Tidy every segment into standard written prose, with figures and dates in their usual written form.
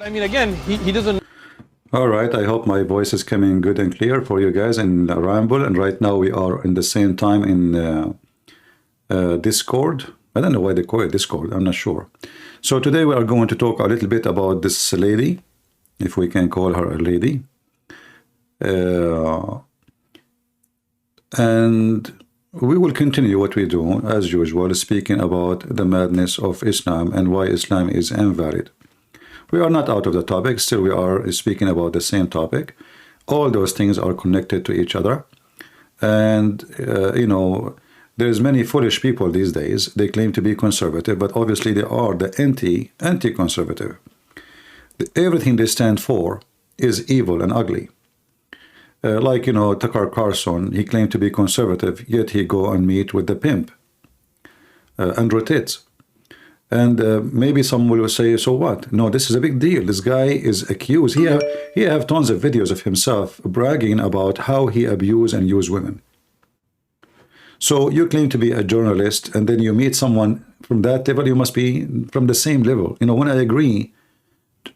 I mean, again, he doesn't. All right, I hope my voice is coming good and clear for you guys in Ramble. And right now we are in the same time in Discord. I don't know why they call it Discord, I'm not sure. So today we are going to talk a little bit about this lady, if we can call her a lady. And we will continue what we do, as usual, speaking about the madness of Islam and why Islam is invalid. We are not out of the topic, still we are speaking about the same topic. All those things are connected to each other. And, you know, there's many foolish people these days. They claim to be conservative, but obviously they are the anti-conservative. Everything they stand for is evil and ugly. Like, you know, Tucker Carlson, he claimed to be conservative, yet he go and meet with the pimp, Andrew Tate. And maybe someone will say, so what? No, this is a big deal. This guy is accused. He have tons of videos of himself bragging about how he abused and used women. So you claim to be a journalist, and then you meet someone from that level, you must be from the same level. You know, when I agree,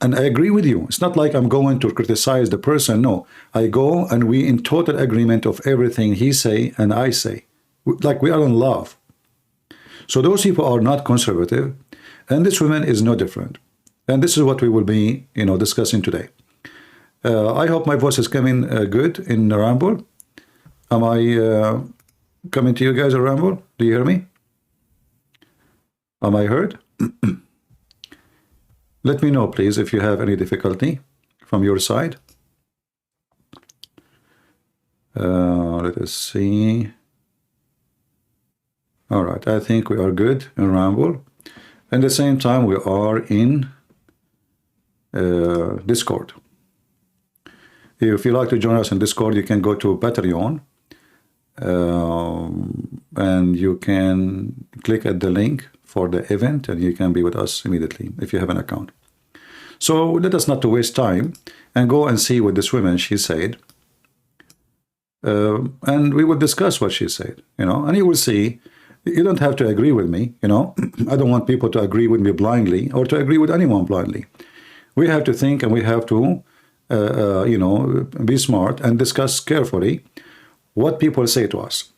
and I agree with you, it's not like I'm going to criticize the person. No, I go and we in total agreement of everything he say and I say. Like we are in love. So those people are not conservative, and this woman is no different. And this is what we will be, you know, discussing today. I hope my voice is coming good in Ramble. Am I coming to you guys in Ramble? Do you hear me? Am I heard? Let me know, please, if you have any difficulty from your side. Let us see. All right, I think we are good in Ramble. At the same time, we are in Discord. If you like to join us in Discord, you can go to Patreon. And you can click at the link for the event, and you can be with us immediately if you have an account. So let us not to waste time and go and see what this woman she said. And we will discuss what she said, you know, and you will see. You don't have to agree with me, you know. I don't want people to agree with me blindly or to agree with anyone blindly. We have to think, and we have to, you know, be smart and discuss carefully what people say to us.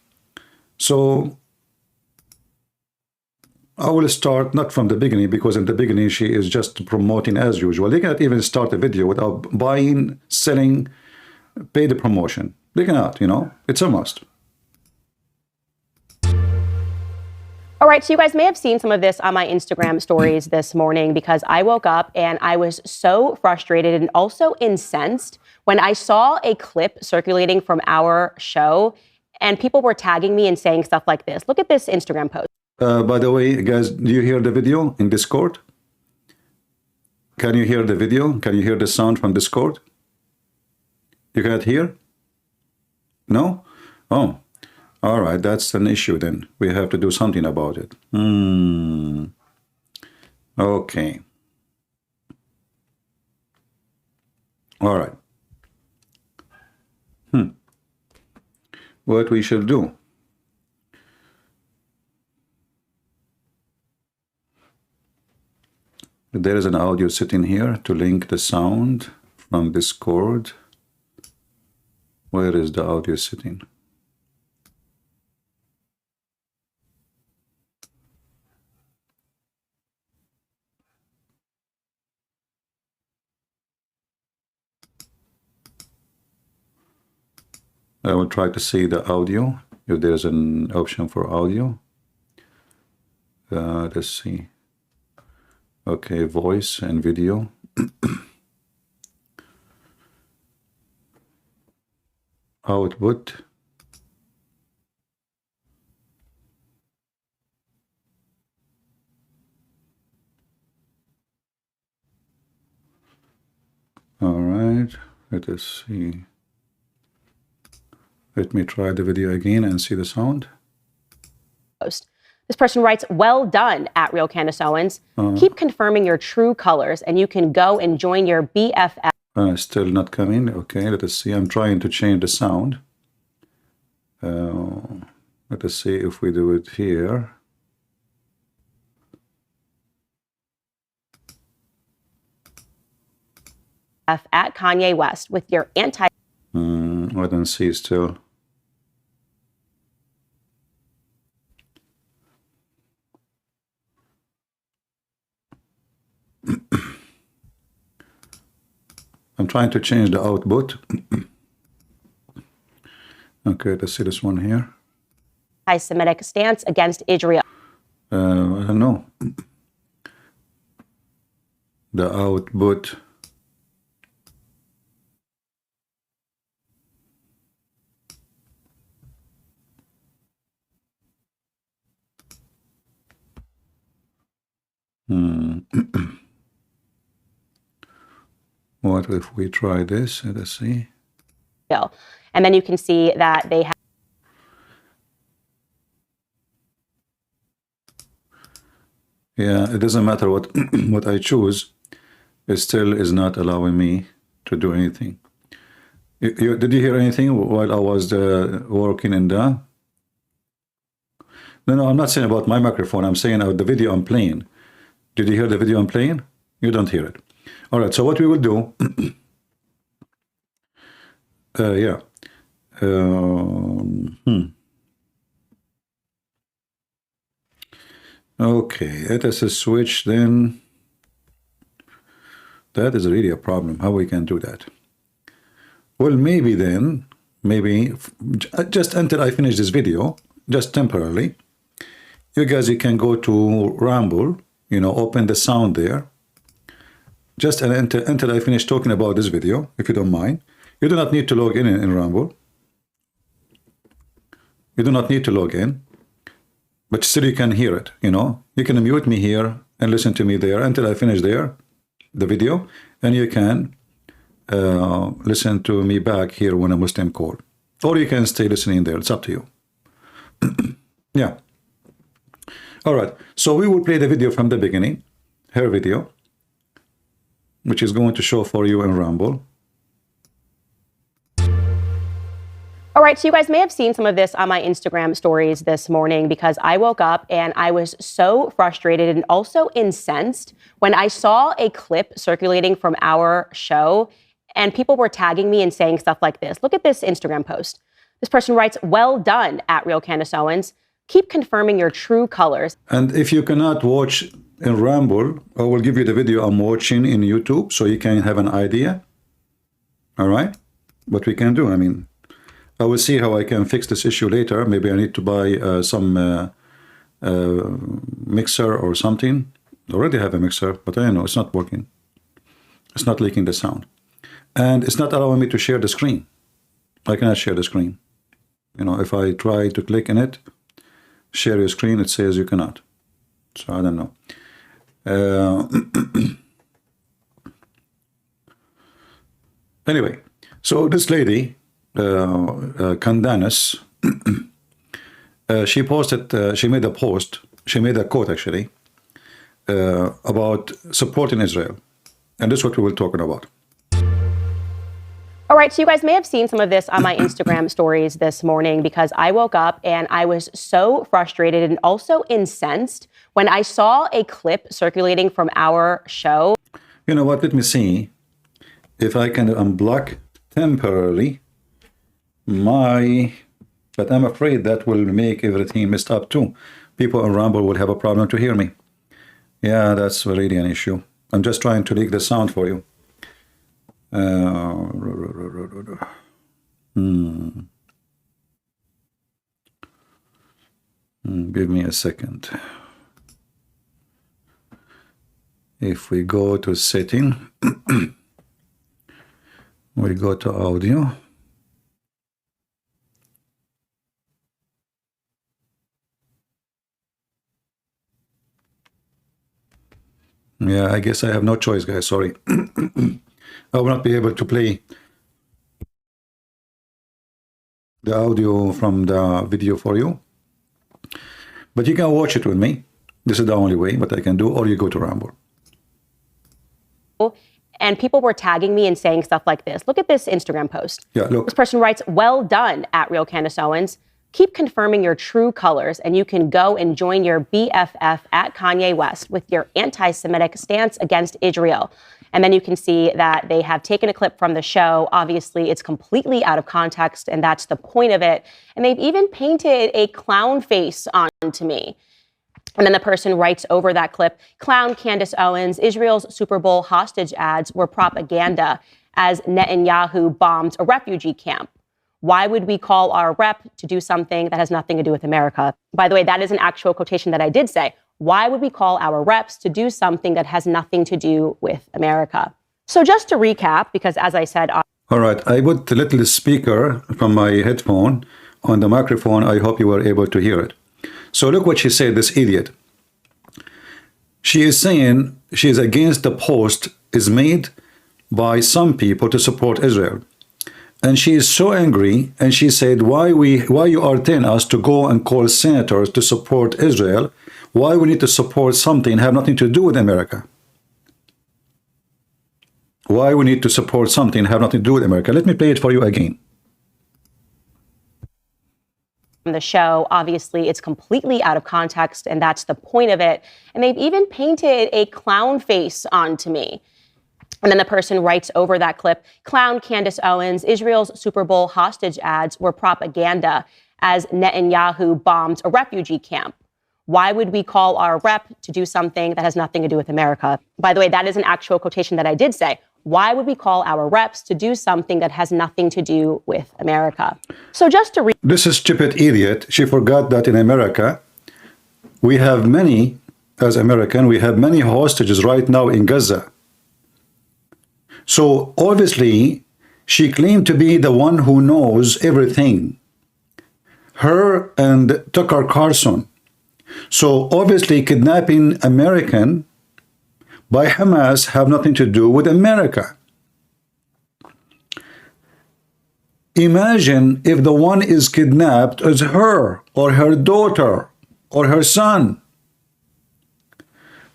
So I will start not from the beginning, because in the beginning she is just promoting as usual. They cannot even start a video without buying, selling, pay the promotion. They cannot, you know. It's a must. All right, so you guys may have seen some of this on my Instagram stories this morning, because I woke up and I was so frustrated and also incensed when I saw a clip circulating from our show, and people were tagging me and saying stuff like this. Look at this Instagram post. By the way, guys, do you hear the video in Discord? Can you hear the video? Can you hear the sound from Discord? You cannot hear? No? Oh. All right, that's an issue then. We have to do something about it. Okay. All right. What we should do? There is an audio sitting here to link the sound from Discord. Where is the audio sitting? I will try to see the audio, if there's an option for audio. Let's see. Okay, voice and video. Output. All right, let us see. Let me try the video again and see the sound. This person writes, well done, at Real Candice Owens. Keep confirming your true colors, and you can go and join your BFF. Still not coming. Okay, let us see. I'm trying to change the sound. Let us see if we do it here. at Kanye West with your anti. I don't see still. I'm trying to change the output. Okay, let's see this one here. Anti-Semitic stance against Israel. I don't know. The output. What if we try this? Let's see. And then you can see that they have. Yeah, it doesn't matter what what I choose. It still is not allowing me to do anything. Did you hear anything while I was working in the? No, I'm not saying about my microphone. I'm saying about the video I'm playing. Did you hear the video I'm playing? You don't hear it. All right. So what we will do? Yeah. Okay, let us switch then. That is really a problem, how we can do that. Well, maybe then, maybe just until I finish this video, just temporarily, you guys, you can go to Rumble, open the sound there. Just until I finish talking about this video, if you don't mind. You do not need to log in Rumble. You do not need to log in. But still you can hear it, You can mute me here and listen to me there until I finish there, the video. And you can listen to me back here when a Muslim call. Or you can stay listening there. It's up to you. Yeah. All right. So we will play the video from the beginning, her video, which is going to show for you in Rumble. All right, so you guys may have seen some of this on my Instagram stories this morning because I woke up and I was so frustrated and also incensed when I saw a clip circulating from our show and people were tagging me and saying stuff like this. Look at this Instagram post. This person writes, "Well done, at Real Candice Owens. Keep confirming your true colors." And if you cannot watch in Rumble, I will give you the video I'm watching in YouTube so you can have an idea. All right? What we can do, I will see how I can fix this issue later. Maybe I need to buy some mixer or something. I already have a mixer, but I don't know, it's not working. It's not leaking the sound. And it's not allowing me to share the screen. I cannot share the screen. If I try to click in it, share your screen, it says you cannot. So I don't know. Anyway, so this lady, Candice, she made a post, she made a quote actually, about supporting Israel. And this is what we will talk about. All right, so you guys may have seen some of this on my Instagram stories this morning because I woke up and I was so frustrated and also incensed when I saw a clip circulating from our show. You know what, let me see if I can unblock temporarily but I'm afraid that will make everything messed up too. People on Rumble will have a problem to hear me. Yeah, that's really an issue. I'm just trying to leak the sound for you. Give me a second. If we go to setting, we go to audio. Yeah, I guess I have no choice, guys. Sorry. I will not be able to play the audio from the video for you. But you can watch it with me. This is the only way, but I can do, or you go to Rumble. And people were tagging me and saying stuff like this. Look at this Instagram post. Yeah, look. This person writes, "Well done, at Real Candice Owens. Keep confirming your true colors, and you can go and join your BFF at Kanye West with your anti-Semitic stance against Israel." And then you can see that they have taken a clip from the show. Obviously, it's completely out of context, and that's the point of it. And they've even painted a clown face onto me. And then the person writes over that clip, "Clown Candice Owens, Israel's Super Bowl hostage ads were propaganda as Netanyahu bombed a refugee camp. Why would we call our rep to do something that has nothing to do with America?" By the way, that is an actual quotation that I did say. Why would we call our reps to do something that has nothing to do with America? So just to recap, because as I said... All right, I put the little speaker from my headphone on the microphone. I hope you were able to hear it. So look what she said, this idiot. She is saying she is against the post is made by some people to support Israel. And she is so angry, and she said, why you are telling us to go and call senators to support Israel? Why we need to support something have nothing to do with America? Why we need to support something have nothing to do with America? Let me play it for you again. The show, obviously, it's completely out of context, and that's the point of it. And they've even painted a clown face onto me. And then the person writes over that clip, "Clown Candice Owens, Israel's Super Bowl hostage ads were propaganda as Netanyahu bombed a refugee camp. Why would we call our rep to do something that has nothing to do with America?" By the way, that is an actual quotation that I did say. Why would we call our reps to do something that has nothing to do with America? So just to this is stupid idiot. She forgot that in America, we have many, as American, we have many hostages right now in Gaza. So obviously, she claimed to be the one who knows everything. Her and Tucker Carlson. So obviously, kidnapping American by Hamas have nothing to do with America. Imagine if the one is kidnapped as her or her daughter or her son.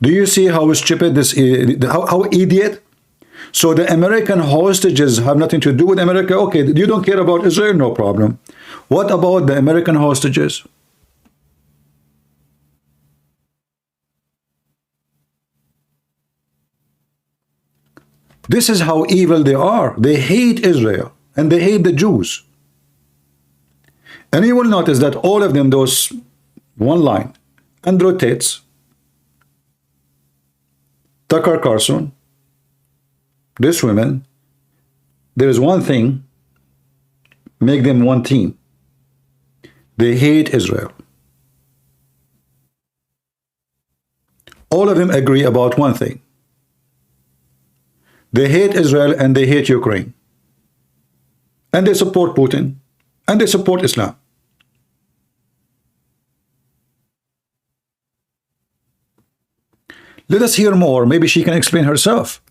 Do you see how stupid this is? How idiot? So the American hostages have nothing to do with America. Okay, you don't care about Israel, no problem. What about the American hostages? This is how evil they are. They hate Israel and they hate the Jews. And you will notice that all of them, those one line, Andrew Tate, Tucker Carlson, this women, there is one thing, make them one team. They hate Israel. All of them agree about one thing. They hate Israel and they hate Ukraine. And they support Putin. And they support Islam. Let us hear more. Maybe she can explain herself.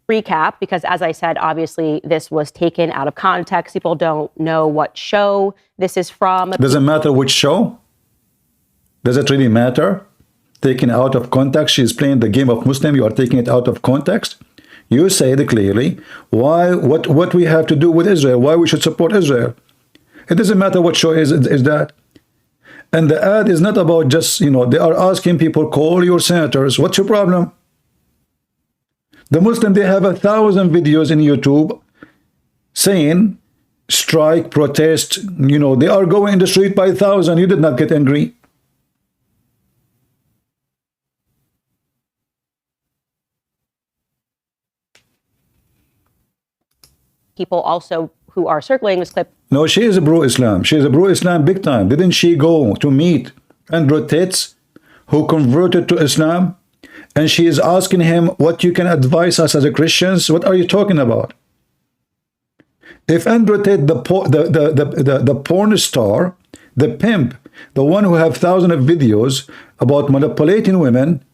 Recap, because as I said, obviously, this was taken out of context. People don't know what show this is from. Doesn't matter which show? Does it really matter? Taken out of context. She's playing the game of Muslim. You are taking it out of context. You said clearly why, what we have to do with Israel, why we should support Israel. It doesn't matter what show is that. And the ad is not about just, they are asking people, call your senators. What's your problem? The Muslim, they have 1,000 videos in YouTube saying, strike, protest, they are going in the street by 1,000. You did not get angry. People also who are circulating this clip. No, she is a pro-Islam. She is a pro-Islam big time. Didn't she go to meet Andrew Tate, who converted to Islam? And she is asking him, what you can advise us as a Christians? What are you talking about? If Andrew Tate, the porn star, the pimp, the one who have thousands of videos about manipulating women,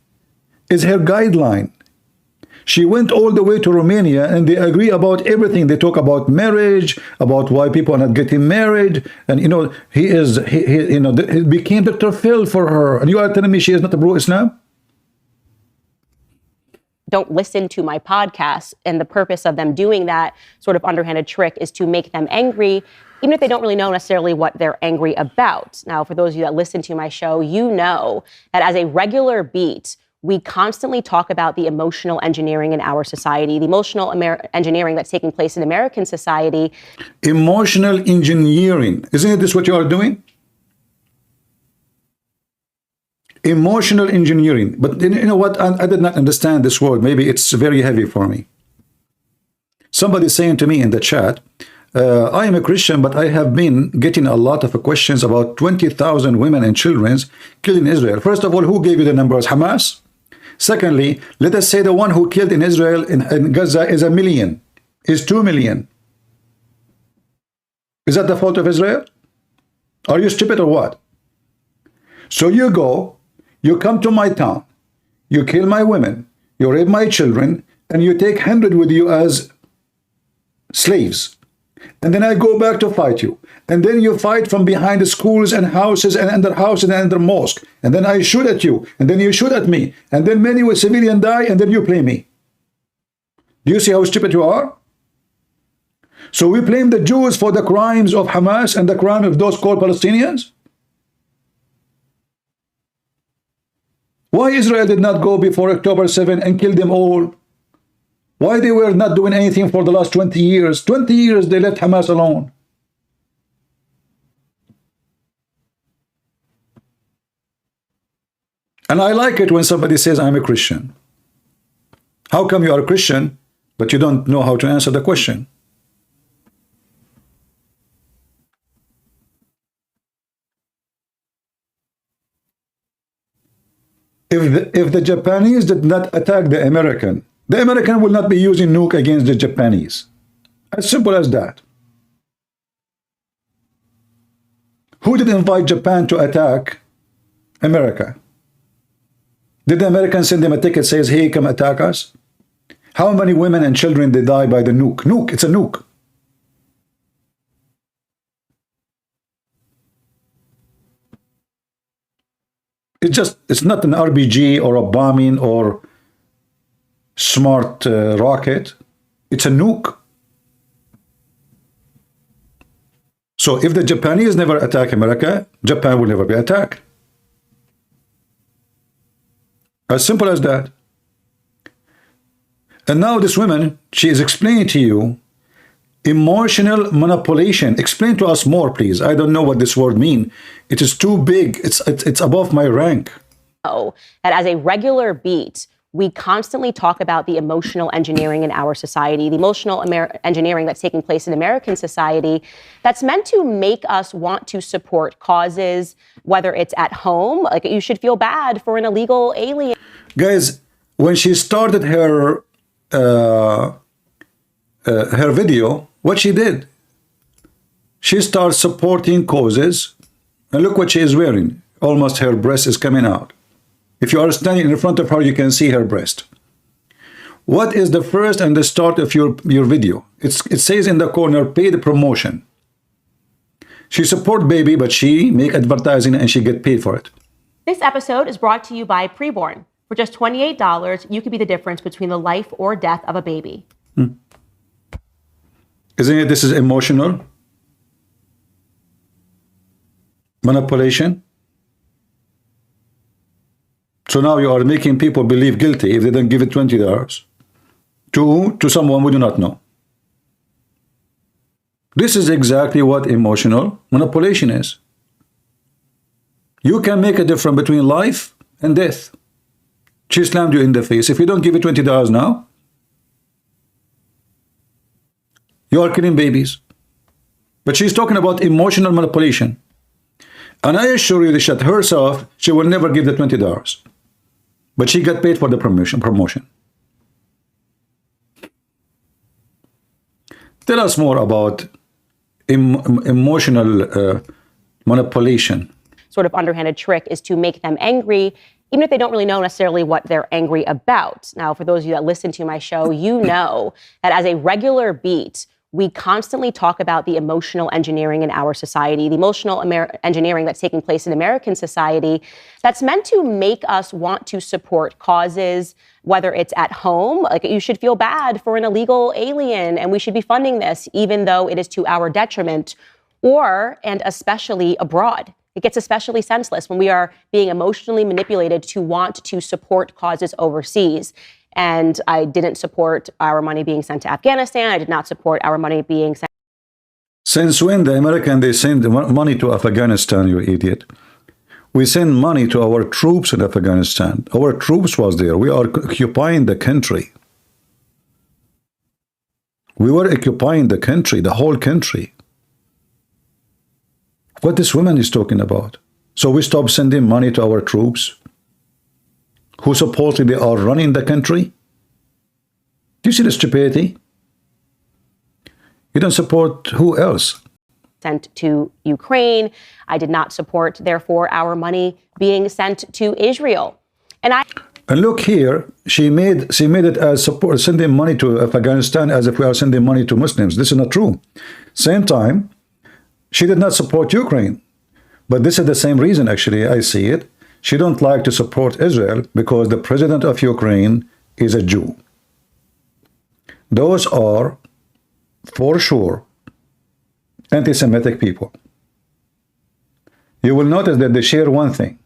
is her guideline. She went all the way to Romania and they agree about everything. They talk about marriage, about why people are not getting married. And, he became Dr. Phil for her. And you are telling me she is not a pro-Islam? Don't listen to my podcast. And the purpose of them doing that sort of underhanded trick is to make them angry, even if they don't really know necessarily what they're angry about. Now, for those of you that listen to my show, you know that as a regular beat, we constantly talk about the emotional engineering in our society, the emotional engineering that's taking place in American society. Emotional engineering. Isn't this what you are doing? Emotional engineering. But you know what? I did not understand this word. Maybe it's very heavy for me. Somebody saying to me in the chat, I am a Christian, but I have been getting a lot of questions about 20,000 women and children killed in Israel. First of all, who gave you the numbers? Hamas? Secondly, let us say the one who killed in Israel in Gaza is 1 million, is 2 million. Is that the fault of Israel? Are you stupid or what? So you go, you come to my town, you kill my women, you rape my children, and you take 100 with you as slaves. And then I go back to fight you. And then you fight from behind the schools and houses and under houses and under mosque. And then I shoot at you. And then you shoot at me. And then many civilians die, and then you blame me. Do you see how stupid you are? So we blame the Jews for the crimes of Hamas and the crime of those called Palestinians? Why Israel did not go before October 7 and kill them all? Why they were not doing anything for the last 20 years? 20 years they left Hamas alone. And I like it when somebody says, I'm a Christian. How come you are a Christian, but you don't know how to answer the question? If the Japanese did not attack the American will not be using nuke against the Japanese. As simple as that. Who did invite Japan to attack America? Did the Americans send them a ticket says, hey, come attack us? How many women and children they die by the nuke? Nuke, it's a nuke. It's not an RPG or a bombing or smart rocket. It's a nuke. So if the Japanese never attack America, Japan will never be attacked. As simple as that. And now this woman, she is explaining to you emotional manipulation. Explain to us more, please. I don't know what this word means. It is too big. It's above my rank. Oh, that as a regular beat, we constantly talk about the emotional engineering in our society, the emotional engineering that's taking place in American society that's meant to make us want to support causes, whether it's at home, like you should feel bad for an illegal alien. Guys, when she started her video, what she did, she started supporting causes, and look what she is wearing. Almost her breast is coming out. If you are standing in front of her, you can see her breast. What is the first and the start of your video? It says in the corner, paid promotion. She support baby, but she make advertising and she get paid for it. This episode is brought to you by Preborn. For just $28, you could be the difference between the life or death of a baby. Isn't it this is emotional manipulation? So now you are making people believe guilty if they don't give it $20 to someone we do not know. This is exactly what emotional manipulation is. You can make a difference between life and death. She slammed you in the face. If you don't give it $20 now, you are killing babies. But she's talking about emotional manipulation. And I assure you that herself, she will never give the $20. But she got paid for the promotion. Tell us more about emotional manipulation. Sort of underhanded trick is to make them angry, even if they don't really know necessarily what they're angry about. Now, for those of you that listen to my show, you know that as a regular beat, we constantly talk about the emotional engineering in our society, the emotional engineering that's taking place in American society that's meant to make us want to support causes, whether it's at home, like you should feel bad for an illegal alien and we should be funding this even though it is to our detriment, or, and especially abroad. It gets especially senseless when we are being emotionally manipulated to want to support causes overseas. And I didn't support our money being sent to Afghanistan. I did not support our money being sent. Since when the American, they send money to Afghanistan, you idiot? We send money to our troops in Afghanistan. Our troops was there. We are occupying the country. We were occupying the country, the whole country. What this woman is talking about. So we stop sending money to our troops who supposedly are running the country? Do you see the stupidity? You don't support who else? Sent to Ukraine. I did not support, therefore, our money being sent to Israel. And look here, she made it as support, sending money to Afghanistan as if we are sending money to Muslims. This is not true. Same time, she did not support Ukraine. But this is the same reason, actually, I see it. She don't like to support Israel because the president of Ukraine is a Jew. Those are, for sure, anti-Semitic people. You will notice that they share one thing.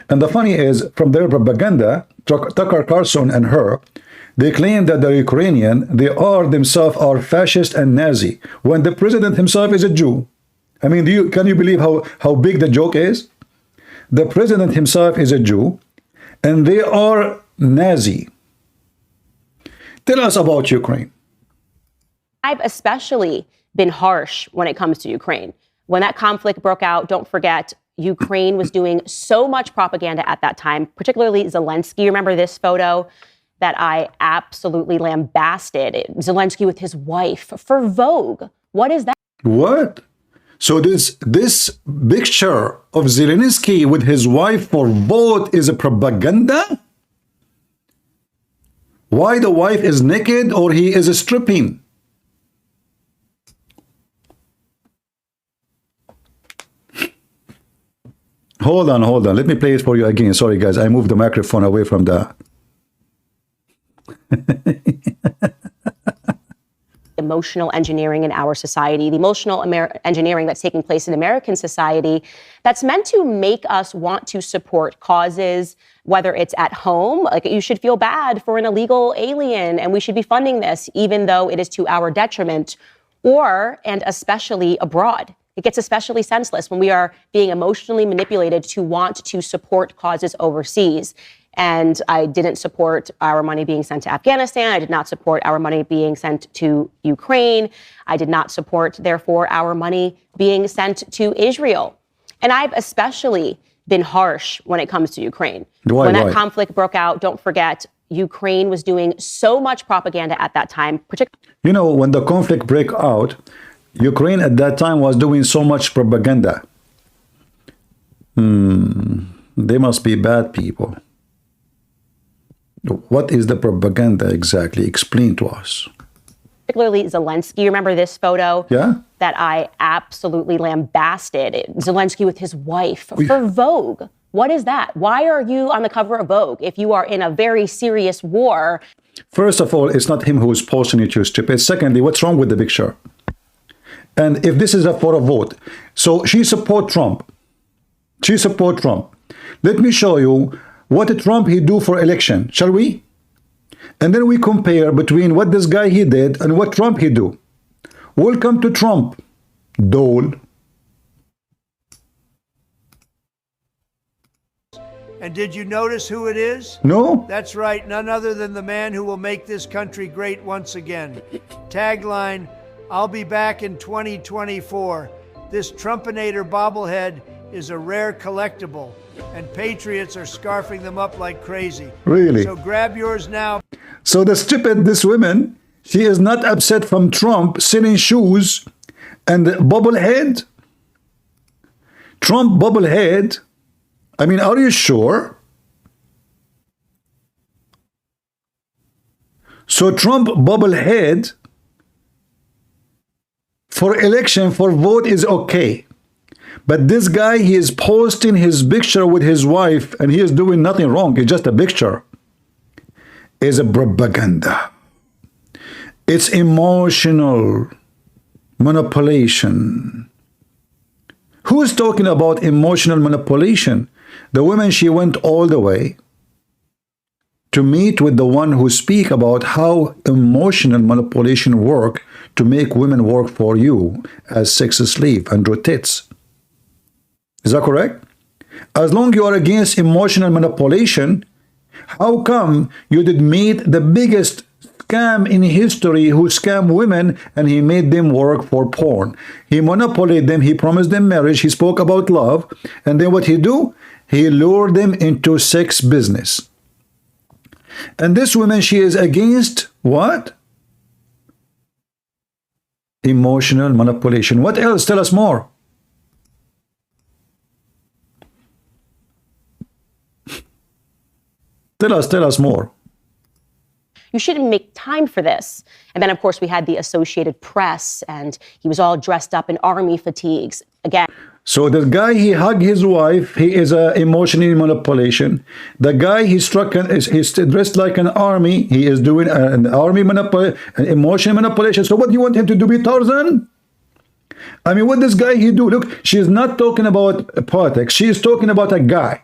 And the funny is, from their propaganda, Tucker Carlson and her, they claim that the Ukrainian, they are themselves are fascist and Nazi, when the president himself is a Jew. I mean, can you believe how big the joke is? The president himself is a Jew, and they are Nazi. Tell us about Ukraine. I've especially been harsh when it comes to Ukraine. When that conflict broke out, don't forget, Ukraine was doing so much propaganda at that time, particularly Zelensky. Remember this photo that I absolutely lambasted? Zelensky with his wife for Vogue. What is that? What? So this picture of Zelensky with his wife for Vogue is a propaganda? Why the wife is naked or he is stripping? Hold on. Let me play it for you again. Sorry, guys. I moved the microphone away from the... Emotional engineering in our society, the emotional engineering that's taking place in American society that's meant to make us want to support causes, whether it's at home, like you should feel bad for an illegal alien and we should be funding this even though it is to our detriment, or, and especially abroad. It gets especially senseless when we are being emotionally manipulated to want to support causes overseas. And I didn't support our money being sent to Afghanistan. I did not support our money being sent to Ukraine. I did not support, therefore, our money being sent to Israel. And I've especially been harsh when it comes to Ukraine. When that conflict broke out, don't forget, Ukraine was doing so much propaganda at that time. You know, when the conflict broke out, Ukraine at that time was doing so much propaganda. They must be bad people. What is the propaganda exactly? Explain to us. Particularly Zelensky. Remember this photo? Yeah. That I absolutely lambasted. Zelensky with his wife for Vogue. What is that? Why are you on the cover of Vogue if you are in a very serious war? First of all, it's not him who is posting it, you stupid. Secondly, what's wrong with the picture? And if this is for a vote, so she support Trump. She support Trump. Let me show you what Trump he do for election, shall we? And then we compare between what this guy he did and what Trump he do. Welcome to Trump, Dole. And did you notice who it is? No. That's right, none other than the man who will make this country great once again. Tagline, I'll be back in 2024. This Trumpinator bobblehead is a rare collectible, and patriots are scarfing them up like crazy. Really? So grab yours now. So this woman, she is not upset from Trump selling shoes and bobblehead. Trump bobblehead. I mean, are you sure? So Trump bobblehead for election, for vote is okay. But this guy, he is posting his picture with his wife and he is doing nothing wrong. It's just a picture. It's a propaganda. It's emotional manipulation. Who's talking about emotional manipulation? The woman, she went all the way to meet with the one who speak about how emotional manipulation work to make women work for you as sex slave and tits. Is that correct? As long you are against emotional manipulation, how come you did meet the biggest scam in history who scammed women and he made them work for porn? He manipulated them, he promised them marriage, he spoke about love, and then what he do? He lured them into sex business. And this woman, she is against what? Emotional manipulation. What else? Tell us more. Tell us more. You shouldn't make time for this. And then, of course, we had the Associated Press, and he was all dressed up in army fatigues. Again. So the guy, he hugged his wife, he is emotional manipulation. The guy, he's dressed like an army, he is doing an army manipulation, an emotional manipulation. So what do you want him to do, be Tarzan? I mean, what this guy he do? Look, she's not talking about politics, she is talking about a guy.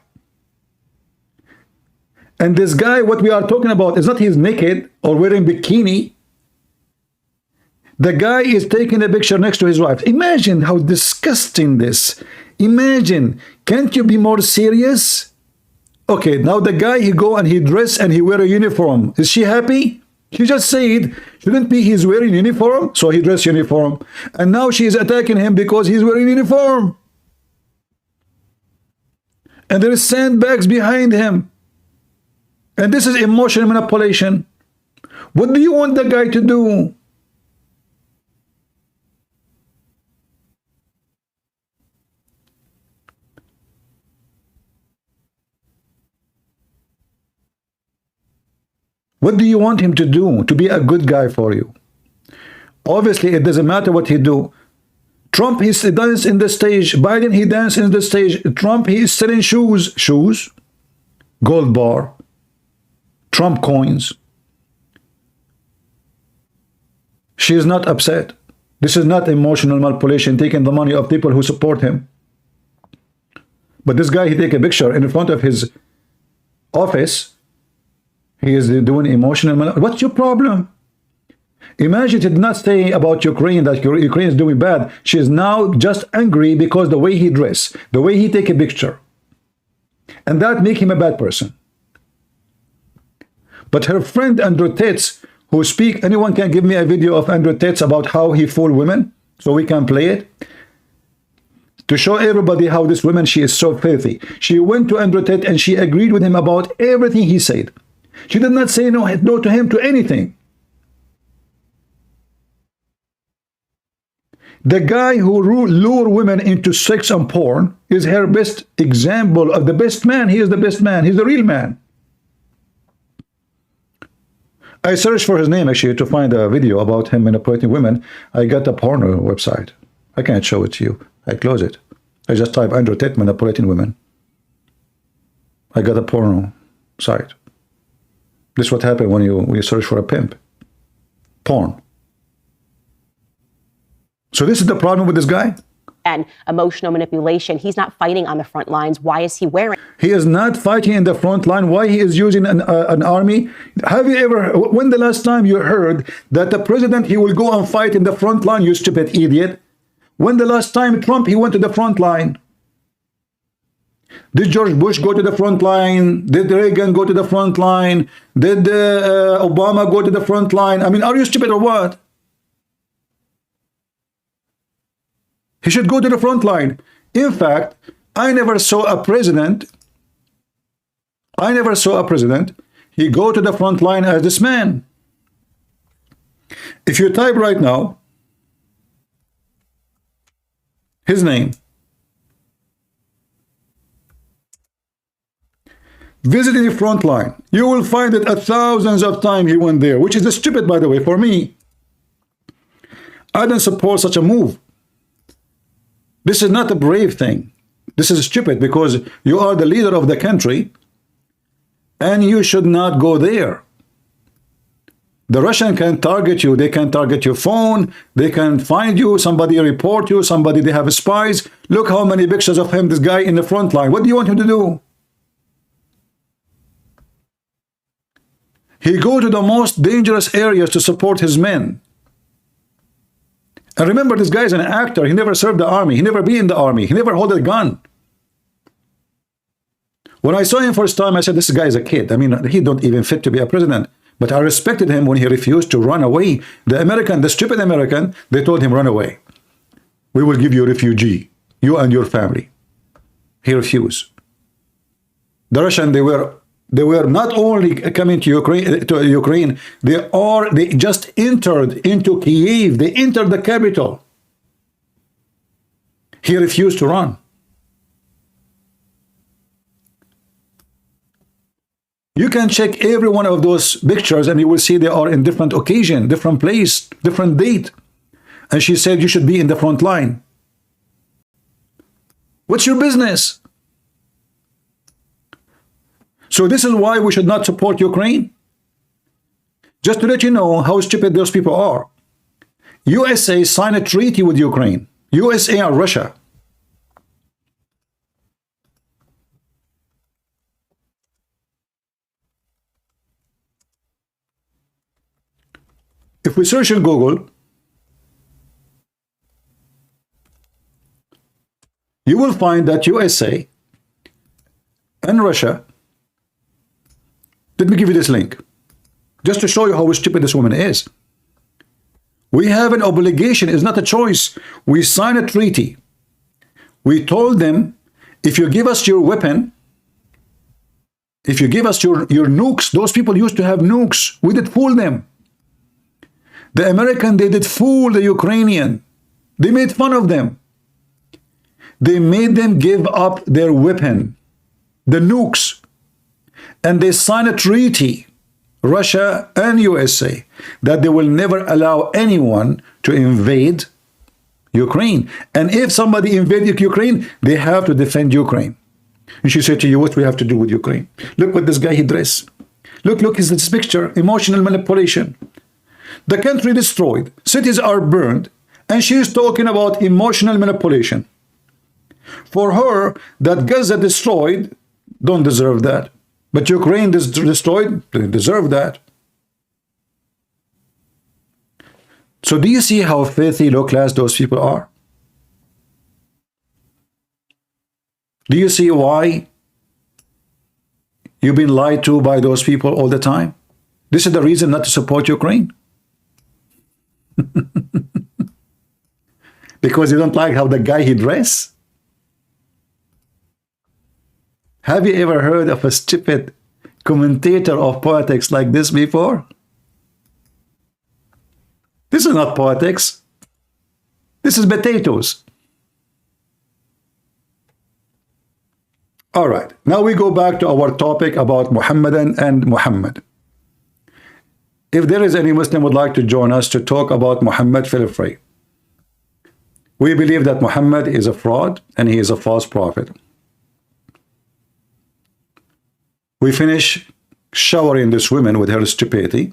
And this guy, what we are talking about is not he's naked or wearing bikini. The guy is taking a picture next to his wife. Imagine how disgusting this. Imagine. Can't you be more serious? Okay, now the guy, he go and he dress and he wear a uniform. Is she happy? She just said, shouldn't be he's wearing uniform, so he dress uniform. And now she is attacking him because he's wearing uniform. And there is sandbags behind him. And this is emotional manipulation. What do you want the guy to do? What do you want him to do to be a good guy for you? Obviously, it doesn't matter what he do. Trump, he danced in the stage. Biden, he danced in the stage. Trump, he is selling shoes, gold bar, Trump coins. She is not upset. This is not emotional manipulation, taking the money of people who support him. But this guy, he take a picture in front of his office. He is doing emotional manipulation. What's your problem? Imagine she did not say about Ukraine that Ukraine is doing bad. She is now just angry because the way he dress, the way he take a picture. And that make him a bad person. But her friend Andrew Tate, who speak, anyone can give me a video of Andrew Tate about how he fooled women, so we can play it, to show everybody how this woman, she is so filthy. She went to Andrew Tate and she agreed with him about everything he said. She did not say no to him to anything. The guy who lure women into sex and porn is her best example of the best man. He is the best man. He's the real man. I searched for his name actually to find a video about him manipulating women. I got a porno website. I can't show it to you. I close it. I just type Andrew Tate manipulating women. I got a porno site. This is what happened when you search for a pimp. Porn. So this is the problem with this guy. And emotional manipulation. He's not fighting on the front lines. Why is he wearing? He is not fighting in the front line. Why he is using an army? Have you ever, when the last time you heard that the president, he will go and fight in the front line, you stupid idiot? When the last time Trump, he went to the front line? Did George Bush go to the front line? Did Reagan go to the front line? Did Obama go to the front line? I mean, are you stupid or what? He should go to the front line. In fact, I never saw a president. He go to the front line as this man. If you type right now his name, visiting the front line, you will find it thousands of times he went there, which is stupid, by the way. For me, I don't support such a move. This is not a brave thing. This is stupid because you are the leader of the country and you should not go there. The Russian can target you. They can target your phone. They can find you. Somebody report you. Somebody, they have spies. Look how many pictures of him, this guy in the front line. What do you want him to do? He go to the most dangerous areas to support his men. And remember, this guy is an actor. He never served the army. He never been in the army. He never hold a gun. When I saw him first time, I said, this guy is a kid. I mean, he don't even fit to be a president. But I respected him when he refused to run away. The stupid American, they told him, run away. We will give you a refugee, you and your family. He refused. The Russian, they were not only coming to Ukraine, they just entered into Kiev. They entered the capital. He refused to run. You can check every one of those pictures and you will see they are in different occasion, different place, different date. And she said, you should be in the front line. What's your business? So this is why we should not support Ukraine. Just to let you know how stupid those people are. USA signed a treaty with Ukraine. USA and Russia. If we search in Google, you will find that USA and Russia, let me give you this link, just to show you how stupid this woman is. We have an obligation, it's not a choice. We signed a treaty. We told them, if you give us your weapon, if you give us your nukes, those people used to have nukes, we did fool them. The American, they did fool the Ukrainian. They made fun of them. They made them give up their weapon, the nukes. And they signed a treaty, Russia and USA, that they will never allow anyone to invade Ukraine. And if somebody invaded Ukraine, they have to defend Ukraine. And she said to you, what we have to do with Ukraine? Look what this guy he dressed. Look, is this picture, emotional manipulation. The country destroyed, cities are burned, and she is talking about emotional manipulation. For her, that Gaza destroyed, don't deserve that. But Ukraine destroyed, they deserve that. So do you see how filthy, low class those people are? Do you see why you've been lied to by those people all the time? This is the reason not to support Ukraine. Because you don't like how the guy he dressed? Have you ever heard of a stupid commentator of politics like this before? This is not politics. This is potatoes. All right, now we go back to our topic about Muhammadan and Muhammad. If there is any Muslim would like to join us to talk about Muhammad, feel free. We believe that Muhammad is a fraud and he is a false prophet. We finish showering this woman with her stupidity.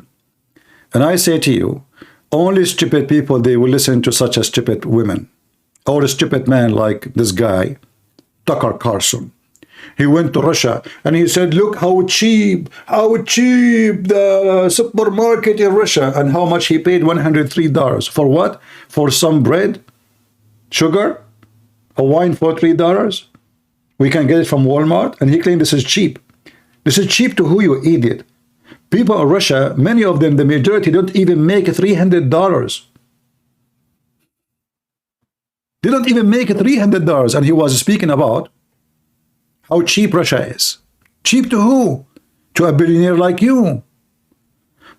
And I say to you, only stupid people, they will listen to such a stupid woman. Or a stupid man like this guy, Tucker Carlson. He went to Russia and he said, look how cheap the supermarket in Russia, and how much he paid, $103. For what? For some bread, sugar, a wine for $3. We can get it from Walmart, and he claimed this is cheap. This is cheap to who, you idiot? People in Russia, many of them, the majority, don't even make $300. They don't even make $300, and he was speaking about how cheap Russia is. Cheap to who? To a billionaire like you.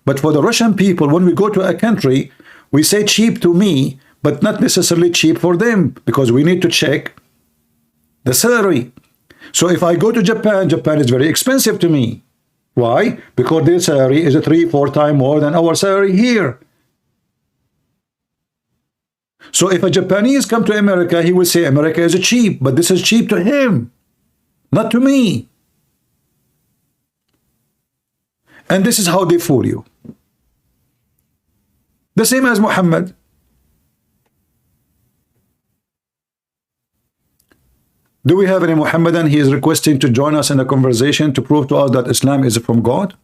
But for the Russian people, when we go to a country, we say cheap to me, but not necessarily cheap for them, because we need to check the salary. So if I go to Japan, Japan is very expensive to me. Why? Because their salary is 3-4 times more than our salary here. So if a Japanese come to America, he will say America is cheap, but this is cheap to him, not to me. And this is how they fool you. The same as Muhammad. Do we have any Muhammadan he is requesting to join us in a conversation to prove to us that Islam is from God?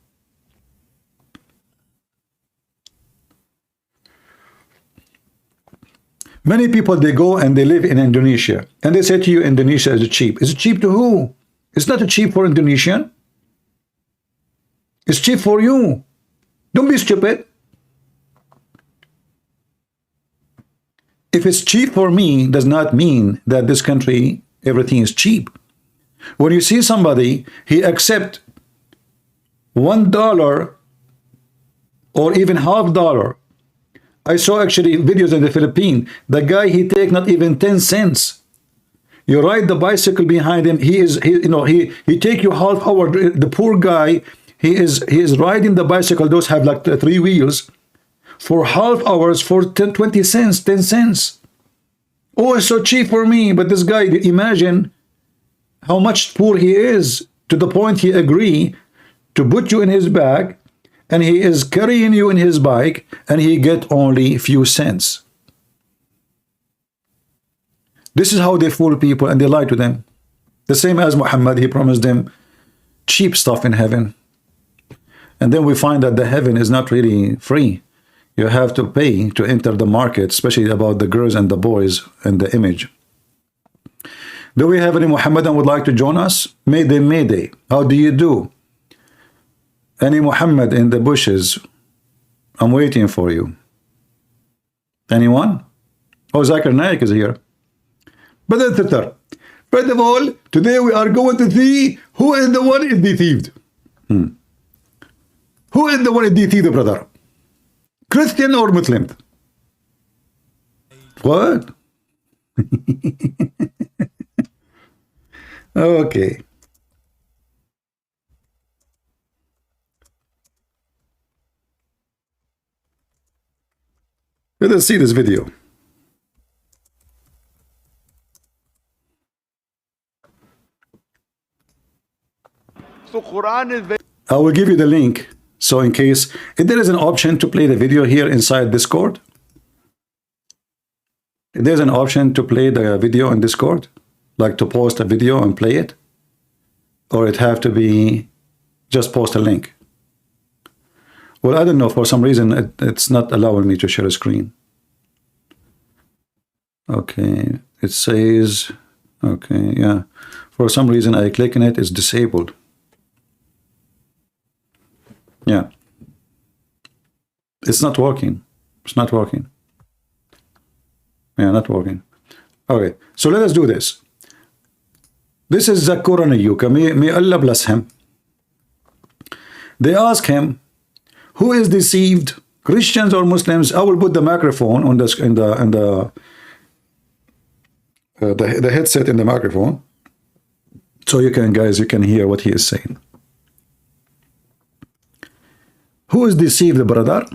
Many people, they go and they live in Indonesia and they say to you, Indonesia is cheap. Is it cheap to who? It's not cheap for Indonesian. It's cheap for you. Don't be stupid. If it's cheap for me, does not mean that this country, everything is cheap. When you see somebody, he accept $1 or even $half. I saw actually videos in the Philippines. The guy, he take not even 10 cents. You ride the bicycle behind him. He take you half hour. The poor guy, he is riding the bicycle. Those have like 3 wheels for half hours for 20 cents, 10 cents. Oh, it's so cheap for me. But this guy, imagine how much poor he is, to the point he agree to put you in his bag, and he is carrying you in his bike, and he get only few cents. This is how they fool people, and they lie to them. The same as Muhammad, he promised them cheap stuff in heaven. And then we find that the heaven is not really free. You have to pay to enter the market, especially about the girls and the boys and the image. Do we have any Muhammadan would like to join us? Mayday, Mayday. How do you do? Any Muhammad in the bushes? I'm waiting for you. Anyone? Oh, Zakir Naik is here. But first of all, today we are going to see who is the one is deceived. Who is the one is deceived, brother? Christian or Muslim? What? Okay. Let us see this video. So Quran is very... I will give you the link. So in case, if there is an option to play the video here inside Discord, if there's an option to play the video in Discord, like to post a video and play it, or it have to be just post a link. Well, I don't know, for some reason it's not allowing me to share a screen. Okay, it says, okay, yeah. For some reason I click on it, it's disabled. Yeah. It's not working. It's not working. Yeah, not working. Okay, so let us do this. This is Zakur Nayuka. May Allah bless him. They ask him, who is deceived, Christians or Muslims? I will put the microphone on this in the headset in the microphone, so you can, guys, you can hear what he is saying. Who is deceived, brother?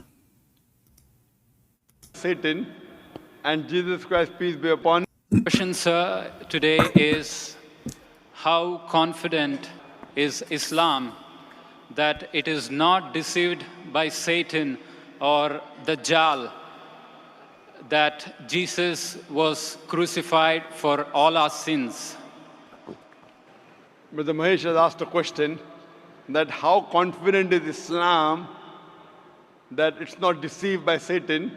Satan and Jesus Christ, peace be upon him. The question, sir, today is how confident is Islam that it is not deceived by Satan or the Dajjal, that Jesus was crucified for all our sins? Brother Mahesh has asked a question that how confident is Islam that it's not deceived by Satan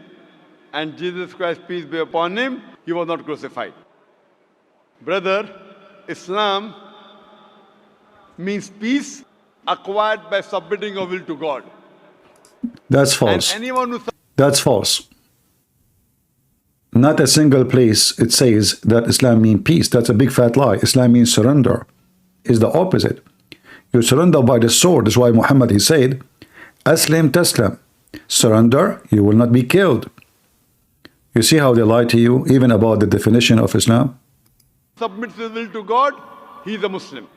and Jesus Christ, peace be upon him, he was not crucified. Brother, Islam means peace acquired by submitting your will to God. That's false. And anyone who... That's false. Not a single place it says that Islam means peace. That's a big fat lie. Islam means surrender. It's the opposite. You surrender by the sword. That's why Muhammad, he said, Aslim taslam. Surrender, you will not be killed. You see how they lie to you, even about the definition of Islam? submits his will to God, he is a Muslim.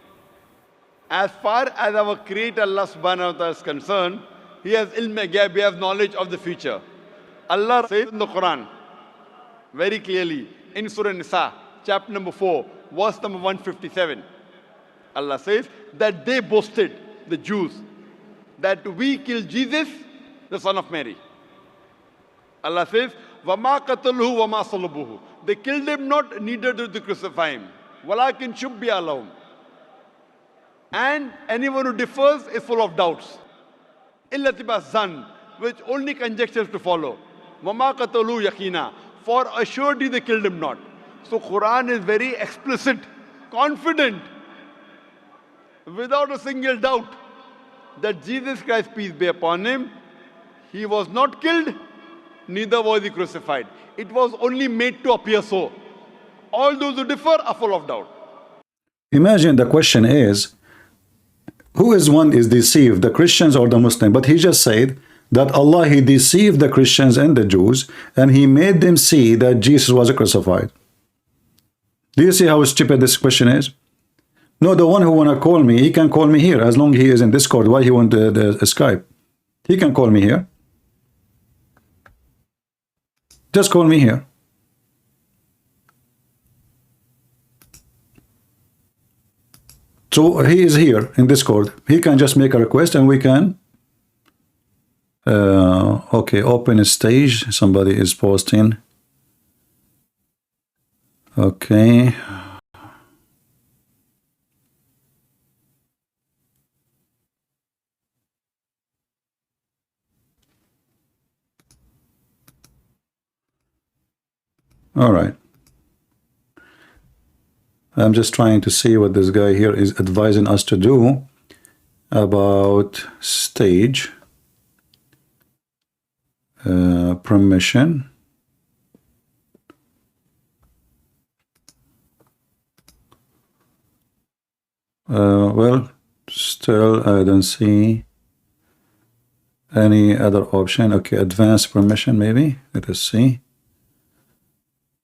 As far as our Creator Allah subhanahu wa ta'ala is concerned, he has ilm ghaib, he has knowledge of the future. Allah says in the Quran, very clearly, in Surah Nisa, chapter number 4, verse number 157, Allah says that they boasted, the Jews, that we killed Jesus, the son of Mary. Allah says, وَمَا قَتَلُهُ وَمَا صَلَبُهُ. They killed him not, neither did they crucify him. وَلَكِنْ شُبِّهَ لَهُمْ. And anyone who differs is full of doubts. إِلَّا اتِّبَاعَ الظَّنِّ, which only conjectures to follow. وَمَا قَتَلُهُ يَقِينًا. For assuredly they killed him not. So Quran is very explicit, confident, without a single doubt, that Jesus Christ, peace be upon him, he was not killed, neither was he crucified. It was only made to appear so. All those who differ are full of doubt. Imagine the question is, who is one is deceived, the Christians or the Muslim? But he just said that Allah, he deceived the Christians and the Jews, and he made them see that Jesus was crucified. Do you see how stupid this question is? No, the one who want to call me, he can call me here, as long as he is in Discord. Why he want the Skype? He can call me here. Just call me here. So he is here in Discord. He can just make a request and we can okay, open a stage. Somebody is posting. Okay. All right. I'm just trying to see what this guy here is advising us to do about stage permission. Well, still I don't see any other option. Okay, advanced permission maybe. Let us see.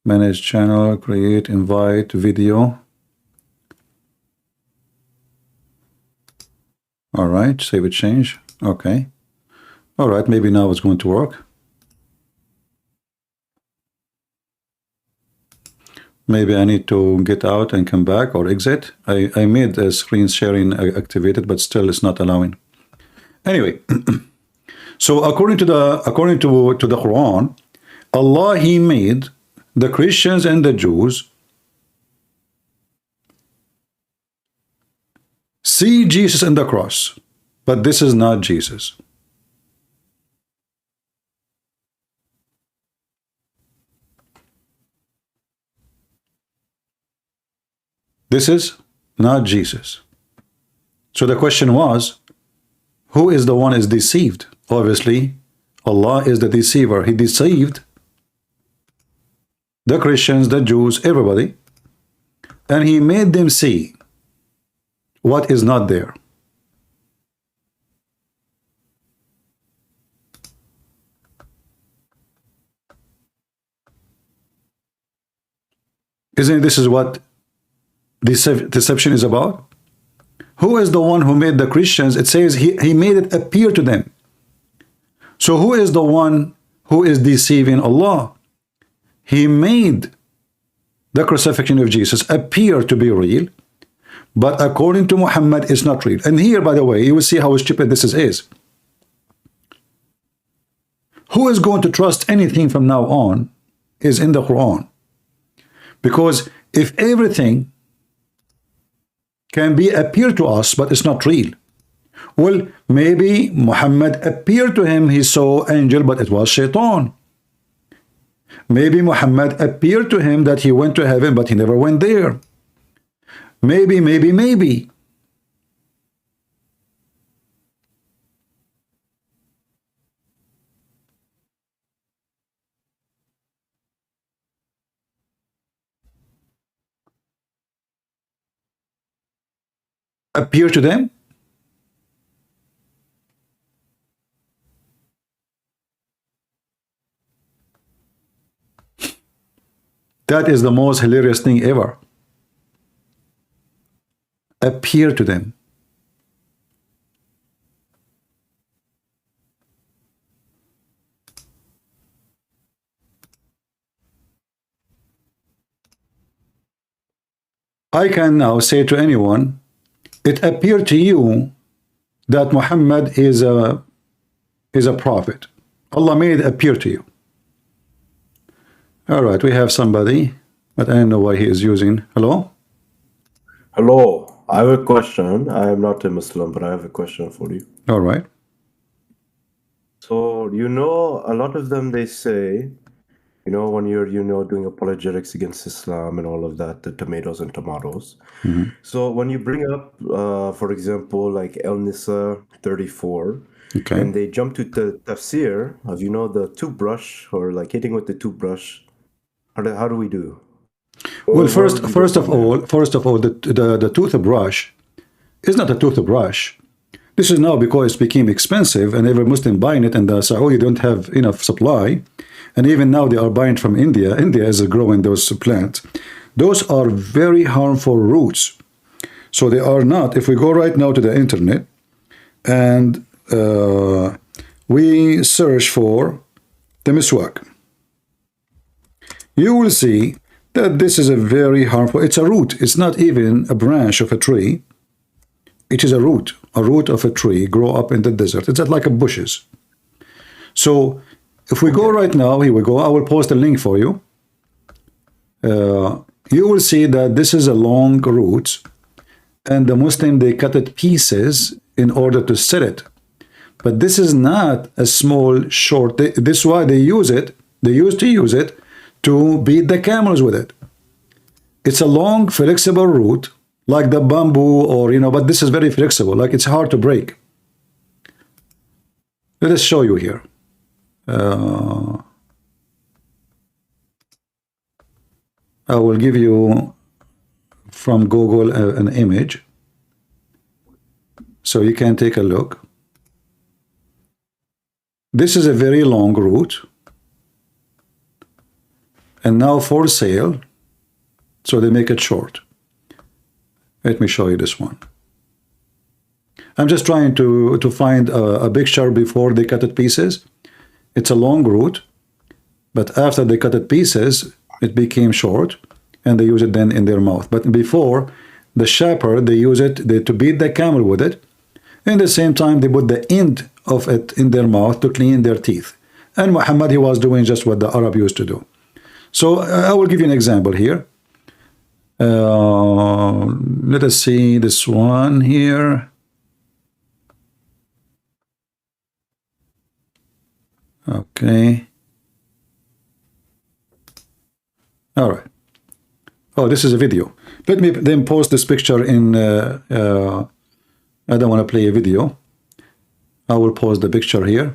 Manage channel, create, invite, video. All right, save a change. Okay. All right, maybe now it's going to work. Maybe I need to get out and come back or exit. I made a screen sharing activated, but still it's not allowing. Anyway, so according to the Quran, Allah, he made the Christians and the Jews see Jesus on the cross, but this is not Jesus. This is not Jesus. So the question was, who is the one is deceived? Obviously, Allah is the deceiver. He deceived the Christians, the Jews, everybody, and he made them see what is not there. Isn't this is what deception is about? Who is the one who made the Christians? It says he made it appear to them. So who is the one who is deceiving Allah? He made the crucifixion of Jesus appear to be real, but according to Muhammad, it's not real. And here, by the way, you will see how stupid this is. Who is going to trust anything from now on is in the Quran. Because if everything can be appear to us, but it's not real, well, maybe Muhammad appeared to him, he saw angel, but it was shaitan. Maybe Muhammad appeared to him that he went to heaven, but he never went there. Maybe. Appear to them? That is the most hilarious thing ever. Appear to them. I can now say to anyone, it appeared to you that Muhammad is a prophet. Allah made it appear to you. All right, we have somebody, but I don't know why he is using. Hello? Hello, I have a question. I am not a Muslim, but I have a question for you. All right. So, a lot of them, they say, when you're, doing apologetics against Islam and all of that, the tomatoes and tomatoes. Mm-hmm. So when you bring up, for example, like El-Nisa 34, Okay. and they jump to the tafsir of, the toothbrush or like hitting with the toothbrush, how do we do? Well, first of all, the toothbrush is not a toothbrush. This is now because it became expensive and every Muslim buying it, and the Saudi don't have enough supply. And even now they are buying from India. India is growing those plants. Those are very harmful roots. So they are not, if we go right now to the internet and we search for the miswak, you will see that this is a very harmful, it's a root. It's not even a branch of a tree. It is a root of a tree, grow up in the desert. It's like a bushes. So if we go right now, here we go, I will post a link for you. You will see that this is a long root, and the Muslim, they cut it pieces in order to set it. But this is not a small, short, this is why they use it, they used to use it to beat the camels with it. It's a long, flexible root, like the bamboo or, but this is very flexible, like it's hard to break. Let us show you here. I will give you from Google an image so you can take a look. This is a very long root and now for sale, so they make it short. Let me show you this one. I'm just trying to find a picture before they cut it pieces. It's a long root, but after they cut it pieces, it became short, and they use it then in their mouth. But before, the shepherd, they use it to beat the camel with it. And at the same time, they put the end of it in their mouth to clean their teeth. And Muhammad, he was doing just what the Arab used to do. So I will give you an example here. Let us see this one here. Okay. All right. Oh, this is a video. Let me then post this picture in, I don't want to play a video. I will post the picture here.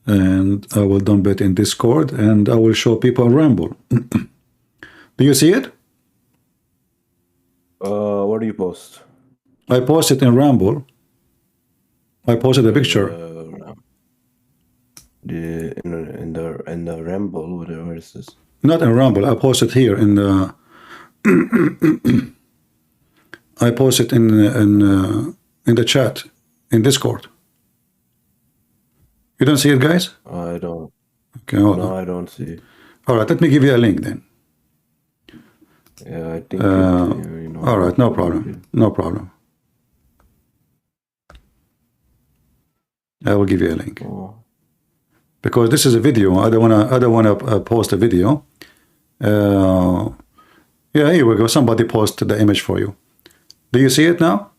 And I will dump it in Discord and I will show people Ramble. Do you see it? What do you post? I posted in Ramble. I posted a picture. In the Ramble, where is this? Not in Rumble. I posted here in the. I posted in the chat in Discord. You don't see it, guys? I don't. Okay, hold No, on. I don't see it. All right, let me give you a link then. Yeah, I think. All right, no problem. No problem. I will give you a link. Oh. Because this is a video. I don't wanna post a video. Yeah, here we go. Somebody posted the image for you. Do you see it now?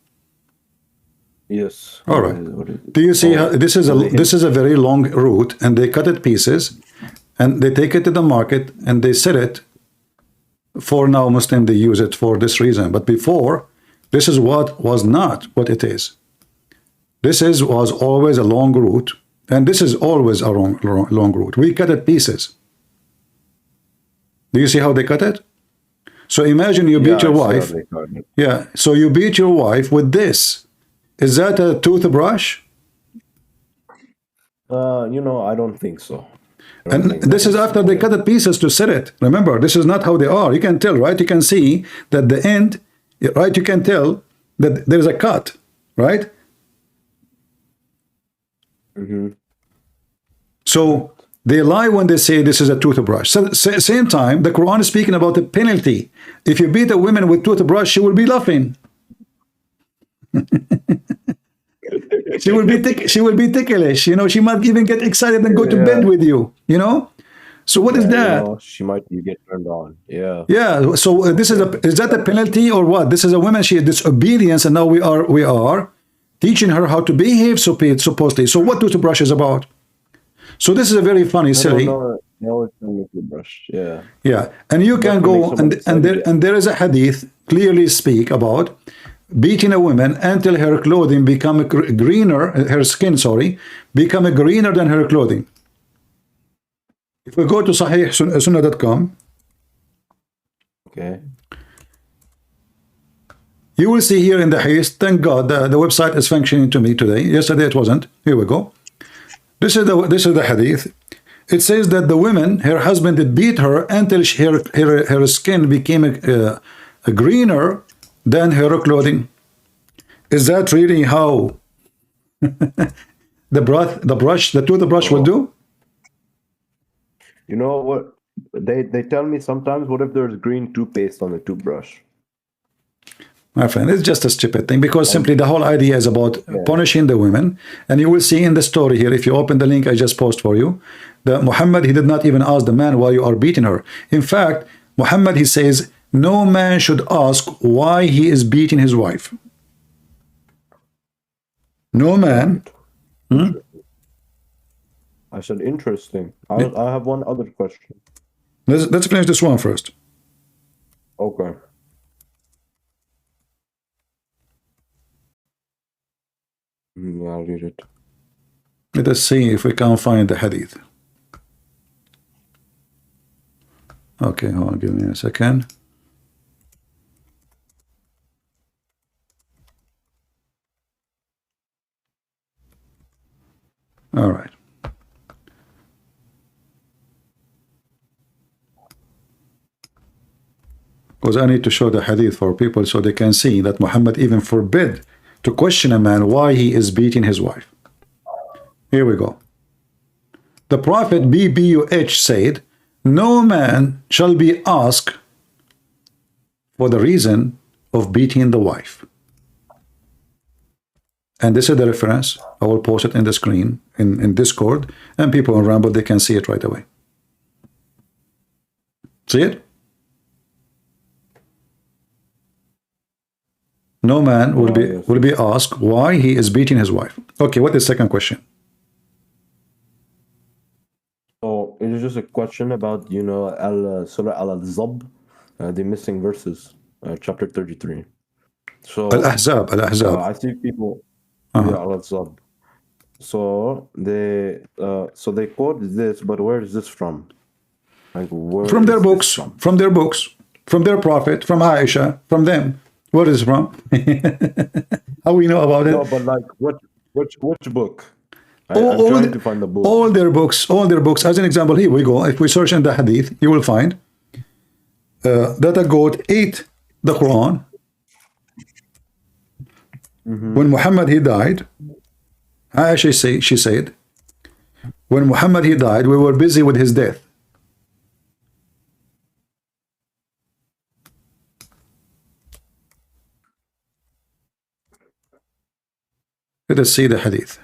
Yes. All right. Do you see how this is a very long root, and they cut it pieces, and they take it to the market and they sell it. For now, Muslim, they use it for this reason. But before, this is what was not what it is. This was always a long root, and this is always a long root. We cut it pieces. Do you see how they cut it? So imagine you beat your wife. Yeah, so you beat your wife with this. Is that a toothbrush? I don't think so. And this is after they cut it pieces to set it. Remember, this is not how they are. You can tell, right? You can see that the end, right? You can tell that there's a cut, right? Mm-hmm. So they lie when they say this is a toothbrush. So same time, the Quran is speaking about the penalty. If you beat a woman with toothbrush, she will be laughing. She will be ticklish. She might even get excited and go to bed with you. So what is Yeah, that? she might get turned on. Yeah. Yeah. So this is that a penalty or what? This is a woman. She is disobedience, and now we are teaching her how to behave. Supposedly. So what toothbrush is about? So this is a very funny, silly. No, it's only toothbrush. Yeah. Yeah, and you can go and there is a hadith clearly speak about beating a woman until her clothing become greener, her skin, sorry, become greener than her clothing. If we go to Sahih Sunnah.com, Okay. you will see here in the hadith. Thank God the website is functioning to me today. Yesterday it wasn't. Here we go. This is the hadith. It says that the woman, her husband did beat her until her skin became greener than her clothing. Is that really how the toothbrush will do? You know what? They tell me sometimes, what if there's green toothpaste on the toothbrush? My friend, it's just a stupid thing, because simply the whole idea is about punishing the women. And you will see in the story here, if you open the link I just posted for you, that Muhammad, he did not even ask the man why you are beating her. In fact, Muhammad, he says, no man should ask why he is beating his wife. No man. I said, interesting. I have one other question. Let's finish this one first. Okay. Yeah, I'll read it. Let us see if we can find the hadith. Okay, hold on, give me a second. All right. Because I need to show the hadith for people so they can see that Muhammad even forbid to question a man why he is beating his wife. Here we go. The Prophet B.B.U.H. said, no man shall be asked for the reason of beating the wife. And this is the reference. I will post it in the screen in Discord, and people on Rambo, they can see it right away. See it? No man will be asked why he is beating his wife. Okay, what is the second question? So it is just a question about, Surah Al-Zab, the missing verses, chapter 33. So Al-Ahzab. I see people, Al-Zab. So they quote this, but where is this from? Like, from their books, from their books, from their prophet, from Aisha, from them. Where is it from? How we know about it? No, but like which book? I'm trying to find the book. All their books. As an example, here we go. If we search in the hadith, you will find that a goat ate the Quran. When Muhammad he died, Aisha she said, when Muhammad he died, we were busy with his death. Let us see the hadith.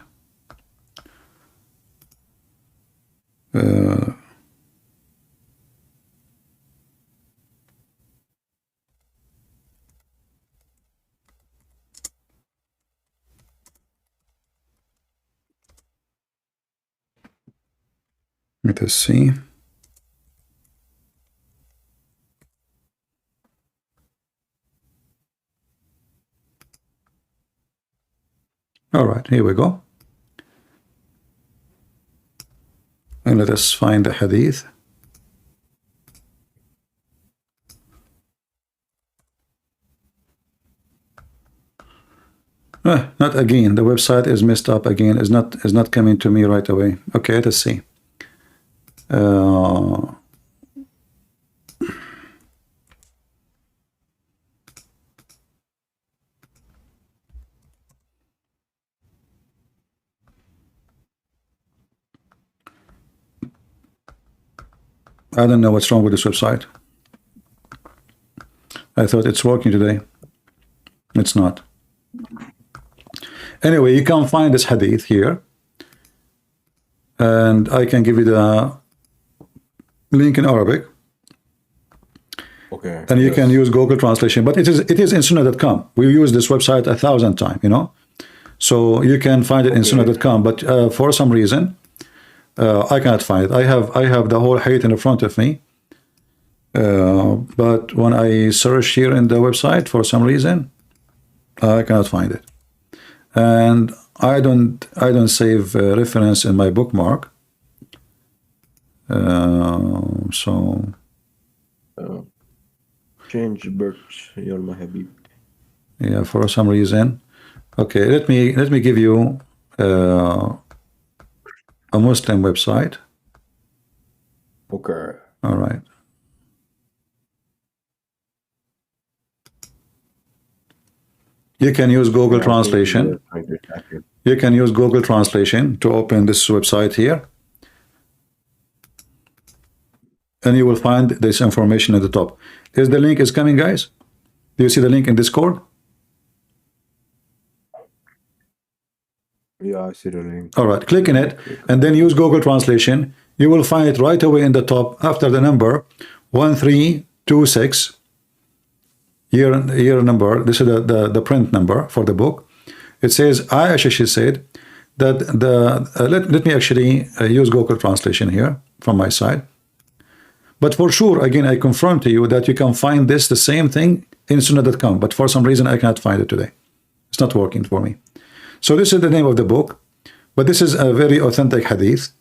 Let us see. All right, here we go. And let us find the hadith. Not again. The website is messed up again. Is not coming to me right away. Okay, let us see. I don't know what's wrong with this website. I thought it's working today. It's not. Anyway, you can find this hadith here. And I can give you link in Arabic. Okay. And you can use Google Translation, but it is in Sunnah.com. We use this website 1,000 times, you know. So you can find it in Sunnah.com, but for some reason, I cannot find it. I have the whole hadith in front of me, but when I search here in the website, for some reason, I cannot find it, and I don't save reference in my bookmark. So. Change birch, you're my Habib. Yeah, for some reason. Okay, let me give you a Muslim website. Okay. All right. You can use Google Translation. You can use Google Translation to open this website here. And you will find this information at the top. Is the link is coming, guys? Do you see the link in Discord? Yeah, I see the link. All right, click in it and then use Google Translation. You will find it right away in the top after the number 1326. Year number. This is the print number for the book. It says Aisha, she said that let me actually use Google Translation here from my side. But for sure, again, I confirm to you that you can find the same thing in Sunnah.com, but for some reason I cannot find it today. It's not working for me. So this is the name of the book, but this is a very authentic hadith.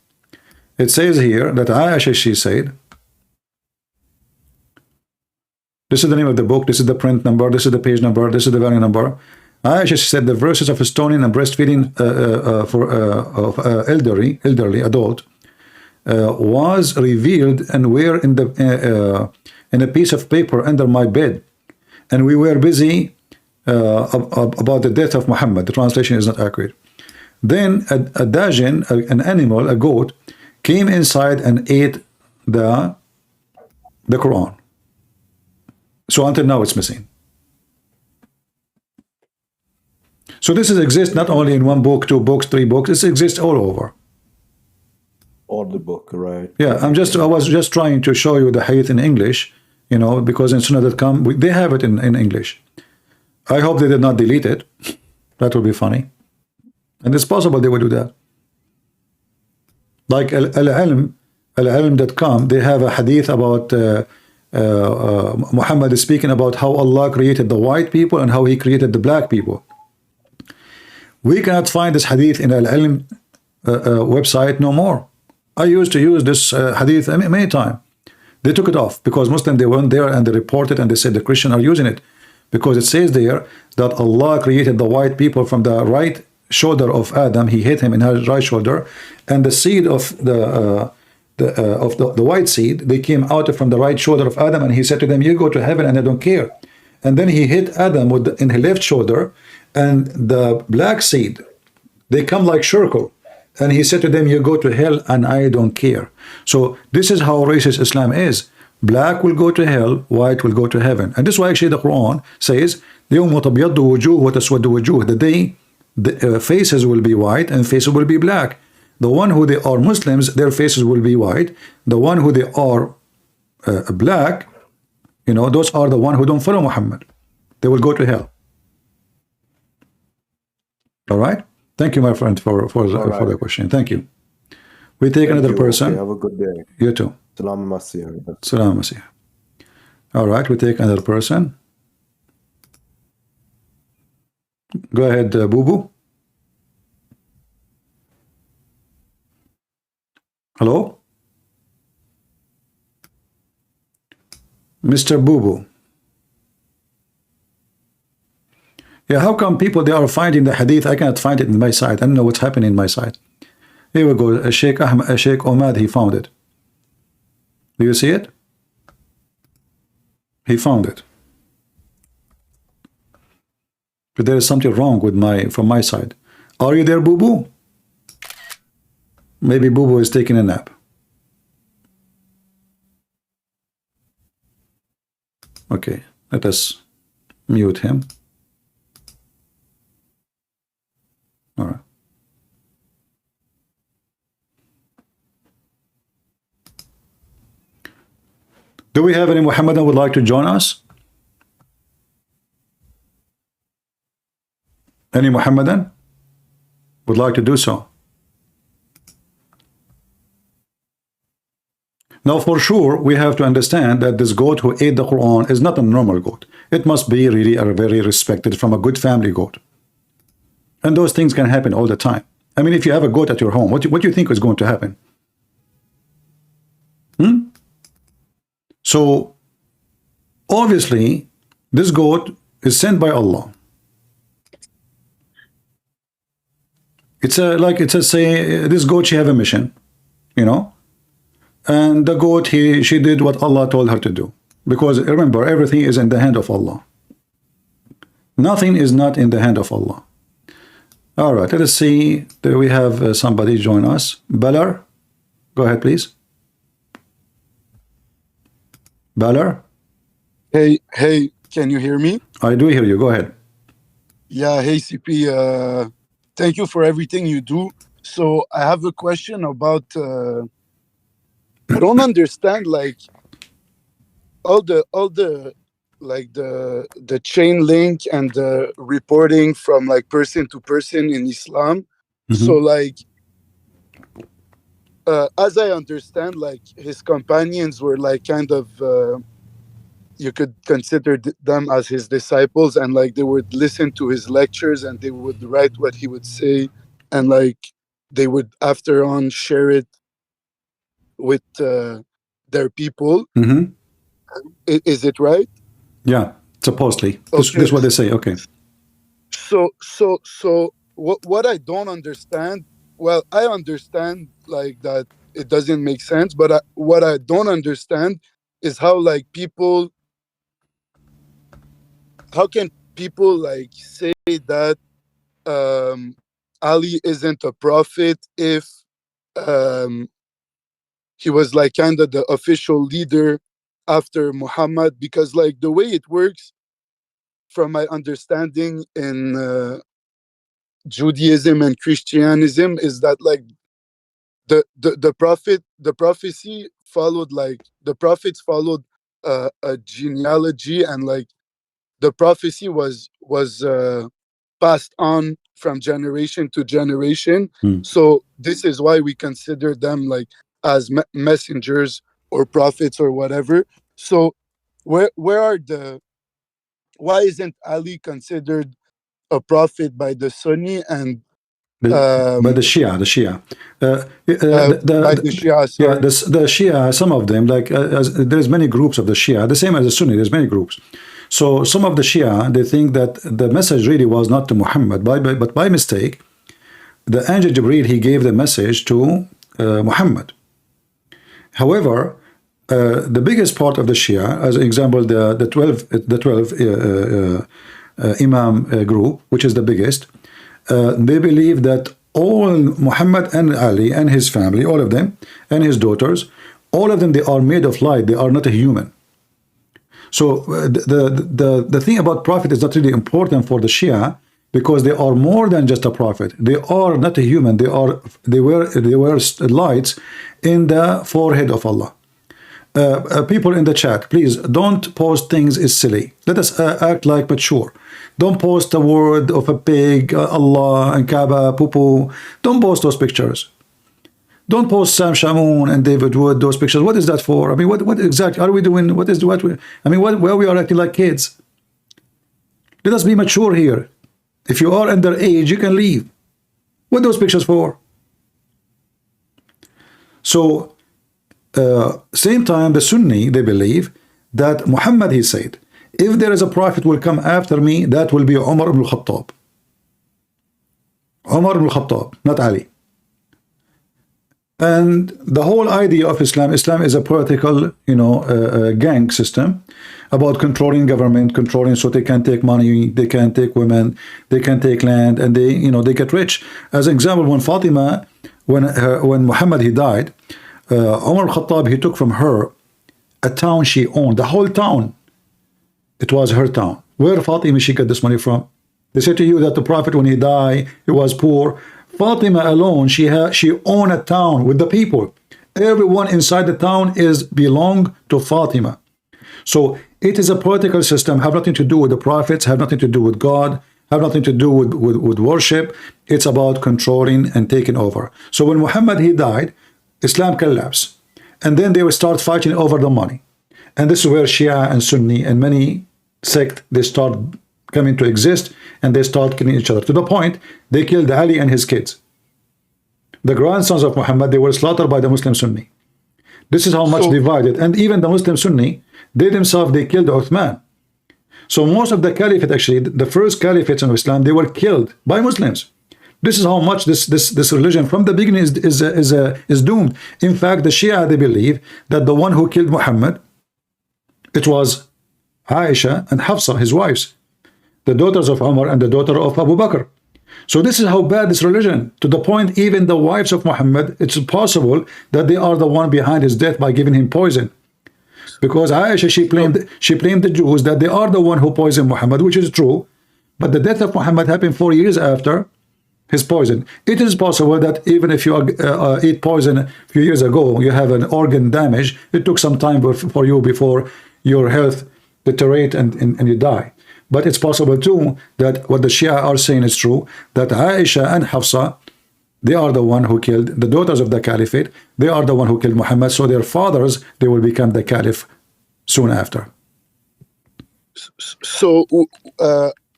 It says here that Aisha, she said, this is the name of the book, this is the print number, this is the page number, this is the volume number. Aisha, she said the verses of stoning and breastfeeding of elderly adult was revealed and were in a piece of paper under my bed, and we were busy about the death of Muhammad. The translation is not accurate. Then a dajjal, an animal, a goat, came inside and ate the Quran. So until now it's missing. So this exists not only in one book, two books, three books, it exists all over. All the book, right? Yeah, I was just trying to show you the hadith in English, you know, because in Sunnah.com they have it in English. I hope they did not delete it. That would be funny. And it's possible they will do that. Like al-ilm.com, they have a hadith about Muhammad is speaking about how Allah created the white people and how he created the black people. We cannot find this hadith in al-ilm website no more. I used to use this hadith many times. They took it off because Muslims, they went there and they reported and they said the Christians are using it. Because it says there that Allah created the white people from the right shoulder of Adam. He hit him in his right shoulder, and the seed of the white seed, they came out from the right shoulder of Adam, and he said to them, you go to heaven and I don't care. And then he hit Adam in his left shoulder, and the black seed, they come like circle. And he said to them, you go to hell and I don't care. So this is how racist Islam is. Black will go to hell, white will go to heaven. And this is why actually the Quran says, the day the faces will be white and faces will be black. The one who they are Muslims, their faces will be white. The one who they are black, you know, those are the one who don't follow Muhammad. They will go to hell. All right? Thank you, my friend, for the question. Thank you. We take another person. Okay, have a good day. You too. Salam Masih. Salam Masih. All right, we take another person. Go ahead, Boo Boo. Hello? Mr. Boo Boo. Yeah, how come people, they are finding the hadith? I cannot find it in my site. I don't know what's happening in my site. Here we go. Sheikh Omad, he found it. Do you see it? He found it. But there is something wrong with from my side. Are you there, Boo Boo? Maybe Boo Boo is taking a nap. Okay, let us mute him. All right. Do we have any Muhammadan would like to join us? Any Muhammadan would like to do so? Now, for sure, we have to understand that this goat who ate the Quran is not a normal goat. It must be really a very respected from a good family goat. And those things can happen all the time. I mean, if you have a goat at your home, what do you think is going to happen? So, obviously, this goat is sent by Allah. It's say this goat, she have a mission, you know, and the goat, she did what Allah told her to do, because remember, everything is in the hand of Allah. Nothing is not in the hand of Allah. All right, let us see. There we have somebody join us. Balar, go ahead, please. Balar. Hey, can you hear me? I do hear you. Go ahead. Yeah, hey CP, thank you for everything you do. So I have a question about I don't understand like all the like the chain link and the reporting from like person to person in Islam. So like as I understand, like his companions were like kind of you could consider them as his disciples, and like they would listen to his lectures and they would write what he would say, and like they would after on share it with their people. Is it right? Yeah, supposedly. Okay. This is what they say. Okay. So what I don't understand, well, I understand like that it doesn't make sense, but what I don't understand is how like how can people like say that Ali isn't a prophet if he was like kind of the official leader after Muhammad? Because like the way it works, from my understanding in Judaism and Christianism, is that like the prophecy followed, like the prophets followed a genealogy, and like the prophecy was passed on from generation to generation. So this is why we consider them like as messengers or prophets or whatever. So why isn't Ali considered a prophet by the Sunni and by the Shia, by the Shia? Sorry. Yeah, the Shia, some of them, like there's many groups of the Shia, the same as the Sunni, there's many groups. So some of the Shia, they think that the message really was not to Muhammad, but by mistake, the angel Jibreel, he gave the message to Muhammad. However, the biggest part of the Shia, as an example, the 12 Imam group, which is the biggest, they believe that all Muhammad and Ali and his family, all of them, and his daughters, all of them, they are made of light. They are not a human. So the thing about prophet is not really important for the Shia, because they are more than just a prophet. They are not a human. They were lights in the forehead of Allah. People in the chat, please don't post things is silly. Let us act like mature. Don't post a word of a pig, Allah and Kaaba, poo-poo. Don't post those pictures. Don't post Sam Shamoun and David Wood, those pictures. What is that for? I mean, what exactly are we doing? Where we are acting like kids. Let us be mature here. If you are underage, you can leave. What are those pictures for? So, same time, the Sunni, they believe that Muhammad, he said, if there is a prophet will come after me, that will be Umar ibn al-Khattab. Umar ibn al-Khattab, not Ali. And the whole idea of Islam is a political, gang system about controlling government, controlling so they can take money, they can take women, they can take land, and they get rich. As an example, when Fatima, when Muhammad he died, Umar al-Khattab, he took from her a town she owned, the whole town. It was her town. Where Fatima she got this money from? They say to you that the Prophet, when he died, he was poor. Fatima alone, she owned a town with the people. Everyone inside the town belonged to Fatima. So it is a political system, have nothing to do with the prophets, have nothing to do with God, have nothing to do with worship. It's about controlling and taking over. So when Muhammad, he died, Islam collapsed. And then they will start fighting over the money. And this is where Shia and Sunni and many sects, they start coming to exist, and they start killing each other, to the point they killed Ali and his kids. The grandsons of Muhammad, they were slaughtered by the Muslim Sunni. This is how much divided. And even the Muslim Sunni, they themselves, they killed Uthman. So most of the caliphate, actually, the first caliphates in Islam, they were killed by Muslims. This is how much this religion from the beginning is doomed. In fact, the Shia, they believe that the one who killed Muhammad, it was Aisha and Hafsa, his wives, the daughters of Umar and the daughter of Abu Bakr. So this is how bad this religion, to the point even the wives of Muhammad, it's possible that they are the one behind his death by giving him poison. Because Aisha, she blamed the Jews that they are the one who poisoned Muhammad, which is true. But the death of Muhammad happened 4 years after his poison. It is possible that even if you eat poison a few years ago, you have an organ damage, it took some time for you before your health deteriorate and you die. But it's possible too that what the Shia are saying is true, that Aisha and Hafsa, they are the one who killed the daughters of the caliphate. They are the one who killed Muhammad. So their fathers, they will become the caliph soon after. So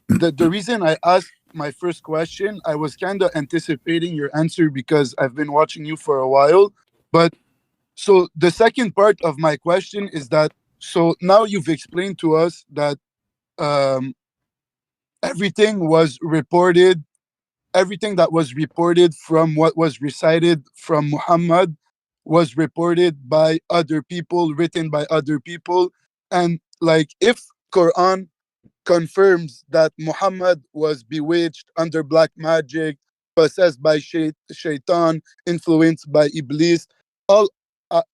the reason I asked my first question, I was kind of anticipating your answer because I've been watching you for a while. But so the second part of my question is that, so now you've explained to us that everything that was reported from what was recited from Muhammad was reported by other people, written by other people. And like, if Quran confirms that Muhammad was bewitched, under black magic, possessed by shaitan, influenced by Iblis, all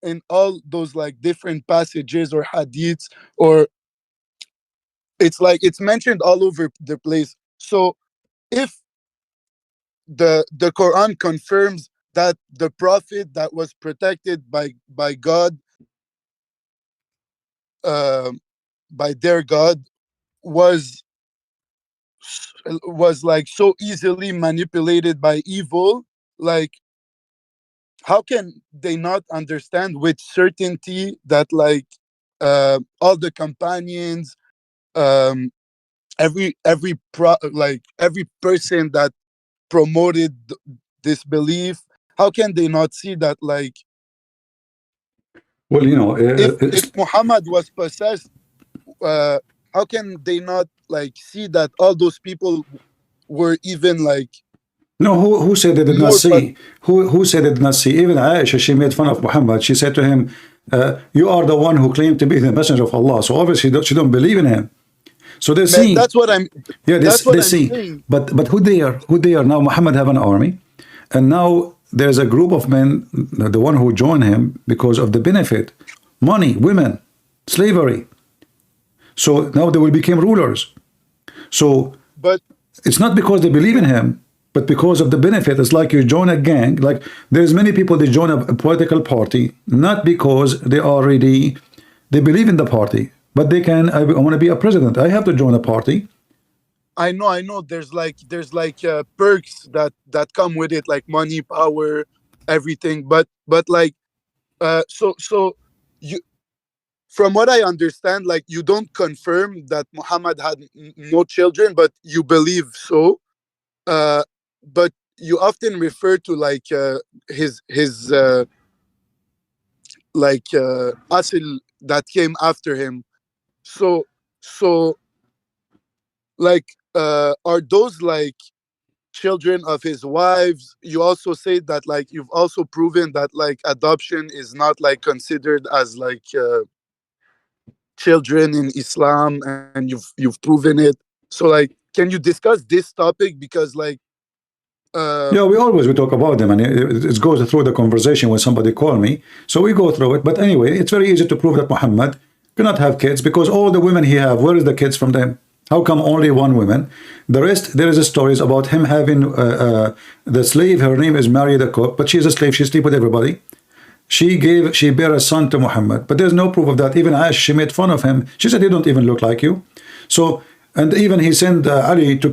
in all those like different passages or hadiths, or it's like it's mentioned all over the place. So if the Quran confirms that the prophet that was protected by God, by their God, was like so easily manipulated by evil, like how can they not understand with certainty that like all the companions, every person that promoted this belief, how can they not see that like, well, you know, if Muhammad was possessed, how can they not like see that all those people were even like, no, who said they did not see? Who said they did not see? Even Aisha, she made fun of Muhammad. She said to him, you are the one who claimed to be the messenger of Allah. So obviously she don't believe in him. So they see. That's what I'm. Yeah, they see. Saying. But who they are now? Muhammad have an army, and now there's a group of men, the one who join him because of the benefit, money, women, slavery. So now they will become rulers. So, but it's not because they believe in him, but because of the benefit. It's like you join a gang. Like there's many people, they join a political party not because they believe in the party. But they can, I want to be a president, I have to join a party. I know. There's like perks that come with it, like money, power, everything. But like, so you, from what I understand, like you don't confirm that Muhammad had no children, but you believe so. But you often refer to like his like asil that came after him. So like are those like children of his wives? You also say that like you've also proven that like adoption is not like considered as like children in Islam, and you've proven it. So like, can you discuss this topic? Because like yeah, we talk about them, and it goes through the conversation when somebody call me, so we go through it. But anyway, it's very easy to prove that Muhammad cannot have kids, because all the women he have, where is the kids from them? How come only one woman? The rest, there is a stories about him having the slave. Her name is Mary the cook, but she's a slave. She sleep with everybody. she bare a son to Muhammad, but there's no proof of that. Even Aisha, she made fun of him. She said, "You don't even look like you." So, and even he sent Ali to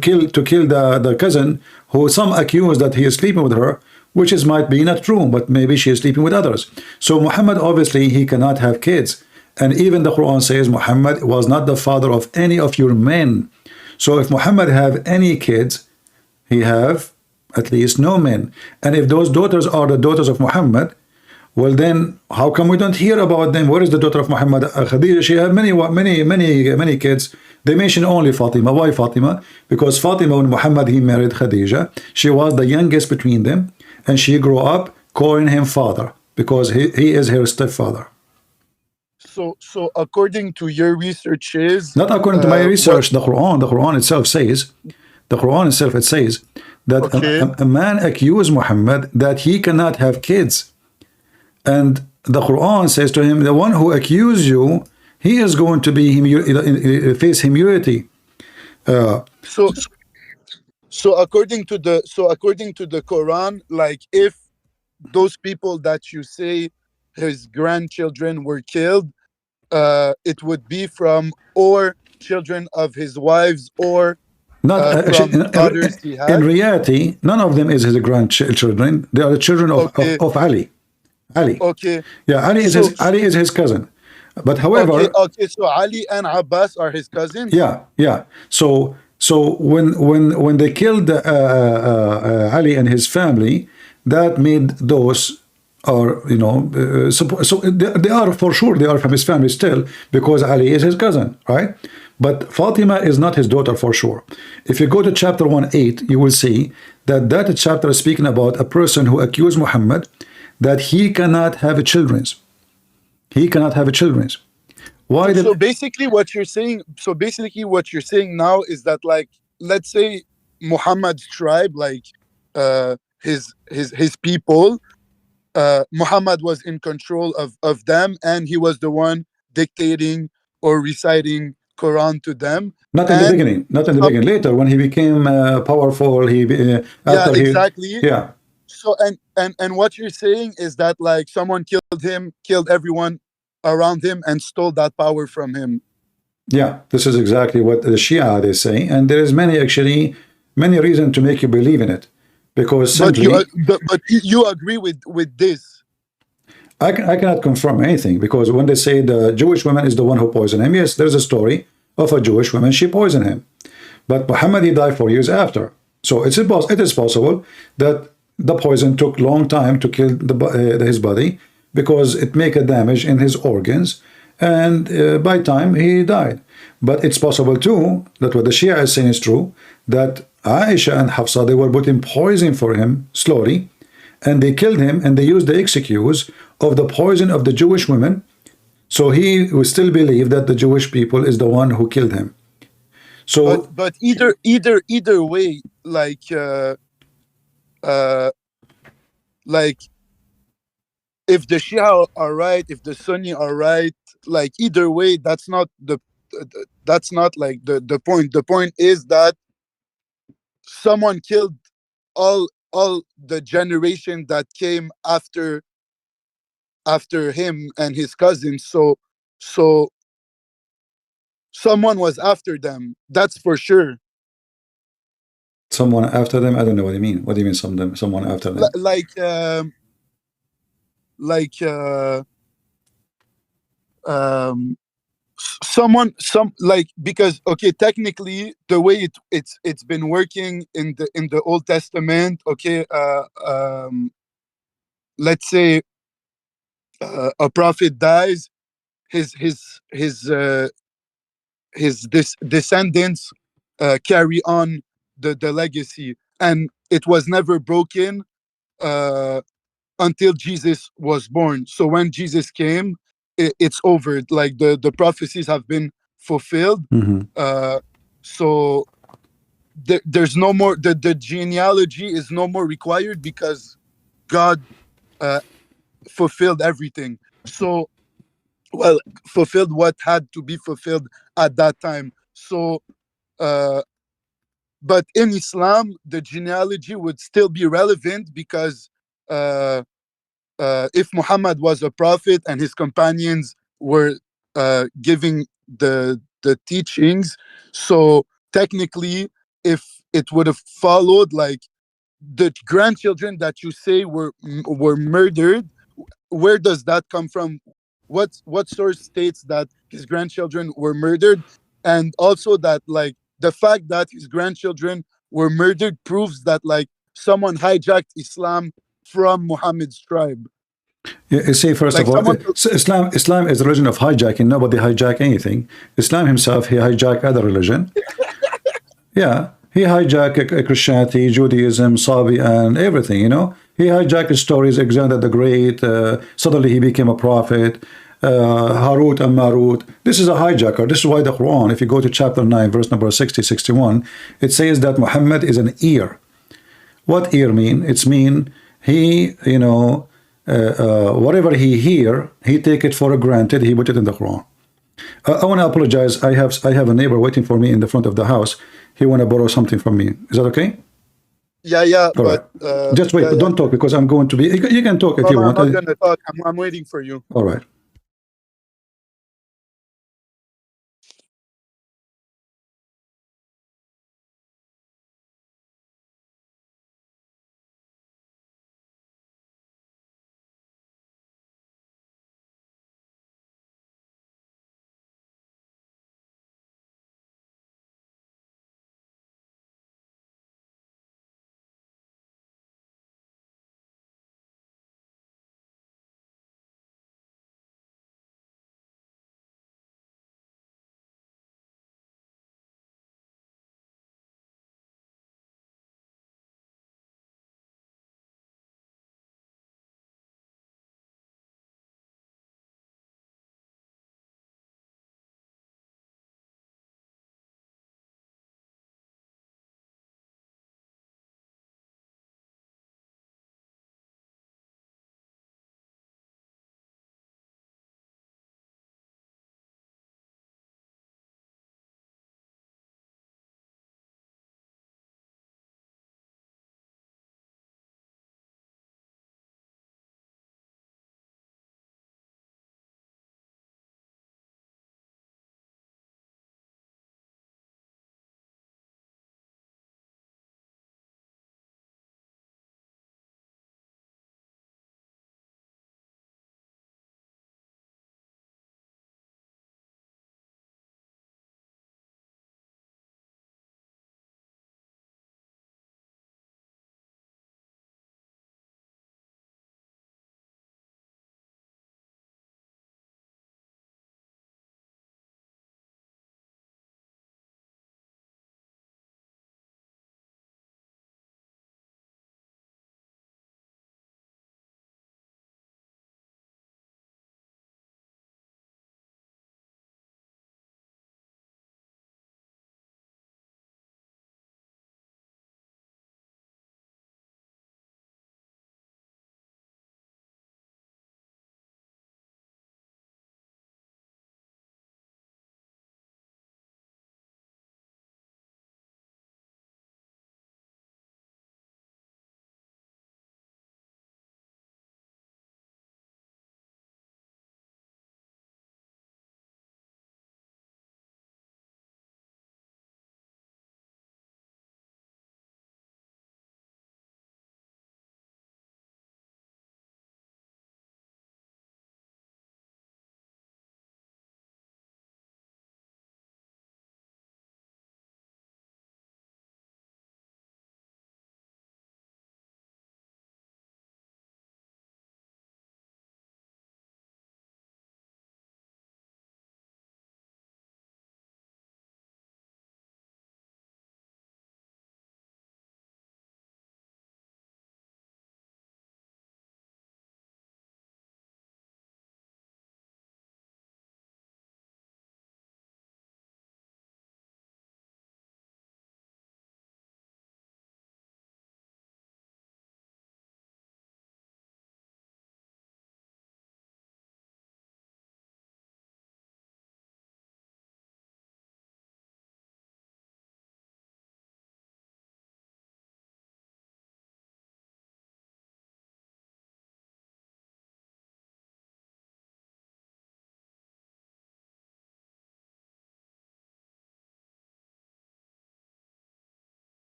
kill the cousin, who some accuse that he is sleeping with her, which is might be not true, but maybe she is sleeping with others. So Muhammad, obviously he cannot have kids, and even the Quran says Muhammad was not the father of any of your men. So if Muhammad have any kids, he have at least no men. And if those daughters are the daughters of Muhammad, well then how come we don't hear about them? Where is the daughter of Muhammad? Khadija, she had many kids. They mention only Fatima. Why Fatima? Because Fatima, when Muhammad he married Khadija, she was the youngest between them, and she grew up calling him father because he is her stepfather. So according to your researches, not according to my research, the Quran itself says, it says that a man accused Muhammad that he cannot have kids, and the Quran says to him, the one who accused you, he is going to be face humility. So according to the Quran, like if those people that you say his grandchildren were killed, it would be from or children of his wives or not from daughters he had. In reality, none of them is his grandchildren. They are the children of Ali. Okay. Yeah, Ali is his cousin. But however, so Ali and Abbas are his cousins. Yeah. So when they killed Ali and his family, that made those are so they are for sure they are from his family still, because Ali is his cousin, right? But Fatima is not his daughter for sure. If you go to chapter 1:8, you will see that chapter is speaking about a person who accused Muhammad that he cannot have children. He cannot have children. Why? So basically what you're saying now is that, like, let's say Muhammad's tribe, like his people, Muhammad was in control of them, and he was the one dictating or reciting Quran to them. Not in the beginning. Later, when he became powerful, exactly. Yeah. So and what you're saying is that, like, someone killed him, killed everyone around him, and stole that power from him. Yeah, this is exactly what the Shia they say, and there is many reasons to make you believe in it, because simply. But you agree with this? I cannot confirm anything, because when they say the Jewish woman is the one who poisoned him, yes, there's a story of a Jewish woman, she poisoned him, but Muhammad he died 4 years after, so it is possible that the poison took long time to kill his body, because it make a damage in his organs, and by time he died. But it's possible too that what the Shia is saying is true, that Aisha and Hafsa, they were putting poison for him slowly, and they killed him, and they used the excuse of the poison of the Jewish women, so he will still believe that the Jewish people is the one who killed him. So but either way, like if the Shia are right, if the Sunni are right, like either way, that's not like the point. The point is that someone killed all the generation that came after him and his cousins. So someone was after them. That's for sure. Someone after them? I don't know what you mean. What do you mean someone after them? Because okay, technically the way it's been working in the Old Testament, okay, let's say a prophet dies, his descendants carry on the legacy, and it was never broken until Jesus was born. So when Jesus came, it's over. Like the prophecies have been fulfilled. So there's no more, the genealogy is no more required, because God fulfilled everything. So, well, fulfilled what had to be fulfilled at that time. So but in Islam, the genealogy would still be relevant, because if Muhammad was a prophet and his companions were giving the teachings, so technically, if it would have followed, like the grandchildren that you say were murdered, where does that come from? What source states that his grandchildren were murdered? And also that, like, the fact that his grandchildren were murdered proves that, like, someone hijacked Islam from Muhammad's tribe. Yeah, you see, first Like of all, someone. Islam is a religion of hijacking. Nobody hijack anything. Islam himself, he hijacked other religion. Yeah, he hijacked Christianity, Judaism, Sabi, and everything. You know, he hijacked stories. Alexander the Great. Suddenly, he became a prophet. Harut and Marut. This is a hijacker. This is why the Quran, if you go to chapter 9, verse number 60, 61, it says that Muhammad is an ear. What ear mean? It's mean he, you know, whatever he hear, he take it for granted. He put it in the Quran. I want to apologize. I have a neighbor waiting for me in the front of the house. He want to borrow something from me. Is that okay? Yeah, All right. but Just wait, but don't talk because I'm going to be. You can talk if no, you no, I'm want. not gonna talk. I'm waiting for you. All right.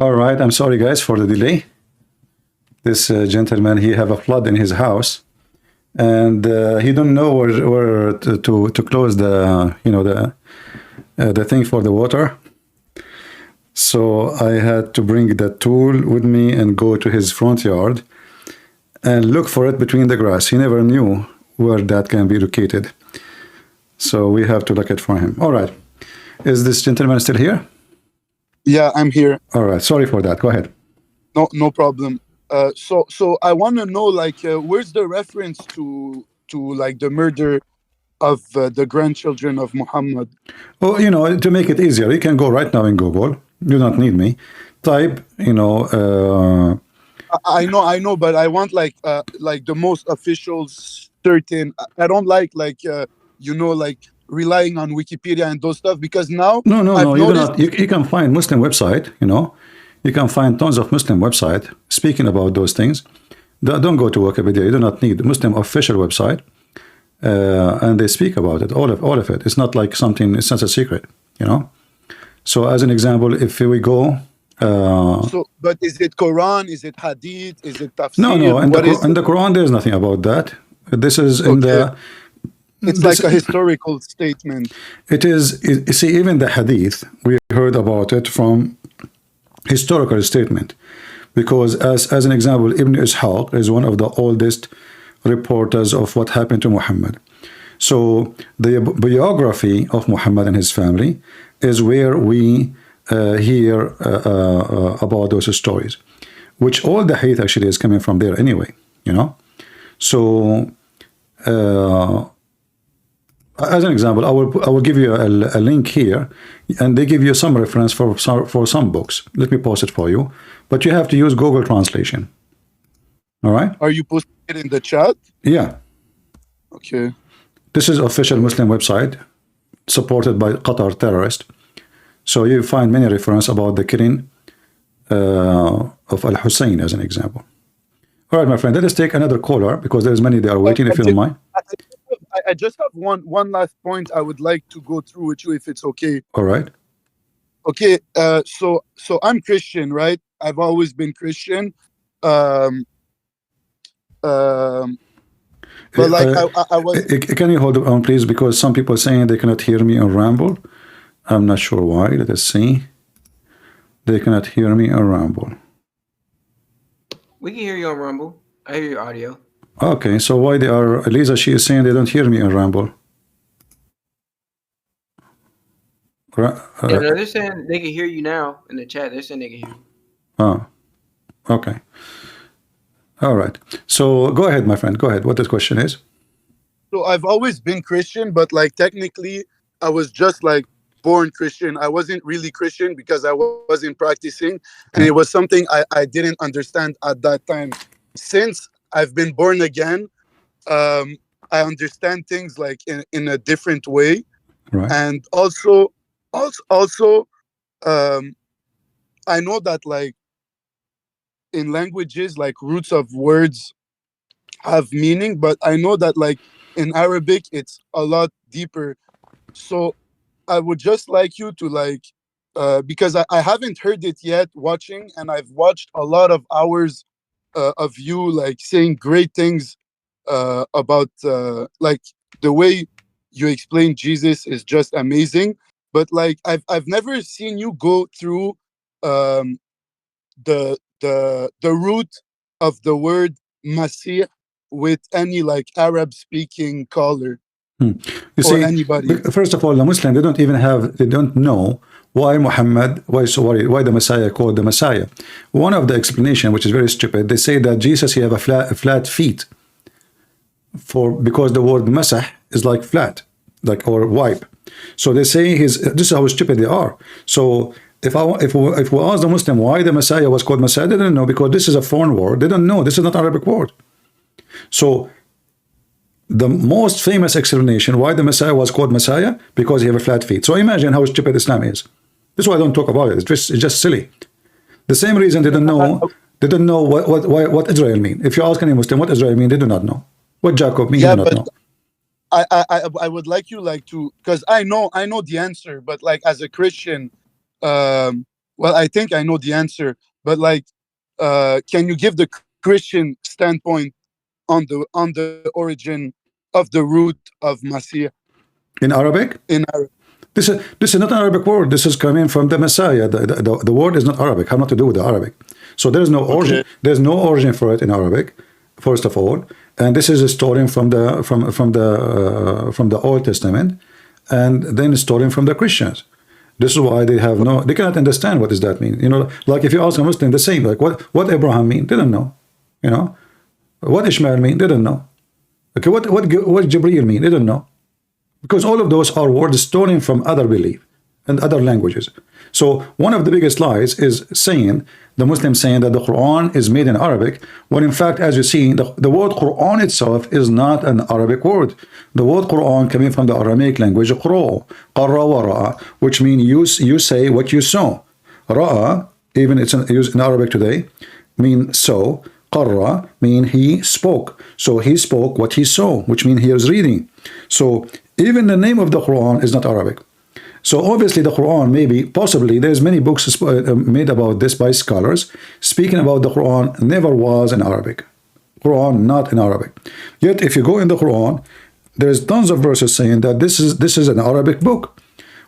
All right, I'm sorry guys for the delay. This gentleman, he have a flood in his house, and he don't know where to close the the thing for the water. So I had to bring that tool with me and go to his front yard and look for it between the grass. He never knew where that can be located. So we have to look it for him. All right. Is this gentleman still here? Yeah, I'm here. All right. Sorry for that. Go ahead. No problem. So I want to know, like, where's the reference to like the murder of the grandchildren of Muhammad? Well, to make it easier, you can go right now in Google. You don't need me. Type, I know, but I want like the most official, certain. I don't like like relying on Wikipedia and those stuff, because now No. I've noticed. You can find Muslim website. You can find tons of Muslim website speaking about those things. Don't go to Wikipedia. You do not need Muslim official website, and they speak about it. All of it. It's not like something. It's not a secret. So as an example, if we go. But is it Quran? Is it Hadith? Is it Tafsir? No. In the Quran, there's nothing about that. This is in the. It's like a historical statement. It is. You see, even the Hadith, we heard about it from historical statement, because as an example, Ibn Ishaq is one of the oldest reporters of what happened to Muhammad. So the biography of Muhammad and his family is where we hear about those stories, which all the hadith actually is coming from there anyway. So as an example, I will give you a link here, and they give you some reference for some books. Let me post it for you, but you have to use Google Translation. All right? Are you posting it in the chat? Yeah. Okay. This is official Muslim website supported by Qatar terrorist. So you find many reference about the killing of Al-Hussein as an example. All right, my friend, let us take another caller, because there's many that are waiting, if you don't mind. I just have one last point I would like to go through with you, if it's okay. All right. Okay, so I'm Christian, right? I've always been Christian. But like I was. Can you hold on, please? Because some people are saying they cannot hear me on Ramble. I'm not sure why. Let us see. They cannot hear me on Ramble. We can hear you on Rumble. I hear your audio. Okay, so why they are? Lisa, she is saying they don't hear me on Ramble. Yeah, no, they're saying they can hear you now in the chat. They're saying they can hear you. Oh, okay. All right. So go ahead, my friend. Go ahead. What the question is? So I've always been Christian, but like technically I was just like born Christian. I wasn't really Christian because I wasn't practicing, and it was something I didn't understand at that time. Since I've been born again, I understand things like in a different way. Right. And also I know that like in languages, like roots of words have meaning, but I know that like in Arabic it's a lot deeper. So I would just like you to like because I haven't heard it yet watching, and I've watched a lot of hours of you like saying great things about like the way you explain Jesus is just amazing. But like I've never seen you go through the root of the word Masih with any like Arab speaking caller. You see, anybody. First of all, the Muslims, they don't know why Muhammad, why the Messiah called the Messiah. One of the explanation, which is very stupid, they say that Jesus, he have a flat feet, because the word Masah is like flat, like, or wipe. So they say this is how stupid they are. So if we ask the Muslim why the Messiah was called Messiah, they don't know, because this is a foreign word. They don't know. This is not Arabic word. So the most famous explanation why the Messiah was called Messiah, because he have a flat feet. So imagine how stupid Islam is. This is why I don't talk about it. It's just silly. The same reason they don't know what Israel mean. If you ask any Muslim what Israel mean, they do not know. What Jacob mean, they do not know. I would like you like to, because I know the answer, but like as a Christian, Well, I think I know the answer, but like, can you give the Christian standpoint on the origin of the root of Masih In Arabic? in Arabic? This is not an Arabic word. This is coming from the Messiah. The word is not Arabic. Have nothing to do with the Arabic. So there is no origin. Okay. There's no origin for it in Arabic, first of all. And this is a story from the Old Testament, and then stolen from the Christians. This is why they cannot understand what does that mean. You know, like if you ask a Muslim the same, like what Abraham mean, they don't know. You know, what Ishmael mean, they don't know. Okay, what Jibreel mean, they don't know. Because all of those are words stolen from other belief and other languages. So one of the biggest lies is saying, the Muslims saying that the Quran is made in Arabic, when in fact, as you see, the word Quran itself is not an Arabic word. The word Quran coming from the Aramaic language, qara wa ra'a, which means you say what you saw. Ra'a, even it's used in Arabic today, mean so. Qarra mean he spoke. So he spoke what he saw, which means he was reading. So even the name of the Quran is not Arabic. So obviously the Quran, maybe, possibly, there's many books made about this by scholars, speaking about the Quran never was in Arabic. Quran not in Arabic. Yet if you go in the Quran, there's tons of verses saying that this is an Arabic book.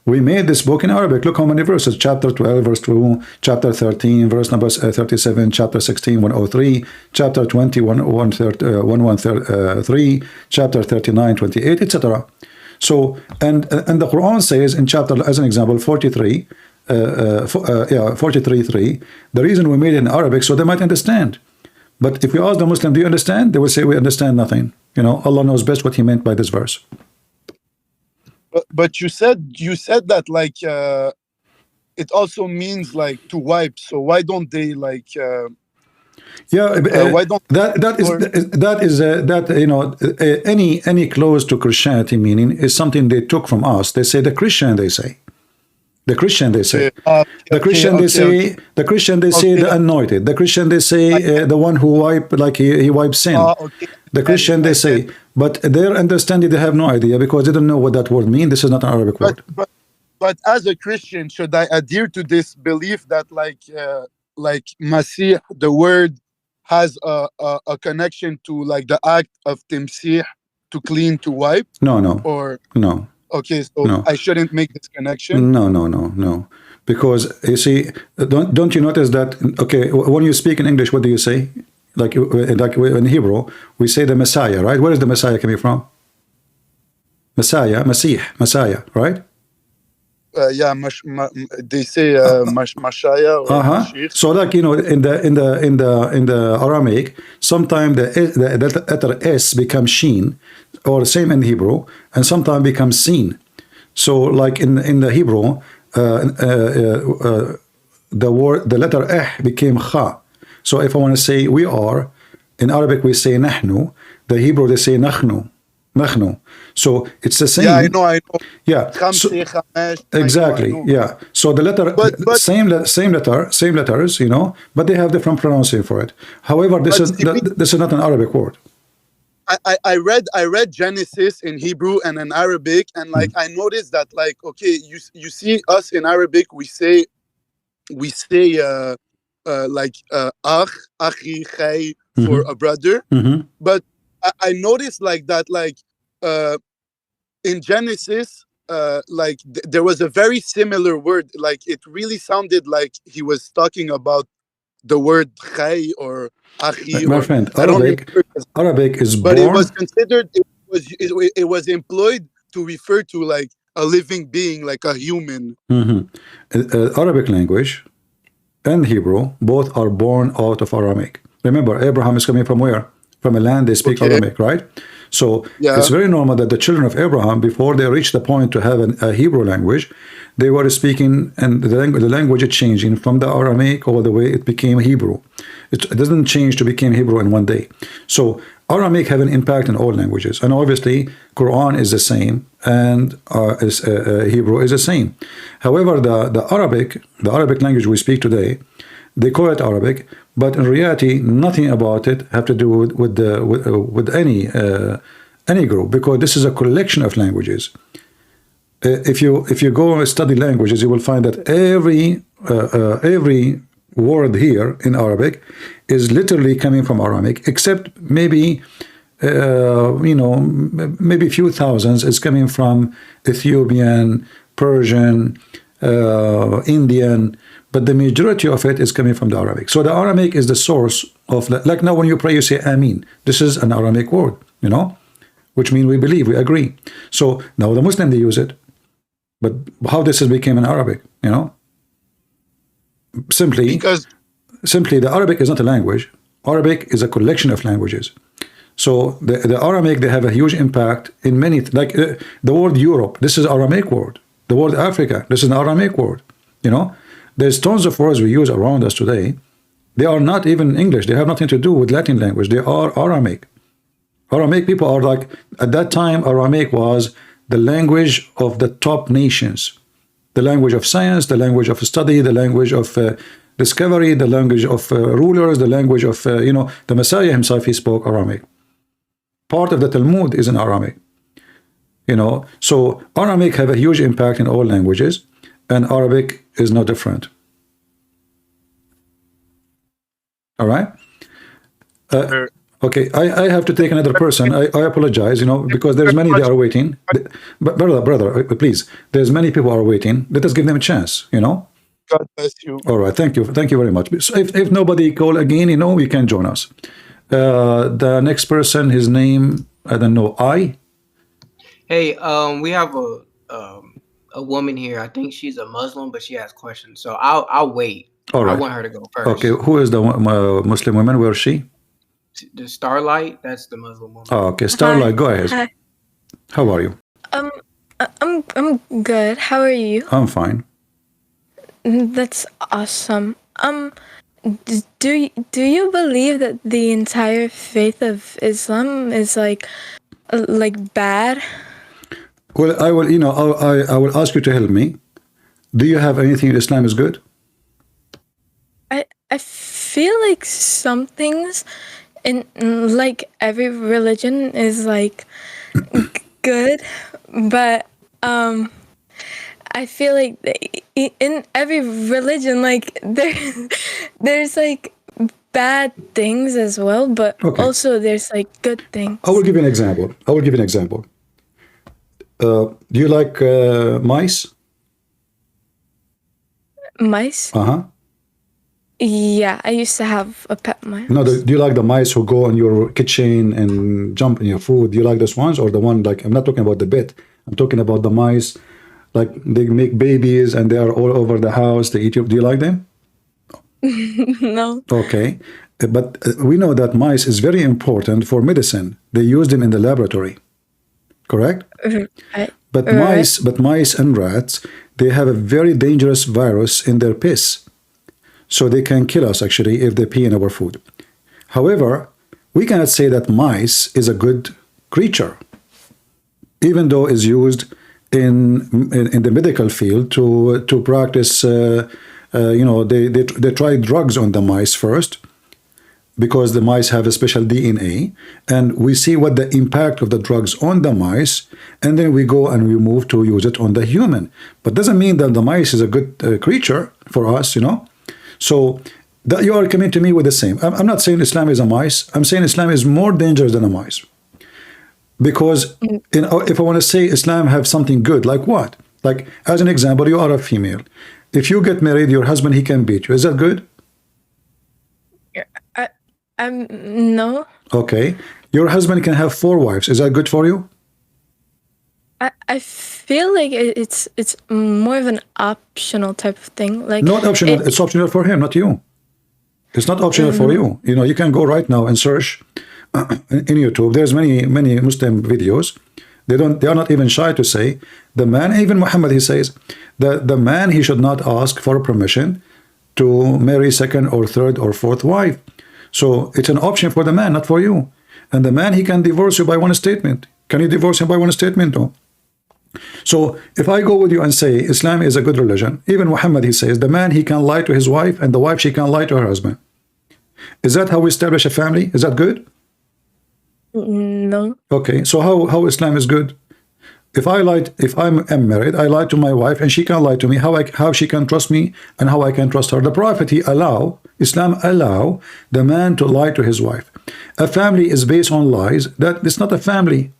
We made this book in Arabic. Look how many verses. Chapter 12, verse 2, chapter 13, verse number 37, chapter 16, 103, chapter 20, 113, chapter 39, 28, etc. So, and the Quran says in chapter, as an example, 43, 43:3, the reason we made it in Arabic so they might understand. But if you ask the Muslim, do you understand? They will say, we understand nothing. You know, Allah knows best what he meant by this verse. But you said that like it also means like to wipe. So why don't they like? Why don't any close to Christianity meaning is something they took from us. They say the Christian. They say the Christian. They say the Christian. They say the Christian. They say the anointed. The Christian. They say the one who wipe like he wipes sin. The Christian. They say. But their understanding, they have no idea because they don't know what that word means. This is not an Arabic word. But as a Christian, should I adhere to this belief that like Masih, the word, has a connection to like the act of timsih, to clean, to wipe? No. Or no. Okay, so no. I shouldn't make this connection? No. Because you see, don't you notice that, okay, when you speak in English, what do you say? Like in Hebrew, we say the Messiah, right? Where is the Messiah coming from? Messiah, right? They say Messiah or Mashiach. So like, you know, in the Aramaic, sometimes the letter S becomes sheen, or the same in Hebrew, and sometimes becomes seen. So like in the Hebrew, the letter became kha. So if I want to say we are, in Arabic we say nahnu, the Hebrew they say nakhnu. So it's the same. Yeah, I know. Yeah. Exactly. I know. Yeah. So the letter, same letters, you know, but they have different pronouncing for it. However, this is not an Arabic word. I read Genesis in Hebrew and in Arabic, and like I noticed that like, okay, you see us in Arabic, we say like akhi, khay for a brother. But I noticed like that, like in Genesis, like there was a very similar word. Like it really sounded like he was talking about the word khay or akhi. My friend, Arabic is born. But it was considered, it was employed to refer to like a living being, like a human. Arabic language and Hebrew both are born out of Aramaic. Remember, Abraham is coming from where? From a land they speak Aramaic, right? So it's very normal that the children of Abraham, before they reached the point to have a Hebrew language, they were speaking, and the language is changing from the Aramaic all the way it became Hebrew. It doesn't change to become Hebrew in one day. So Aramaic have an impact in all languages, and obviously Quran is the same, and Hebrew is the same. However, the Arabic language we speak today, they call it Arabic, but in reality, nothing about it have to do with any group, because this is a collection of languages. If you go and study languages, you will find that every every word here in Arabic is literally coming from Aramaic, except maybe maybe a few thousands is coming from Ethiopian, Persian, Indian, but the majority of it is coming from the Arabic. So the Aramaic is the source of, like now when you pray, you say Amin. This is an Aramaic word, which means we believe, we agree. So now the Muslim, they use it. But how this has become an Arabic, Simply, the Arabic is not a language. Arabic is a collection of languages. So the Aramaic, they have a huge impact in many, like the word Europe, this is Aramaic word. The word Africa, this is an Aramaic word. There's tons of words we use around us today. They are not even English. They have nothing to do with Latin language. They are Aramaic. Aramaic people are like, at that time, Aramaic was the language of the top nations. The language of science, the language of study, the language of discovery, the language of rulers, the language of, the Messiah himself, he spoke Aramaic. Part of the Talmud is in Aramaic. So Aramaic have a huge impact in all languages, and Arabic is no different. All right? Okay, I have to take another person. I apologize, because there's many that are waiting. But brother, please, there's many people are waiting. Let us give them a chance, God bless you. All right, thank you very much. So if nobody call again, you can join us. The next person, his name, I don't know, Hey, we have a woman here. I think she's a Muslim, but she has questions. So I'll wait. All right. I want her to go first. Okay, who is the Muslim woman? Where is she? The Starlight, that's the Muslim woman. Oh, okay, Starlight, go ahead. Hi. How are you? I'm good. How are you? I'm fine. That's awesome. Do you believe that the entire faith of Islam is like bad? Well, I will, I will ask you to help me. Do you have anything in Islam is good? I feel like some things in like every religion is like good, but I feel like in every religion, like there's like bad things as well, but also there's like good things. I will give you an example. Do you like mice? Mice? Uh-huh. Yeah, I used to have a pet mouse. No, do you like the mice who go in your kitchen and jump in your food? Do you like those ones, or the one like, I'm not talking about the bit. I'm talking about the mice, like they make babies and they are all over the house. They eat you. Do you like them? No. Okay, but we know that mice is very important for medicine. They use them in the laboratory, correct? Right. But mice and rats, they have a very dangerous virus in their piss. So they can kill us, actually, if they pee in our food. However, we cannot say that mice is a good creature, even though it's used in the medical field to practice, they try drugs on the mice first, because the mice have a special DNA, and we see what the impact of the drugs on the mice, and then we go and we move to use it on the human. But doesn't mean that the mice is a good creature for us, So that you are coming to me with the same. I'm not saying Islam is a mice. I'm saying Islam is more dangerous than a mice. Because if I want to say Islam have something good, like what? Like, as an example, you are a female. If you get married, your husband, he can beat you. Is that good? No. Okay. Your husband can have 4 wives. Is that good for you? I feel like it's more of an optional type of thing. Like, not optional. It's optional for him, not you. It's not optional for you. You can go right now and search in YouTube. There's many Muslim videos. They are not even shy to say the man. Even Muhammad, he says that the man, he should not ask for permission to marry second or third or fourth wife. So it's an option for the man, not for you. And the man, he can divorce you by one statement. Can you divorce him by one statement? No. So if I go with you and say Islam is a good religion, even Muhammad, he says the man, he can lie to his wife, and the wife, she can lie to her husband. Is that how we establish a family? Is that good? No. Okay, so how Islam is good? If I'm married, I lie to my wife, and she can lie to me. How she can trust me, and how I can trust her? The Prophet, Islam allow the man to lie to his wife. A family is based on lies. That it's not a family.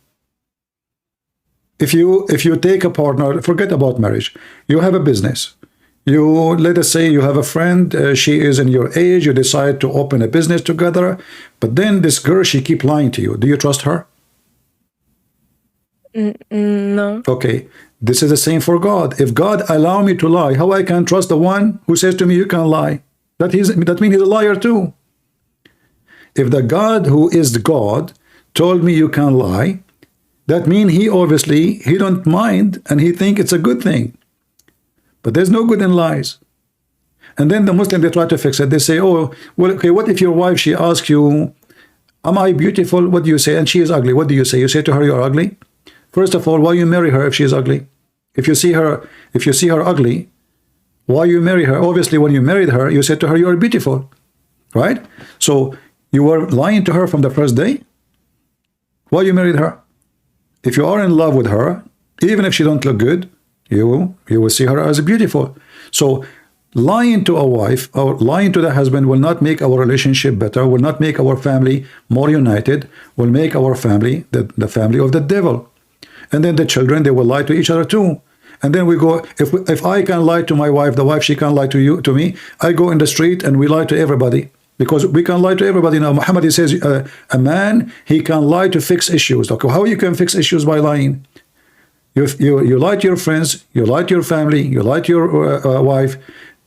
If you take a partner, forget about marriage. You have a business. Let us say you have a friend. She is in your age. You decide to open a business together, but then this girl, she keep lying to you. Do you trust her? No. Okay, this is the same for God. If God allow me to lie, how I can trust the one who says to me, you can lie? That means he's a liar too. If the God who is the God told me you can lie, that means he don't mind, and he think it's a good thing. But there's no good in lies. And then the Muslim, they try to fix it. They say, oh, well, okay, what if your wife, she asks you, am I beautiful? What do you say? And she is ugly. What do you say? You say to her, you're ugly. First of all, why you marry her if she is ugly? If you see her ugly, why you marry her? Obviously, when you married her, you said to her, you're beautiful, right? So you were lying to her from the first day. Why you married her? If you are in love with her, even if she don't look good, you will see her as beautiful. So lying to a wife or lying to the husband will not make our relationship better, will not make our family more united, will make our family the family of the devil. And then the children, they will lie to each other too. And then we go, if I can lie to my wife, the wife, she can lie to me, I go in the street and we lie to everybody, because we can lie to everybody now. Muhammad, he says, a man, he can lie to fix issues. Okay, how you can fix issues? By lying. You lie to your friends, you lie to your family, you lie to your wife.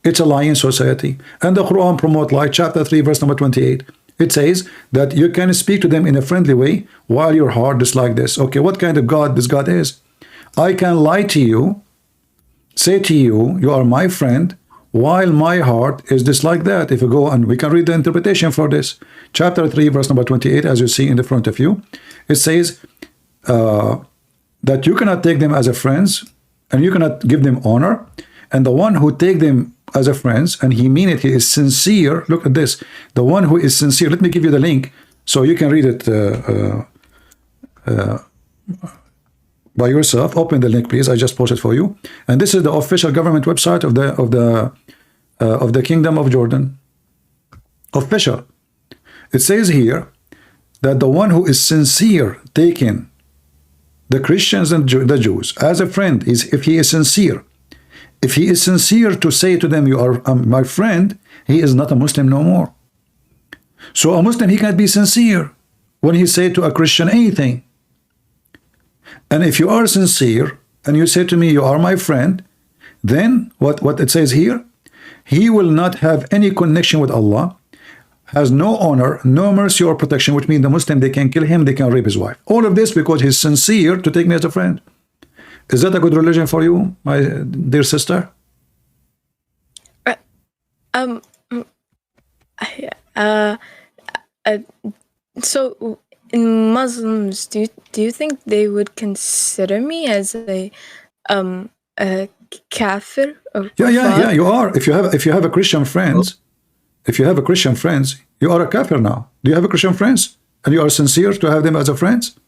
It's a lying society. And the Quran promote lie, chapter 3, verse number 28. It says that you can speak to them in a friendly way while your heart is like this. Okay, what kind of God this God is? I can lie to you, say to you, you are my friend, while my heart is just like that. If you go, and we can read the interpretation for this. Chapter 3, verse number 28, as you see in the front of you. It says that you cannot take them as a friends, and you cannot give them honor. And the one who take them as a friends, and he mean it, he is sincere. Look at this. The one who is sincere. Let me give you the link so you can read it by yourself. Open the link, please. I just posted for you. And this is the official government website of the Kingdom of Jordan. Official. It says here that the one who is sincere, taking the Christians and the Jews as a friend, is if he is sincere. If he is sincere to say to them, you are my friend, he is not a Muslim no more. So a Muslim, he can't be sincere when he say to a Christian anything. And if you are sincere and you say to me, you are my friend, then what it says here, he will not have any connection with Allah, has no honor, no mercy or protection, which means the Muslim, they can kill him, they can rape his wife. All of this because he's sincere to take me as a friend. Is that a good religion for you, my dear sister? So in Muslims, do you think they would consider me as a kafir? Or yeah, you are. If you have a Christian friends, you are a kafir now. Do you have a Christian friends? And you are sincere to have them as a friends?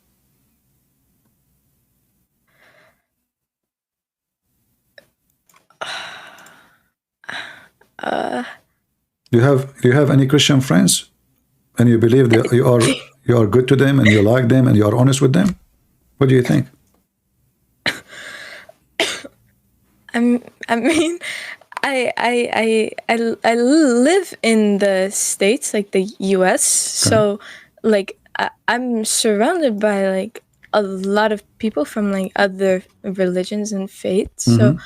Do you have any Christian friends, and you believe that you are good to them and you like them and you are honest with them? What do you think? I mean, I live in the States, like the U.S. So like I'm surrounded by like a lot of people from like other religions and faiths. So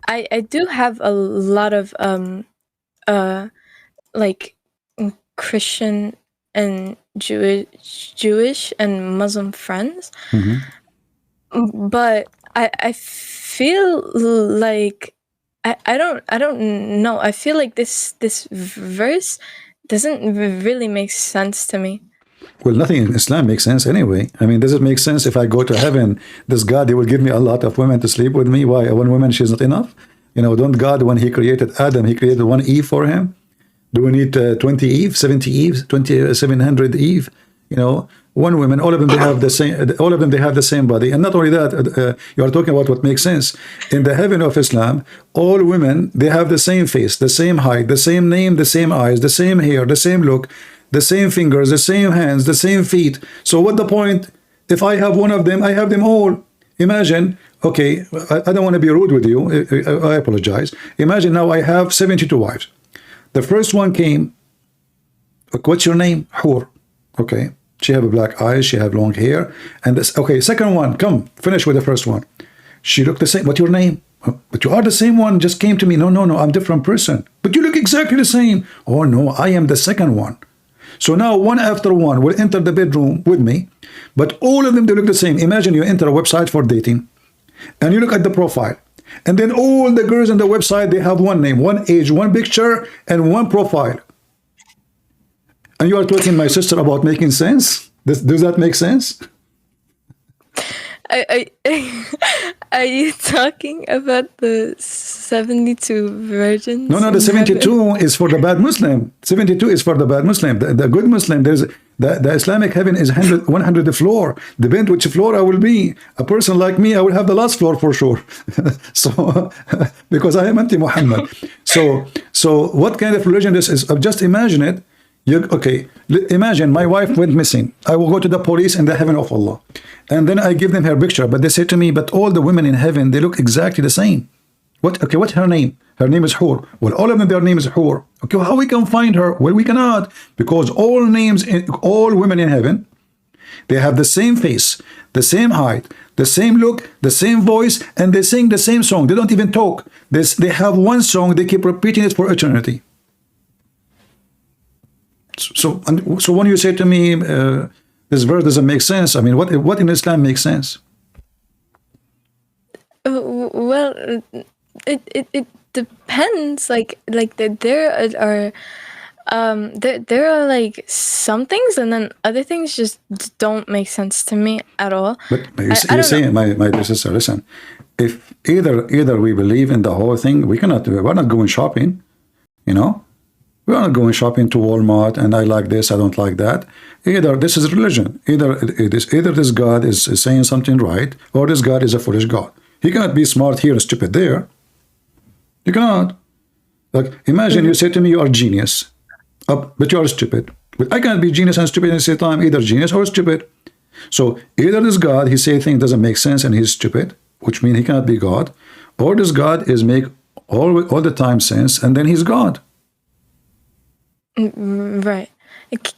I do have a lot of like Christian and Jewish and Muslim friends, but I feel like I don't know. I feel like this verse doesn't really make sense to me. Well, nothing in Islam makes sense anyway. I mean, does it make sense if I go to heaven, this God, he will give me a lot of women to sleep with me? Why? One woman, she's not enough? You know, don't God, when he created Adam, he created one Eve for him? Do we need 20 Eve, 70 Eve, 700 Eve? one woman, all of them they have the same. All of them they have the same body, and not only that, you are talking about what makes sense. In the heaven of Islam, all women they have the same face, the same height, the same name, the same eyes, the same hair, the same look, the same fingers, the same hands, the same feet. So what the point? If I have one of them, I have them all. Imagine. Okay, I don't want to be rude with you. I apologize. Imagine now I have 72 wives. The first one came. What's your name? Hur. Okay. She have a black eyes. She have long hair. And this. Okay. Second one. Come. Finish with the first one. She looked the same. What's your name? But you are the same one. Just came to me. No. I'm a different person. But you look exactly the same. Oh no, I am the second one. So now one after one will enter the bedroom with me. But all of them they look the same. Imagine you enter a website for dating. And you look at the profile, and then all the girls on the website, they have one name, one age, one picture, and one profile. And you are talking, my sister, about making sense? Does that make sense? Are you talking about the 72 virgins? No, the 72 is for the bad Muslim. 72 is for the bad Muslim. The good Muslim, there's the Islamic heaven is 100 floor. Depend which floor I will be. A person like me, I will have the last floor for sure. So, because I am anti-Muhammad. So what kind of religion this is? Just imagine it. Okay, imagine my wife went missing. I will go to the police in the heaven of Allah. And then I give them her picture. But they say to me, but all the women in heaven, they look exactly the same. Okay, what's her name? Her name is Hur. Well, all of them, their name is Hur. Okay, how we can find her? Well, we cannot. Because all women in heaven, they have the same face, the same height, the same look, the same voice, and they sing the same song. They don't even talk. They have one song. They keep repeating it for eternity. So when you say to me, this verse doesn't make sense, I mean, what in Islam makes sense? Well, it depends. Like there are like some things, and then other things just don't make sense to me at all. But you see, my dear sister, listen. If either we believe in the whole thing, we're not going shopping, We're not going shopping to Walmart and I like this, I don't like that. Either this is religion. Either this God is saying something right, or this God is a foolish God. He cannot be smart here and stupid there. You cannot. Like, imagine you say to me you are genius, but you are stupid. But I cannot be genius and stupid at the same time, either genius or stupid. So either this God, he say things doesn't make sense and he's stupid, which means he cannot be God, or this God is make all the time sense and then he's God. Right.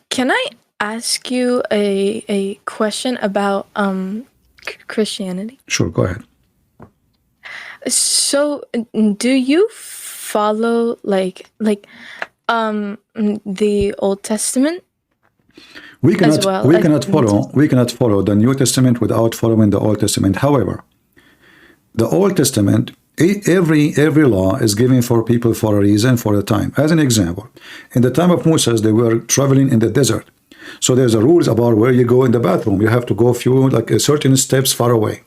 Can I ask you a question about Christianity? Sure, go ahead. So, do you follow like the Old Testament? We cannot follow the New Testament without following the Old Testament. However, the Old Testament, every law is given for people for a reason, for a time. As an example, in the time of Moses, they were traveling in the desert. So there's a rules about where you go in the bathroom. You have to go certain steps far away.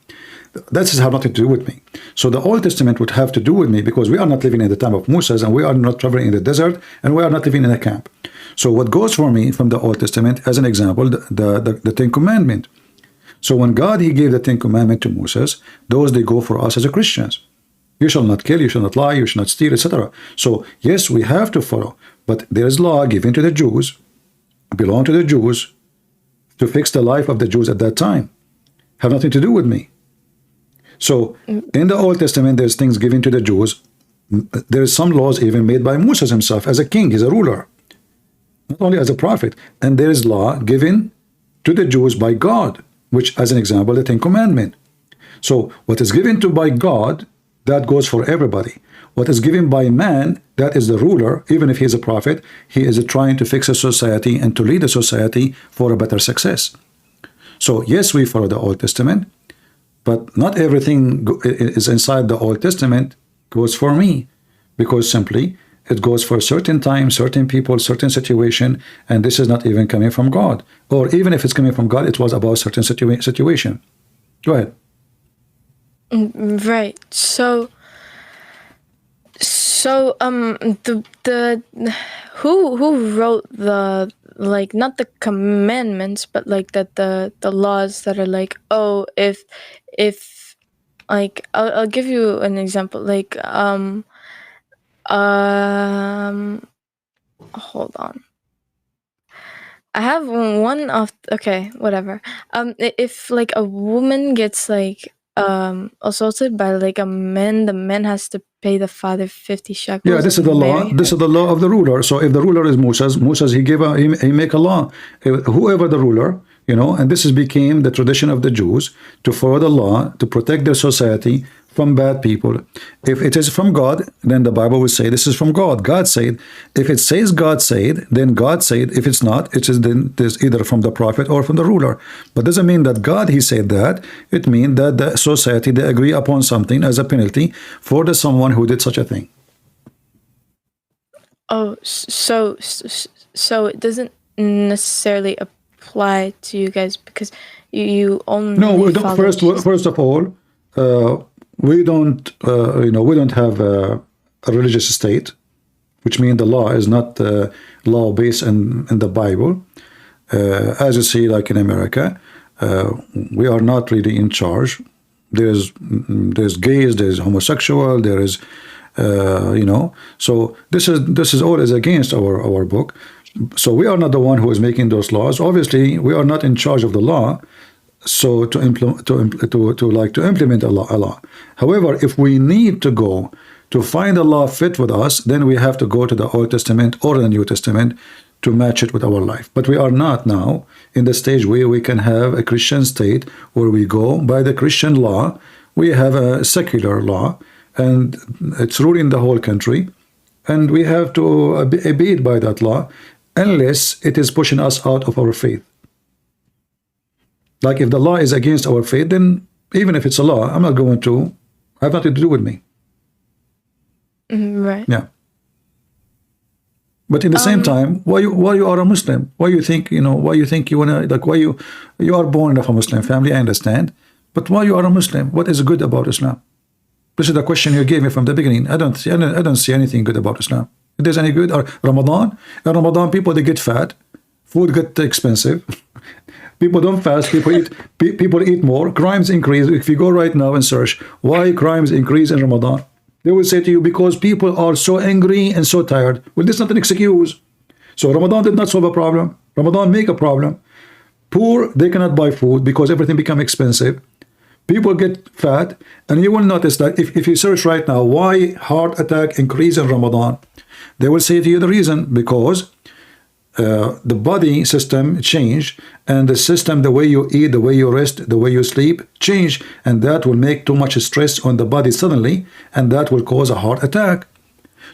That has nothing to do with me. So the Old Testament would have to do with me because we are not living in the time of Moses and we are not traveling in the desert and we are not living in a camp. So what goes for me from the Old Testament, as an example, the Ten Commandments. So when God, he gave the Ten Commandments to Moses, those they go for us as a Christians. You shall not kill, you shall not lie, you shall not steal, etc. So yes, we have to follow, but there is law given to the Jews, belong to the Jews, to fix the life of the Jews at that time. Have nothing to do with me. So in the Old Testament, there's things given to the Jews. There's some laws even made by Moses himself as a king, as a ruler, not only as a prophet. And there is law given to the Jews by God, which, as an example, the Ten Commandments. So what is given to by God, that goes for everybody. What is given by man, that is the ruler, even if he is a prophet, he is trying to fix a society and to lead a society for a better success. So yes, we follow the Old Testament, but not everything is inside the Old Testament goes for me, because simply it goes for a certain time, certain people, certain situation, and this is not even coming from God. Or even if it's coming from God, it was about certain situation. Go ahead. Right. So who wrote the like not the commandments, but like the laws that are like, oh, if like I'll give you an example, like hold on. I have one off. Okay, whatever. If like a woman gets like assaulted by like a man, the man has to pay the father 50 shekels. Yeah, this is the law. This is the law of the ruler. So if the ruler is Moses, he make a law. Whoever the ruler, and this became the tradition of the Jews to follow the law to protect their society from bad people. If it is from God, then the Bible will say this is from God. God said. If it says God said, then God said. If it's not, it is then there's either from the prophet or from the ruler. But doesn't mean that God he said that. It means that the society they agree upon something as a penalty for the someone who did such a thing. Oh, so it doesn't necessarily apply to you guys because you only we don't. First of all, we don't we don't have a religious state, which means the law is not law based in the Bible. As you see, like in America, we are not really in charge. There's gays, there's homosexual, there is so this is all is against our book. So we are not the one who is making those laws. Obviously, we are not in charge of the law. So to implement a law. However, if we need to go to find a law fit with us, then we have to go to the Old Testament or the New Testament to match it with our life. But we are not now in the stage where we can have a Christian state where we go by the Christian law. We have a secular law, and it's ruling the whole country, and we have to abide by that law unless it is pushing us out of our faith. Like if the law is against our faith, then even if it's a law, I'm not going to have nothing to do with me. Right. Yeah. But in the same time, why you are a Muslim? Why you think why you think you wanna why you are born of a Muslim family? I understand, but why you are a Muslim? What is good about Islam? This is the question you gave me from the beginning. I don't see anything good about Islam. If there's any good, or Ramadan. In Ramadan, people they get fat, food get expensive. People don't fast. People eat more. Crimes increase. If you go right now and search why crimes increase in Ramadan, they will say to you because people are so angry and so tired. Well, this is not an excuse. So Ramadan did not solve a problem. Ramadan make a problem. Poor, they cannot buy food because everything become expensive. People get fat, and you will notice that if you search right now why heart attack increase in Ramadan, they will say to you the reason because the body system change, and the system, the way you eat, the way you rest, the way you sleep change, and that will make too much stress on the body suddenly, and that will cause a heart attack.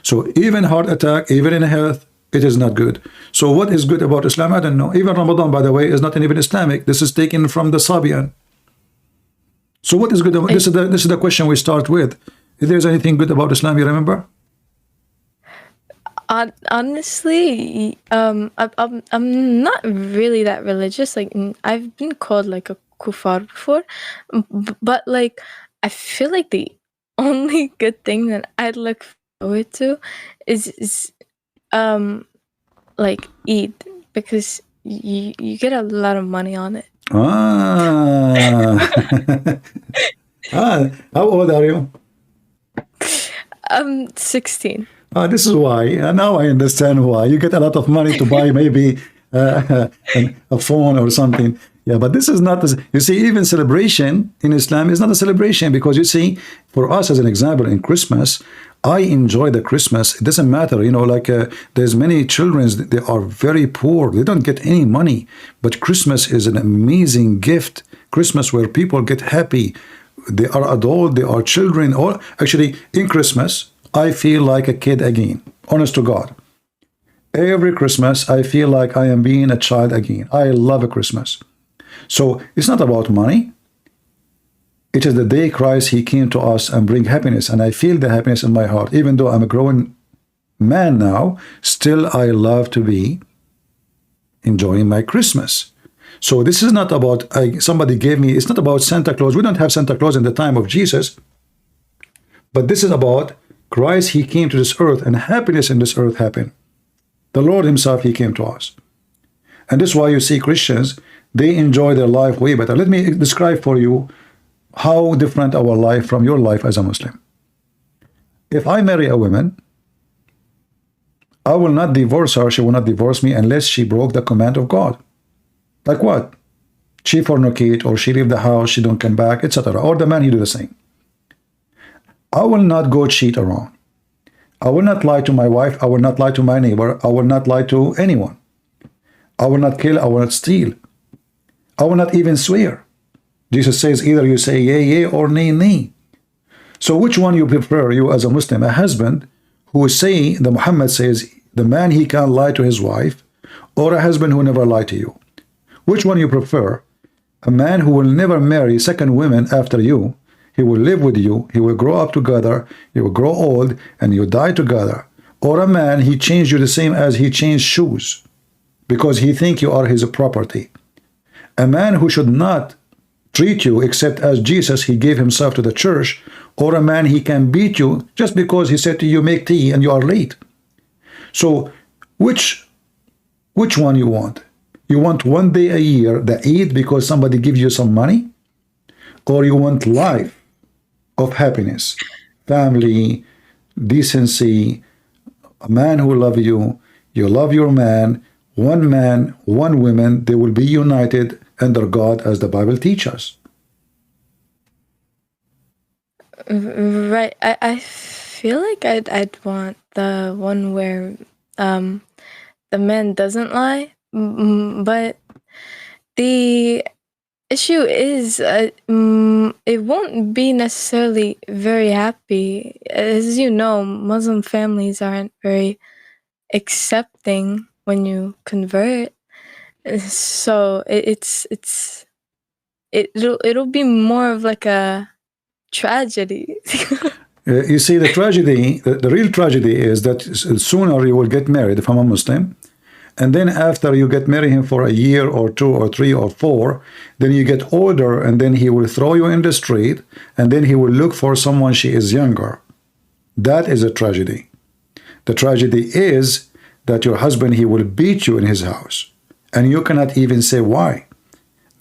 So even heart attack, even in health, it is not good. So what is good about Islam? I don't know. Even Ramadan, by the way, is not even Islamic. This is taken from the Sabian. So what is good about this is the question we start with. If there's anything good about Islam, you remember? Honestly, I'm not really that religious. Like I've been called like a kuffar before, but like I feel like the only good thing that I'd look forward to is like Eid, because you get a lot of money on it. How old are you? 16. This is why. Now I understand why. You get a lot of money to buy maybe a phone or something. Yeah, but this is not, you see, even celebration in Islam is not a celebration, because you see, for us as an example, in Christmas, I enjoy the Christmas. It doesn't matter, there's many children, they are very poor. They don't get any money. But Christmas is an amazing gift. Christmas where people get happy. They are adult, they are children. Or actually, in Christmas, I feel like a kid again, honest to God. Every Christmas, I feel like I am being a child again. I love a Christmas. So it's not about money. It is the day Christ, he came to us and bring happiness. And I feel the happiness in my heart. Even though I'm a grown man now, still I love to be enjoying my Christmas. So this is not about, somebody gave me, it's not about Santa Claus. We don't have Santa Claus in the time of Jesus. But this is about Christ, he came to this earth, and happiness in this earth happened. The Lord himself, he came to us. And this is why you see Christians, they enjoy their life way better. Let me describe for you how different our life from your life as a Muslim. If I marry a woman, I will not divorce her, she will not divorce me unless she broke the command of God. Like what? She fornicate, or she leave the house, she don't come back, etc. Or the man, he do the same. I will not go cheat around. I will not lie to my wife, I will not lie to my neighbor, I will not lie to anyone. I will not kill, I will not steal. I will not even swear. Jesus says either you say yea, yea, or nay, nay. So which one you prefer, you as a Muslim? A husband who say, the Muhammad says, the man he can't lie to his wife, or a husband who never lie to you? Which one you prefer? A man who will never marry second women after you, he will live with you, he will grow up together, you will grow old, and you die together. Or a man, he changed you the same as he changed shoes, because he think you are his property. A man who should not treat you except as Jesus, he gave himself to the church. Or a man, he can beat you just because he said to you, make tea, and you are late. So which one you want? You want one day a year, the Eid, because somebody gives you some money? Or you want life of happiness, family, decency, a man who love you, you love your man, one woman, they will be united under God as the Bible teaches. Right. I feel like I'd want the one where the man doesn't lie, but the issue is it won't be necessarily very happy. As you know, Muslim families aren't very accepting when you convert, so it'll be more of like a tragedy. You see, the tragedy, the real tragedy is that sooner you will get married if I'm a Muslim, and then after you get married him for a year or 2 or 3 or 4, then you get older, and then he will throw you in the street, and then he will look for someone she is younger. That is a tragedy. The tragedy is that your husband, he will beat you in his house, and you cannot even say why.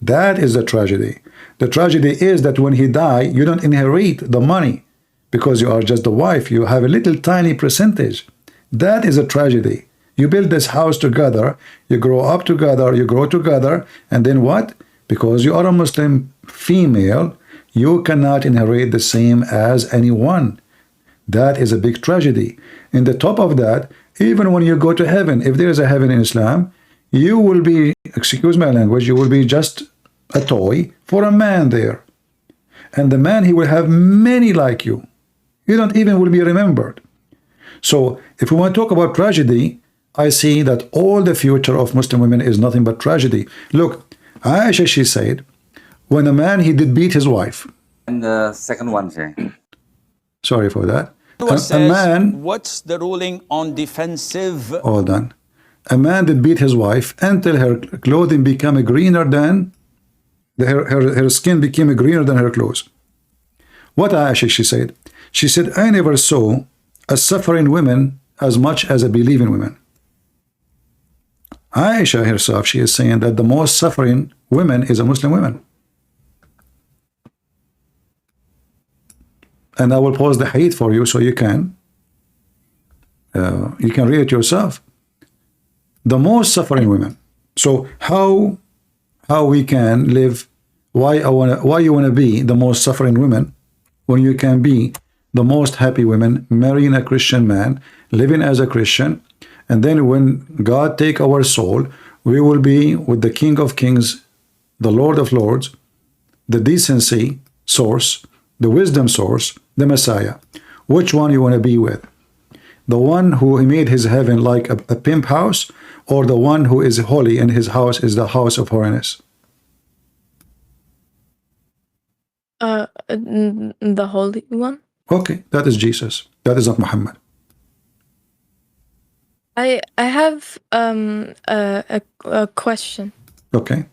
That is the tragedy. The tragedy is that when he dies, you don't inherit the money because you are just the wife. You have a little tiny percentage. That is a tragedy. You build this house together, you grow up together, you grow together, and then what? Because you are a Muslim female, you cannot inherit the same as anyone. That is a big tragedy. In the top of that, even when you go to heaven, if there is a heaven in Islam, you will be, excuse my language, you will be just a toy for a man there. And the man, he will have many like you. You don't even will be remembered. So if we want to talk about tragedy, I see that all the future of Muslim women is nothing but tragedy. Look, Aisha, she said, when a man, he did beat his wife. And the second one, sir. Sorry for that. A man, what's the ruling on defensive? Hold on. A man did beat his wife until her clothing became greener than, her skin became greener than her clothes. What Aisha, she said? She said, I never saw a suffering woman as much as a believing woman. Aisha herself, she is saying that the most suffering woman is a Muslim woman. And I will pause the hadith for you so you can read it yourself. The most suffering women. So how we can live? Why you wanna be the most suffering women when you can be the most happy women, marrying a Christian man, living as a Christian, and then when God take our soul, we will be with the King of Kings, the Lord of Lords, the decency source, the wisdom source, the Messiah. Which one you want to be with? The one who made his heaven like a pimp house, or the one who is holy and his house is the house of holiness? The holy one. Okay, that is Jesus. That is not Muhammad. I have a question. Okay.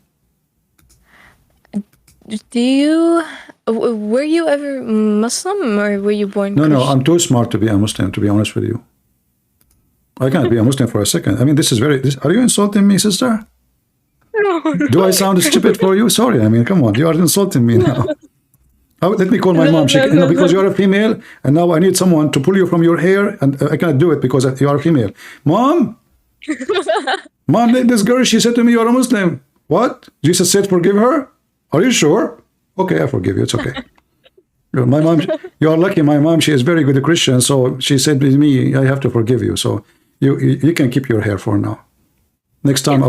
Were you ever Muslim, or were you born No, Christian? no, I'm too smart to be a Muslim, to be honest with you. I can't be a Muslim for a second. I mean, this is are you insulting me, sister? Do I sound stupid for you? Sorry, I mean, come on, you are insulting me now. Let me call my mom. She, because you are a female, and now I need someone to pull you from your hair, and I cannot do it because you are a female. Mom, mom, this girl, she said to me, you are a Muslim. What? Jesus said, forgive her? Are you sure? Okay, I forgive you. It's okay. My mom, you are lucky. My mom, she is very good Christian, so she said to me, I have to forgive you. So you can keep your hair for now. Next time I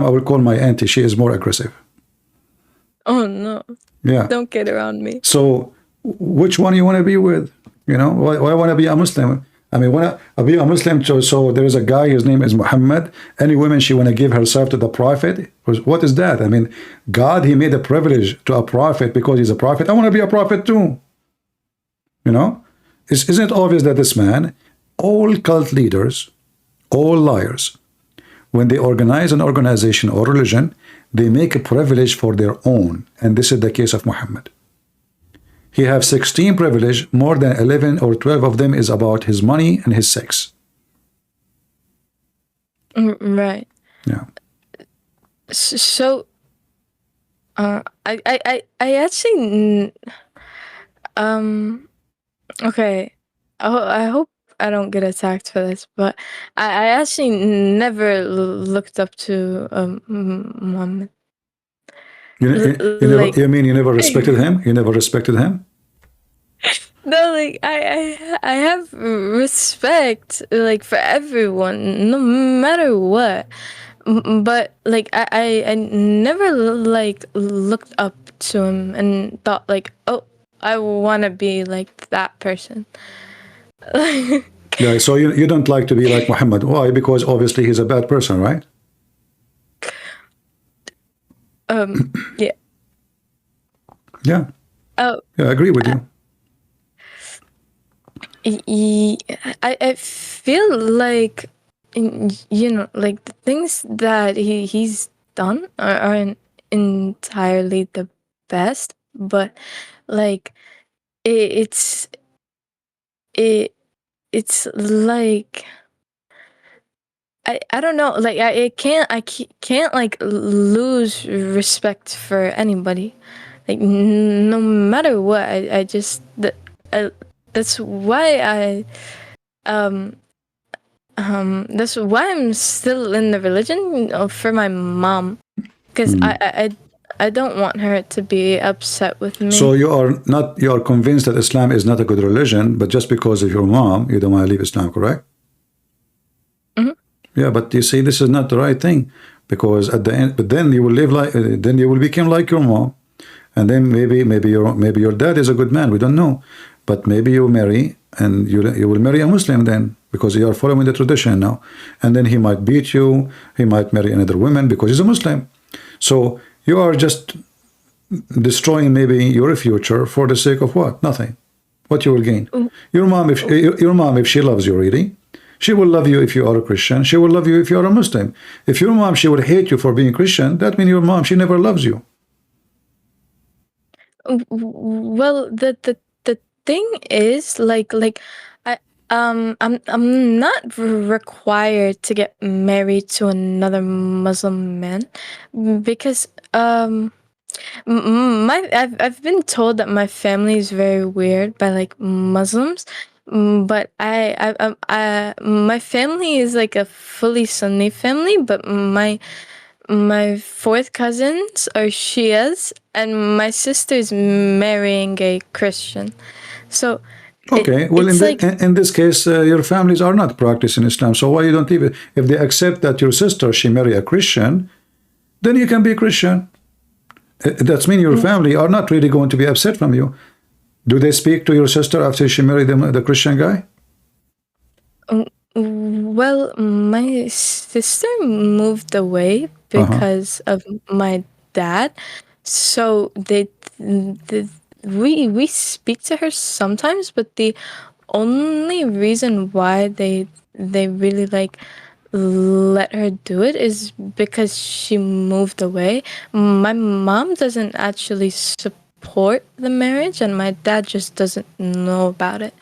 will call my auntie. She is more aggressive. Oh no. Yeah. Don't get around me. So which one you want to be with? You know, why I want to be a Muslim? I mean, when I be a Muslim, so there is a guy, his name is Muhammad. Any woman, she want to give herself to the prophet. What is that? I mean, God, he made a privilege to a prophet because he's a prophet. I want to be a prophet too. You know, isn't it obvious that this man, all cult leaders, all liars, when they organize an organization or religion, they make a privilege for their own. And this is the case of Muhammad. He has 16 privilege, more than 11 or 12 of them is about his money and his sex. Right. Yeah. So, I actually, okay. I hope I don't get attacked for this, but I actually never looked up to Muhammad. You mean you never respected him? You never respected him? No, like I have respect like for everyone, no matter what. But like I never like looked up to him and thought like, oh, I want to be like that person. Yeah, so you don't like to be like Muhammad. Why? Because obviously he's a bad person, right? Yeah. Yeah. Oh. Yeah, I agree with you. I feel like, you know, like the things that he's done aren't entirely the best, but like it's like I don't know, like I can't like lose respect for anybody, like no matter what. I just that's why that's why I'm still in the religion, for my mom, because I don't want her to be upset with me. So you are convinced that Islam is not a good religion, but just because of your mom, you don't want to leave Islam, correct? Mm-hmm. Yeah, but you see, this is not the right thing, because at the end, but then you will live like, then you will become like your mom, and then maybe your dad is a good man. We don't know, but maybe you marry and you will marry a Muslim then, because you are following the tradition now, and then he might beat you, he might marry another woman because he's a Muslim. So you are just destroying maybe your future for the sake of what? Nothing. What you will gain? Your mom, if she loves you really, she will love you if you are a Christian. She will love you if you are a Muslim. If your mom, she would hate you for being Christian, that means your mom, she never loves you. Well, the thing is, like I'm not required to get married to another Muslim man, because I've been told that my family is very weird by like Muslims, but my family is like a fully Sunni family, but my fourth cousins are Shias, and my sister's marrying a Christian. So okay, well, in this case, your families are not practicing Islam, so why you don't leave it? If they accept that your sister, she marry a Christian, then you can be Christian. That means your family are not really going to be upset from you. Do they speak to your sister after she married the Christian guy? Well, my sister moved away because of my dad, so we speak to her sometimes, but the only reason why they really like let her do it is because she moved away. My mom doesn't actually support the marriage, and my dad just doesn't know about it.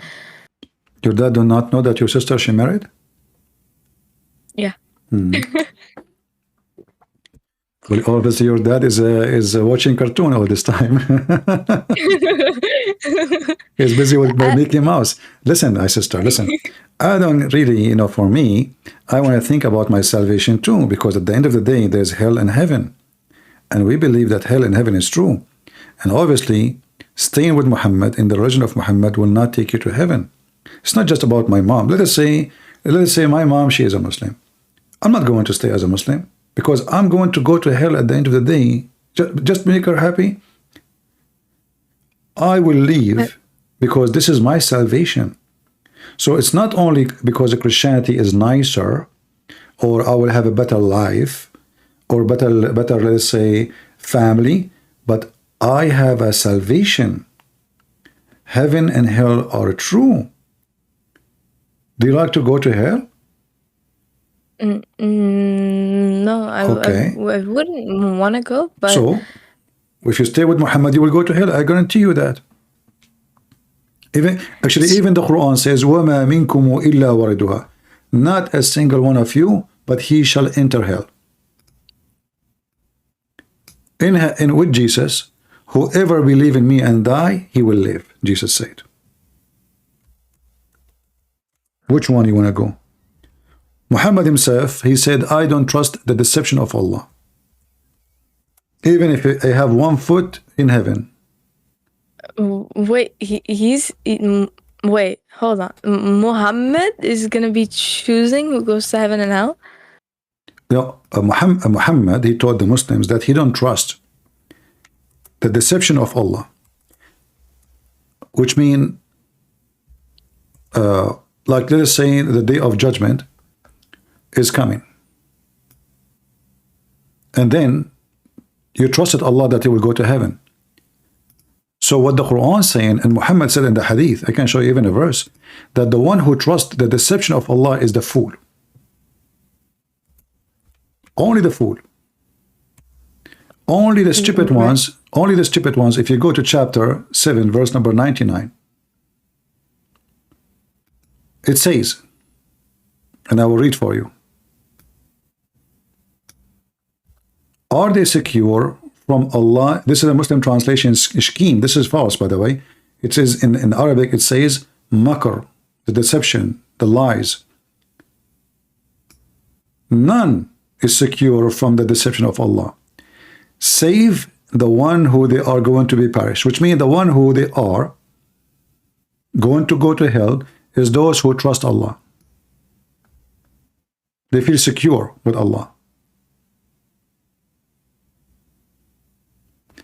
Your dad do not know that your sister, she married? Yeah. Well, obviously your dad is watching cartoon all this time. He's busy with Mickey Mouse. Listen, my sister, listen. I don't really, for me, I want to think about my salvation too, because at the end of the day, there's hell and heaven. And we believe that hell and heaven is true. And obviously, staying with Muhammad in the religion of Muhammad will not take you to heaven. It's not just about my mom. Let us say my mom, she is a Muslim. I'm not going to stay as a Muslim because I'm going to go to hell at the end of the day. Just make her happy. I will leave because this is my salvation. So it's not only because Christianity is nicer, or I will have a better life, or better, let's say, family, but I have a salvation. Heaven and hell are true. Do you like to go to hell? No, I wouldn't want to go. But so, if you stay with Muhammad, you will go to hell. I guarantee you that. Even the Quran says, وَمَا مِنْكُمُ إِلَّا وَرِدُهَا. Not a single one of you, but he shall enter hell. In with Jesus, whoever believe in me and die, he will live, Jesus said. Which one you want to go? Muhammad himself, he said, I don't trust the deception of Allah. Even if I have 1 foot in heaven. Wait, wait, hold on. Muhammad is going to be choosing who goes to heaven and hell? No, Muhammad, he told the Muslims that he don't trust the deception of Allah. Which mean, like let us say the day of judgment is coming. And then you trusted Allah that he will go to heaven. So what the Quran is saying, and Muhammad said in the hadith, I can show you even a verse, that the one who trusts the deception of Allah is the fool. Only the fool. Only the stupid ones, if you go to chapter 7, verse number 99, it says, and I will read for you, are they secure from Allah? This is a Muslim translation scheme. This is false, by the way. It says in Arabic, it says makr, the deception, the lies. None is secure from the deception of Allah, save the one who they are going to be perished, which means the one who they are going to go to hell is those who trust Allah. They feel secure with Allah.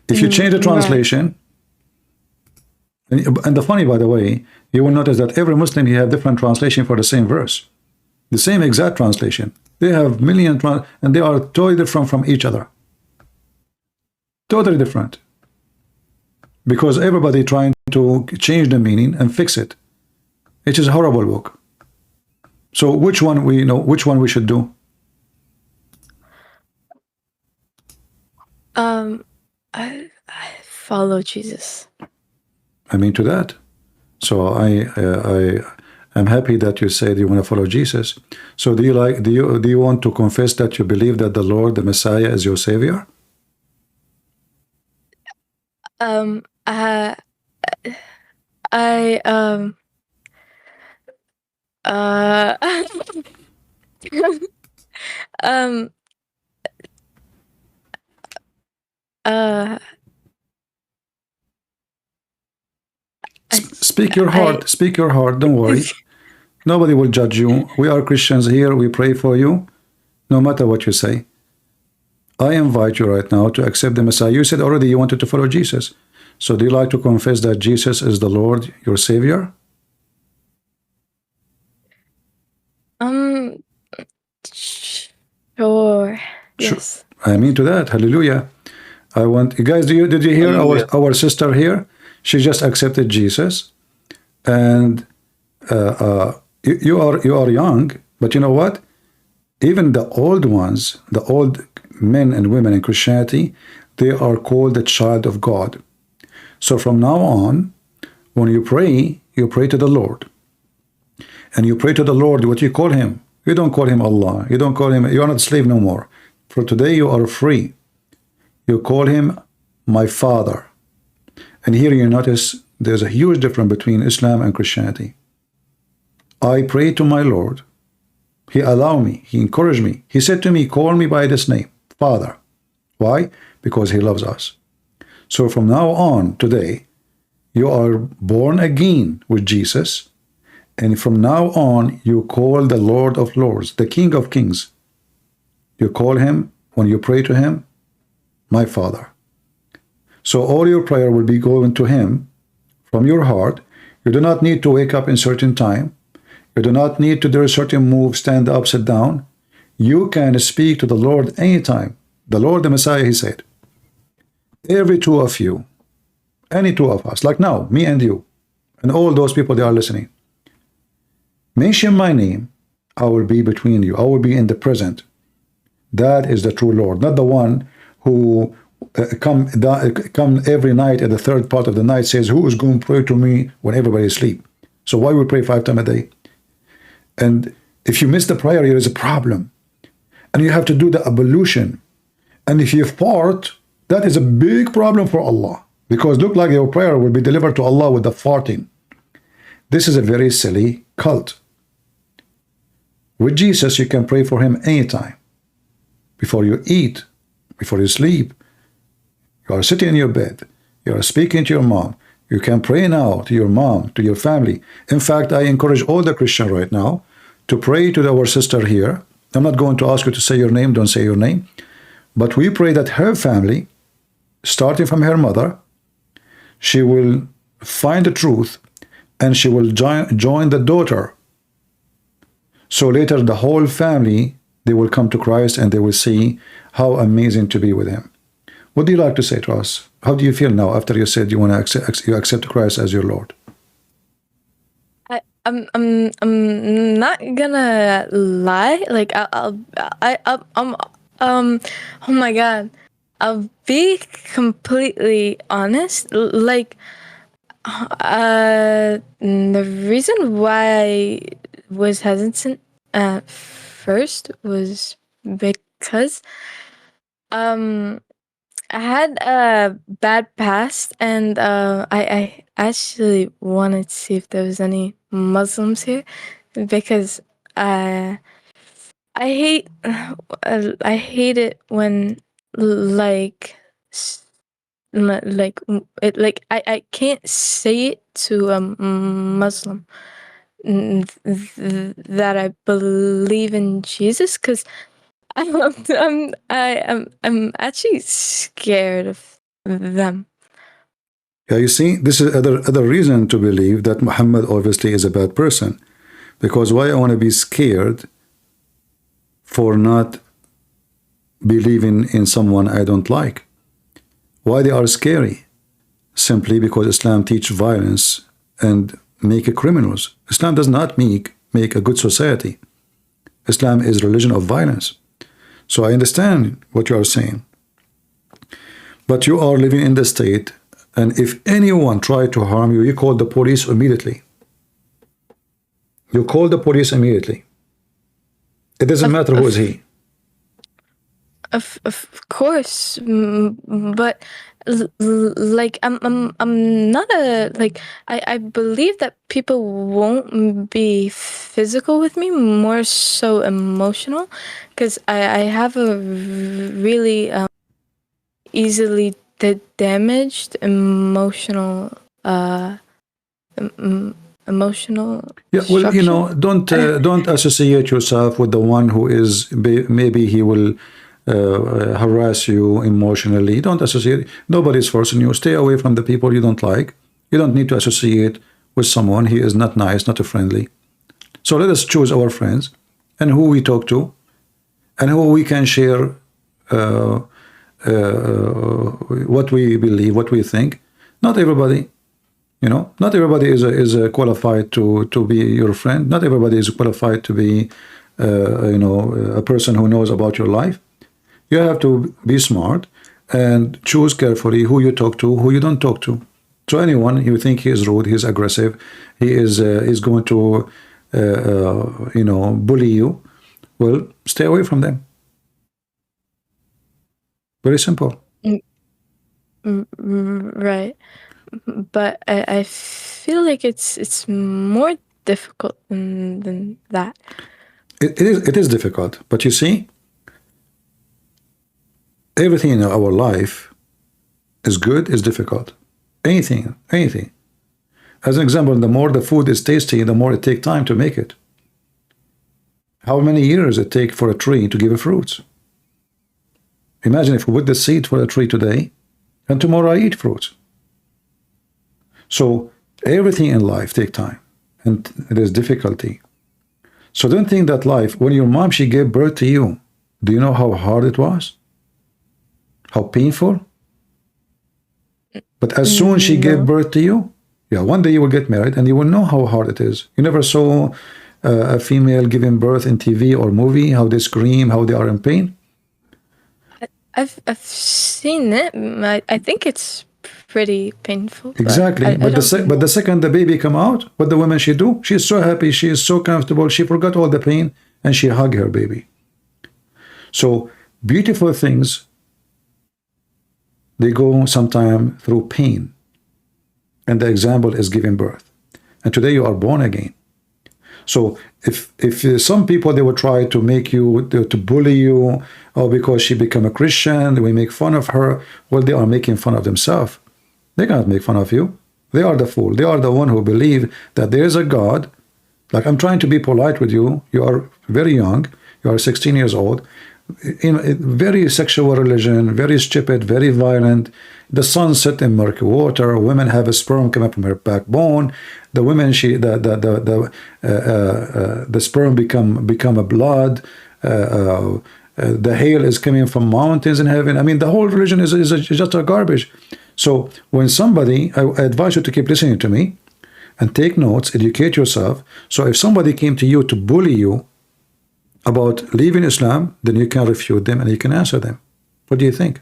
If you change the translation, and the funny, by the way, you will notice that every Muslim, you have different translation for the same verse. The same exact translation. They have millions, and they are totally different from each other. Totally different. Because everybody trying to change the meaning and fix it. It is a horrible book. So which one we should do? I follow Jesus. I mean to that. So I'm happy that you said you want to follow Jesus. So do you want to confess that you believe that the Lord, the Messiah, is your Savior? Speak your heart. Speak your heart. Don't worry. Nobody will judge you. We are Christians here. We pray for you, no matter what you say. I invite you right now to accept the Messiah. You said already you wanted to follow Jesus. So do you like to confess that Jesus is the Lord, your Savior? Sure. Yes. I mean to that. Hallelujah. I want you guys. Did you hear our sister here? She just accepted Jesus, and you are young, but you know what? Even the old ones, the old men and women in Christianity, they are called the child of God. So from now on, when you pray to the Lord, and you pray to the Lord. What you call him? You don't call him Allah. You don't call him. You are not a slave no more. For today, you are free. You call him my father. And here you notice there's a huge difference between Islam and Christianity. I pray to my Lord. He allowed me. He encouraged me. He said to me, call me by this name, Father. Why? Because he loves us. So from now on, today, you are born again with Jesus. And from now on, you call the Lord of Lords, the King of Kings. You call him, when you pray to him, my Father. So all your prayer will be going to him from your heart. You do not need to wake up in certain time. You do not need to do a certain move, stand up, sit down. You can speak to the Lord anytime. The Lord, the Messiah, he said, every two of you, any two of us, like now, me and you, and all those people that are listening, mention my name, I will be between you. I will be in the present. That is the true Lord, not the one who come every night at the third part of the night says, who is going to pray to me when everybody is asleep? So why we pray 5 times a day? And if you miss the prayer, there is a problem. And you have to do the ablution. And if you fart, that is a big problem for Allah. Because look like your prayer will be delivered to Allah with the farting. This is a very silly cult. With Jesus, you can pray for him anytime. Before you eat, before you sleep, you are sitting in your bed, you are speaking to your mom. You can pray now to your mom, to your family. In fact, I encourage all the Christians right now to pray to our sister here. I'm not going to ask you to say your name, don't say your name. But we pray that her family, starting from her mother, she will find the truth and she will join the daughter. So later the whole family, they will come to Christ and they will see how amazing to be with him. What do you like to say to us? How do you feel now after you said you want to accept Christ as your Lord? I'm not gonna lie. Like oh my God, I'll be completely honest. Like the reason why I was hesitant at first was because I had a bad past, and I actually wanted to see if there was any Muslims here, because I hate I hate it when like I can't say it to a Muslim that I believe in Jesus, because I'm actually scared of them. Yeah, you see, this is other reason to believe that Muhammad obviously is a bad person. Because why I want to be scared for not believing in someone I don't like? Why they are scary? Simply because Islam teaches violence and make criminals. Islam does not make a good society. Islam is religion of violence. So I understand what you are saying. But you are living in the state, and if anyone try to harm you, you call the police immediately. You call the police immediately. It doesn't matter who is he. Of course, but like I'm not a like I believe that people won't be physical with me, more so emotional, because I have a really easily damaged emotional emotional Yeah, well, you know, don't associate yourself with the one who is maybe he will harass you emotionally. Don't associate. Nobody's forcing you. Stay away from the people you don't like. You don't need to associate with someone. He is not nice, not friendly. So let us choose our friends and who we talk to and who we can share what we believe, what we think. Not everybody, you know, not everybody is qualified to be your friend. Not everybody is qualified to be, you know, a person who knows about your life. You have to be smart and choose carefully who you talk to, who you don't talk to. So anyone you think he is rude, he is aggressive, he is going to, you know, bully you, well, stay away from them. Very simple. Right. But I feel like it's more difficult than that. It is difficult, but you see, everything in our life is good, is difficult. Anything. As an example, the more the food is tasty, the more it takes time to make it. How many years it take for a tree to give fruits? Imagine if we put the seed for a tree today, and tomorrow I eat fruits. So everything in life takes time, and there is difficulty. So don't think that life, when your mom, she gave birth to you, do you know how hard it was? How painful? But as soon as she gave birth to you, yeah, one day you will get married and you will know how hard it is. You never saw a female giving birth in TV or movie, how they scream, how they are in pain. I've seen it. I think it's pretty painful. Exactly. But the second the baby come out, what the woman she do? She is so happy, she is so comfortable, she forgot all the pain, and she hug her baby. So beautiful things, they go sometime through pain. And the example is giving birth. And today you are born again. So if some people, they will try to make you, to bully you, or because she become a Christian, we make fun of her, well, they are making fun of themselves. They cannot make fun of you. They are the fool. They are the one who believe that there is a God. Like, I'm trying to be polite with you. You are very young. You are 16 years old. In very sexual religion, very stupid, very violent. The sun set in murky water. Women have a sperm come up from her backbone. The women, the sperm become a blood. The hail is coming from mountains in heaven. I mean, the whole religion is just a garbage. So when somebody, I advise you to keep listening to me and take notes, educate yourself. So if somebody came to you to bully you about leaving Islam, then you can refute them and you can answer them. What do you think?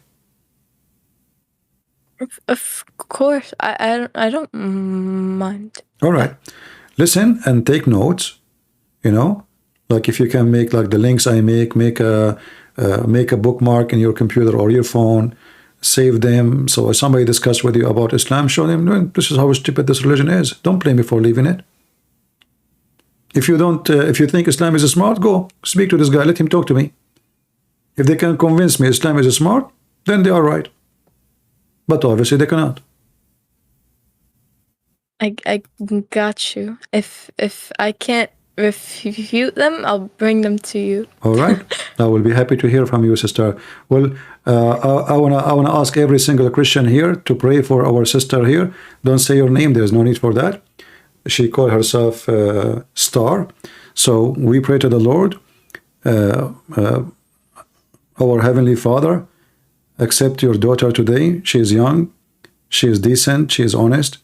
Of course, I don't mind. All right, listen and take notes. You know, like if you can make like the links I make a bookmark in your computer or your phone, save them. So if somebody discuss with you about Islam, show them, "No, this is how stupid this religion is. Don't blame me for leaving it." If you don't, if you think Islam is smart, go speak to this guy. Let him talk to me. If they can convince me Islam is smart, then they are right. But obviously they cannot. I got you. If I can't refute them, I'll bring them to you. All right. I will be happy to hear from you, sister. Well, I wanna ask every single Christian here to pray for our sister here. Don't say your name. There's no need for that. She called herself Star. So we pray to the Lord, our Heavenly Father, accept your daughter today. She is young, she is decent, she is honest.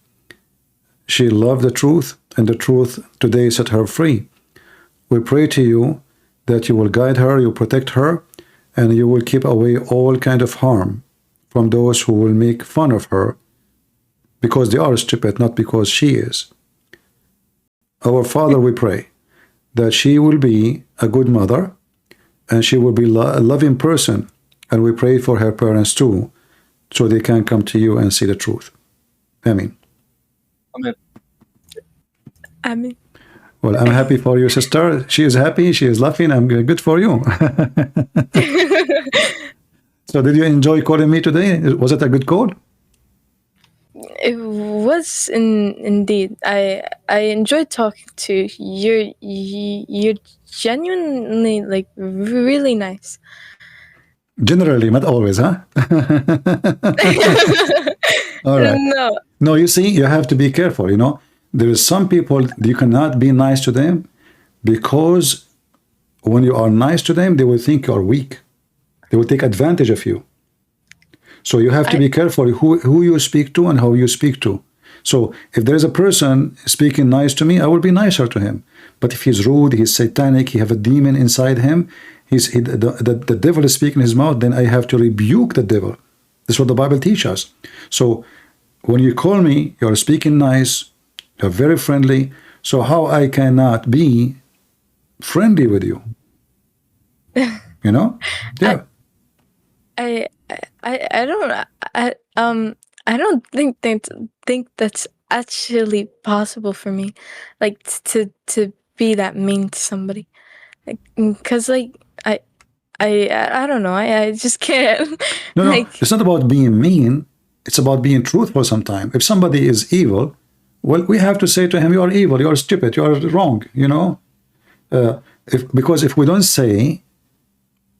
She loved the truth, and the truth today set her free. We pray to you that you will guide her, you protect her, and you will keep away all kind of harm from those who will make fun of her because they are stupid, not because she is. Our Father, we pray that she will be a good mother and she will be a loving person. And we pray for her parents too, so they can come to you and see the truth. Amen. Amen. Amen. Well, I'm happy for you, sister. She is happy. She is laughing. I'm good for you. So did you enjoy calling me today? Was it a good call? It was indeed. I enjoyed talking to you. You're genuinely like really nice. Generally, not always, huh? All right. No, you see, you have to be careful, you know. There is some people, you cannot be nice to them because when you are nice to them, they will think you are weak. They will take advantage of you. So you have to be careful who you speak to and how you speak to. So if there is a person speaking nice to me, I will be nicer to him. But if he's rude, he's satanic, he have a demon inside him, the devil is speaking in his mouth, then I have to rebuke the devil. That's what the Bible teaches us. So when you call me, you're speaking nice, you're very friendly. So how I cannot be friendly with you? You know? Yeah. I don't think that's actually possible for me, like to be that mean to somebody, because like I don't know, I just can't. No, Like, it's not about being mean. It's about being truthful sometimes. If somebody is evil, well, we have to say to him, you are evil, you are stupid, you are wrong, you know? Because if we don't say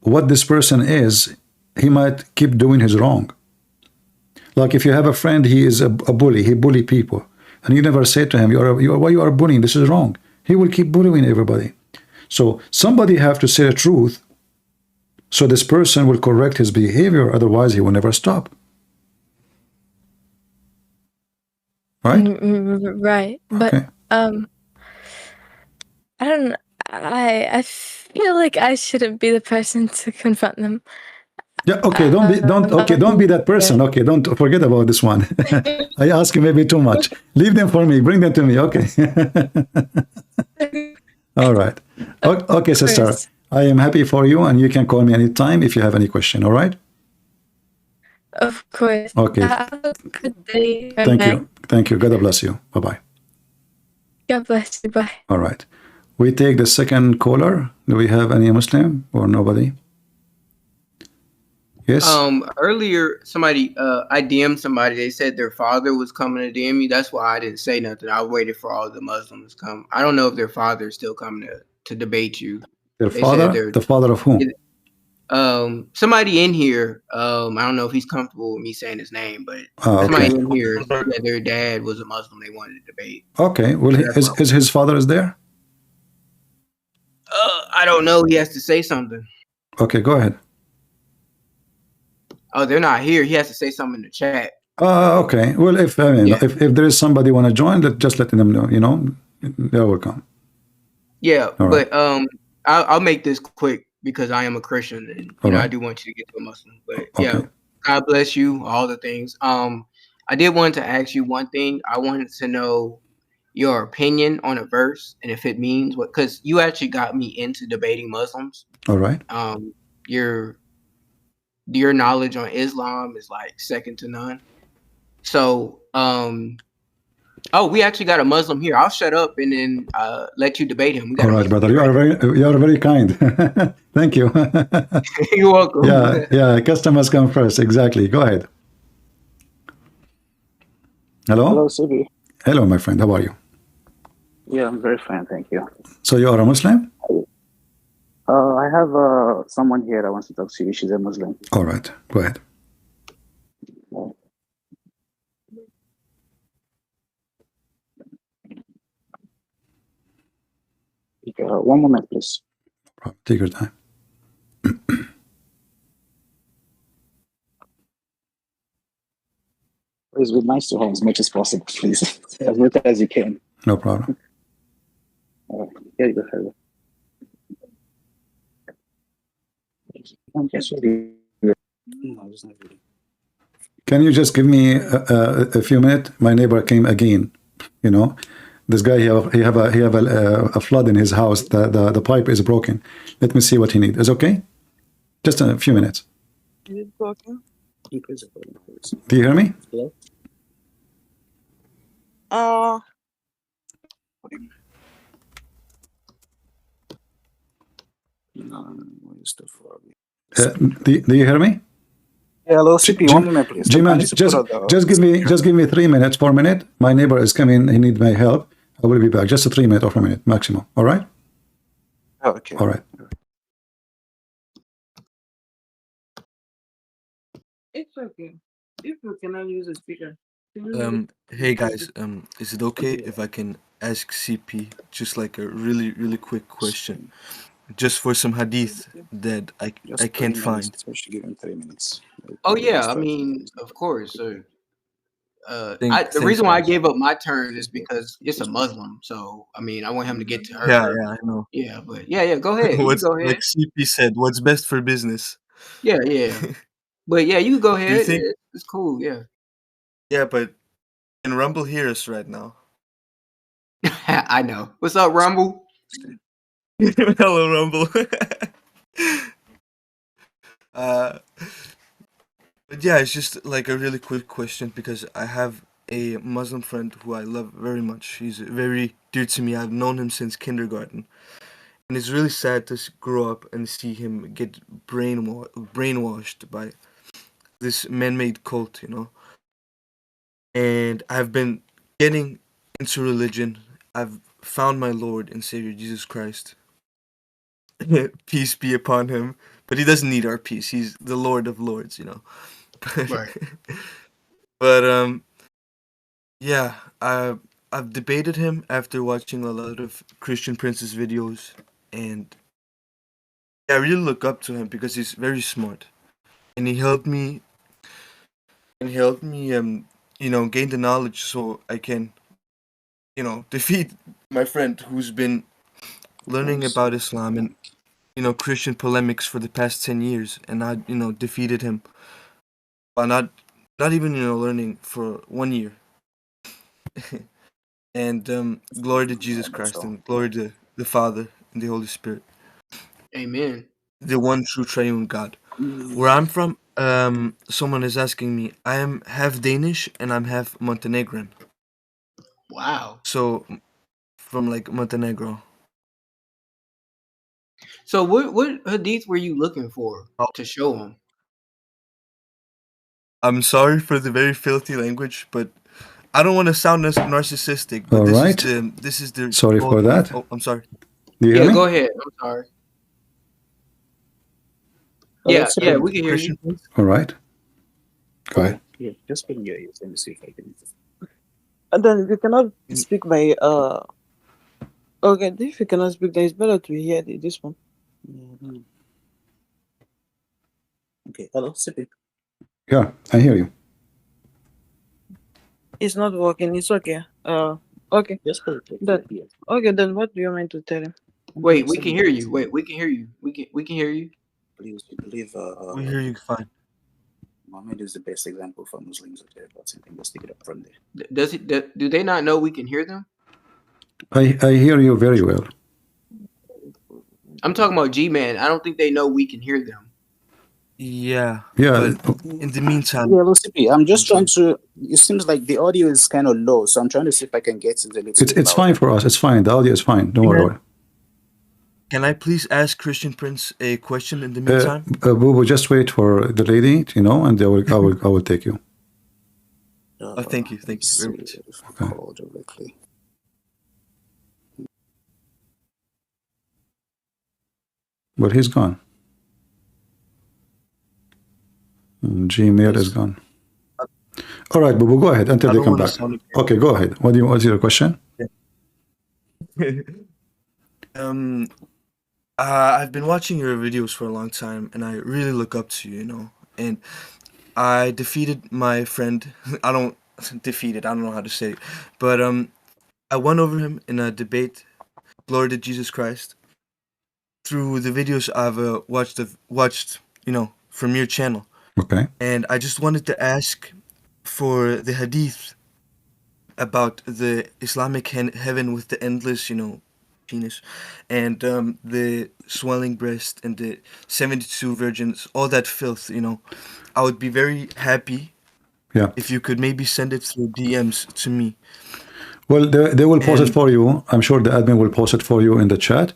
what this person is, he might keep doing his wrong. Like if you have a friend, he is a bully, he bully people, and you never say to him, why you are bullying, this is wrong. He will keep bullying everybody. So somebody have to say the truth, so this person will correct his behavior, otherwise he will never stop. Right? right. But Okay. I don't know. I feel like I shouldn't be the person to confront them. Yeah, okay, don't be that person. Okay, don't forget about this one. I ask you maybe too much. Leave them for me, bring them to me, okay. All right. Okay, sister. I am happy for you, and you can call me anytime if you have any question, all right? Of course. Okay. Have a good day. Thank you. Thank you. God bless you. Bye-bye. God bless you. Bye. All right. We take the second caller. Do we have any Muslim or nobody? Yes. Earlier, somebody, I DM'd somebody. They said their father was coming to DM me. That's why I didn't say nothing. I waited for all the Muslims to come. I don't know if their father is still coming to debate you. Their father? The father of whom? Somebody in here. I don't know if he's comfortable with me saying his name, but somebody in here said their dad was a Muslim. They wanted to debate. Okay. Well, is his father is there? I don't know. He has to say something. Okay, go ahead. Oh, they're not here. He has to say something in the chat. Okay. Well, if there is somebody want to join, just let them know. You know, they're welcome. Yeah, All but right. I'll make this quick because I am a Christian, and you know I do want you to get to a Muslim. But yeah, God bless you. All the things. I did want to ask you one thing. I wanted to know your opinion on a verse and if it means what, because you actually got me into debating Muslims. All right. Your knowledge on Islam is like second to none. So, we actually got a Muslim here. I'll shut up and then let you debate him. All right, brother. You are very kind. Thank you. You're welcome. Yeah. Customers come first. Exactly. Go ahead. Hello. Hello, Sibi. Hello, my friend. How are you? Yeah, I'm very fine, thank you. So you are a Muslim? I have someone here that wants to talk to you. She's a Muslim. All right. Go ahead. One moment, please. Take your time. Please be nice to her as much as possible, please. As much as you can. No problem. All right. Here you go, Heather. Can you just give me a few minutes? My neighbor came again. You know, this guy he have a flood in his house. The pipe is broken. Let me see what he needs. Is okay? Just a few minutes. Do you hear me? Hello? Do you hear me? Yeah, hello, CP. 1 minute, please. Jim, just give me 3 minutes, 4 minutes. My neighbor is coming. He needs my help. I will be back. Just a 3 minutes or 4 minutes maximum. All right? Okay. All right. It's okay. If you cannot use a speaker. Hey guys, is it okay if I can ask CP just like a really quick question, just for some hadith that I can't find? Give him 3 minutes. Oh yeah, I mean, of course. The Thanks, reason why I guys. gave up my turn is because it's a Muslim. So I mean, I want him to get to her. Yeah, I know. Yeah, but yeah, go ahead. You What's go ahead. like CP said, what's best for business? Yeah. But yeah, you can go Do you ahead. think? It's cool. Yeah. Yeah, but can Rumble hear us right now? I know. What's up, Rumble? Hello, Rumble. But yeah, it's just like a really quick question because I have a Muslim friend who I love very much. He's very dear to me. I've known him since kindergarten. And it's really sad to grow up and see him get brainwashed by this man-made cult, you know. And I've been getting into religion. I've found my Lord and Savior Jesus Christ. Peace be upon him. But he doesn't need our peace. He's the Lord of Lords, you know. Right. But yeah, I've debated him after watching a lot of Christian Prince's videos, and I really look up to him because he's very smart, and he helped me gain the knowledge so I can defeat my friend who's been learning about Islam and Christian polemics for the past 10 years, and I defeated him by not even learning for 1 year. And glory to Jesus Christ and glory to the Father and the Holy Spirit, Amen. the one true triune God. Where I'm from, someone is asking me. I am half Danish and I'm half Montenegrin. Wow. So from like Montenegro. So what hadith were you looking for to show him? I'm sorry for the very filthy language, but I don't want to sound narcissistic. But All right. this is the Sorry for that. Oh, I'm sorry. Do you hear Yeah, me? go ahead. I'm sorry. Yeah, we can hear you. All right. Go ahead. Yeah, just put your ears. Let me see if I can. And then if you cannot speak by okay, if you cannot speak, then it's better to hear this one. Okay, hello, Sippy. Yeah, I hear you. It's not working. It's okay. Okay. Just put it. Then, okay, then what do you want to tell him? Wait, we can hear you. Wait, we can hear you. We can hear you. Please believe We hear you fine. Muhammad is the best example for Muslims out there. But something, let's take it up from there. Do they not know we can hear them? I hear you very well. I'm talking about G-Man. I don't think they know we can hear them. Yeah. Yeah. But in the meantime, Yeah, Lucipi, I'm just trying to. It seems like the audio is kind of low, so I'm trying to see if I can get it a little bit It's fine for us. It's fine. The audio is fine. Don't worry about it. can I please ask Christian Prince a question in the meantime? We will just wait for the lady, and I will take you. Thank you very much. Okay. But he's gone. Gmail is gone. All right, Bubu, go ahead until they come back. Okay, go ahead. What's your question? I've been watching your videos for a long time, and I really look up to you, and I defeated my friend. I don't know how to say it, but I won over him in a debate. Glory to Jesus Christ. Through the videos I've watched, from your channel. Okay. And I just wanted to ask for the hadith about the Islamic heaven with the endless, penis, and the swelling breast and the 72 virgins, all that filth, I would be very happy if you could maybe send it through DMs to me. Well, they will post it for you. I'm sure the admin will post it for you in the chat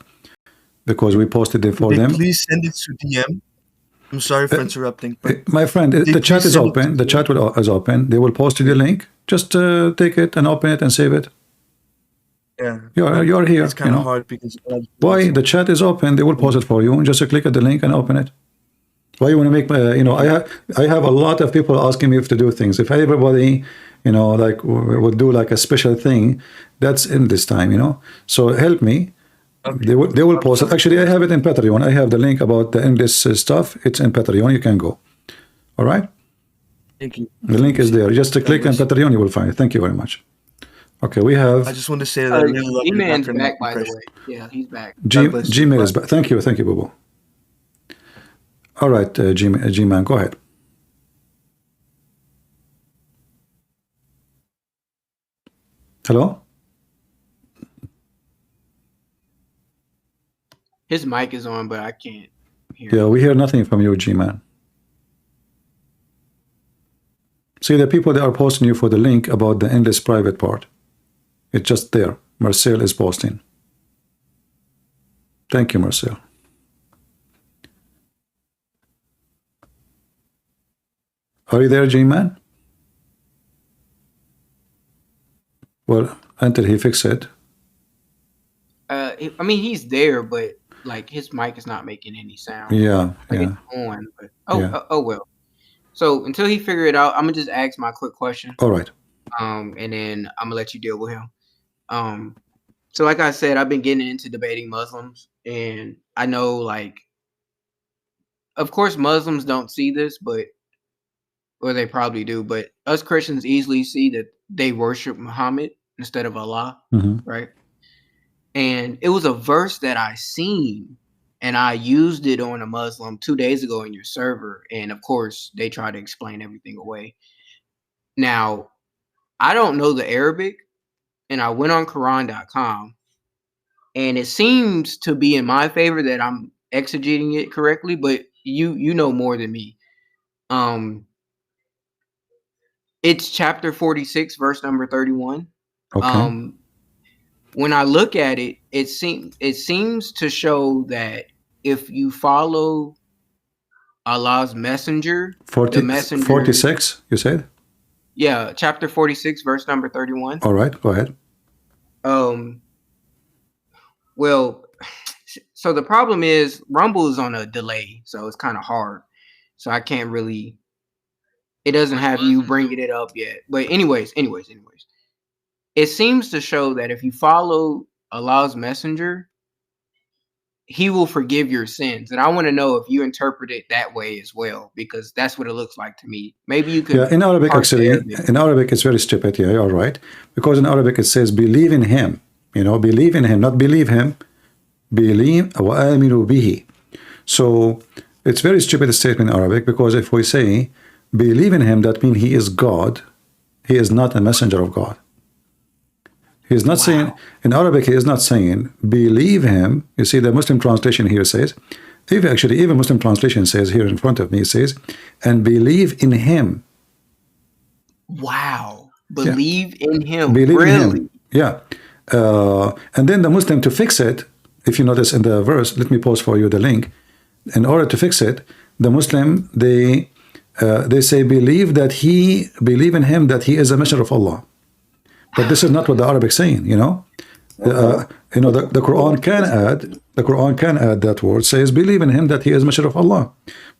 because we posted it for them. Please send it to DM. I'm sorry for interrupting. But my friend, the chat is open. The chat is open. They will post you the link. Just take it and open it and save it. Yeah. You're here. It's kind of hard because... Why? The chat is open. They will post it for you. Just click at the link and open it. Why you want to make... I have a lot of people asking me to do things. If everybody... would do like a special thing, that's in this time, So help me. Okay. They will post it. Actually, I have it in Patreon. I have the link about the English stuff. It's in Patreon. You can go. All right? Thank you. The link is there. Just click on Patreon, you will find it. Thank you very much. Okay, we have... I just want to say that I really love your G-Man's back, by the way. Yeah, he's back. Gmail is back. Thank you, Bobo. All right, G-Man, go ahead. Hello? His mic is on, but I can't hear him. We hear nothing from you, G-Man. See the people that are posting you for the link about the endless private part. It's just there. Marcel is posting. Thank you, Marcel. Are you there, G-Man? Well, until he fixes it. I mean, he's there, but like his mic is not making any sound. Yeah, like yeah. It's on, but Yeah. oh well. So until he figure it out, I'm gonna just ask my quick question. All right. And then I'm gonna let you deal with him. So like I said, I've been getting into debating Muslims, and I know, like, of course, Muslims don't see this, or they probably do, but us Christians easily see that they worship Muhammad instead of Allah, right? And it was a verse that I seen, and I used it on a Muslim 2 days ago in your server, and of course, they try to explain everything away. Now, I don't know the Arabic, and I went on Quran.com, and it seems to be in my favor that I'm exegeting it correctly, but you know more than me. It's chapter 46, verse number 31. Okay. When I look at it, it seems to show that if you follow Allah's messenger, the messenger 46, you said? Yeah, chapter 46, verse number 31. All right, go ahead. Well, so the problem is Rumble is on a delay, so it's kind of hard. So I can't really. It doesn't have you bringing it up yet. But anyways, it seems to show that if you follow Allah's messenger, he will forgive your sins. And I want to know if you interpret it that way as well, because that's what it looks like to me. Maybe you could. Yeah, in Arabic, actually, in Arabic, it's very stupid. Yeah, you're right. Because in Arabic, it says, believe in him. You know, believe in him, not believe him. Believe wa aminu bihi. So it's very stupid statement in Arabic, because if we say believe in him, that means he is God. He is not a messenger of God. He is not saying, in Arabic, he is not saying believe him. You see, the Muslim translation here says, even Muslim translation says here in front of me, it says, and believe in him. Wow. Believe in him. Believe really? in him. Yeah. And then the Muslim, to fix it, if you notice in the verse, let me post for you the link. In order to fix it, the Muslim, they say believe in him that he is a messenger of Allah. But this is not what the Arabic is saying, you know. The Quran can add that word, says believe in him that he is messenger of Allah.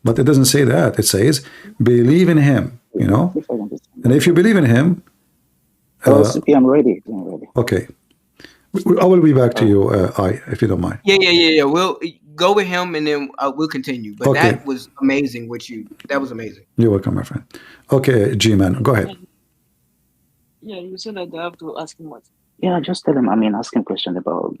But it doesn't say that. It says believe in him, you know. And if you believe in him, I'm ready. Okay. I will be back to you, if you don't mind. Yeah. We'll go with him, and then we'll continue. But okay. That was amazing. That was amazing. You're welcome, my friend. Okay, G-Man, go ahead. Yeah, you said that I have to ask him what. Yeah, just tell him. I mean, ask him question about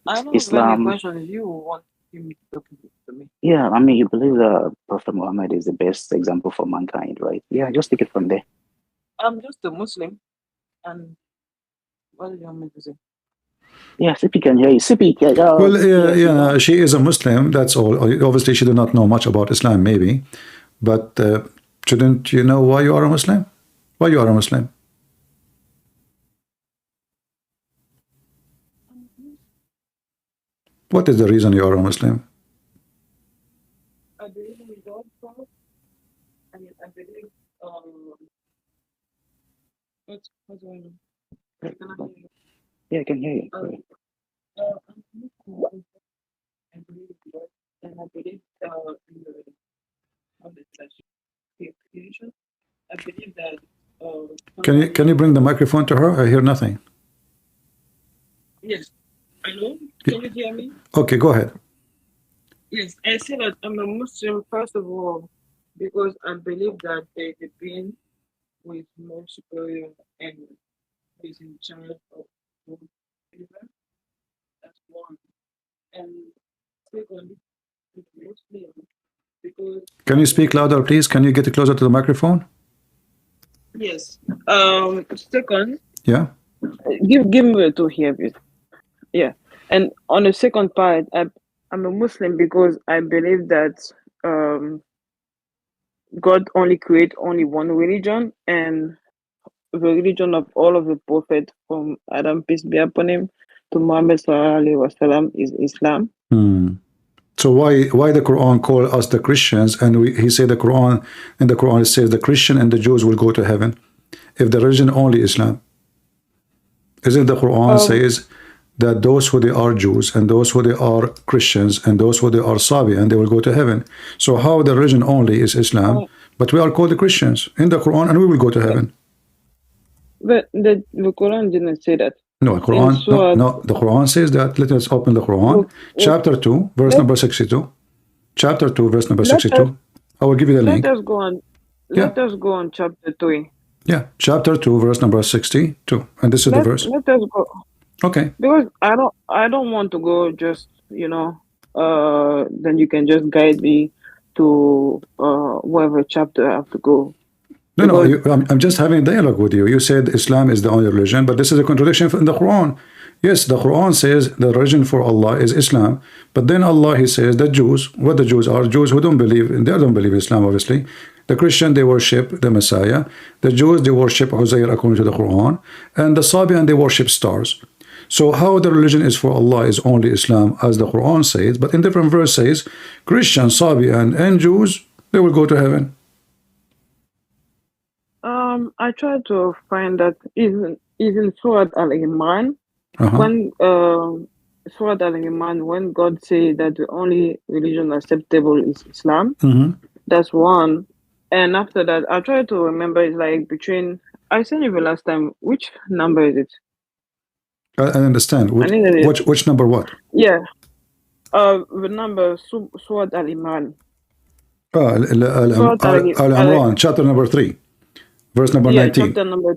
I don't Islam. have any question. You want him to talk to me? Yeah, I mean, you believe that Prophet Muhammad is the best example for mankind, right? Yeah, just take it from there. I'm just a Muslim, and what do you want me to say? Yeah, Sippy can hear you. Sippy, well, she is a Muslim, that's all. Obviously, she does not know much about Islam, maybe. But shouldn't you know why you are a Muslim? Why you are a Muslim? What is the reason you are a Muslim? I believe in God, and I believe, what's going on? Yeah, I can hear you. I believe in God, and I believe in the creation. I believe that. Can you bring the microphone to her? I hear nothing. Yes. Hello? Can you hear me? Okay, go ahead. Yes, I say that I'm a Muslim, first of all, because I believe that there is a being who is more superior and who is in charge of the universe. That's one. And second, it's Muslim because. Can you speak louder, please? Can you get closer to the microphone? Yes. Second. Yeah. Give me to hear it. Yeah. And on the second part, I'm a Muslim because I believe that God only create only one religion, and the religion of all of the prophets from Adam, peace be upon him, to Muhammad sallallahu alaihi wasallam is Islam. So why the Quran call us the Christians, and he said the Quran, in the Quran it says the Christian and the Jews will go to heaven, if the religion only Islam? Isn't the Quran says that those who they are Jews and those who they are Christians and those who they are Sabi and they will go to heaven? So how the religion only is Islam, but we are called the Christians in the Quran and we will go to heaven? But the Quran didn't say that. No, Quran, no, the Quran says that. Let us open the Quran, chapter 2, verse number 62. Chapter 2, verse number 62. I will give you the link. Let us go on chapter 3. Yeah, chapter 2, verse number 62. And this is the verse. Let us go. Okay. Because I don't want to go just, then you can just guide me to whatever chapter I have to go. No, I'm just having a dialogue with you. You said Islam is the only religion, but this is a contradiction in the Quran. Yes, the Quran says the religion for Allah is Islam, but then Allah, he says the Jews, what the Jews are, Jews who don't believe, they don't believe Islam, obviously. The Christian, they worship the Messiah. The Jews, they worship Uzair according to the Quran. And the Sabian, they worship stars. So how the religion is for Allah is only Islam, as the Quran says, but in different verse says, Christian, Sabian, and Jews, they will go to heaven. I tried to find that even Surah Al-Imran, when Surah Al-Imran, when God say that the only religion acceptable is Islam, that's one. And after that, I try to remember, it's like between, I sent you the last time, which number is it? I understand. Which number what? Yeah. The number, Surah Al-Imran. Al-Imran, chapter number 3. Verse number 19.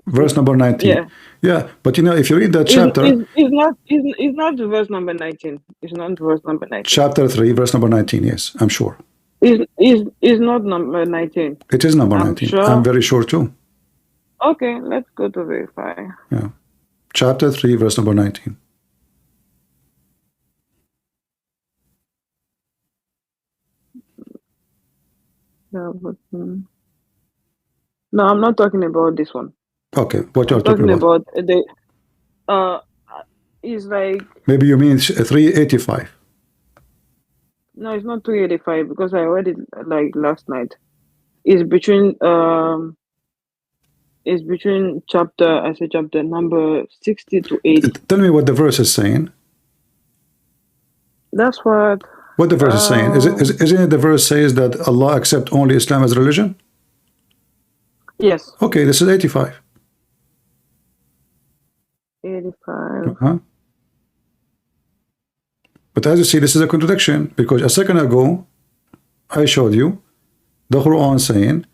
Verse number 19. Yeah, but if you read that chapter, it's not verse number 19. It's not verse number 19. Chapter 3, verse number 19. Yes, I'm sure. Is not number 19. It is number 19. Sure. I'm very sure too. Okay, let's go to verify. Yeah, chapter 3, verse number 19. No, I'm not talking about this one. Okay, what you're talking about? The is like, maybe you mean 385. No, it's not 385 because I read it like last night. It's between chapter number 60 to 80. Tell me what the verse is saying. That's what the verse is saying. Isn't it the verse says that Allah accept only Islam as religion? Yes. Okay, this is 85. 85. But as you see, this is a contradiction, because a second ago I showed you the Quran saying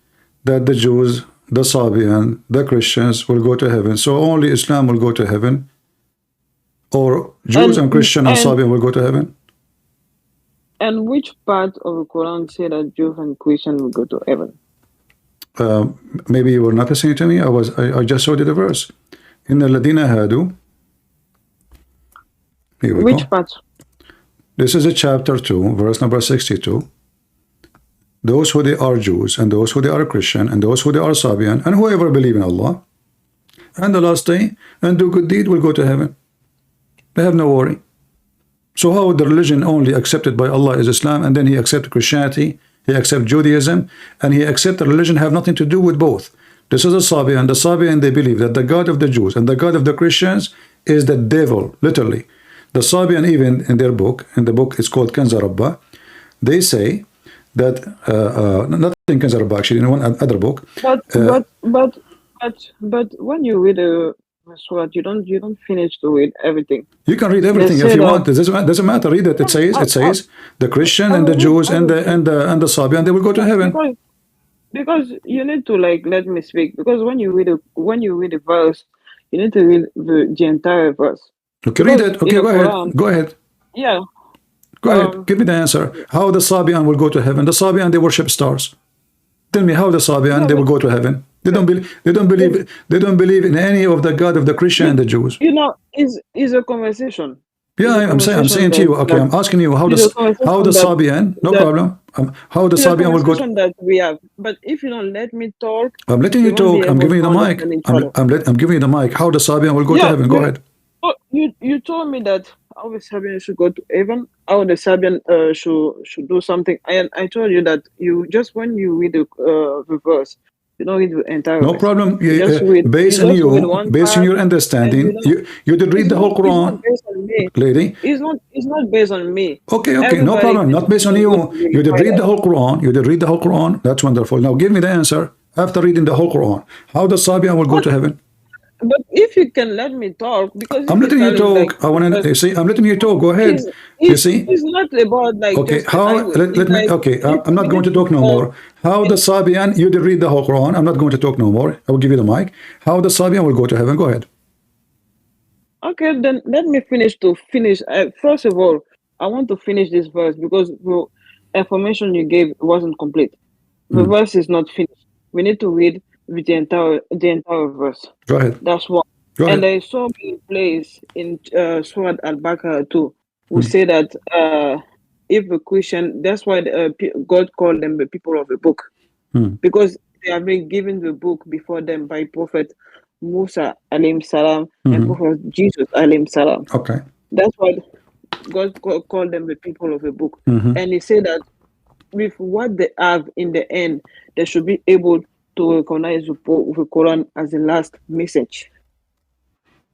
that the Jews, the Sabian, the Christians will go to heaven. So only Islam will go to heaven, or Jews and Christian and Sabian will go to heaven. And which part of the Quran say that Jews and Christians will go to heaven? Maybe you were not listening to me. I just showed you the verse. In the Ladina Hadu. Which part? This is a chapter 2, verse number 62. Those who they are Jews, and those who they are Christian, and those who they are Sabian, and whoever believe in Allah, and the last day, and do good deed, will go to heaven. They have no worry. So how the religion only accepted by Allah is Islam, and then he accepts Christianity, he accepts Judaism, and he accepts the religion have nothing to do with both. This is a Sabian. The Sabian, they believe that the God of the Jews and the God of the Christians is the devil, literally. The Sabian, even in their book, in the book it's called Kanza Rabba, they say that, not in Kanza Rabba, actually, in one other book. But when you read a surah, you don't finish to read everything. You can read everything if you want. It doesn't matter. Read it. It says the Christian and the Jews and the Sabian, they will go to heaven. Because you need to let me speak. Because when you read a verse, you need to read the entire verse. Okay, read it. Okay, go ahead. Yeah. Go ahead. Give me the answer. How the Sabian will go to heaven? The Sabian, they worship stars. Tell me how the Sabian they will go to heaven. They don't believe in any of the God of the Christian and the Jews. It's a conversation. Yeah, I'm saying to you. Okay, I'm asking you how the Sabian. No problem. How the The Sabian will go conversation that we have. But if you don't let me talk, I'm letting we you won't be talk. I'm able giving you to the mic. understand each other. I'm giving you the mic. How the Sabian will go to Yeah, heaven? Go ahead. you told me that how the Serbian should go to heaven, how the Serbian should do something, and I told you that you just when you read the verse, you don't read the entire No verse. problem. You just read Based on one based on part, your and understanding, don't. you did read the whole It's not Quran, based on me. lady. It's not based on me. Okay, no Everybody problem. Not based on can you. go to You did verify read that. the whole Quran. You did read the whole Quran. That's wonderful. Now give me the answer. After reading the whole Quran, how the Sabian will go to heaven? But if you can let me talk, because I'm if you're letting you telling like talk. I want to see. I'm letting you talk. Go ahead. it's, You it's see? it's not about like Okay. just the How? language. It's Let me. like Okay. I'm we not going need to talk no more. How the Sabian? You did read the whole Quran. I'm not going to talk no more. I will give you the mic. How the Sabian will go to heaven? Go ahead. Okay, then let me finish. First of all, I want to finish this verse because the information you gave wasn't complete. The verse is not finished. We need to read with the entire verse. Go ahead. That's one. Go And ahead. I saw many place in Surah Al-Baqarah too, who say that if a Christian, that's why God called them the people of the book, because they have been given the book before them by Prophet Musa alayhi salam and Prophet Jesus alayhi salam. Okay. That's why God called them the people of the book. And he said that with what they have in the end, they should be able to recognize the Quran as the last message.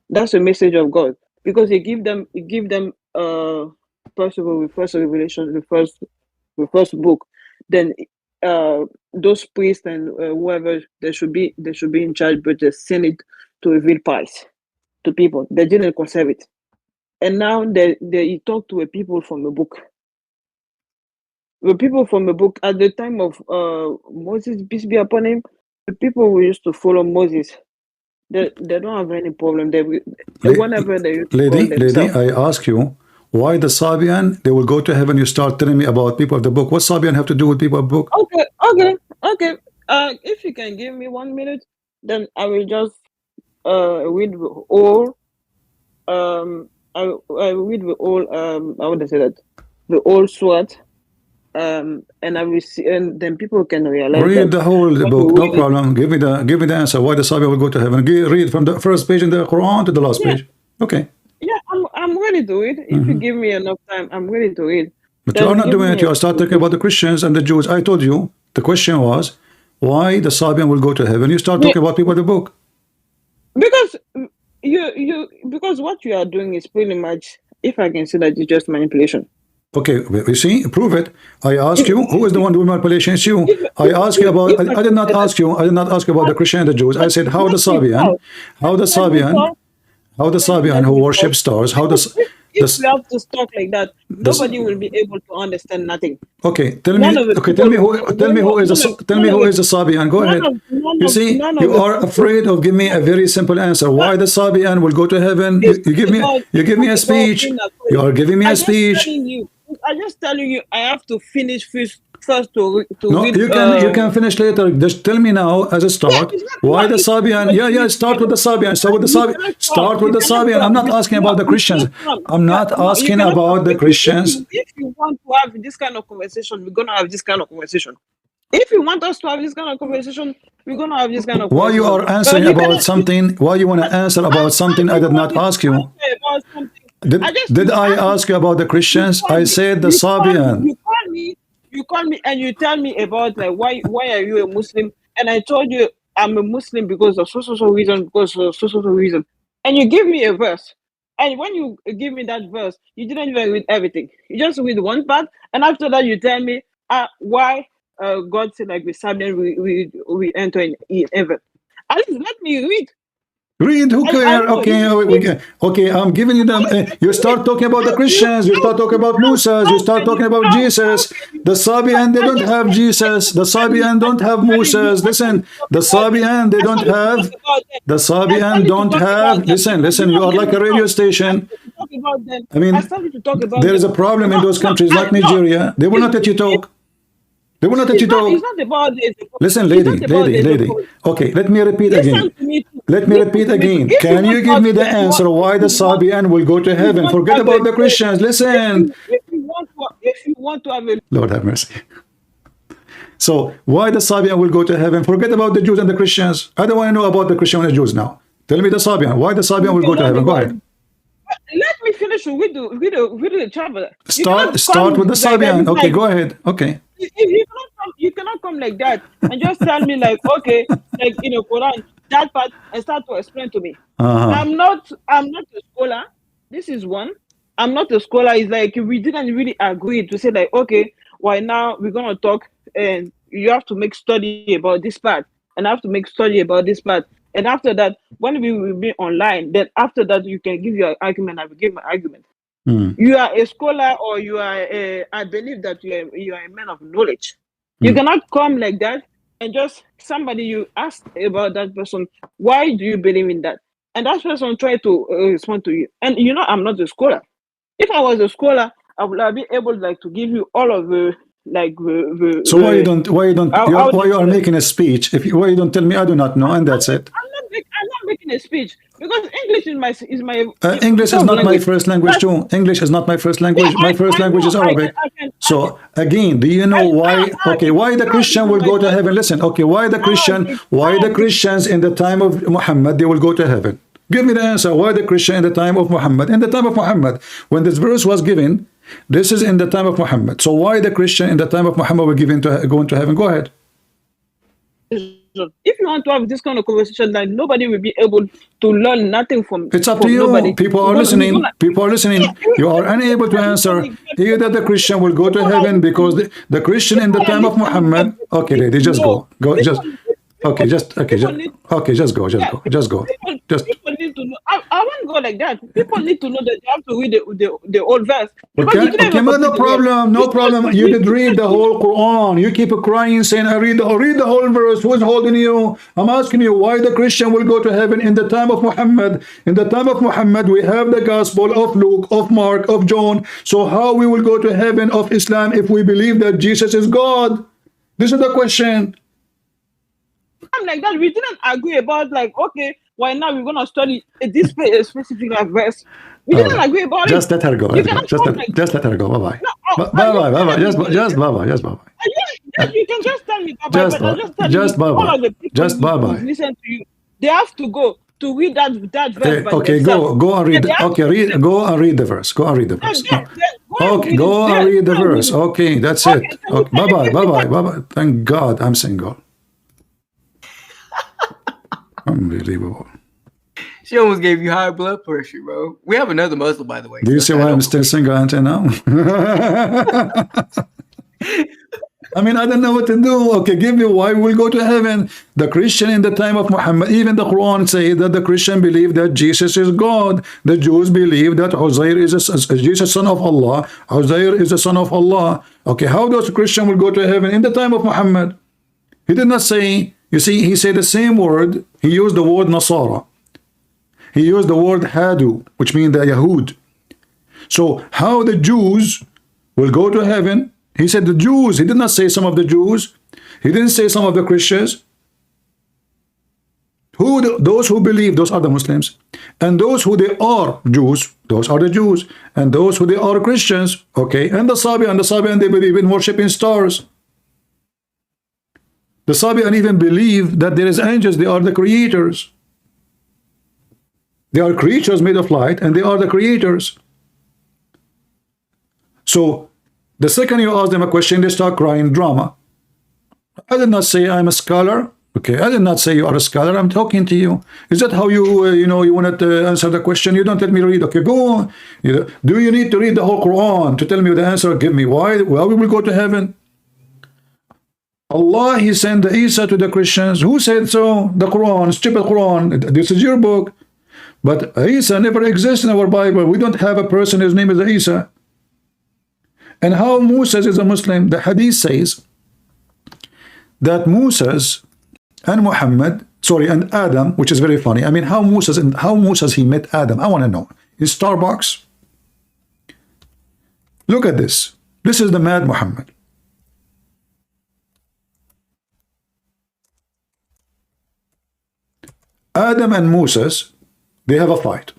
That's the message of God, because he give them first of all the first revelation, the first book. Then those priests and whoever they should be in charge, but they send it to reveal pies to people. They didn't conserve it, and now he talk to a people from the book. The people from the book at the time of Moses, peace be upon him, the people who used to follow Moses, they don't have any problem. Whenever they used to call Lady, themselves. I ask you, why the Sabian, they will go to heaven, you start telling me about people of the book. What Sabian have to do with people of the book? Okay. If you can give me 1 minute, then I will just read all. I read the all. How would I say that? The all sword. And I will see, and then people can realize Read the whole book, no read it. problem. Give me the answer. Why the Sabian will go to heaven? Read from the first page in the Quran to the last page. Okay. Yeah, I'm ready to read. If you give me enough time, I'm ready to read. But you are not doing it. You are start talking about the Christians and the Jews. I told you the question was why the Sabian will go to heaven. You start talking about people of the book. Because because what you are doing is pretty much, if I can say that, it's just manipulation. Okay, you see, prove it. I ask you, who is the one doing manipulation? It's you. I ask you about. I did not ask you. I did not ask you about the Christian and the Jews. I said how the Sabian who worship stars. How does if you have to talk like that, nobody will be able to understand nothing. Okay, tell me who is the Sabian. Go ahead. You see, you are afraid of giving me a very simple answer. Why the Sabian will go to heaven? You give me a speech. You are giving me a speech. I'm just telling you. I have to finish first to no, read. You can finish later. Just tell me now as a start. Why the Sabian? Start with the Sabian. Start with the Sabian. I'm not asking about the Christians. I'm not asking about the Christians. If you want to have this kind of conversation, we're gonna have this kind of conversation. If you want us to have this kind of conversation, we're gonna have this kind of conversation. Why you are answering about something? Why you want to answer about something I did not ask you? Did I ask you about the Christians? I said the Sabian. You call me and you tell me about like why are you a Muslim? And I told you I'm a Muslim because of so reason, because of so reason. And you give me a verse. And when you give me that verse, you didn't even read everything. You just read one part, and after that you tell me why God said like with Sabian we enter in heaven. At least let me read. Read, who cares? Okay, I'm giving you them. You start talking about the Christians, you start talking about Musa, you start talking about Jesus. The Sabian, they don't have Jesus. The Sabian don't have Musa. Listen, the Sabian, they don't have. The Sabian don't have. Listen, you are like a radio station. I mean, there is a problem in those countries like Nigeria. They will not let you talk. They will not let you talk. It's not about this. Listen, lady. Okay, let me repeat again. Let me repeat again. Can you give me the answer why the Sabian will go to heaven? Forget about the Christians. Listen. If you want to have a Lord have mercy. So why the Sabian will go to heaven? Forget about the Jews and the Christians. I don't want to know about the Christian and the Jews now. Tell me the Sabian. Why the Sabian will go to heaven? Go ahead. Let me finish with the traveler. Start with the Sabian. Okay, go ahead. Okay. You cannot come like that and just tell me like, okay, like in the Quran, that part, and start to explain to me. I'm not a scholar. This is one. I'm not a scholar. It's like we didn't really agree to say like, okay, why now we're gonna talk and you have to make study about this part and I have to make study about this part. And after that, when we will be online, then after that you can give your argument, I will give my argument. You are a scholar or you are I believe that you are a man of knowledge. You cannot come like that and just somebody you ask about that person, why do you believe in that? And that person try to respond to you. And you know, I'm not a scholar. If I was a scholar, I would have been able like to give you all of the like so why you are making a speech? Why you don't tell me I do not know and that's it? I'm not making a speech because English is my English is not my first language too. English is not my first language. My first language is Arabic. So again, do you know why? Okay, why the Christian will go to heaven? Listen, okay, why the Christians in the time of Muhammad they will go to heaven? Give me the answer. Why the Christian in the time of Muhammad? In the time of Muhammad, when this verse was given, this is in the time of Muhammad. So why the Christian in the time of Muhammad will go into heaven? Go ahead. If you want to have this kind of conversation, like nobody will be able to learn nothing from. It's up to you. Nobody. People are listening. People are listening. You are unable to answer. Either the Christian will go to heaven because the Christian in the time of Muhammad. Okay, lady, just go. Just go. Just go. People need to know. I won't go like that. People need to know that they have to read the old verse. Okay, no problem. You did read the whole Quran. You keep crying, saying, I read the whole verse. Who's holding you? I'm asking you why the Christian will go to heaven in the time of Muhammad. In the time of Muhammad, we have the gospel of Luke, of Mark, of John. So how we will go to heaven of Islam if we believe that Jesus is God? This is the question. I'm like that. We didn't agree about like, okay, why now we're gonna study this specific verse. We didn't agree about it. Just let her go. Just let her go. Bye bye. Bye. Just bye bye. You can just tell me bye. Just bye. Just bye bye. Listen to you. They have to go to read that verse. Okay, go and read. Okay, go and read the verse. Go and read the verse. Okay, go and read the verse. Okay, that's it. Okay, bye. Thank God I'm single. Unbelievable. She almost gave you high blood pressure, bro. We have another Muslim, by the way. Do you see why I'm still single until now? I mean, I don't know what to do. Okay, give me why we'll go to heaven. The Christian in the time of Muhammad, even the Quran say that the Christian believe that Jesus is God. The Jews believe that Uzair is Jesus, son of Allah. Uzair is the son of Allah. Okay, how does a Christian will go to heaven in the time of Muhammad? He did not say. You see, he said the same word. He used the word Nasara. He used the word Hadu, which means the Yahud. So how the Jews will go to heaven? He said the Jews. He did not say some of the Jews. He didn't say some of the Christians. Those who believe, those are the Muslims. And those who they are Jews, those are the Jews. And those who they are Christians, okay. And the Sabian, they believe in worshiping stars. The Sabian even believe that there is angels, they are the creators. They are creatures made of light and they are the creators. So the second you ask them a question, they start crying drama. I did not say I'm a scholar. Okay, I did not say you are a scholar. I'm talking to you. Is that how you, you want to answer the question? You don't let me read. Okay, go on. Do you need to read the whole Quran to tell me the answer? Give me why we will go to heaven. Allah, he sent Isa to the Christians. Who said so? The Quran, stupid Quran. This is your book. But Isa never exists in our Bible. We don't have a person whose name is Isa. And how Moses is a Muslim? The Hadith says that Moses and Muhammad, and Adam, which is very funny. I mean, how Moses he met Adam? I want to know. In Starbucks. Look at this. This is the mad Muhammad. Adam and Moses, they have a fight.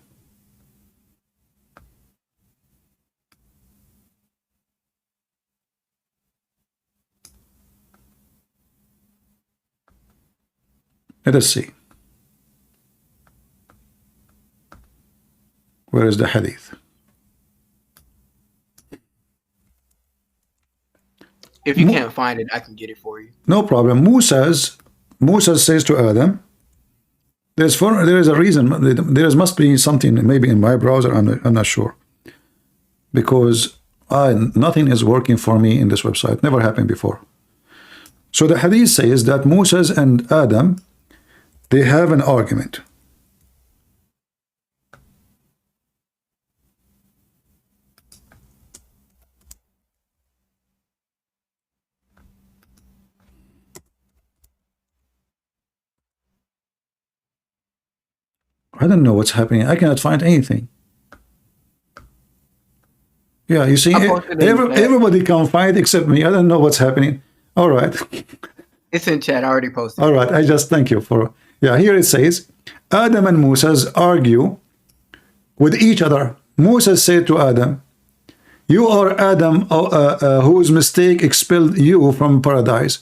Let us see. Where is the hadith? If you can't find it, I can get it for you. No problem. Musa says to Adam, there is a reason. There must be something maybe in my browser. I'm not sure, because nothing is working for me in this website. Never happened before. So the hadith says that Moses and Adam, they have an argument. I don't know what's happening. I cannot find anything. Yeah, you see, everybody can find except me. I don't know what's happening. All right. It's in chat. I already posted. All right. I just thank you for. Yeah, here it says, Adam and Moses argue with each other. Moses said to Adam, "You are Adam, whose mistake expelled you from paradise."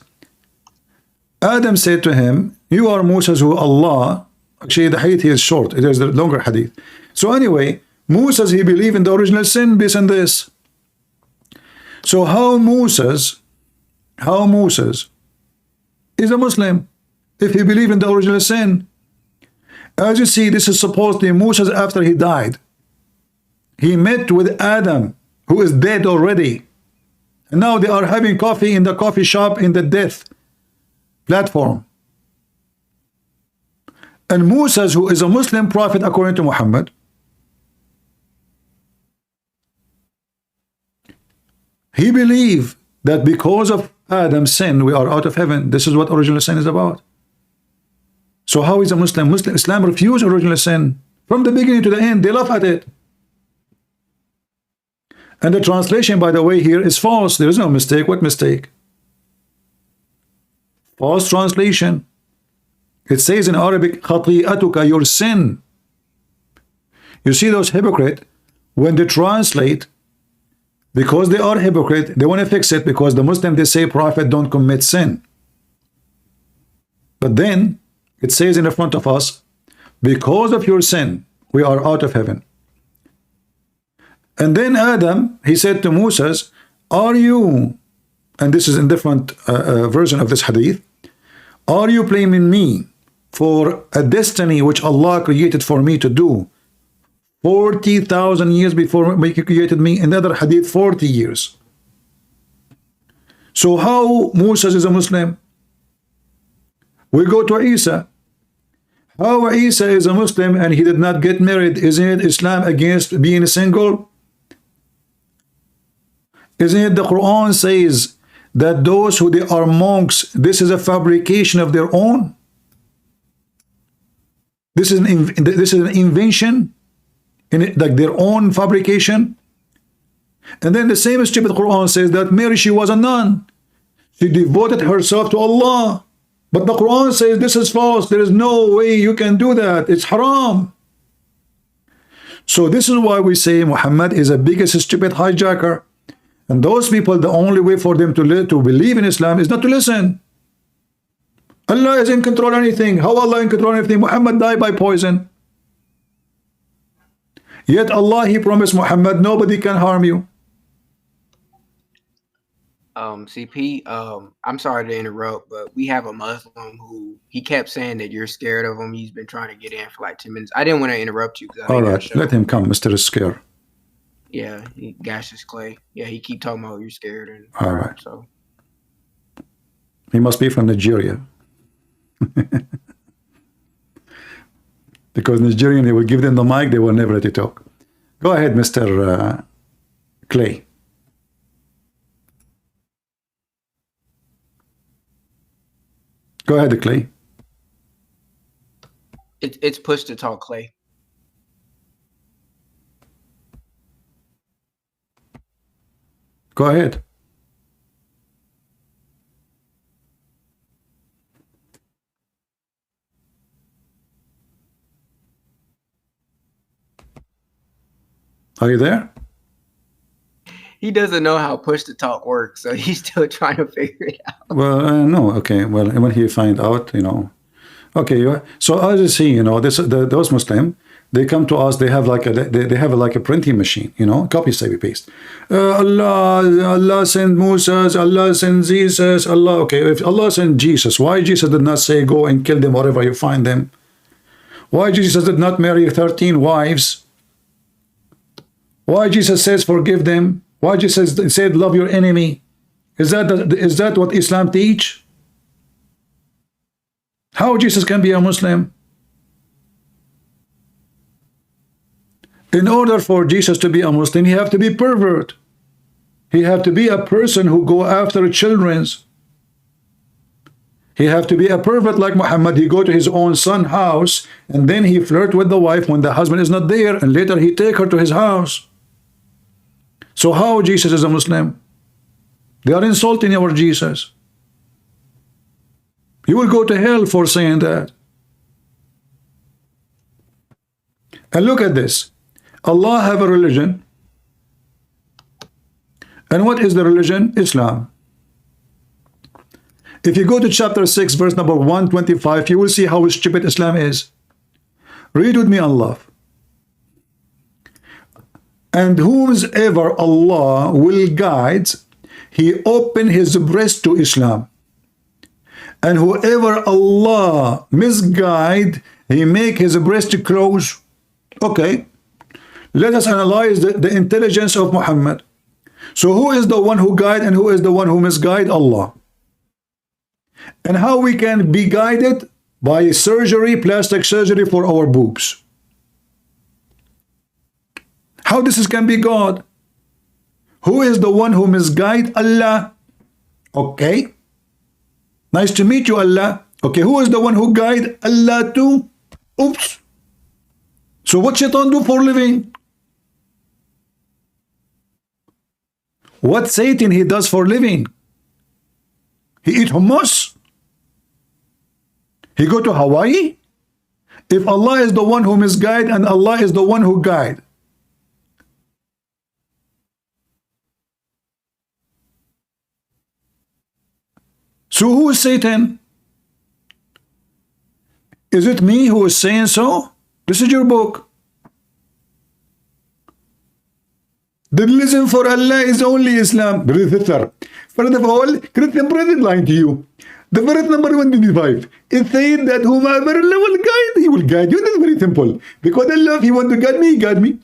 Adam said to him, "You are Moses, who Allah." Actually, the hadith here is short. It is the longer hadith. So anyway, Moses, he believed in the original sin based on this. So how Moses is a Muslim if he believed in the original sin? As you see, this is supposedly Moses after he died. He met with Adam, who is dead already. And now they are having coffee in the coffee shop in the death platform. And Moses, who is a Muslim prophet according to Muhammad, he believed that because of Adam's sin, we are out of heaven. This is what original sin is about. So how is a Muslim? Islam refused original sin. From the beginning to the end, they laugh at it. And the translation, by the way, here is false. There is no mistake. What mistake? False translation. It says in Arabic, khati'atuka, your sin. You see those hypocrites, when they translate, because they are hypocrite, they want to fix it because the Muslim, they say prophet don't commit sin. But then it says in the front of us, because of your sin, we are out of heaven. And then Adam, he said to Moses, are you, and this is in different version of this hadith, are you blaming me for a destiny which Allah created for me to do 40,000 years before He created me? Another hadith, 40 years. So how Moses is a Muslim? We go to Isa. How Isa is a Muslim and he did not get married? Isn't it Islam against being single? Isn't it the Quran says that those who they are monks, this is a fabrication of their own? This is an invention, like their own fabrication. And then the same stupid Quran says that Mary, she was a nun. She devoted herself to Allah. But the Quran says this is false. There is no way you can do that. It's haram. So this is why we say Muhammad is the biggest stupid hijacker. And those people, the only way for them to believe in Islam is not to listen. Allah is in control of anything. How Allah in control of anything? Muhammad died by poison. Yet Allah, He promised Muhammad, nobody can harm you. CP, I'm sorry to interrupt, but we have a Muslim who he kept saying that you're scared of him. He's been trying to get in for like 10 minutes. I didn't want to interrupt you. All right, let him come, Mr. Scare. Yeah, Gaseous Clay. Yeah, he keep talking about you're scared. And all right. So he must be from Nigeria. Because Nigerian, they will give them the mic, they will never let it talk. Go ahead, Mr. Clay. Go ahead, Clay. It's push to talk, Clay. Go ahead. Are you there? He doesn't know how push to talk works, so he's still trying to figure it out. Well, no, okay. Well, when he find out, you know. Okay, so as you see, those Muslim, they come to us. They have like a printing machine, copy, save, paste. Allah sent Moses. Allah sent Jesus. Allah. Okay, if Allah sent Jesus, why Jesus did not say go and kill them wherever you find them? Why Jesus did not marry 13 wives? Why Jesus says forgive them? Why Jesus said love your enemy? Is that what Islam teach? How Jesus can be a Muslim? In order for Jesus to be a Muslim, he have to be pervert. He have to be a person who go after children's. He have to be a pervert like Muhammad. He go to his own son's house and then he flirt with the wife when the husband is not there, and later he take her to his house. So how Jesus is a Muslim? They are insulting our Jesus. You will go to hell for saying that. And look at this. Allah have a religion. And what is the religion? Islam. If you go to chapter 6, verse number 125, you will see how stupid Islam is. Read with me, Allah. And whomsoever Allah will guide, he open his breast to Islam. And whoever Allah misguide, he make his breast close. Okay. Let us analyze the intelligence of Muhammad. So who is the one who guide and who is the one who misguide? Allah. And how we can be guided? By surgery, plastic surgery for our boobs. How this can be God? Who is the one who misguide? Allah. Okay. Nice to meet you, Allah. Okay, who is the one who guide? Allah too. Oops. So what Shaitan do for living? What Satan he does for living? He eat hummus? He go to Hawaii? If Allah is the one who misguide and Allah is the one who guide, so who is Satan? Is it me who is saying so? This is your book. The reason for Allah is only Islam. First of all, Christian brother lying to you. The verse number 125, it says that whomever Allah will guide, he will guide you. That's very simple. Because Allah, if he want to guide me, he guide me.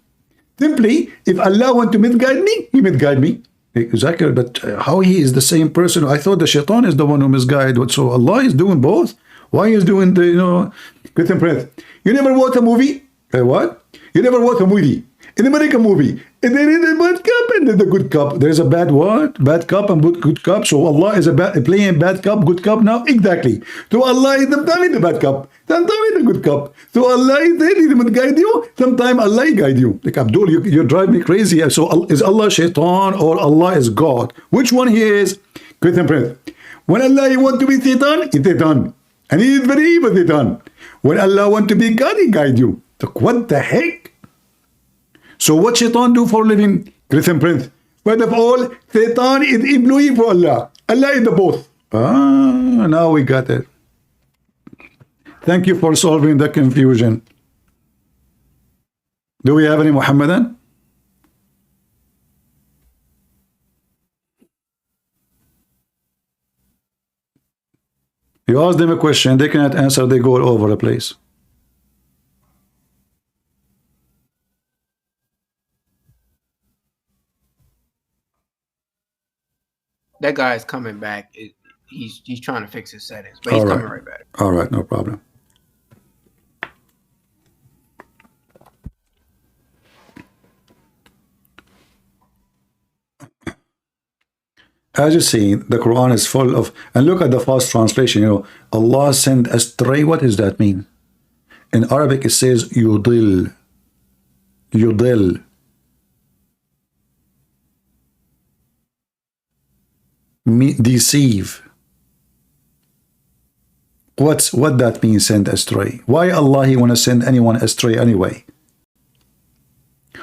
Simply, if Allah want to misguide me, he misguide me. Exactly, but how he is the same person? I thought the Shaitan is the one who misguide. So Allah is doing both. Why is doing the, Christian prince? You never watch a movie? What? You never watch a movie? In American movie, there is a bad cup and there's a good cup. There's a bad what? Bad cup and good cup. So Allah is playing bad cup, good cup now? Exactly. So Allah is sometimes in the bad cup, sometimes in the good cup. So Allah is there, he will guide you. Sometimes Allah guide you. Like Abdul, you drive me crazy. So is Allah Shaitan or Allah is God? Which one he is? Christian prince. When Allah he want to be Satan, he's Satan. And he is very evil Satan. When Allah want to be God, he guide you. So what the heck? So what Shaitan do for living? Christian prince. First of all, Satan is employee for Allah. Allah is the boss. Now we got it. Thank you for solving the confusion. Do we have any Muhammadan? You ask them a question, they cannot answer, they go all over the place. That guy is coming back. He's trying to fix his settings, but he's coming right back. All right, no problem. As you see, the Quran is full of, and look at the fast translation, Allah sent astray. What does that mean? In Arabic, it says yudil. Yudil. Deceive. What that means, send astray? Why Allah he want to send anyone astray anyway?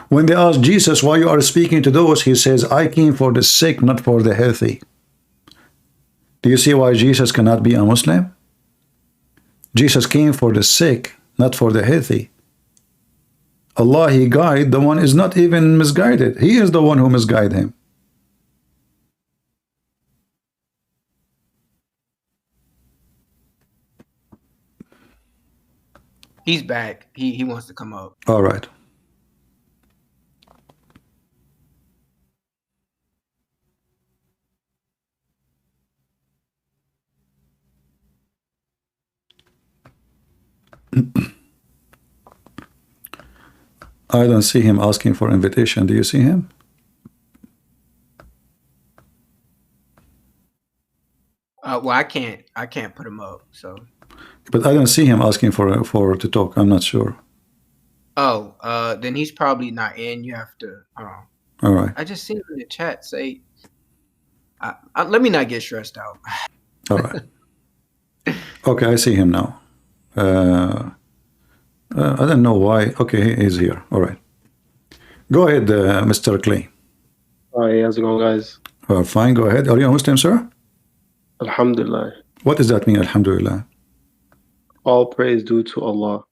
When they ask Jesus why you are speaking to those, he says, I came for the sick, not for the healthy. Do you see why Jesus cannot be a Muslim? Jesus came for the sick, not for the healthy. Allah, He guide the one is not even misguided. He is the one who misguide him. He's back. He wants to come up. All right. I don't see him asking for invitation. Do you see him? Well, I can't put him up. So. But I don't see him asking for to talk. I'm not sure. Oh, then he's probably not in. You have to. All right. I just seen him in the chat say. Let me not get stressed out. All right. Okay, I see him now. I don't know why. Okay, he's here. All right. Go ahead, Mr. Clay. Hi, how's it going, guys? Fine, go ahead. Are you a Muslim, sir? Alhamdulillah. What does that mean, Alhamdulillah? All praise due to Allah.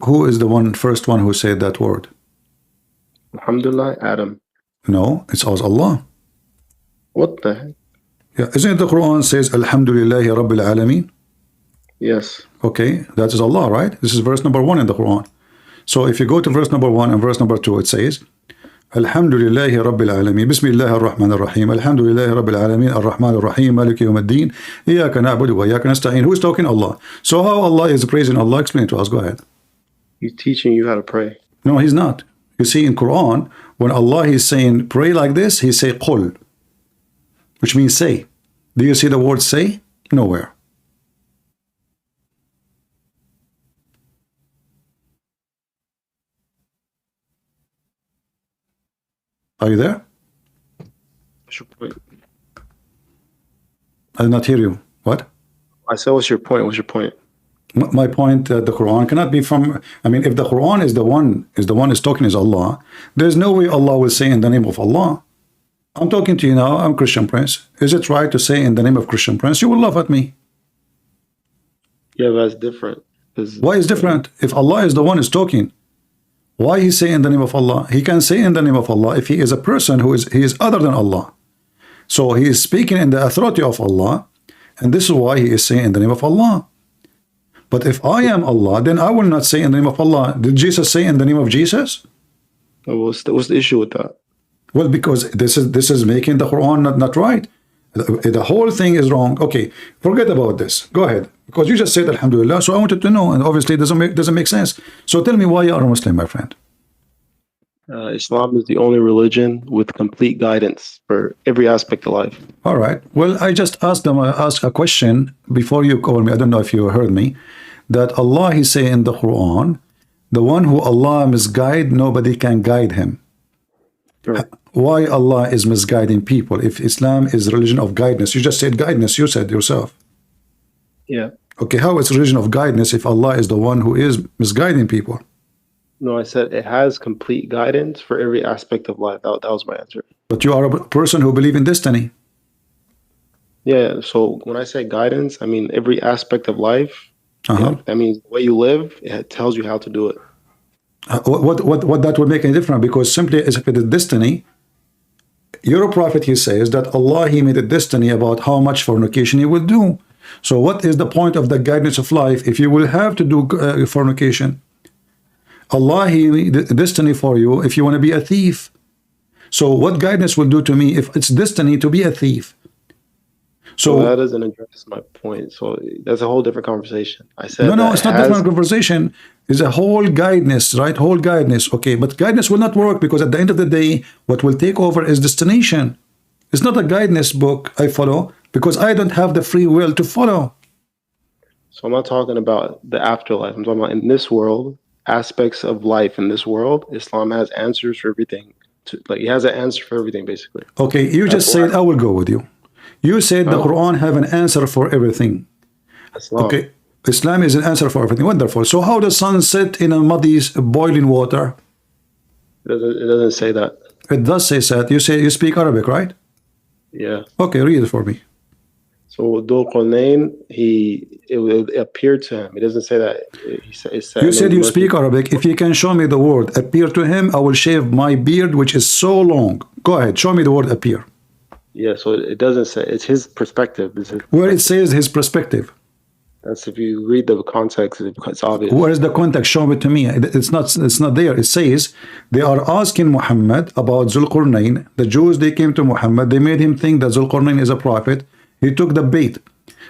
Who is the first one who said that word? Alhamdulillah, Adam. No, it's also Allah. What the heck? Yeah, isn't it the Quran says Alhamdulillahi Rabbil Alameen? Yes. Okay, that is Allah, right? This is verse number 1 in the Quran. So if you go to verse number 1 and verse number 2, it says Alhamdulillahi Rabbil Alameen, Bismillahir Rahmanir Rahim, Alhamdulillahi Rabbil Alameen, Ar-Rahmanir Rahim, Maliki Yawmiddin, Iyyaka na'budu wa iyyaka nasta'in. Who is talking? Allah. So how Allah is praising Allah? Explain to us. Go ahead. He's teaching you how to pray. No, He's not. You see in Quran, when Allah is saying pray like this, He say Qul, which means say. Do you see the word say? Nowhere. Are you there? What's your point? I did not hear you. What? I said, what's your point? What's your point? My point, the Quran cannot be from, I mean, if the Quran is the one is talking is Allah, there's no way Allah will say in the name of Allah. I'm talking to you now, I'm Christian Prince. Is it right to say in the name of Christian Prince? You will laugh at me. Yeah, that's different. Why is different? If Allah is the one is talking, why He say in the name of Allah? He can say in the name of Allah if He is a person He is other than Allah. So He is speaking in the authority of Allah, and this is why He is saying in the name of Allah. But if I am Allah, then I will not say in the name of Allah. Did Jesus say in the name of Jesus? What's the issue with that? Well, because this is making the Quran not right. The whole thing is wrong. Okay, forget about this. Go ahead, because you just said Alhamdulillah. So I wanted to know, and obviously it doesn't make sense. So tell me why you are a Muslim, my friend. Islam is the only religion with complete guidance for every aspect of life. All right. Well, I just asked a question before you called me. I don't know if you heard me. That Allah, He say in the Quran, the one who Allah misguide, nobody can guide him. Sure. Why Allah is misguiding people if Islam is religion of guidance? You just said guidance, you said yourself. Yeah. Okay, how is religion of guidance if Allah is the one who is misguiding people? No, I said it has complete guidance for every aspect of life. That was my answer. But you are a person who believes in destiny. Yeah, so when I say guidance, I mean every aspect of life. Yeah, that means the way you live, it tells you how to do it. What that would make any difference? Because simply as if it is destiny, your prophet, he says that Allah, He made a destiny about how much fornication He will do. So what is the point of the guidance of life if you will have to do fornication? Allah, He made a destiny for you if you want to be a thief. So what guidance will do to me if it's destiny to be a thief? So that doesn't address my point. So that's a whole different conversation. I said no, it's not different conversation. It's a whole guidance, right? Whole guidance. Okay, but guidance will not work because at the end of the day, what will take over is destination. It's not a guidance book I follow because I don't have the free will to follow. So I'm not talking about the afterlife. I'm talking about in this world, aspects of life in this world. Islam has answers for everything. He has an answer for everything, basically. Okay, you just said I will go with you. You said the Quran have an answer for everything. Islam. Okay, Islam is an answer for everything. Wonderful. So how does sun set in a muddy, boiling water? It doesn't say that. It does say that. You say you speak Arabic, right? Yeah. Okay, read it for me. So Dhul Qarnayn, it will appear to him. It doesn't say that. It said, you said you speak Arabic. If you can show me the word appear to him, I will shave my beard, which is so long. Go ahead, show me the word appear. Yeah, so it doesn't say. It's his perspective. Where it says his perspective. That's if you read the context, it's obvious. Where is the context? Show it to me. It's not there. It says they are asking Muhammad about Zulqarnain. The Jews, they came to Muhammad. They made him think that Zulqarnain is a prophet. He took the bait.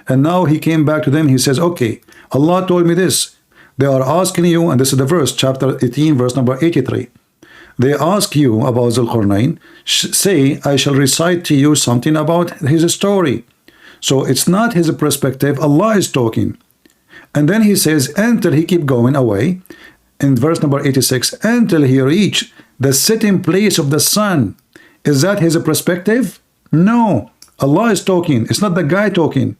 And now he came back to them. He says, okay, Allah told me this. They are asking you, and this is the verse, chapter 18, verse number 83. They ask you about Zulqarnain. Say, I shall recite to you something about his story. So it's not his perspective. Allah is talking. And then he says, until he keep going away, in verse number 86, until he reach the sitting place of the sun. Is that his perspective? No. Allah is talking. It's not the guy talking.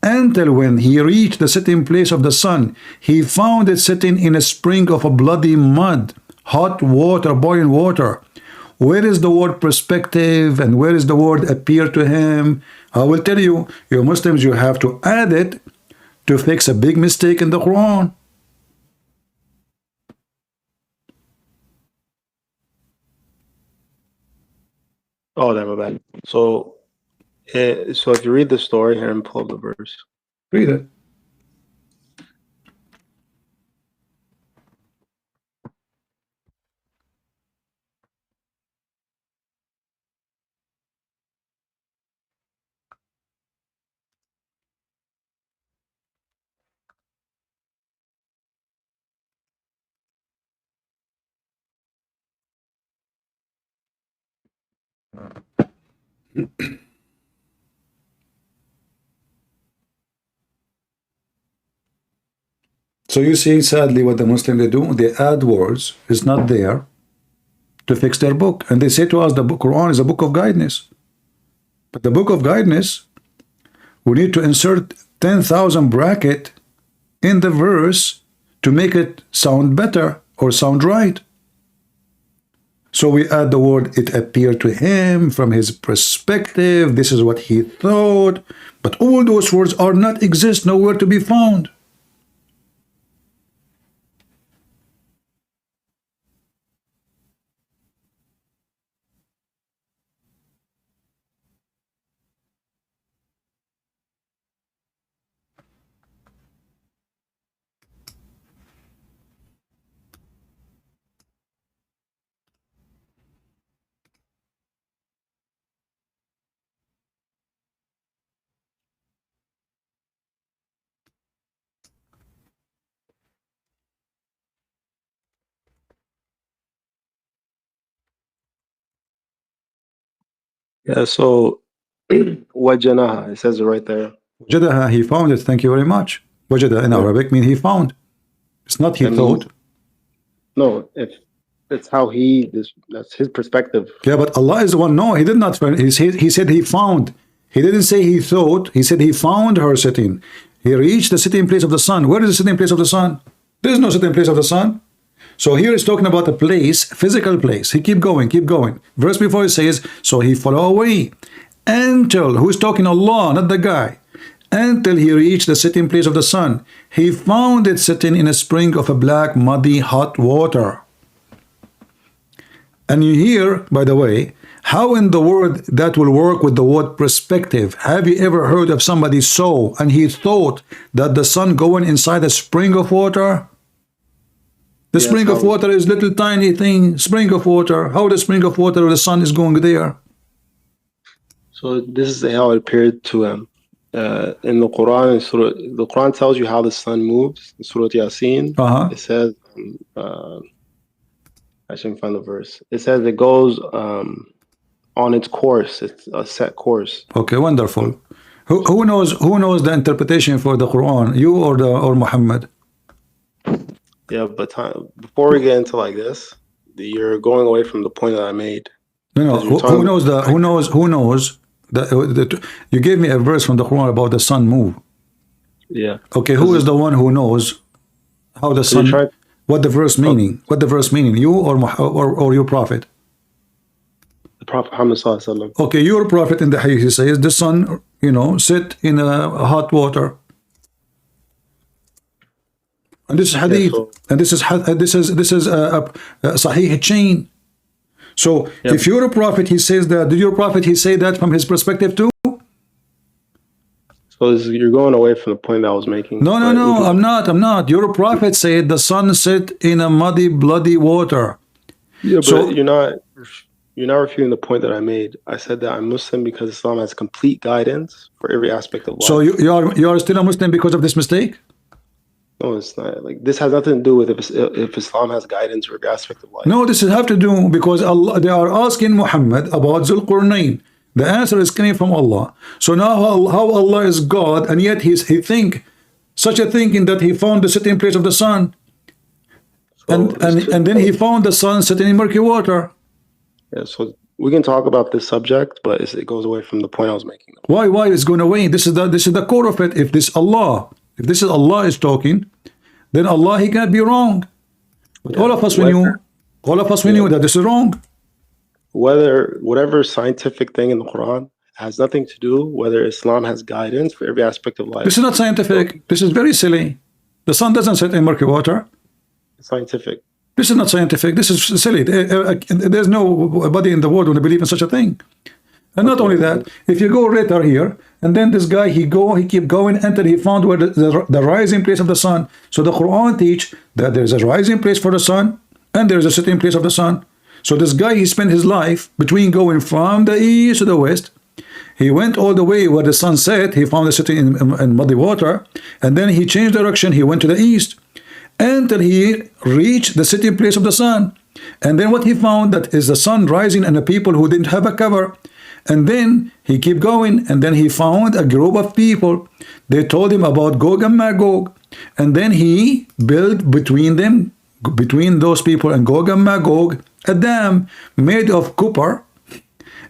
Until when he reached the sitting place of the sun, he found it sitting in a spring of a bloody mud, hot water, boiling water. Where is the word perspective and where is the word appear to him? I will tell you, you Muslims, you have to add it to fix a big mistake in the Quran. Oh, damn, my bad. So if you read the story here and pull up the verse. Read it. So you see, sadly, what the Muslims they do, they add words, it's not there, to fix their book. And they say to us, the Quran is a book of guidance. But the book of guidance, we need to insert 10,000 bracket in the verse to make it sound better or sound right. So we add the word, it appeared to him from his perspective, this is what he thought. But all those words are not exist, nowhere to be found. Yeah, so wajanaha, it says it right there. Wajadaha, he found it. Thank you very much. Wajada in Arabic means he found. It's not he thought. No, if it's how that's his perspective. Yeah, but Allah is the one. No, he did not find. He said he found. He didn't say he thought. He said he found her sitting. He reached the sitting place of the sun. Where is the sitting place of the sun? There is no sitting place of the sun. So here he's talking about a place, physical place. He keep going, keep going. Verse before he says, so he follow away until, who's talking? Allah, not the guy. Until he reached the sitting place of the sun. He found it sitting in a spring of a black, muddy, hot water. And you hear, by the way, how in the word that will work with the word perspective. Have you ever heard of somebody saw and he thought that the sun going inside a spring of water? The spring of water is little tiny thing, spring of water. How the spring of water, the sun is going there? So this is how it appeared to him. In the Quran, the Quran tells you how the sun moves. In Surah Yasin, it says, I shouldn't find the verse. It says it goes on its course. It's a set course. Okay, wonderful. Who knows the interpretation for the Quran? You or Muhammad? Yeah, but before we get into like this, you're going away from the point that I made. No, who knows you gave me a verse from the Quran about the sun move. Yeah. Okay, who is the one who knows how the sun, what the verse meaning? What the verse meaning? You or your prophet? The Prophet Muhammad sallallahu alaihi wasallam. Okay, your prophet in the hadith says the sun you know, sit in hot water. And this is hadith, and this is sahih chain. So if you're a prophet, he says that. Did your prophet he say that from his perspective too? So you're going away from the point that I was making. No, I'm not. Your prophet said the sun set in a muddy, bloody water. Yeah, but so, you're not refuting the point that I made. I said that I'm Muslim because Islam has complete guidance for every aspect of life. So you are still a Muslim because of this mistake? No, it's not. Like, this has nothing to do with if Islam has guidance for every aspect of life. No, this has to do because Allah, they are asking Muhammad about Zulqarnain. The answer is coming from Allah. So now how Allah is God, and yet he think such a thinking that he found the sitting place of the sun, and then he found the sun sitting in murky water. Yeah, so we can talk about this subject, but it goes away from the point I was making. Why is going away? This is the core of it. If this is Allah is talking, then Allah, he can't be wrong. But all of us we knew that this is wrong. Whatever scientific thing in the Quran has nothing to do whether Islam has guidance for every aspect of life. This is not scientific. This is very silly. The sun doesn't sit in murky water. It's scientific. This is not scientific. This is silly. There's nobody in the world who believe in such a thing. And not only that, if you go later here, and then this guy, he keep going until he found where the rising place of the sun. So the Quran teach that there's a rising place for the sun, and there's a sitting place of the sun. So this guy, he spent his life between going from the east to the west. He went all the way where the sun set. He found the sitting in muddy water, and then he changed direction. He went to the east until he reached the sitting place of the sun. And then what he found, that is the sun rising and the people who didn't have a cover. And then he kept going, and then he found a group of people. They told him about Gog and Magog, and then he built between those people and Gog and Magog a dam made of copper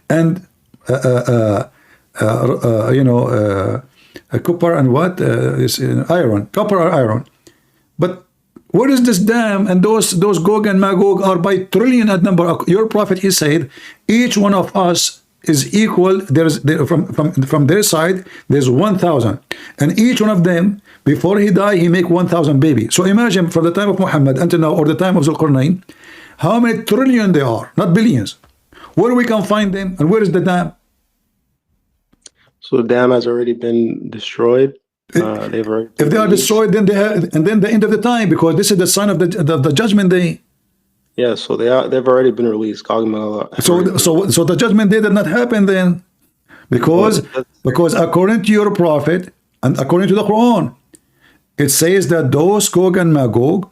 and copper and what is iron, copper or iron. But what is this dam? And those Gog and Magog are by trillion at number. Your prophet, he said, each one of us is equal. From their side, there's 1,000, and each one of them, before he die, he make 1,000 baby. So imagine from the time of Muhammad until now, or the time of Zulqarnain, how many trillion they are, not billions. Where we can find them, and where is the dam? So the dam has already been destroyed. If they are destroyed, then and then the end of the time, because this is the sign of the judgment day. Yeah, so they've already been released. So the judgment day did not happen then, because according to your prophet and according to the Quran, it says that those Gog and Magog,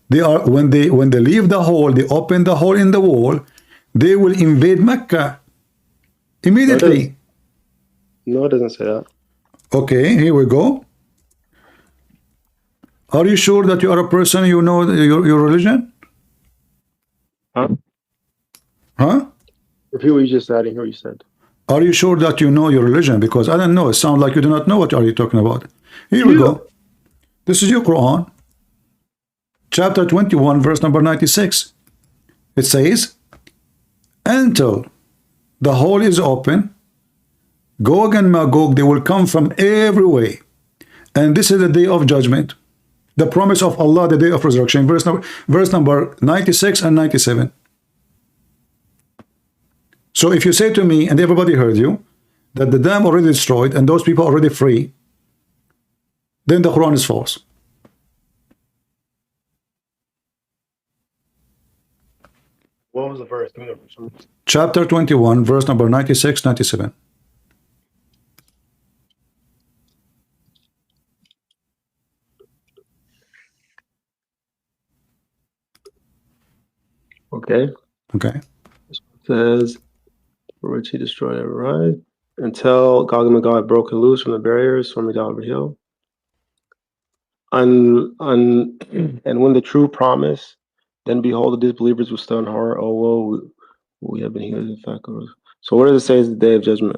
they are when they leave the hole, they open the hole in the wall, they will invade Mecca immediately. No, it doesn't say that. Okay, here we go. Are you sure that you are a person, you know your religion? Huh? Repeat what you just said. I didn't hear what you said. Are you sure that you know your religion? Because I don't know. It sounds like you do not know what are you talking about. Here we go. This is your Quran. Chapter 21, verse number 96. It says, until the hole is open, Gog and Magog, they will come from every way. And this is the day of judgment. The promise of Allah, the day of resurrection. Verse number 96 and 97. So if you say to me, and everybody heard you, that the dam already destroyed and those people are already free, then the Quran is false. What was the verse? Chapter 21, verse number 96, 97. Okay. Okay. It says, for which he destroyed every right, until Gog and Magog had broken loose from the barriers, swarming down over the hill. And when the true promise, then behold, the disbelievers will stand in horror. Oh, woe, we have been healed in fact. So what does it say is the day of judgment?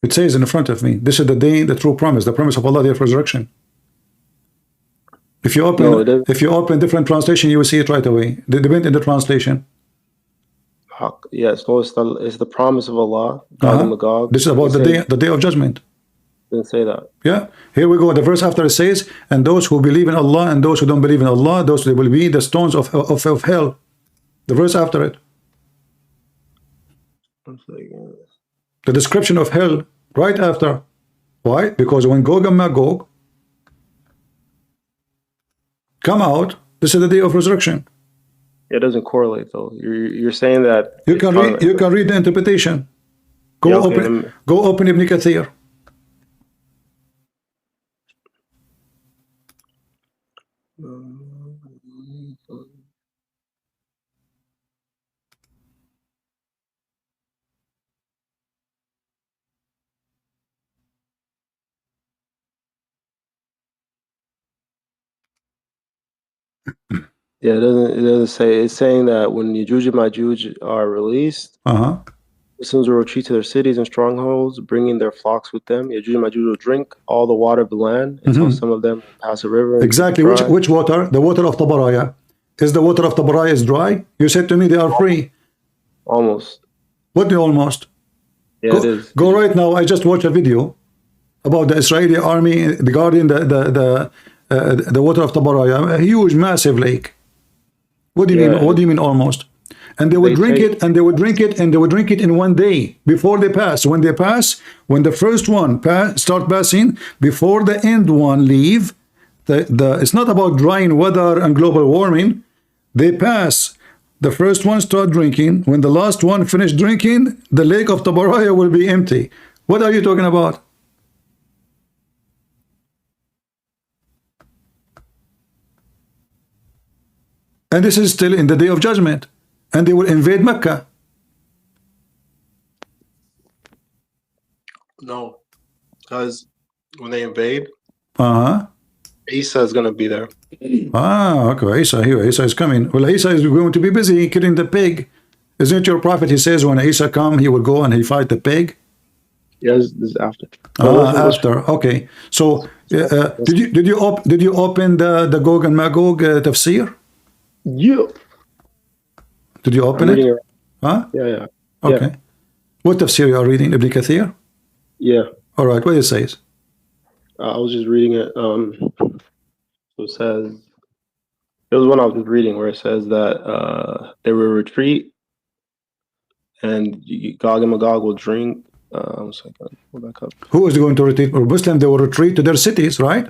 It says in front of me, this is the day, the true promise, the promise of Allah, the day of resurrection. If you open different translation, you will see it right away. They depend in the translation. Yes, so it's the promise of Allah, Gog and Magog. This is about the day of judgment. Didn't say that. Yeah, here we go. The verse after it says, and those who believe in Allah and those who don't believe in Allah, those they will be the stones of hell. The verse after it. The description of hell right after. Why? Because when Gog and Magog come out, this is the day of resurrection. It doesn't correlate though. You're saying that you can read the interpretation. Go open Ibn Kathir. Yeah, it doesn't say. It's saying that when Yajuj and Majuj are released, Muslims will retreat to their cities and strongholds, bringing their flocks with them. Yajuj and Majuj will drink all the water of the land until some of them pass a river. Exactly. Which water? The water of Tabaraya. Is the water of Tabaraya is dry? You said to me they are free. Almost. What do you almost? Yeah, it is. Go right now. I just watched a video about the Israeli army guarding the water of Tabaraya, a huge, massive lake. What do you mean? What do you mean almost? And they would drink it, and they would drink it, and they would drink it in one day before they pass. When they pass, when the first one start passing, before the end one leave, it's not about drying weather and global warming. They pass. The first one start drinking. When the last one finish drinking, the lake of Tabaraya will be empty. What are you talking about? And this is still in the day of judgment. And they will invade Mecca. No. Because when they invade, Uh-huh. Isa is going to be there. Ah, okay. Isa here. Isa is coming. Well, Isa is going to be busy killing the pig. Isn't it your prophet? He says when Isa come, he will go and he fight the pig. Yes, this is after. After. Okay. So, did you open the Gog and Magog tafsir? Yeah. Did you open it? Huh? Yeah. Okay. Yeah. What tafsir you are reading? Ibn Kathir? Yeah. All right. What it says? I was just reading it. So it says, it was one I was just reading where it says that they will retreat and Gog and Magog will drink. One second. Go back up. Who is going to retreat? Or Muslim, they will retreat to their cities, right?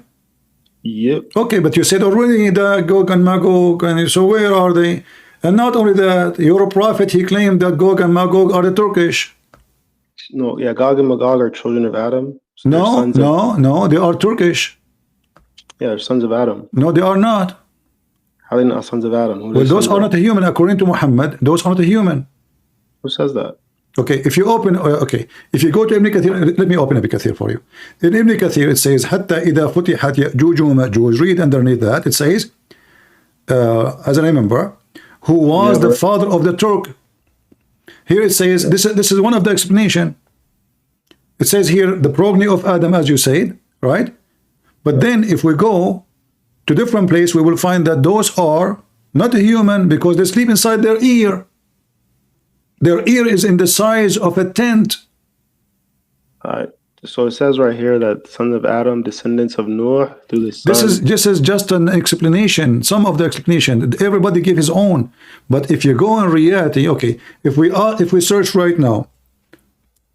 Yep. Okay, but you said already the Gog and Magog, and so where are they? And not only that, your prophet, he claimed that Gog and Magog are the Turkish. No, yeah, Gog and Magog are children of Adam. So no, they are Turkish. Yeah, they're sons of Adam. No, they are not. How are they not sons of Adam? Well, those are not a human, according to Muhammad. Those are not a human. Who says that? Okay, if you open, if you go to Ibn Kathir, let me open Ibn Kathir for you. In Ibn Kathir, it says, حتى إذا فتحت يأجوج ومأجوج. Read underneath that. It says, as I remember, who was the father of the Turk. Here it says, this is one of the explanation. It says here, the progeny of Adam, as you said, right? But then if we go to different place, we will find that those are not a human because they sleep inside their ear. Their ear is in the size of a tent. All right. So it says right here that sons of Adam, descendants of Noah through the sun. This is just an explanation. Some of the explanation. Everybody give his own. But if you go in reality, okay, if we search right now,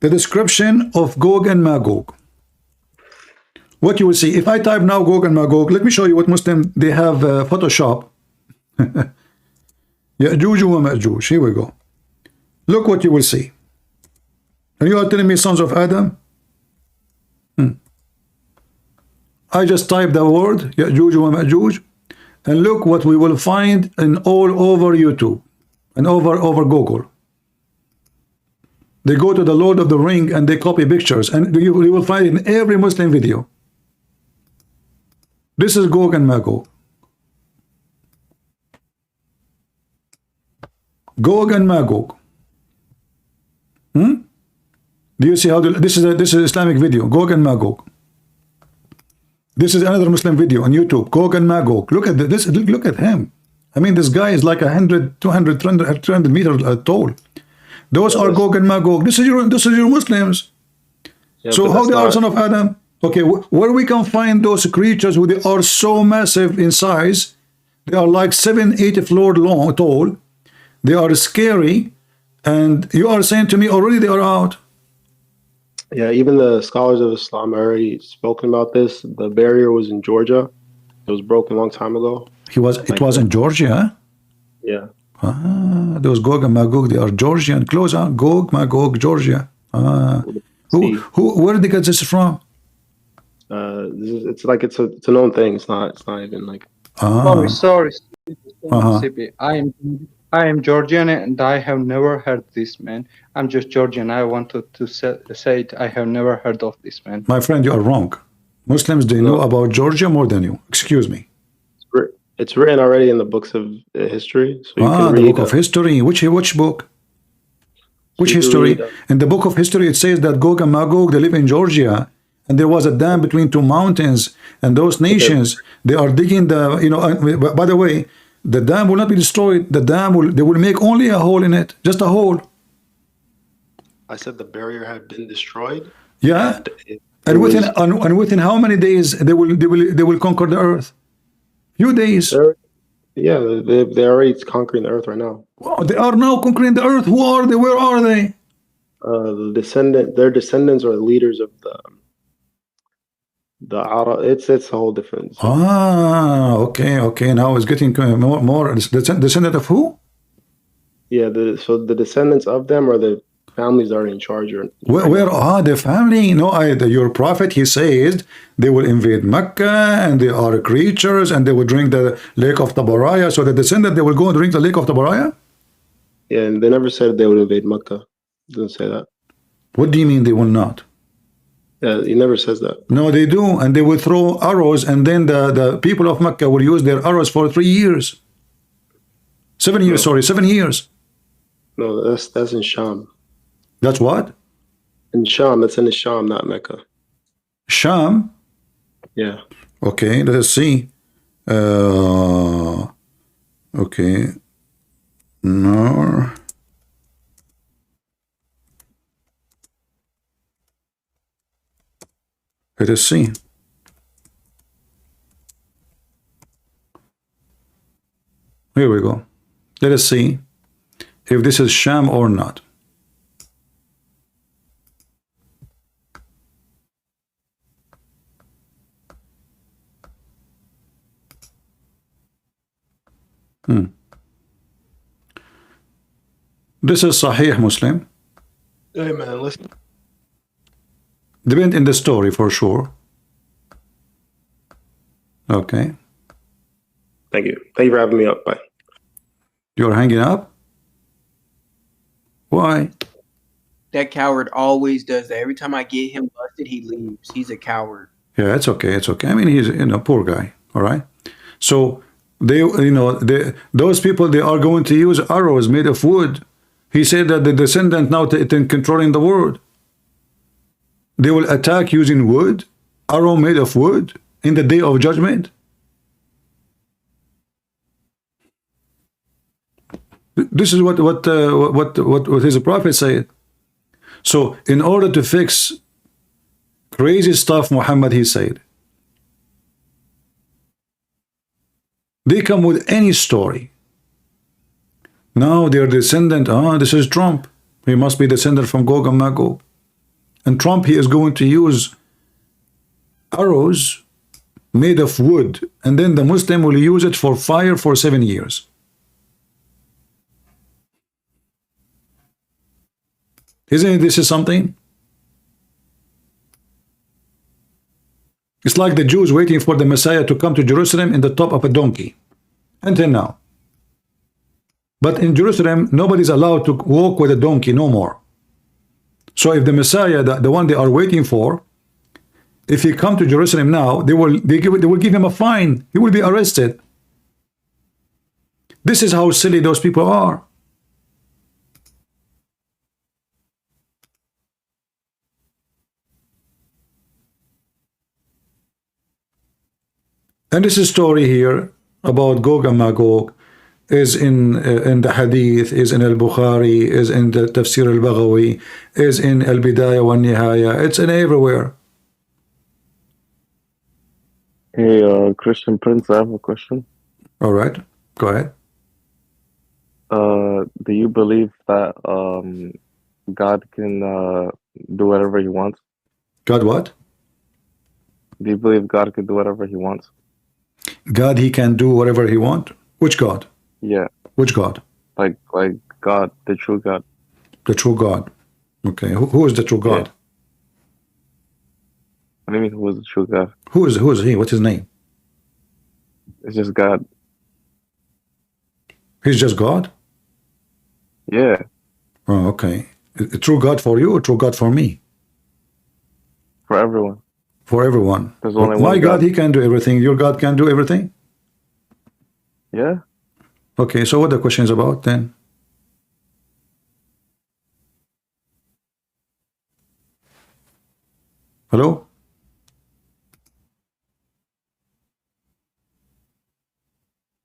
the description of Gog and Magog, what you will see, if I type now Gog and Magog, let me show you what Muslim, they have Photoshop. Ya'juj wa Ma'juj. Here we go. Look what you will see. And you are telling me sons of Adam? I just type the word Ya'juj wa Ma'juj, and look what we will find in all over YouTube and over Google. They go to the Lord of the Ring and they copy pictures, and you will find it in every Muslim video. This is Gog and Magog. Gog and Magog. Do you see how this is an Islamic video? Gog and Magog. This is another Muslim video on YouTube. Gog and Magog. Look at this. Look at him. I mean, this guy is like 100, 200, 300 meters tall. Those are Gog and Magog. This is your Muslims. Yeah, so how they are son of Adam? Okay, where we can find those creatures who they are so massive in size, they are like 7-8 floors long, tall, they are scary, and you are saying to me already they are out. Yeah, even the scholars of Islam already spoken about this. The barrier was in Georgia. It was broken a long time ago. It was in Georgia, huh? Yeah. Those Gog and Magog, they are Georgian. Close on Gog, Magog, Georgia. Where did they get this from? It's a known thing. It's not even like. Sorry. Mississippi. I am Georgian and I have never heard this man. I'm just Georgian. I wanted to say it. I have never heard of this man. My friend, you are wrong. Muslims, they know about Georgia more than you. Excuse me. It's written already in the books of history. So you can the read, book of history. Which book? Which history? In the book of history, it says that Gog and Magog, they live in Georgia, and there was a dam between two mountains, and those nations, they are digging the, by the way, the dam will not be destroyed. The dam they will make only a hole in it, just a hole. I said the barrier had been destroyed. Yeah, and within how many days they will conquer the earth? Few days. They're already conquering the earth right now. Wow, they are now conquering the earth. Who are they? Where are they? Their descendants are the leaders of the Arab. It's a whole different. Okay. Now it's getting more. Descendant of who? Yeah, so the descendants of them are the families that are in charge. Where are the family? No, your prophet, he says they will invade Mecca and they are creatures and they will drink the lake of Tabaraya. So the descendant, they will go and drink the lake of Tabaraya? Yeah, and they never said they would invade Mecca. It doesn't say that. What do you mean they will not? Yeah, he never says that. No, they do, and they will throw arrows, and then the people of Mecca will use their arrows for 3 years. 7 years, sorry, 7 years. No, that's in Sham. That's what? In Sham, that's in the Sham, not Mecca. Sham? Yeah. Okay, let us see. Okay. No. Let us see. Here we go. Let us see if this is Sham or not. This is Sahih Muslim. Hey man, listen. Depend in the story for sure. Okay. Thank you. Thank you for having me up. Bye. You're hanging up? Why? That coward always does that. Every time I get him busted, he leaves. He's a coward. Yeah, it's okay. It's okay. I mean, he's poor guy. All right. So those people, they are going to use arrows made of wood. He said that the descendant now controlling the world. They will attack using wood, arrow made of wood, in the day of judgment. This is what his prophet said. So, in order to fix crazy stuff, Muhammad, he said, they come with any story. Now their descendant, this is Trump. He must be descendant from Gog and Magog. And Trump, he is going to use arrows made of wood, and then the Muslim will use it for fire for 7 years. Isn't this is something? It's like the Jews waiting for the Messiah to come to Jerusalem in the top of a donkey. Until now. But in Jerusalem, nobody's allowed to walk with a donkey no more. So if the Messiah, the one they are waiting for, if he come to Jerusalem now, they will give him a fine. He will be arrested. This is how silly those people are. And this is story here about Gog and Magog is in the Hadith, is in Al-Bukhari, is in the Tafsir Al-Baghawi, is in Al-Bidayah wa Nihaya. It's in everywhere. Hey, Christian Prince, I have a question. All right, go ahead. Do you believe that God can do whatever he wants? God what? Do you believe God can do whatever he wants? God, he can do whatever he want? Which God? Yeah, Which God? like God, the true God. The true God. Okay, who is the true God? What do you mean, who is the true God? Who is he? What's his name? It's just God. He's just God? Yeah. Oh, okay. A true God for you or true God for me? For everyone. For everyone. There's only My one God, God. he can do everything. Your God can do everything? Yeah. Okay, so what the question is about then? Hello?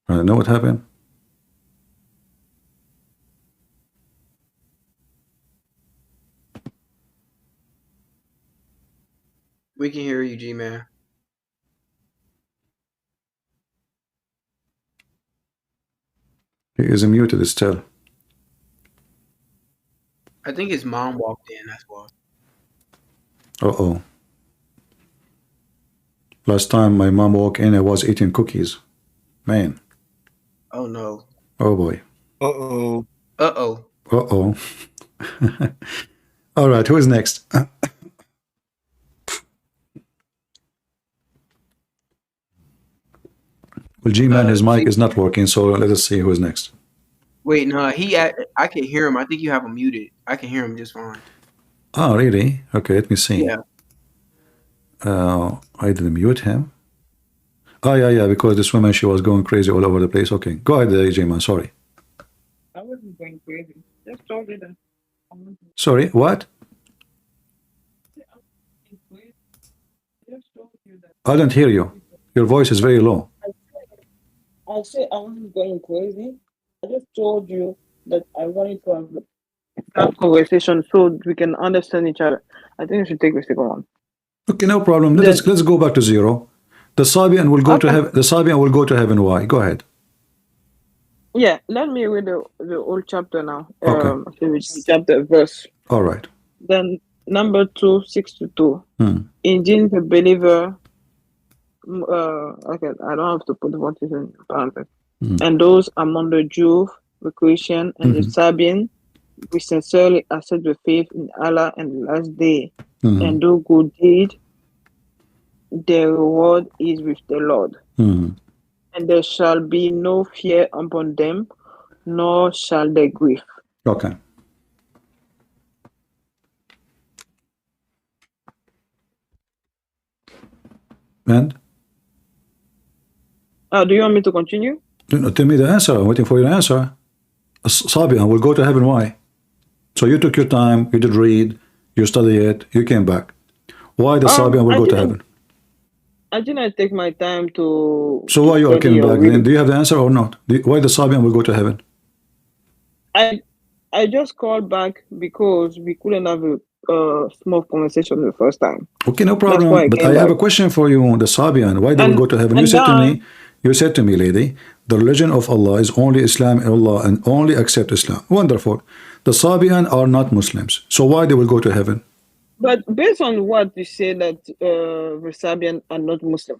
I don't know what happened. We can hear you, G-Man. He is muted still. I think his mom walked in, that's why. Uh-oh. Last time my mom walked in, I was eating cookies. Man. Oh no. Oh boy. Uh-oh. Uh-oh. Uh-oh. All right, who is next? Well, G-Man, his mic is not working, so let us see who is next. Wait, no, I can hear him. I think you have him muted. I can hear him just fine. Oh, really? Okay, let me see. Yeah. I didn't mute him. Oh, yeah, because this woman, she was going crazy all over the place. Okay, go ahead, G-Man, sorry. I wasn't going crazy. Just told you that. Sorry, what? I don't hear you. Your voice is very low. I said I wasn't going crazy. I just told you that I wanted to have conversation so we can understand each other. I think we should take the second one. Okay, no problem. Let's go back to zero. The Sabian will go to heaven. The Sabian will go to heaven. Why? Go ahead. Yeah, let me read the whole chapter now. Okay. Chapter verse. All right. Then number 262. Indeed, the believer. Okay, I don't have to put what is in parentheses. And those among the Jews, the Christian, and the Sabian, we sincerely accept the faith in Allah and the last day, and do good deed. Their reward is with the Lord. And there shall be no fear upon them, nor shall they grieve. Okay. And? Do you want me to continue? Tell me the answer. I'm waiting for your answer. Sabian will go to heaven. Why? So you took your time, you did read, you studied it, you came back. Why the Sabian will go to heaven? I didn't take my time to. So why you are coming back then? Do you have the answer or not? Why the Sabian will go to heaven? I just called back because we couldn't have a small conversation the first time. Okay, no problem. But I have a question for you, the Sabian. Why they will go to heaven? You said to me, lady, the religion of Allah is only Islam and Allah and only accept Islam. Wonderful. The Sabian are not Muslims. So why they will go to heaven? But based on what you say that the Sabian are not Muslim.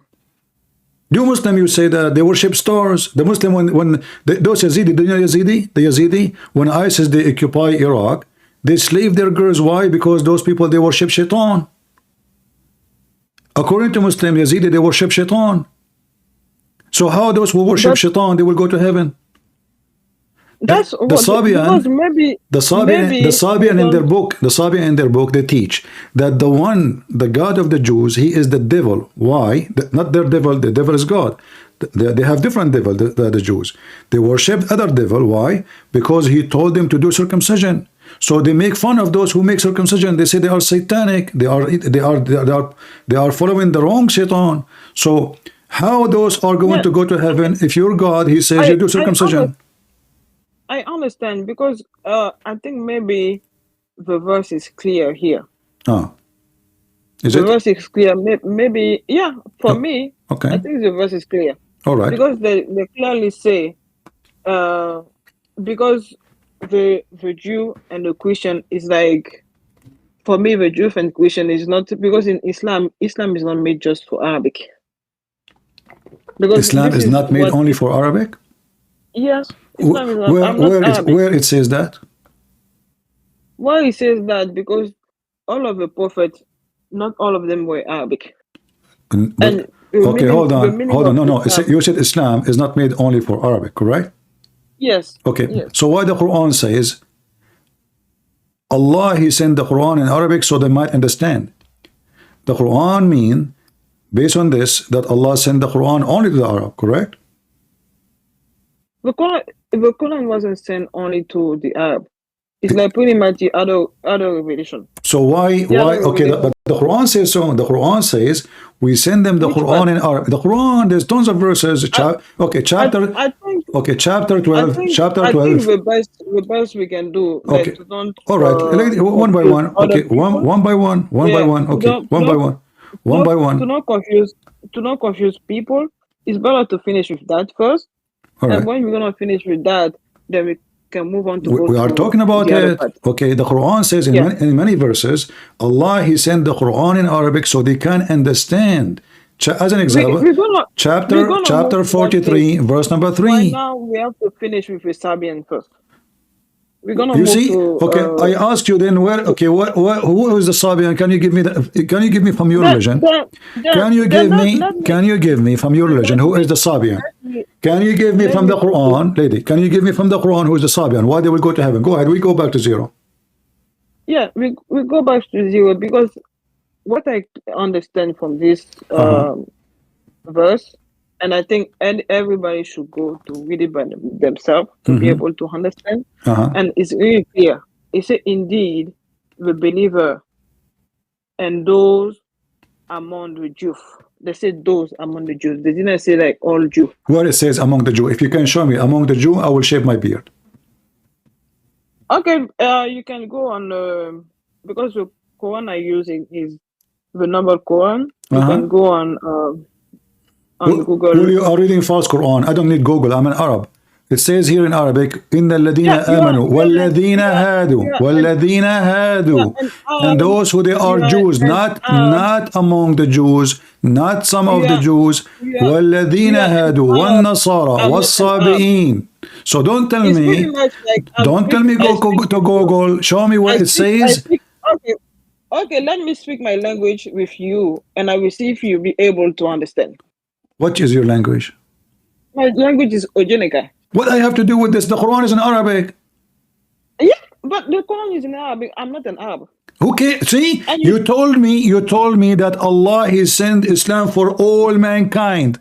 You Muslim, you say that they worship stars. The Muslim, when those Yazidi, the Yazidi, when ISIS, they occupy Iraq, they slave their girls. Why? Because those people, they worship shaitan. According to Muslim Yazidi, they worship shaitan. So how those who worship shaitan, they will go to heaven? That's the Sabian, the Sabian in their book, they teach that the God of the Jews, he is the devil. Why? Not their devil, the devil is God. They have different devil, the Jews. They worship other devil. Why? Because he told them to do circumcision. So they make fun of those who make circumcision. They say they are satanic. They are following the wrong Satan. So how those are going to go to heaven if your God, he says you do circumcision? I understand because I think maybe the verse is clear here. Is the verse is clear. Maybe, yeah, for me, Okay. I think the verse is clear. All right. Because they clearly say, because the Jew and the Christian is like, for me, the Jew and Christian is not, because in Islam is not made just for Arabic. Because Islam this is not made only for Arabic? Yeah. Islam is not, where it says that? Why it says that? Because all of the prophets, not all of them were Arabic. But, okay, hold on. No. You said Islam is not made only for Arabic, correct? Yes. Okay. Yes. So why the Quran says Allah, He sent the Quran in Arabic so they might understand. The Quran mean, based on this, that Allah sent the Quran only to the Arab, correct? The Quran wasn't sent only to the Arab. It's like pretty much the other revelation. So why? Okay, but the Quran says so. The Quran says we send them the Quran in Arabic. The Quran, there's tons of verses. Chapter 12. Chapter 12. I think the best we can do. Okay. All right. One by one. Okay. One by one. Okay. One by one. To not confuse people, it's better to finish with that first. All right. And when we're gonna finish with that, then we can move on to we are talking about it. Okay, the Quran says in many verses, Allah, He sent the Quran in Arabic so they can understand. As an example, chapter 43, verse number 3. Right now, we have to finish with the Sabian first. We're gonna move to, okay, I asked you then where. Okay, who is the Sabian? Can you give me from your religion? Can you give me from your religion who is the Sabian? Can you give me from the Quran, lady? Can you give me from the Quran who is the Sabian? Why they will go to heaven? Go ahead. We go back to zero. Yeah, we go back to zero because what I understand from this verse, and I think everybody should go to read it by themselves to be able to understand. And it's really clear. It said, indeed, the believer and those among the Jews. They said those among the Jews. They didn't say like all Jews. Where it says among the Jews. If you can show me among the Jews, I will shave my beard. Okay, you can go on because the Quran I use is the number Quran. You can go on Google. You are reading false Quran. I don't need Google. I'm an Arab. It says here in Arabic, إِنَّ الَّذِينَ آمَنُوا وَالَّذِينَ هَادُوا and those who they are Jews, not among the Jews, not some of the Jews, وَالَّذِينَ هَادُوا وَالنَّصَارَى وَالصَّابِئِينَ. So don't tell me, go to Google, show me what it says. Okay, let me speak my language with you, and I will see if you'll be able to understand. What is your language? My language is Ojenika. What I have to do with this? The Quran is in Arabic. Yeah, but the Quran is in Arabic. I'm not an Arab. Okay, see, you told me that Allah has sent Islam for all mankind.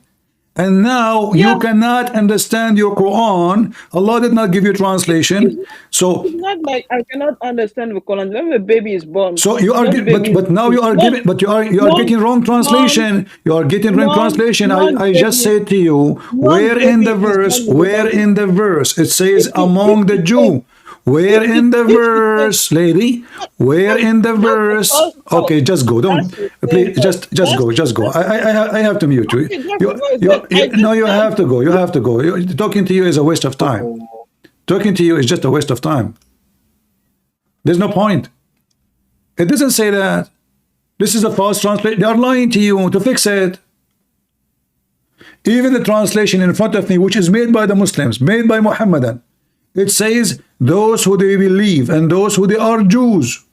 And now you cannot understand your Quran. Allah did not give you translation. So it's not like I cannot understand the Quran. When the baby is born. So you are, but now you are giving, but you are getting wrong translation. You are getting wrong translation. I just said to you, where in the verse it says among the Jew. Where in the verse, lady? Where in the verse? Okay, just go. Don't please. Just go. I have to mute you. No, you have to go. You have to go. Talking to you is a waste of time. Talking to you is just a waste of time. There's no point. It doesn't say that. This is a false translation. They are lying to you to fix it. Even the translation in front of me, which is made by the Muslims, made by Muhammadan, it says those who they believe and those who they are Jews,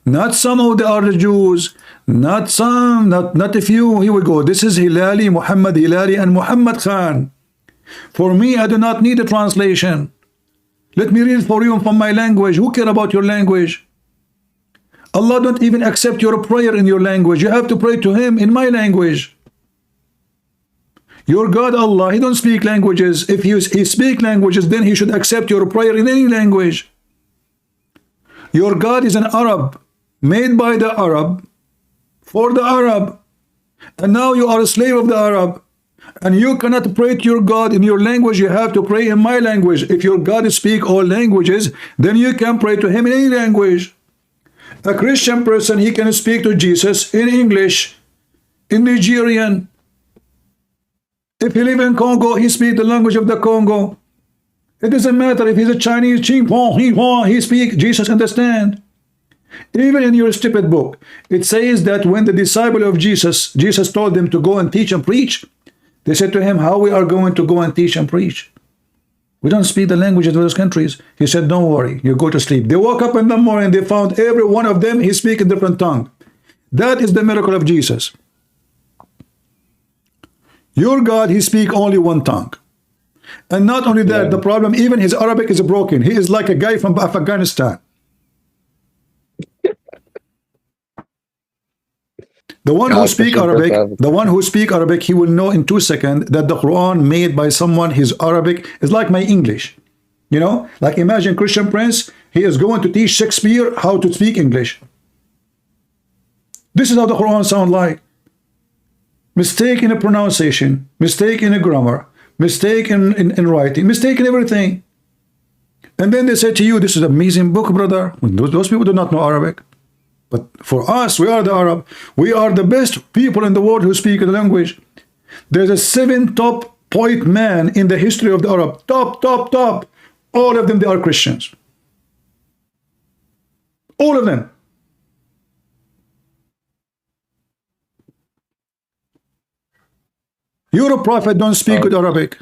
not some of the other Jews, not some, not a few. Here we go. This is Hilali, Muhammad Hilali, and Muhammad Khan. For me, I do not need a translation. Let me read for you from my language. Who care about your language? Allah don't even accept your prayer in your language. You have to pray to Him in my language. Your God Allah, He don't speak languages. If He speak languages, then He should accept your prayer in any language. Your God is an Arab, made by the Arab, for the Arab. And now you are a slave of the Arab. And you cannot pray to your God in your language. You have to pray in my language. If your God speak all languages, then you can pray to Him in any language. A Christian person, he can speak to Jesus in English, in Nigerian, If he live in Congo, he speak the language of the Congo. It doesn't matter if he's a Chinese he speak, Jesus understand. Even in your stupid book, it says that when the disciple of Jesus told them to go and teach and preach, they said to him, how we are going to go and teach and preach? We don't speak the language of those countries. He said, don't worry, you go to sleep. They woke up in the morning, they found every one of them, he speak a different tongue. That is the miracle of Jesus. Your God, he speak only one tongue. And not only that, the problem, even his Arabic is broken. He is like a guy from Afghanistan. The one who speak Arabic, he will know in 2 seconds that the Quran made by someone, his Arabic is like my English. You know, like imagine Christian Prince, he is going to teach Shakespeare how to speak English. This is how the Quran sound like. Mistake in a pronunciation, mistake in a grammar, mistake in writing, mistake in everything. And then they say to you, this is an amazing book, brother. Those people do not know Arabic. But for us, we are the Arab. We are the best people in the world who speak the language. There's a 7 top point man in the history of the Arab. Top. All of them, they are Christians. All of them. You're a prophet, don't speak good Arabic.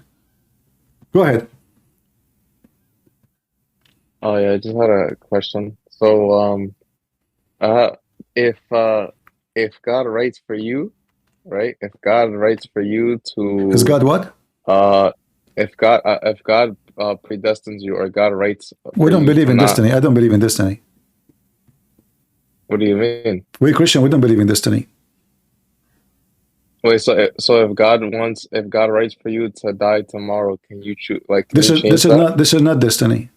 Go ahead. Oh yeah, I just had a question. So if God writes for you, right? If God writes for you to Is God what? If God predestines you, or God writes We don't believe in destiny. I don't believe in destiny. What do you mean? We Christian, we don't believe in destiny. Wait, so if God writes for you to die tomorrow, can you choose? Like, This is not destiny.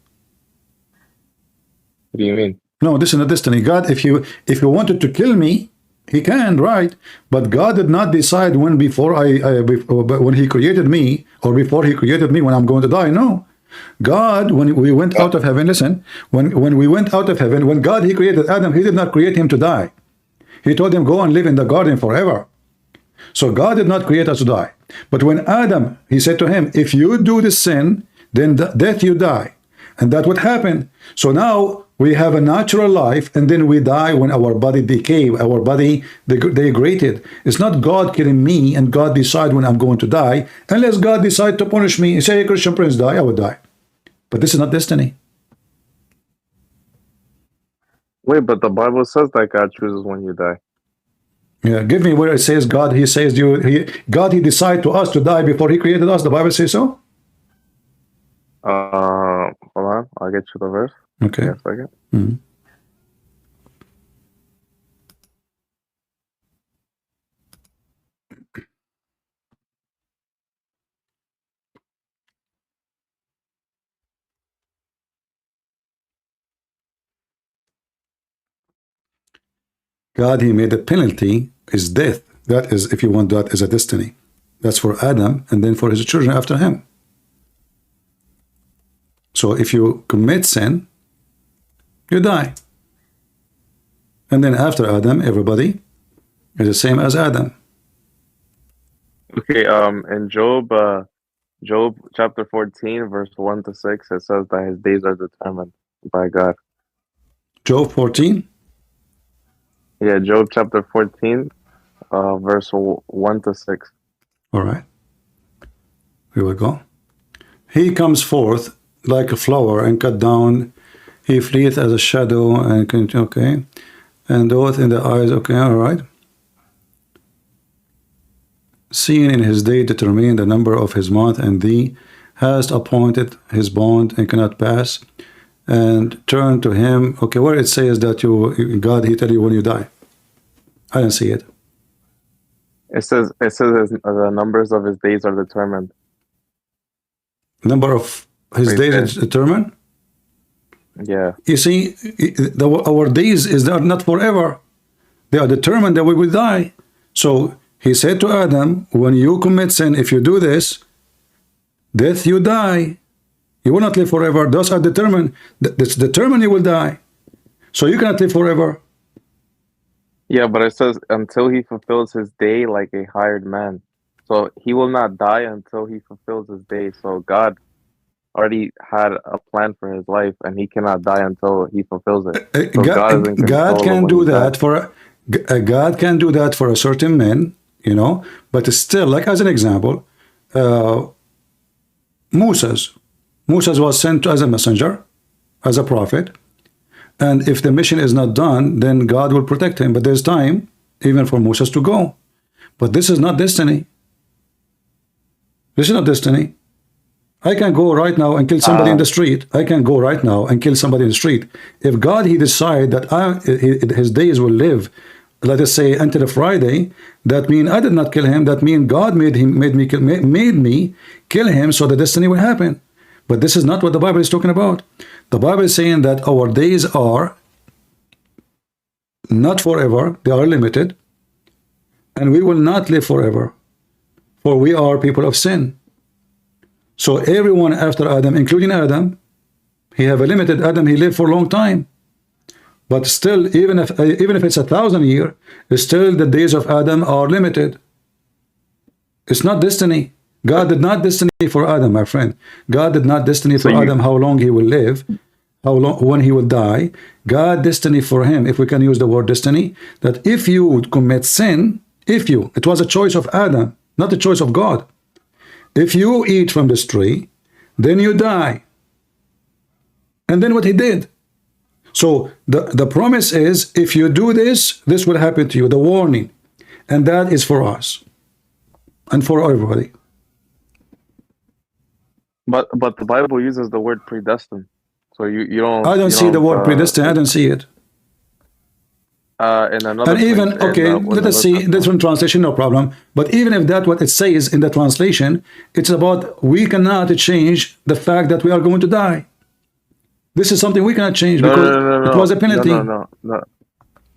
What do you mean? No, this is not destiny. God, if you wanted to kill me, he can, right? But God did not decide when when he created me, or before he created me when I'm going to die. No. God, when we went out of heaven, listen, when we went out of heaven, when God, he created Adam, he did not create him to die. He told him, go and live in the garden forever. So God did not create us to die. But when Adam, he said to him, if you do this sin, then death you die. And that's what happened. So now we have a natural life, and then we die when our body decay, our body degraded. It's not God killing me and God decide when I'm going to die, unless God decide to punish me and say, hey, Christian Prince, die, I would die. But this is not destiny. Wait, but the Bible says that God chooses when you die. Yeah, give me where it says God, he says God, he decided to us to die before he created us. The Bible says so? Hold on, I'll get you the verse. Okay. Yes, second. Mm-hmm. God, he made a penalty is death. That is, if you want, that is a destiny. That's for Adam, and then for his children after him. So if you commit sin, you die. And then after Adam, everybody is the same as Adam. Okay, in Job chapter 14, verse 1 to 6, it says that his days are determined by God. Job 14? Yeah, Job chapter 14, verse 1 to 6. All right. Here we go. He comes forth like a flower and cut down. He fleeth as a shadow and okay. And doth in the eyes, okay, all right. Seeing in his day determine the number of his month, and thee hast appointed his bond and cannot pass, and turn to him. Okay, where it says that God, he tell you when you die. I don't see it. It says the numbers of his days are determined. Number of his days is determined? Yeah. You see, our days is not forever. They are determined that we will die. So he said to Adam, when you commit sin, if you do this, death you die. You will not live forever. Those are determined. It's determined you will die. So you cannot live forever. Yeah, but it says until he fulfills his day like a hired man. So he will not die until he fulfills his day. So God already had a plan for his life, and he cannot die until he fulfills it. So God is in God control of can when do he that dies. for God can do that for a certain man, you know. But still, like as an example, Moses was sent as a messenger, as a prophet, and if the mission is not done, then God will protect him. But there's time even for Moses to go. But this is not destiny. This is not destiny. I can go right now and kill somebody in the street. I can go right now and kill somebody in the street. If God, he decide that his days will live, let us say until Friday, that mean I did not kill him. That mean God made me kill him, so the destiny will happen. But this is not what the Bible is talking about. The Bible is saying that our days are not forever; they are limited, and we will not live forever, for we are people of sin. So everyone after Adam, including Adam, he have a limited. Adam, he lived for a long time. But still, even if it's 1,000 years, still the days of Adam are limited. It's not destiny. God did not destiny for Adam, my friend. God did not destiny for Adam how long he will live, how long when he will die. God destiny for him, if we can use the word destiny, that if you would commit sin, it was a choice of Adam, not a choice of God. If you eat from this tree, then you die. And then what he did. So the promise is, if you do this, this will happen to you, the warning. And that is for us and for everybody. But the Bible uses the word predestined. So you don't. I don't see the word predestined. I don't see it. In another and even place, okay, let us see different translation, no problem. But even if that what it says in the translation, it's about we cannot change the fact that we are going to die. This is something we cannot change because it was a penalty. No.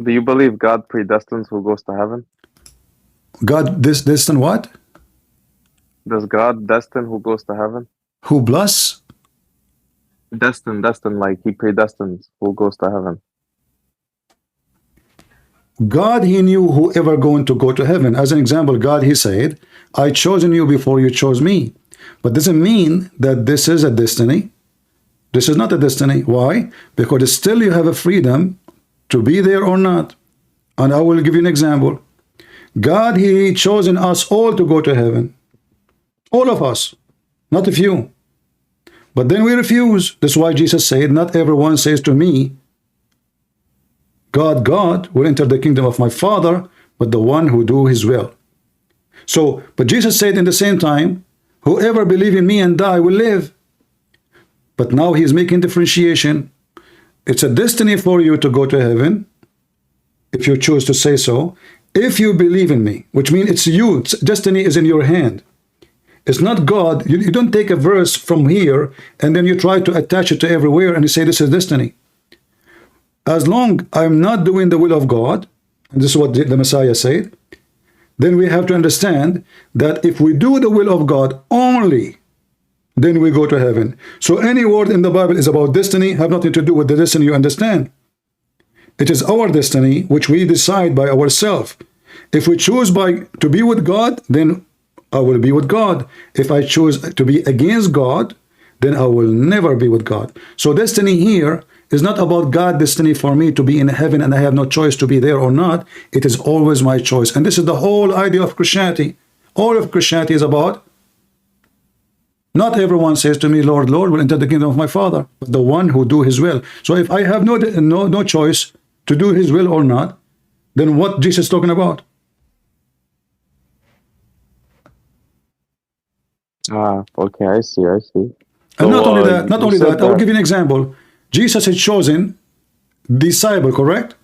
Do you believe God predestines who goes to heaven? God destine what? Does God destine who goes to heaven? Who bless? Destine, like he predestines who goes to heaven. God, he knew whoever going to go to heaven. As an example, God, he said, I chosen you before you chose me. But doesn't mean that this is a destiny. This is not a destiny. Why? Because still you have a freedom to be there or not. And I will give you an example. God, he chosen us all to go to heaven. All of us, not a few. But then we refuse. That's why Jesus said, not everyone says to me, God will enter the kingdom of my Father, but the one who do his will. So, but Jesus said in the same time, whoever believe in me and die will live. But now he is making differentiation. It's a destiny for you to go to heaven, if you choose to say so, if you believe in me, which means it's you. Destiny is in your hand. It's not God. You don't take a verse from here and then you try to attach it to everywhere and you say this is destiny. As long I'm not doing the will of God, and this is what the Messiah said, then we have to understand that if we do the will of God only, then we go to heaven. So any word in the Bible is about destiny, have nothing to do with the destiny you understand. It is our destiny, which we decide by ourselves. If we choose to be with God, then I will be with God. If I choose to be against God, then I will never be with God. So destiny here is not about God destiny for me to be in heaven and I have no choice to be there or not. It is always my choice. And this is the whole idea of Christianity. All of Christianity is about, not everyone says to me, Lord, Lord, will enter the kingdom of my Father, but the one who do his will. So if I have no choice to do his will or not, then what Jesus is talking about? Okay, I see. And not only that, I will give you an example. Jesus had chosen disciple, correct?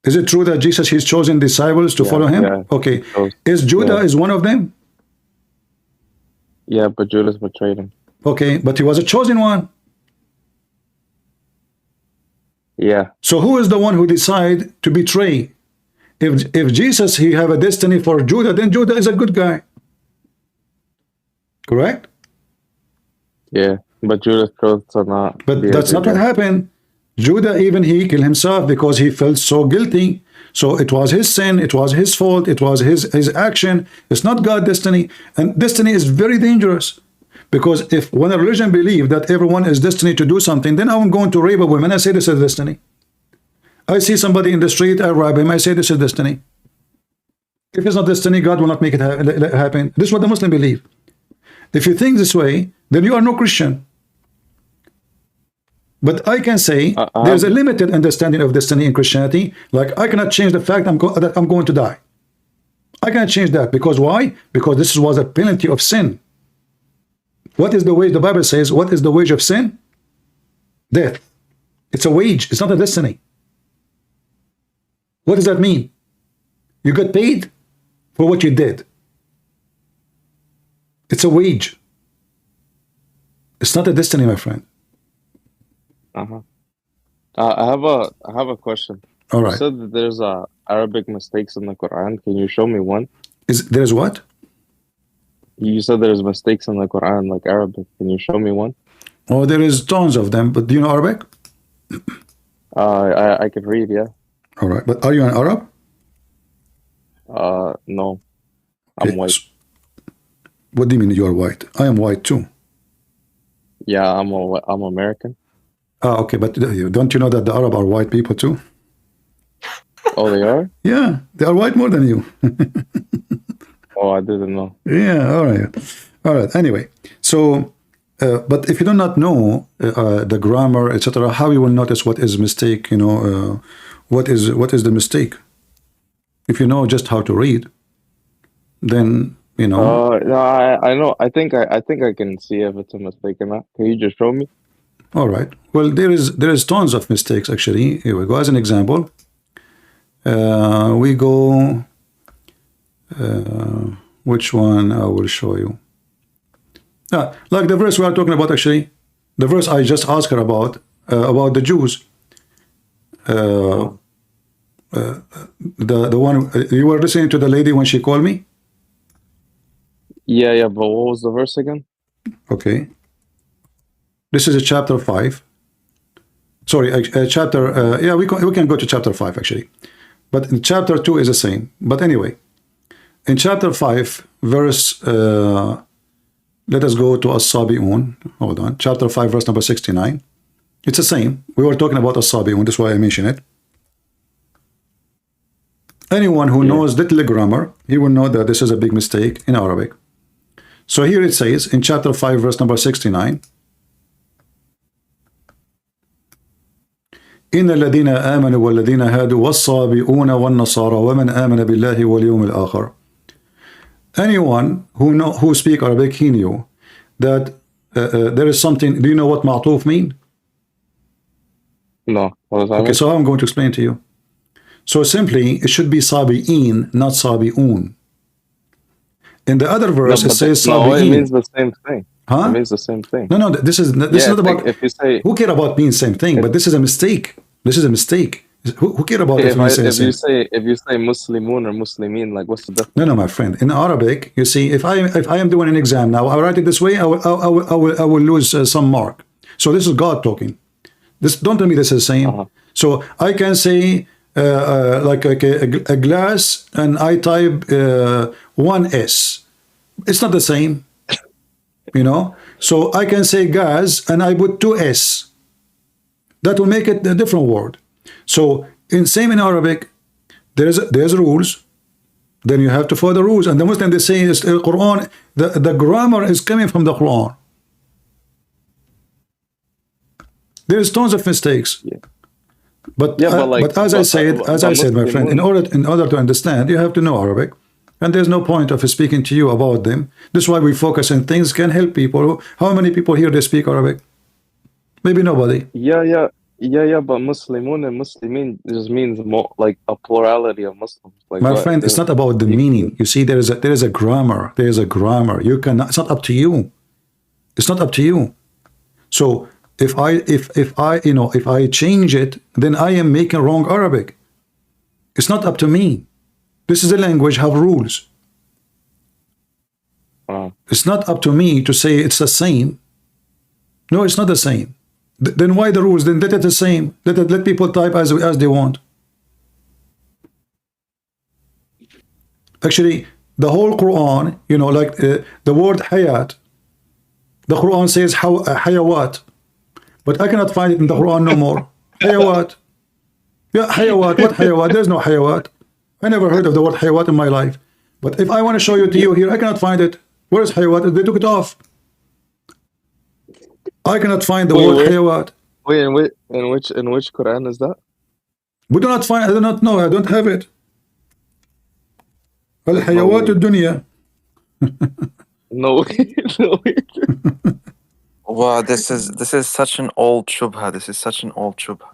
Is it true that Jesus has chosen disciples to follow him? Yeah. Okay. Is Judah is one of them? Yeah, but Judas betrayed him. Okay, but he was a chosen one. Yeah. So who is the one who decide to betray? If Jesus, he have a destiny for Judah, then Judah is a good guy. Correct? Yeah, but Judas chose to not. But that's not what happened. Judah, even he killed himself because he felt so guilty. So it was his sin, it was his fault, it was his action. It's not God's destiny. And destiny is very dangerous. Because if when a religion believes that everyone is destined to do something, then I'm going to rape a woman. I say this is destiny. I see somebody in the street, I rob him. I say this is destiny. If it's not destiny, God will not make it happen. This is what the Muslim believe. If you think this way, then you are no Christian. But I can say there's a limited understanding of destiny in Christianity. Like I cannot change the fact that I'm going to die. I cannot change that. Because why? Because this was a penalty of sin. What is the wage? The Bible says, what is the wage of sin? Death. It's a wage. It's not a destiny. What does that mean? You got paid for what you did. It's a wage. It's not a destiny, my friend. I have a question. All right. You said that there's Arabic mistakes in the Quran. Can you show me one? There's what? You said there's mistakes in the Quran, like Arabic. Can you show me one? Oh, there is tons of them. But do you know Arabic? I can read, yeah. All right. But are you an Arab? No. I'm white. What do you mean you are white? I am white too. Yeah, I'm American. Okay, but don't you know that the Arab are white people too? Oh, they are? Yeah, they are white more than you. Oh, I didn't know. Yeah, all right. All right, anyway. So, but if you do not know the grammar, etc., how you will notice what is mistake, what is the mistake? If you know just how to read, then, No, I know. I think I can see if it's a mistake or not. Can you just show me? All right. Well, there is tons of mistakes actually. Here we go. As an example, we go. Which one I will show you? Like the verse we are talking about actually, the verse I just asked her about the Jews. The one you were listening to the lady when she called me. Yeah, but what was the verse again? Okay. This is a chapter 5. Sorry, chapter. Yeah, we can go to chapter 5 actually, but in chapter 2 is the same. But anyway, in chapter 5, verse. Let us go to As-Sabi'un. Hold on. Chapter 5, verse number 69. It's the same. We were talking about As-Sabi'un. That's why I mention it. Anyone who knows little grammar, he will know that this is a big mistake in Arabic. So here it says in chapter 5, verse number 69. إن الذين آمنوا والذين هادوا والصابئون والنصارى ومن آمن بالله واليوم الآخر. Anyone who speak Arabic, he knew that there is something. Do you know what ma'tuf mean? No. What does that mean? Okay, so I'm going to explain to you. So simply, it should be sabi'in, not sabi'un. In the other verse, it says sabi'in. No, it means the same thing. Huh? It means the same thing. No, this is not about. If you say, who care about being same thing? But this is a mistake. This is a mistake. Who care about if you say Muslimun or Muslimin, like what's the difference? No, my friend. In Arabic, you see, if I am doing an exam now, I write it this way, I will lose some mark. So this is God talking. This don't tell me this is the same. So I can say like a glass, and I type 1S. It's not the same, So I can say gas, and I put 2S. That will make it a different word. So same in Arabic, there's rules. Then you have to follow the rules. And the Muslim, they say is the Quran, the grammar is coming from the Quran. There's tons of mistakes. But as I said, my friend, in order to understand, you have to know Arabic. And there's no point of speaking to you about them. This is why we focus on things can help people. How many people here they speak Arabic? Maybe nobody. Yeah, but Muslimun and Muslimin just means more like a plurality of Muslims. Like my friend, it's not about the meaning. You see, there is a grammar. There is a grammar. You cannot. It's not up to you. It's not up to you. So if I change it, then I am making wrong Arabic. It's not up to me. This is a language, have rules. It's not up to me to say it's the same. No, it's not the same. Then why the rules? Then let it the same. Let people type as they want. Actually, the whole Quran, you know, like the word hayat, the Quran says hayawat, but I cannot find it in the Quran no more. Hayawat. Yeah, hayawat. What hayawat? There's no hayawat. I never heard of the word hayawat in my life. But if I want to show you to you here, I cannot find it. Where is hayawat? They took it off. I cannot find the word hayawat. Wait, in which Quran is that? We do not find. I do not know. I don't have it. Al hayawat al-dunya. No, no. Wow, this is such an old shubha. This is such an old shubha.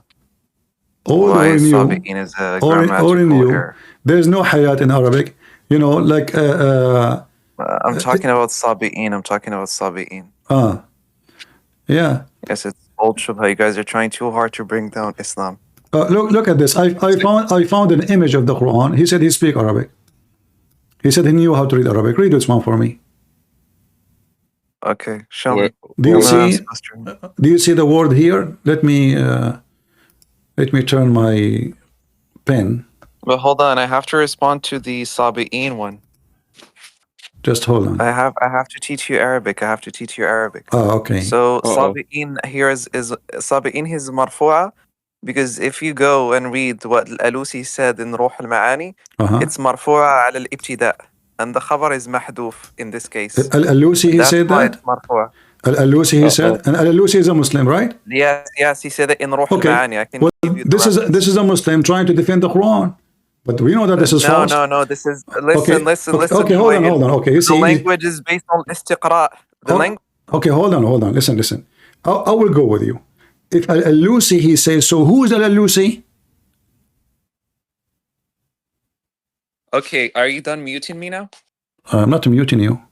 Old Why or new? Sabi'in is a Or grammatical new. error. There is no hayat in Arabic. You know, like I'm talking about Sabi'in. I'm talking about Sabi'in. Yeah. Yes, it's old shubha. You guys are trying too hard to bring down Islam. Look at this. I found an image of the Quran. He said he speak Arabic. He said he knew how to read Arabic. Read this one for me. Okay, show me. Do you see the word here? Let me turn my pen. But hold on, I have to respond to the Sabi'in one. Just hold on. I have to teach you Arabic. I have to teach you Arabic. Oh, okay. So Sabi'in here is Sabi'in his marfu'a, because if you go and read what Al-Alusi said in Ruh al-Ma'ani, it's marfu'a ala al-ibtida, and the khabar is mahduf in this case. Al-Alusi, he said that? Al-Alusi, he said, and Al-Alusi is a Muslim, right? Yes, he said it in Ruh al-Ma'ani. I can give you the this is a Muslim trying to defend the Quran. But we know that this is false. No. This is listen. Okay, hold on. Okay, you see, the language is based on istiqra. Okay, hold on. Listen. I will go with you. If Al-Alusi, he says, so who is Al-Alusi? Okay, are you done muting me now? I'm not muting you.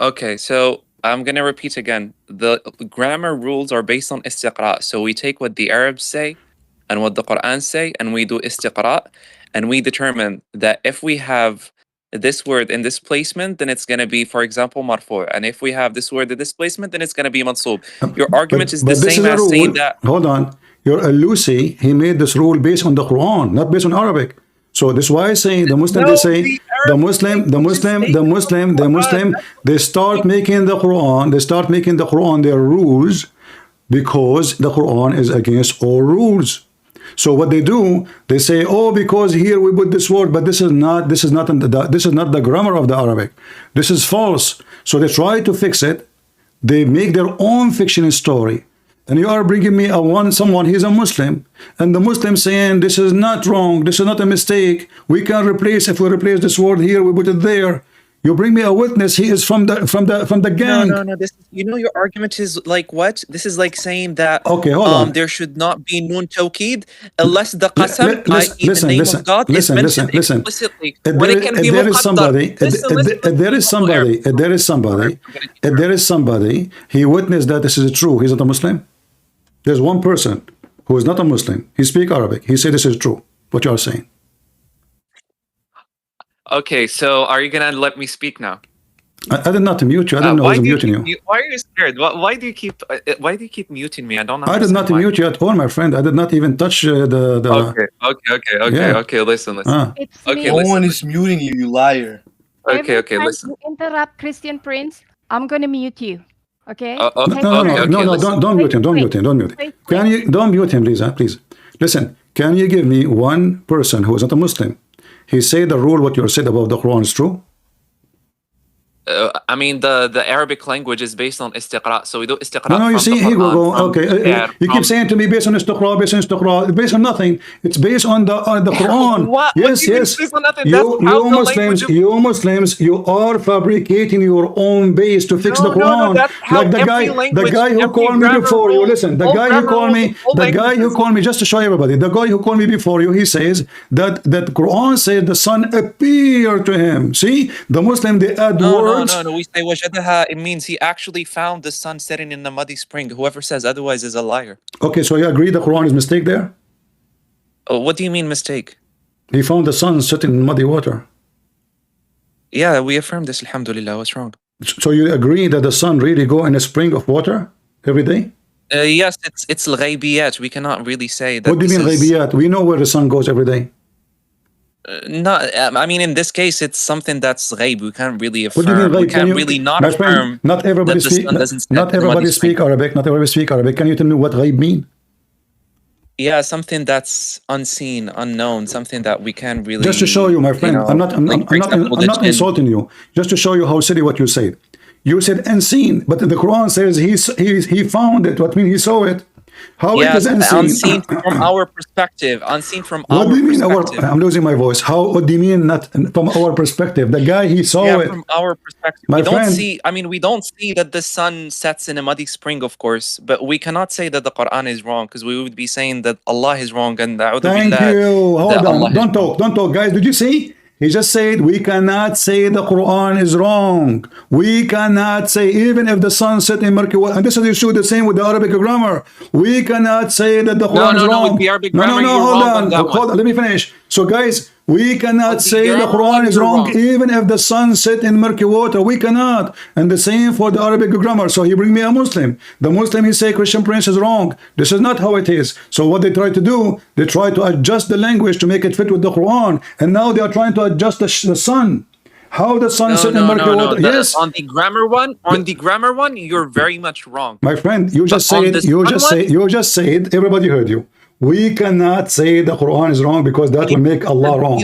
Okay, so I'm gonna repeat again. The grammar rules are based on istiqra. So we take what the Arabs say and what the Quran say, and we do istiqra, and we determine that if we have this word in this placement, then it's going to be, for example, marfu', and if we have this word in this placement, then it's going to be mansub. Your argument is the same as saying that. Hold on, your Al-Alusi, he made this rule based on the Quran, not based on Arabic. So this is why I say the Muslim, they say the Muslim, they start making the Quran their rules, because the Quran is against all rules. So what they do, they say, oh, because here we put this word, but this is not the grammar of the Arabic. This is false. So they try to fix it. They make their own fiction story. And you are bringing me someone, he's a Muslim, and the Muslim saying this is not wrong, this is not a mistake. We can replace, if we replace this word here, we put it there. You bring me a witness. He is from the gang. No. This, your argument is like what? This is like saying that hold on. There should not be nun tawqid unless the qasam, i.e. the name of God, is mentioned explicitly. If there is somebody, he witnessed that this is true. He's not a Muslim. There's one person who is not a Muslim. He speaks Arabic. He said this is true. What you are saying. Okay, so are you gonna let me speak now? I did not mute you. I didn't know I was muting you. Why are you scared? Why do you keep muting me? I don't understand. I did not mute you at all, my friend. I did not even touch the. Okay. Listen. No one is muting you, you liar. Okay. Listen. You interrupt Christian Prince, I'm gonna mute you. Okay? No, don't mute him. Don't mute him. Don't mute him, please. Listen. Can you give me one person who is not a Muslim? He said the rule, what you said about the Quran is true? I mean, the Arabic language is based on istiqra, so we do istiqra. No, you see, here we go. Okay, you keep saying to me based on istiqra, based on nothing. It's based on the Quran. What? Yes. You Muslims, you are fabricating your own base to fix the Quran. Like the guy who called me before you. Listen, the guy who called me, just to show everybody, the guy who called me before you, he says that Quran says the sun appeared to him. See, the Muslim, they add words. No. We say wajadaha. It means he actually found the sun setting in the muddy spring. Whoever says otherwise is a liar. Okay, so you agree the Quran is mistake there? What do you mean mistake? He found the sun setting in muddy water. Yeah, we affirm this. Alhamdulillah. What's wrong? So you agree that the sun really go in a spring of water every day? Yes, it's al-ghaybiyat. We cannot really say that. What do you mean ghaybiyat? We know where the sun goes every day. Not, I mean, in this case, it's something that's ghaib. We can't really What do you mean affirm. We ghaib? Can can't you, really not my friend? affirm Not everybody that the speak. sun doesn't set Not in a muddy everybody spring. speak Arabic. Not everybody speak Arabic. Can you tell me what ghaib mean? Yeah, something that's unseen, unknown, something that we can't really. Just to show you, my friend, I'm not. for example, I'm not insulting you. Just to show you how silly what you said. You said unseen, but the Quran says he found it. What mean he saw it? How it is unseen? Unseen from our perspective. Unseen from What our do you mean? perspective. I'm losing my voice. How? What do you mean? Not from our perspective. The guy he saw it. From our perspective, My we don't friend. see. I mean, we don't see that the sun sets in a muddy spring, of course, but we cannot say that the Quran is wrong because we would be saying that Allah is wrong and Thank you. Hold on. Don't talk. Don't talk, guys. Did you see? He just said we cannot say the Quran is wrong. We cannot say even if the sun set in murky water. And this is issue the same with the Arabic grammar. We cannot say that the Quran is wrong. With the Arabic No, grammar, you're hold wrong on. that Let me finish. So, guys, we cannot say the Quran is wrong even if the sun set in murky water. We cannot. And the same for the Arabic grammar. So he bring me a Muslim. The Muslim, he say Christian Prince is wrong. This is not how it is. So what they try to do, they try to adjust the language to make it fit with the Quran. And now they are trying to adjust the sun. How the sun set in murky water? Yes. On the grammar one, you're very much wrong. My friend, you just said, you just said, everybody heard you. We cannot say the Quran is wrong because that will make Allah wrong.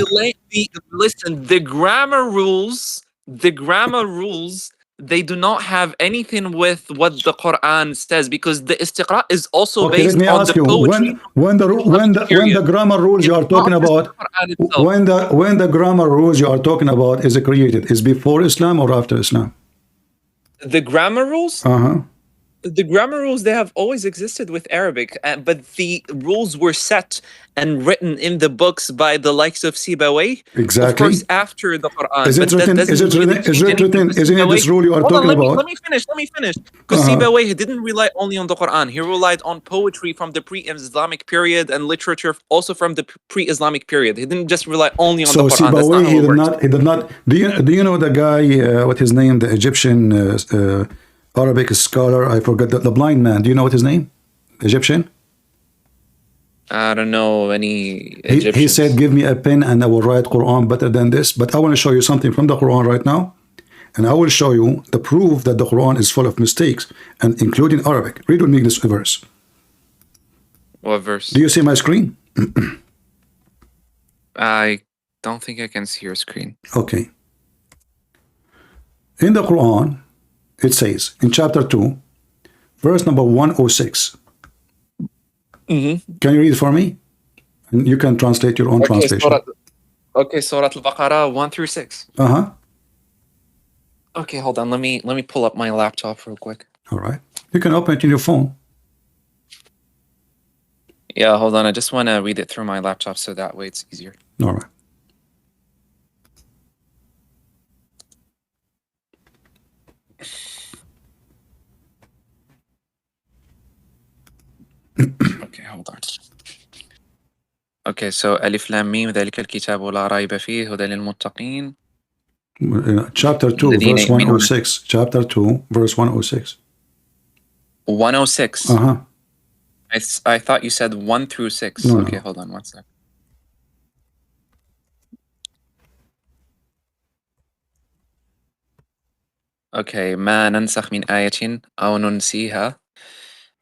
Listen, the grammar rules, they do not have anything with what the Quran says because the istiqra is also based on the poetry. When the grammar rules you are talking about, when the grammar rules you are talking about is created, is before Islam or after Islam? The grammar rules? The grammar rules, they have always existed with Arabic, but the rules were set and written in the books by the likes of Sibawayh, exactly. Of course, after the Quran. Is it written? Isn't it this rule you are talking about? Let me finish. Because Sibawayh didn't rely only on the Quran. He relied on poetry from the pre-Islamic period and literature also from the pre-Islamic period. He didn't just rely only on the Quran. So Sibawayh, he did not. Do you know the guy? What his name? The Egyptian Arabic scholar. I forgot the blind man. Do you know what his name? Egyptian. I don't know any Egyptians. He said, give me a pen and I will write Quran better than this. But I want to show you something from the Quran right now. And I will show you the proof that the Quran is full of mistakes, and including Arabic. Read with me this verse. What verse? Do you see my screen? I don't think I can see your screen. Okay. In the Quran, it says, in chapter 2, verse number 106. Can you read it for me? And you can translate your own translation. Surah Al-Baqarah 1 through 6. Okay, hold on. Let me pull up my laptop real quick. All right. You can open it in your phone. Yeah, hold on. I just want to read it through my laptop so that way it's easier. All right. Okay, hold on. Okay, so Alif Lam Mim ذلك الكتاب لا ريب فيه هدى للمتقين. Chapter 2, verse 106. Chapter 2, verse 106. 106? I thought you said 1 through 6. No, okay, no. Hold on one sec. Okay, ما ننسخ من آية أو ننسيها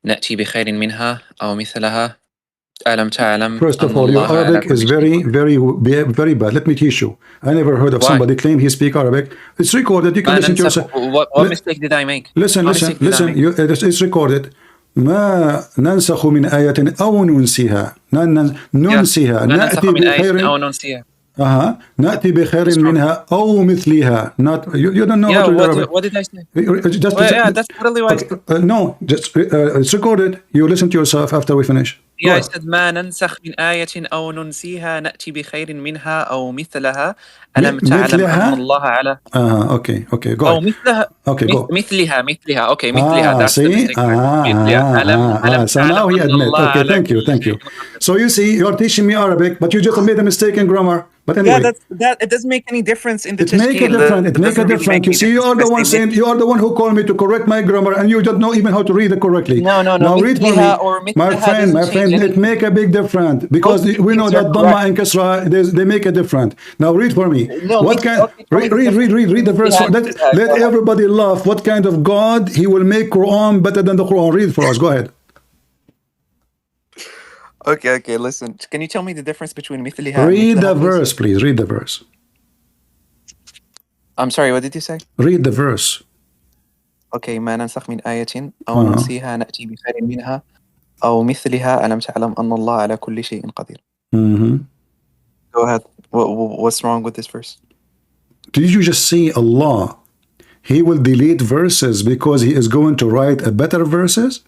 نأتي بخير منها أو مثلها ألم تعلم. First of all, your Arabic is very bad. Let me teach you. I never heard of somebody claim he speak Arabic. It's recorded. You can listen to yourself. What mistake did I make? Listen. It's recorded. ما ننسخ من آية أو ننسيها ننسيها نأتي بخير نأتي بخير منها أو مثلها. Not you don't know how to do Arabic. What did I say? That's totally what I said. No, just it's recorded. You listen to yourself after we finish. Yeah, I said ما ننسخ من آية أو ننسيها نأتي بخير منها أو مثلها ألم تعلم أن الله على okay, go ahead. Okay, go. مثلها. Okay, مثلها. That's the See? mistake part. مثلها. ألم So now he تعلم أن admit. الله Okay, على thank you, كل thank شيء you. قدير. So you see, you're teaching me Arabic, but you just made a mistake in grammar. But Yeah, anyway. that it doesn't make any difference in the It make a tashkil. difference. It It make a doesn't really difference. make You any see, you difference are if I the say one saying, you are the one who called me to correct my grammar, and you don't know even how to read it correctly. No. Now read for me, مثلها or my مثلها friend. doesn't change It anything. make a big difference because Both we know things are that correct. Dhamma and Kasra they make a difference. Now read for me. No, What kind? okay, tell me the difference Read the between verse. مثلها and مثلها. Let Go ahead. everybody laugh. What kind of God he will make Quran better than the Quran? Read for us. Go ahead. Okay, listen. Can you tell me the difference between مثلها and Read the مثلها, please? verse, please. Read the verse. I'm sorry, what did you say? Read the verse. Okay, ما ننسخ من آية أو ننسيها نأتي بخير منها أو مثلها ألم تعلم أن الله على كل شيء قدير. Go ahead. What's wrong with this verse? Did you just see Allah? He will delete verses because he is going to write a better verses?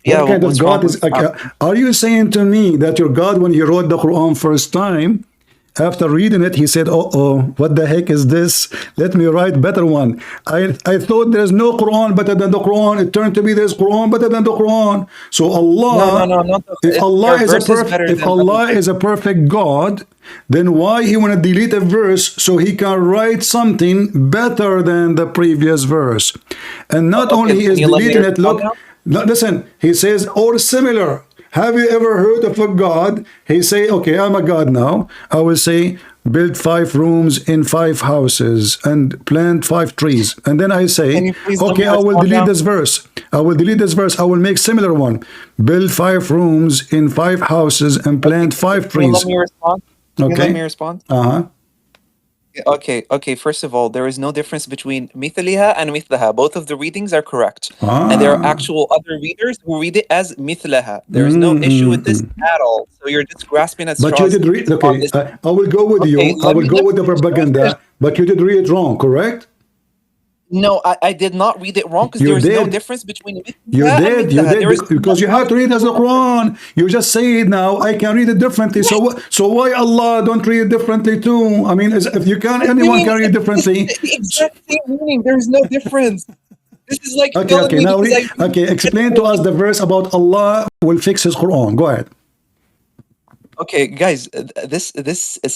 Yeah, what kind of what's God wrong is? with Are you saying to me that your God, when he wrote the Quran first time, after reading it, he said, "Oh, what the heck is this? Let me write better one." I thought there's no Quran better than the Quran. It turned to be there's Quran better than the Quran. So Allah, No, not the, if Allah there are is a verses better if than Allah others. is a perfect God, then why he want to delete a verse so he can write something better than the previous verse? And not only he is Can you let me deleting it. respond Look, now? no, listen. He says or similar. Have you ever heard of a God? He say, okay, I'm a God now. I will say, build 5 rooms in 5 houses and plant 5 trees. And then I say, Can you please let okay, me I will respond delete now? this verse. I will delete this verse. I will make similar one. Build 5 rooms in 5 houses and plant 5 Can you let trees. me respond? Can you let Okay. me respond? Uh-huh. Okay. First of all, there is no difference between مثلها and مثلها. Both of the readings are correct. And there are actual other readers who read it as مثلها. There is no issue with this at all. So you're just grasping at But you straws did read, on okay, this. I will go with you. I will go with the propaganda, but you did read it wrong, correct? No, I did not read it wrong because You there is no did. difference between You مثلها and did, مثلها. There is because you have to read as the Quran. You just say it now. I can read it differently. So why Allah don't read it differently too? I mean, if you can, anyone can read differently. The exact same meaning. There is no difference. This is like telling me Now because explain to us the verse about Allah will fix His Quran. Go ahead. Okay, guys, this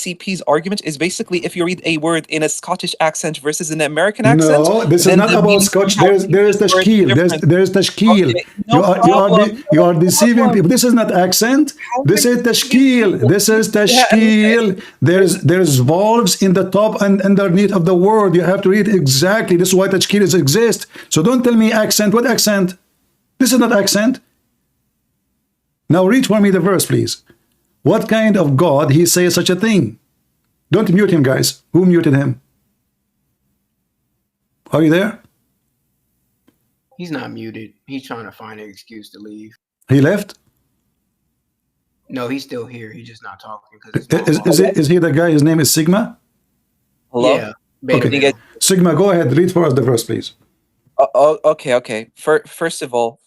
CP's argument is basically if you read a word in a Scottish accent versus an American accent. No, this is not about Scotch. There is tashkil. There is tashkil. Okay, no You are deceiving people. This is not accent. This is tashkil. This is tashkil. There's valves in the top and underneath of the word. You have to read exactly. This is why tashkil exists. So don't tell me accent. What accent? This is not accent. Now read for me the verse, please. What kind of God he says such a thing? Don't mute him, guys. Who muted him? Are you there? He's not muted. He's trying to find an excuse to leave. He left? No, he's still here. He's just not talking because Is he the guy? His name is Sigma? Hello? Yeah. Okay. Sigma, go ahead. Read for us the verse, please. Okay. First of all,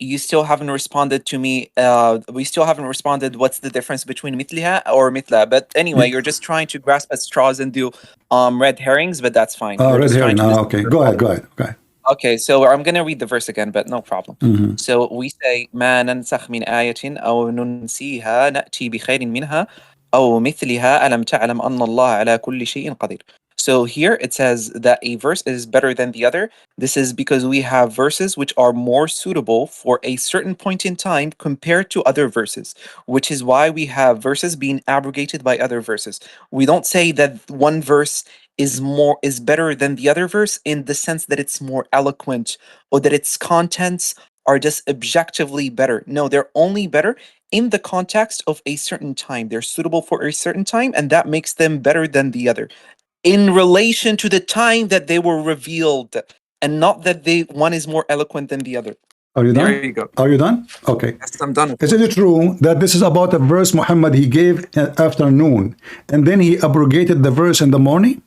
you still haven't responded to me. We still haven't responded. What's the difference between مثلها or مثلها? But anyway, you're just trying to grasp at straws and do red herrings, but that's fine. You're Red just herring. trying to Okay. Go ahead. Okay, so I'm gonna read the verse again, but no problem. So we say ما ننسخ من آية أو ننسيها نأتي بخير منها أو مثلها ألم تعلم أن الله على كل شيء قدير. So here it says that a verse is better than the other. This is because we have verses which are more suitable for a certain point in time compared to other verses, which is why we have verses being abrogated by other verses. We don't say that one verse is better than the other verse in the sense that it's more eloquent or that its contents are just objectively better. No, they're only better in the context of a certain time. They're suitable for a certain time, and that makes them better than the other in relation to the time that they were revealed, and not that one is more eloquent than the other. Are you done? There you go. Are you done? Okay. Yes, I'm done. Is it true that this is about a verse Muhammad he gave afternoon, and then he abrogated the verse in the morning?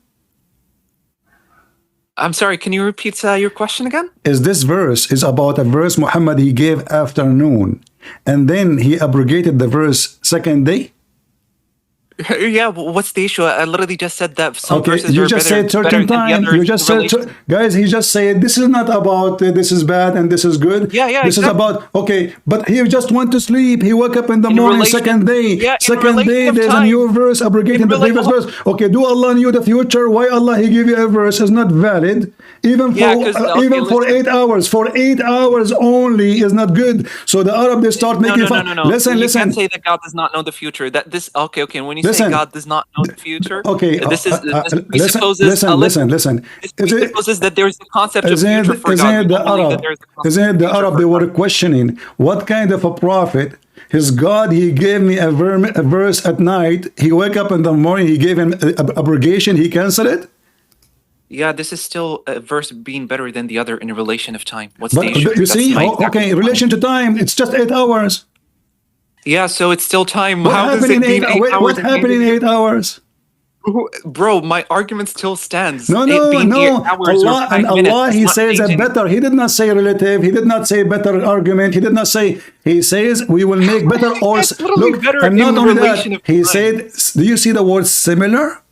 I'm sorry, can you repeat your question again? Is this verse is about a verse Muhammad he gave afternoon, and then he abrogated the verse second day? Yeah, what's the issue? I literally just said that some Okay, verses you are just better, said better 13 than the times. others You just in said, relation. guys, he just said this is not about this is bad and this is good. Yeah, yeah, This is exactly. about, okay, but he just went to sleep. He woke up in the In morning, relation, second day. yeah, in Second relation day, of there's a time. new verse abrogating the previous verse. Okay, do Allah knew the future? Why Allah he give you a verse is not valid? Even Yeah, for because okay, even for listen. 8 hours, for 8 hours only is not good. So the Arab they start No, making no, no, fun. no, no. Listen, You can't listen, say that God does not know the future. That this okay, okay. When you say listen. God does not know the future, Okay, this listen, presupposes listen, listen, listen. this Is it? presupposes that there is a concept of Isn't future it, for God. isn't We it the don't believe that Arab? there is a concept Isn't it of the future Arab? for They God. were questioning what kind of a prophet. His God, he gave me a verse at night. He wake up in the morning. He gave him abrogation. He canceled it. Yeah, this is still a verse being better than the other in a relation of time. What's the But issue? you That's see, my exact okay, in point. relation to time, it's just 8 hours. Yeah, so it's still time. What How does happened in it being 8 wait, hours? what happened in 8 hours? Bro, my argument still stands. No, It no, being 8 no. hours or Allah 5 and minutes Allah, is He not says a changing. better. He did not say relative. He did not say better argument. He did not say. He says we will make better or It's literally look. better And in not only relation that, of He time. said. Do you see the word similar?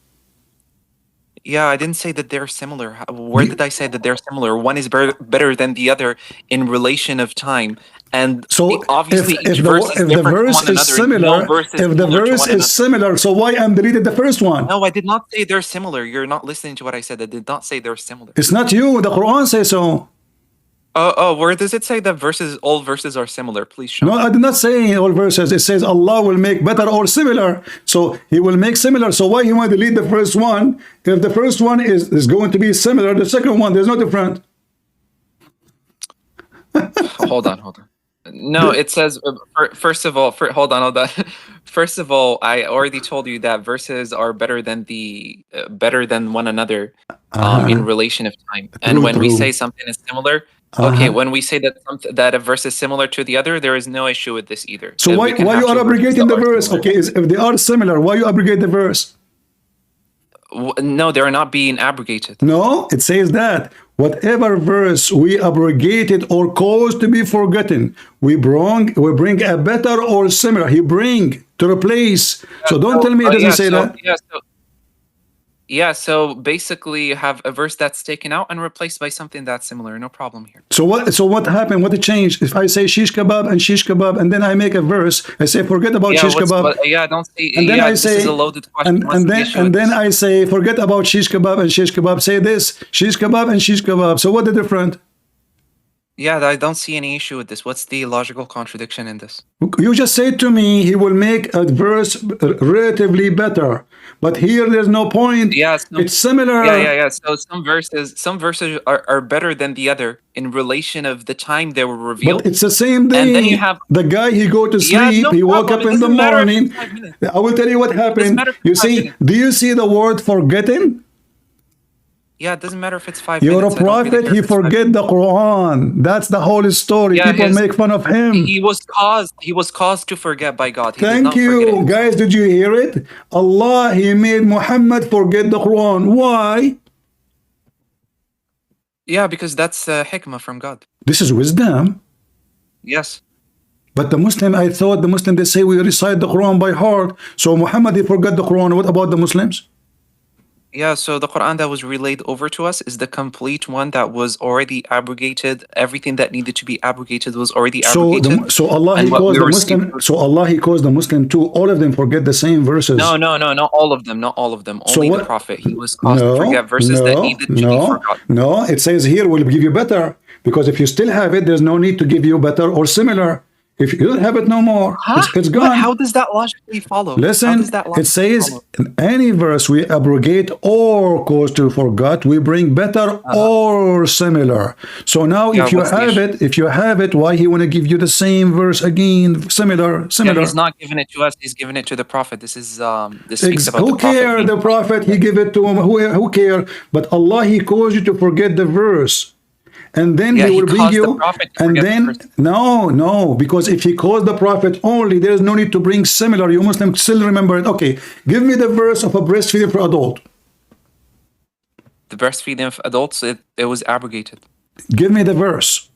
Yeah, I didn't say that they're similar. Where did I say that they're similar? One is better than the other in relation of time. And So obviously each if verse is the different from verse one is another. No similar, verse is if the similar to verse one is another. similar, so why I'm deleted the first one? No, I did not say they're similar. You're not listening to what I said. I did not say they're similar. It's not you. The Quran says so. Where does it say that all verses are similar? Please show No, me. I did not say in all verses. It says Allah will make better or similar. So He will make similar. So why He want to delete the first one? If the first one is going to be similar, the second one, there's no different. Hold on. No, it says first of all. Hold on. First of all, I already told you that verses are better than better than one another in relation of time. And when we say something is similar, okay, when we say that a verse is similar to the other, there is no issue with this either. So We can why have you are two verses abrogating that the are verse? similar. Okay, if they are similar, why you abrogate the verse? No, they're not being abrogated. No, it says that whatever verse we abrogated or caused to be forgotten, we bring a better or similar. He bring to replace. So don't tell me it doesn't say that. So basically you have a verse that's taken out and replaced by something that's similar. No problem here. So what happened? What changed? If I say shish kebab and then I make a verse, I say forget about shish kebab. Don't say. And then I this say, is a loaded question. and then I say forget about shish kebab and shish kebab. Say this shish kebab and shish kebab. So what the difference? Yeah, I don't see any issue with this. What's the logical contradiction in this? You just said to me he will make a verse relatively better, but here there's no point. Yeah, it's similar. Yeah. So some verses are better than the other in relation of the time they were revealed. But it's the same day. And then you have the guy, he go to sleep, he woke up in the morning. I will tell you what happened. You see, do you see the word forgetting? Yeah, it doesn't matter if it's 5 You're minutes. a prophet, he forget the Quran. That's the whole story. People make fun of him. He was caused to forget by God. Thank you. Guys, did you hear it? Allah, he made Muhammad forget the Quran. Why? Yeah, because that's hikmah from God. This is wisdom. Yes. But the Muslim, I thought the Muslim, they say we recite the Quran by heart. So Muhammad, he forgot the Quran. What about the Muslims? Yeah, so the Quran that was relayed over to us is the complete one that was already abrogated. Everything that needed to be abrogated was already abrogated. So Allah, he caused the Muslim. So Allah, he caused the Muslim too. All of them forget the same verses. No, not all of them. Not all of them. Only the Prophet. He was caused to forget verses that needed to be forgotten. No, it says here we'll give you better, because if you still have it, there's no need to give you better or similar. If you don't have it no more, it's gone. How does that logically follow? Listen, it says in any verse we abrogate or cause to forgot, we bring better or similar. So now if you have it, why he want to give you the same verse again, similar? Yeah, he's not giving it to us, he's giving it to the Prophet. This is this speaks about who care the Prophet, he give it to him, who care? But Allah, he caused you to forget the verse. And then he will bring you, and then, no, because if he calls the Prophet only, there's no need to bring similar. You Muslims still remember it. Okay, give me the verse of a breastfeeding for adult. The breastfeeding of adults, it was abrogated. Give me the verse.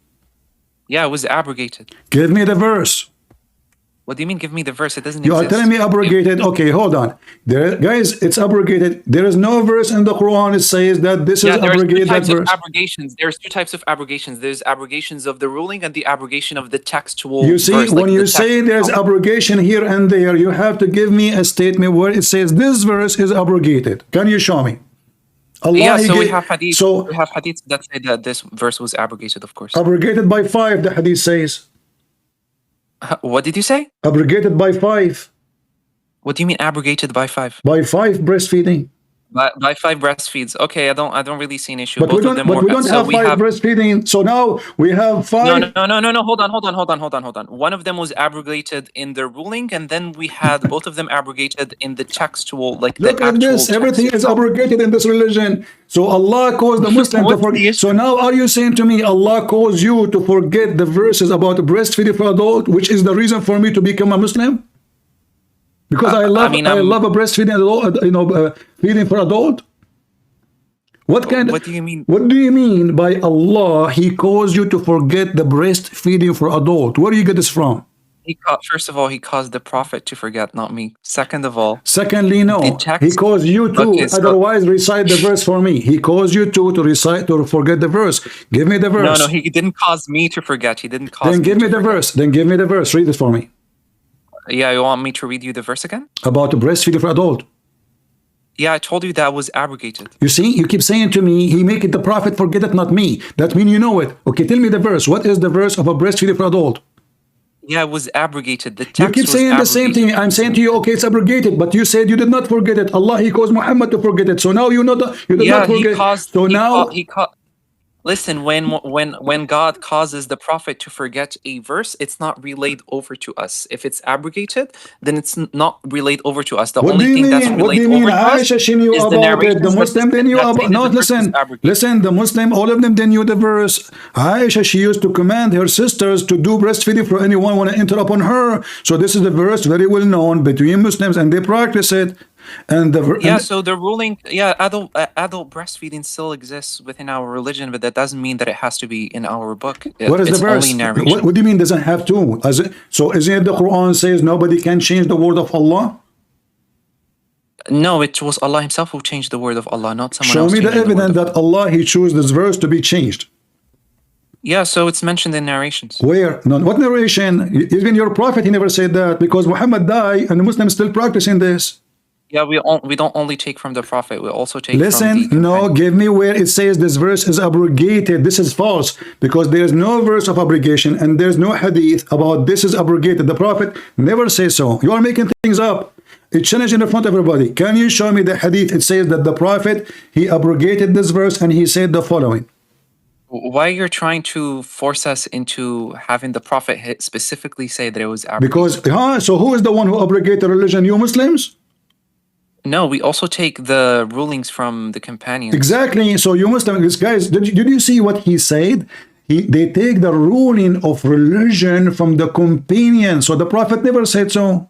Yeah, it was abrogated. Give me the verse. What do you mean? Give me the verse. It doesn't You exist. are telling me abrogated. Okay, hold on. Guys, it's abrogated. There is no verse in the Quran that says that this is abrogated. There's two types that of verse. abrogations. There's two types of abrogations. There's abrogations of the ruling and the abrogation of the textual You see, verse. when you say there's abrogation here and there, you have to give me a statement where it says this verse is abrogated. Can you show me? Allah, so we have hadith. We have hadiths that say that this verse was abrogated, of course. Abrogated by 5, the hadith says. What did you say? Abrogated by 5. What do you mean abrogated by 5? By 5 breastfeeding. By 5 breastfeeds. Okay, I don't really see an issue. But we don't have 5 breastfeeding. So now we have 5. No. Hold on. One of them was abrogated in the ruling, and then we had both of them abrogated in the textual, like Look the at actual this. Everything is abrogated in this religion. So Allah caused the Muslim to forget. So now are you saying to me Allah caused you to forget the verses about breastfeeding for adult, which is the reason for me to become a Muslim? Because I love a breastfeeding, feeding for adult. What do you mean? What do you mean by Allah? He caused you to forget the breastfeeding for adult. Where do you get this from? First of all, he caused the Prophet to forget, not me. Secondly, no. He caused you to. Otherwise, recite the verse for me. He caused you to recite to forget the verse. Give me the verse. No, he didn't cause me to forget. He didn't cause. Then give me the verse. Then give me the verse. Read it for me. Yeah, you want me to read you the verse again? About breastfeeding for adult. Yeah, I told you that was abrogated. You see, you keep saying to me, he make it the Prophet forget it, not me. That means you know it. Okay, tell me the verse. What is the verse of a breastfeeding for adult? Yeah, it was abrogated. The text you keep saying the same thing. I'm saying to you, okay, it's abrogated, but you said you did not forget it. Allah, he caused Muhammad to forget it. So now you did not forget. Listen, when God causes the Prophet to forget a verse, it's not relayed over to us. If it's abrogated, then it's not relayed over to us. The only thing that's relayed over to us is the narration. The Muslim, they knew about. No, listen. The Muslim, all of them, they knew the verse. Aisha, she used to command her sisters to do breastfeeding for anyone want to enter upon her. So this is the verse very well known between Muslims, and they practice it. And so the ruling, adult breastfeeding still exists within our religion, but that doesn't mean that it has to be in our book. What is the verse? What do you mean doesn't have to? So isn't it the Quran says nobody can change the word of Allah? No, it was Allah himself who changed the word of Allah, not someone else. Show me the evidence that Allah, he chose this verse to be changed. Yeah, so it's mentioned in narrations. Where? No, what narration? Even your prophet, he never said that, because Muhammad died and the Muslims still practicing this. Yeah, we don't only take from the Prophet, we also take Listen, from no, give me where it says this verse is abrogated. This is false, because there's no verse of abrogation and there's no hadith about this is abrogated. The Prophet never says so. You are making things up. It's challenged in front of everybody. Can you show me the hadith? It says that the Prophet, he abrogated this verse and he said the following. Why you're trying to force us into having the Prophet specifically say that it was abrogated? Because, so who is the one who abrogated the religion? You Muslims? No, we also take the rulings from the companions. Exactly. So you Muslims, guys, did you see what he said? They take the ruling of religion from the companion. So the Prophet never said so.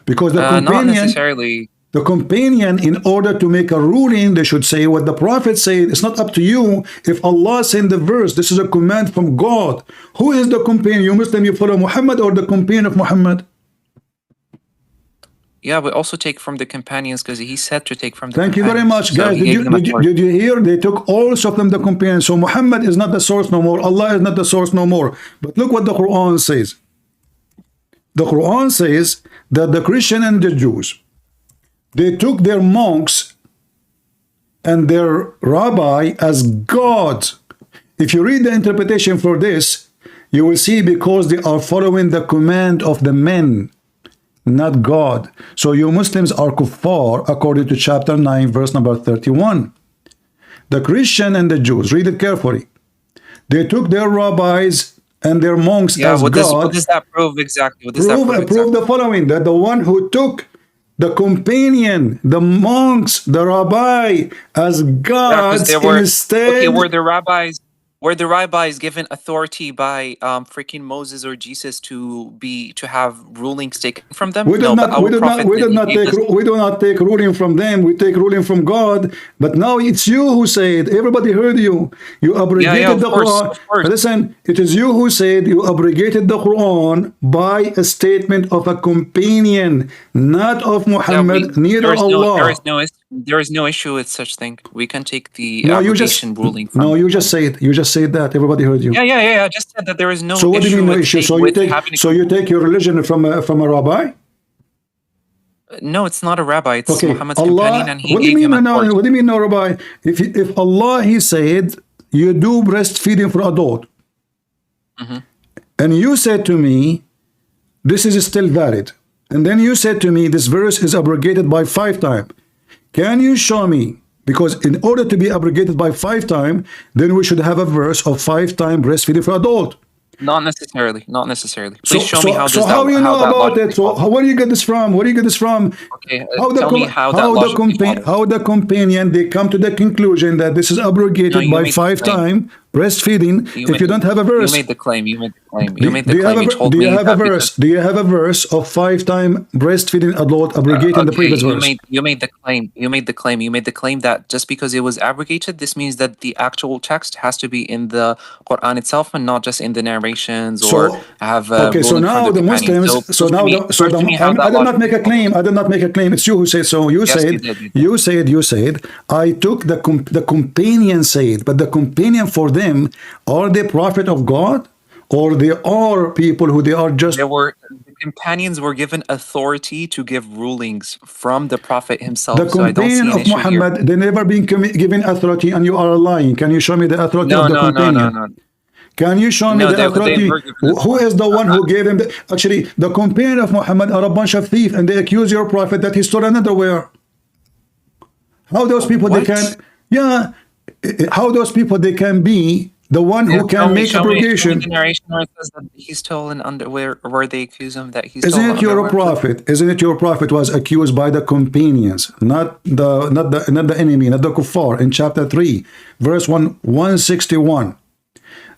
Because the companion, not necessarily. The companion, in order to make a ruling, they should say what the Prophet said. It's not up to you. If Allah sent the verse, this is a command from God. Who is the companion? You Muslim, you follow Muhammad or the companion of Muhammad? Yeah, we also take from the companions because he said to take from the Thank you very much, guys. Did you hear? They took also from the companions. So Muhammad is not the source no more. Allah is not the source no more. But look what the Quran says. The Quran says that the Christian and the Jews, they took their monks and their rabbi as gods. If you read the interpretation for this, you will see because they are following the command of the men, not God. So you Muslims are kuffar according to chapter 9 verse number 31. The Christian and the Jews, read it carefully, they took their rabbis and their monks as what God. Does that prove exactly? What does that prove prove the following, that the one who took the companion, the monks, the rabbi as gods instead. Okay, where the rabbi is given authority by freaking Moses or Jesus to have rulings taken from them? We No, but our prophet we said did he not gave take us. we do not take ruling from them. We take ruling from God. But now it's you who said. Everybody heard you. You abrogated the Quran. Of course. Listen, it is you who said you abrogated the Quran by a statement of a companion, not of Muhammad, neither Allah. There is no issue with such thing. We can take the No, abrogation ruling from. no, you just said that. Everybody heard you. Yeah. I just said that there is no So what do you mean no issue? So you take your religion from a rabbi? No, it's not a rabbi. It's Okay, Muhammad's companion, and he what do you gave mean him authority. what do you mean no rabbi? If Allah he said you do breastfeeding for adult, and you said to me this is still valid, and then you said to me this verse is abrogated by 5 times. Can you show me? Because in order to be abrogated by 5 times, then we should have a verse of 5 times breastfeeding for adult. Not necessarily. Please show me how So does how that, you know how that about logic it? So where do you get this from? Okay, tell me how that logic follows. How the companion they come to the conclusion that this is abrogated by 5 times breastfeeding if you don't have a verse. You made the claim. You made the claim. Do you have a verse? Do you have a verse of 5 times breastfeeding adult abrogating the previous verse? You made the claim. You made the claim that just because it was abrogated, this means that the actual text has to be in the Quran itself and not just in the narrations or have. Okay, so now the Muslims. I did not make a claim. It's you who said so. You said. You said. I took the companion said, but the companion for them are they prophet of God, or they are people who they are just. The companions were given authority to give rulings from the prophet himself. The companion of Muhammad, they never been given authority, and you are lying. Can you show me the authority of the companion? No. Can you show me the authority? Who is the one who gave him actually, the companion of Muhammad are a bunch of thieves, and they accuse your prophet that he stole an underwear. How those people they can? Yeah. How those people they can be the one who can make abrogation? Show me the narration where it says that he stole an underwear, where they accuse him that he stole. Isn't it your prophet? Isn't it your prophet was accused by the companions, not the enemy, not the kuffar? In chapter 3, verse 161,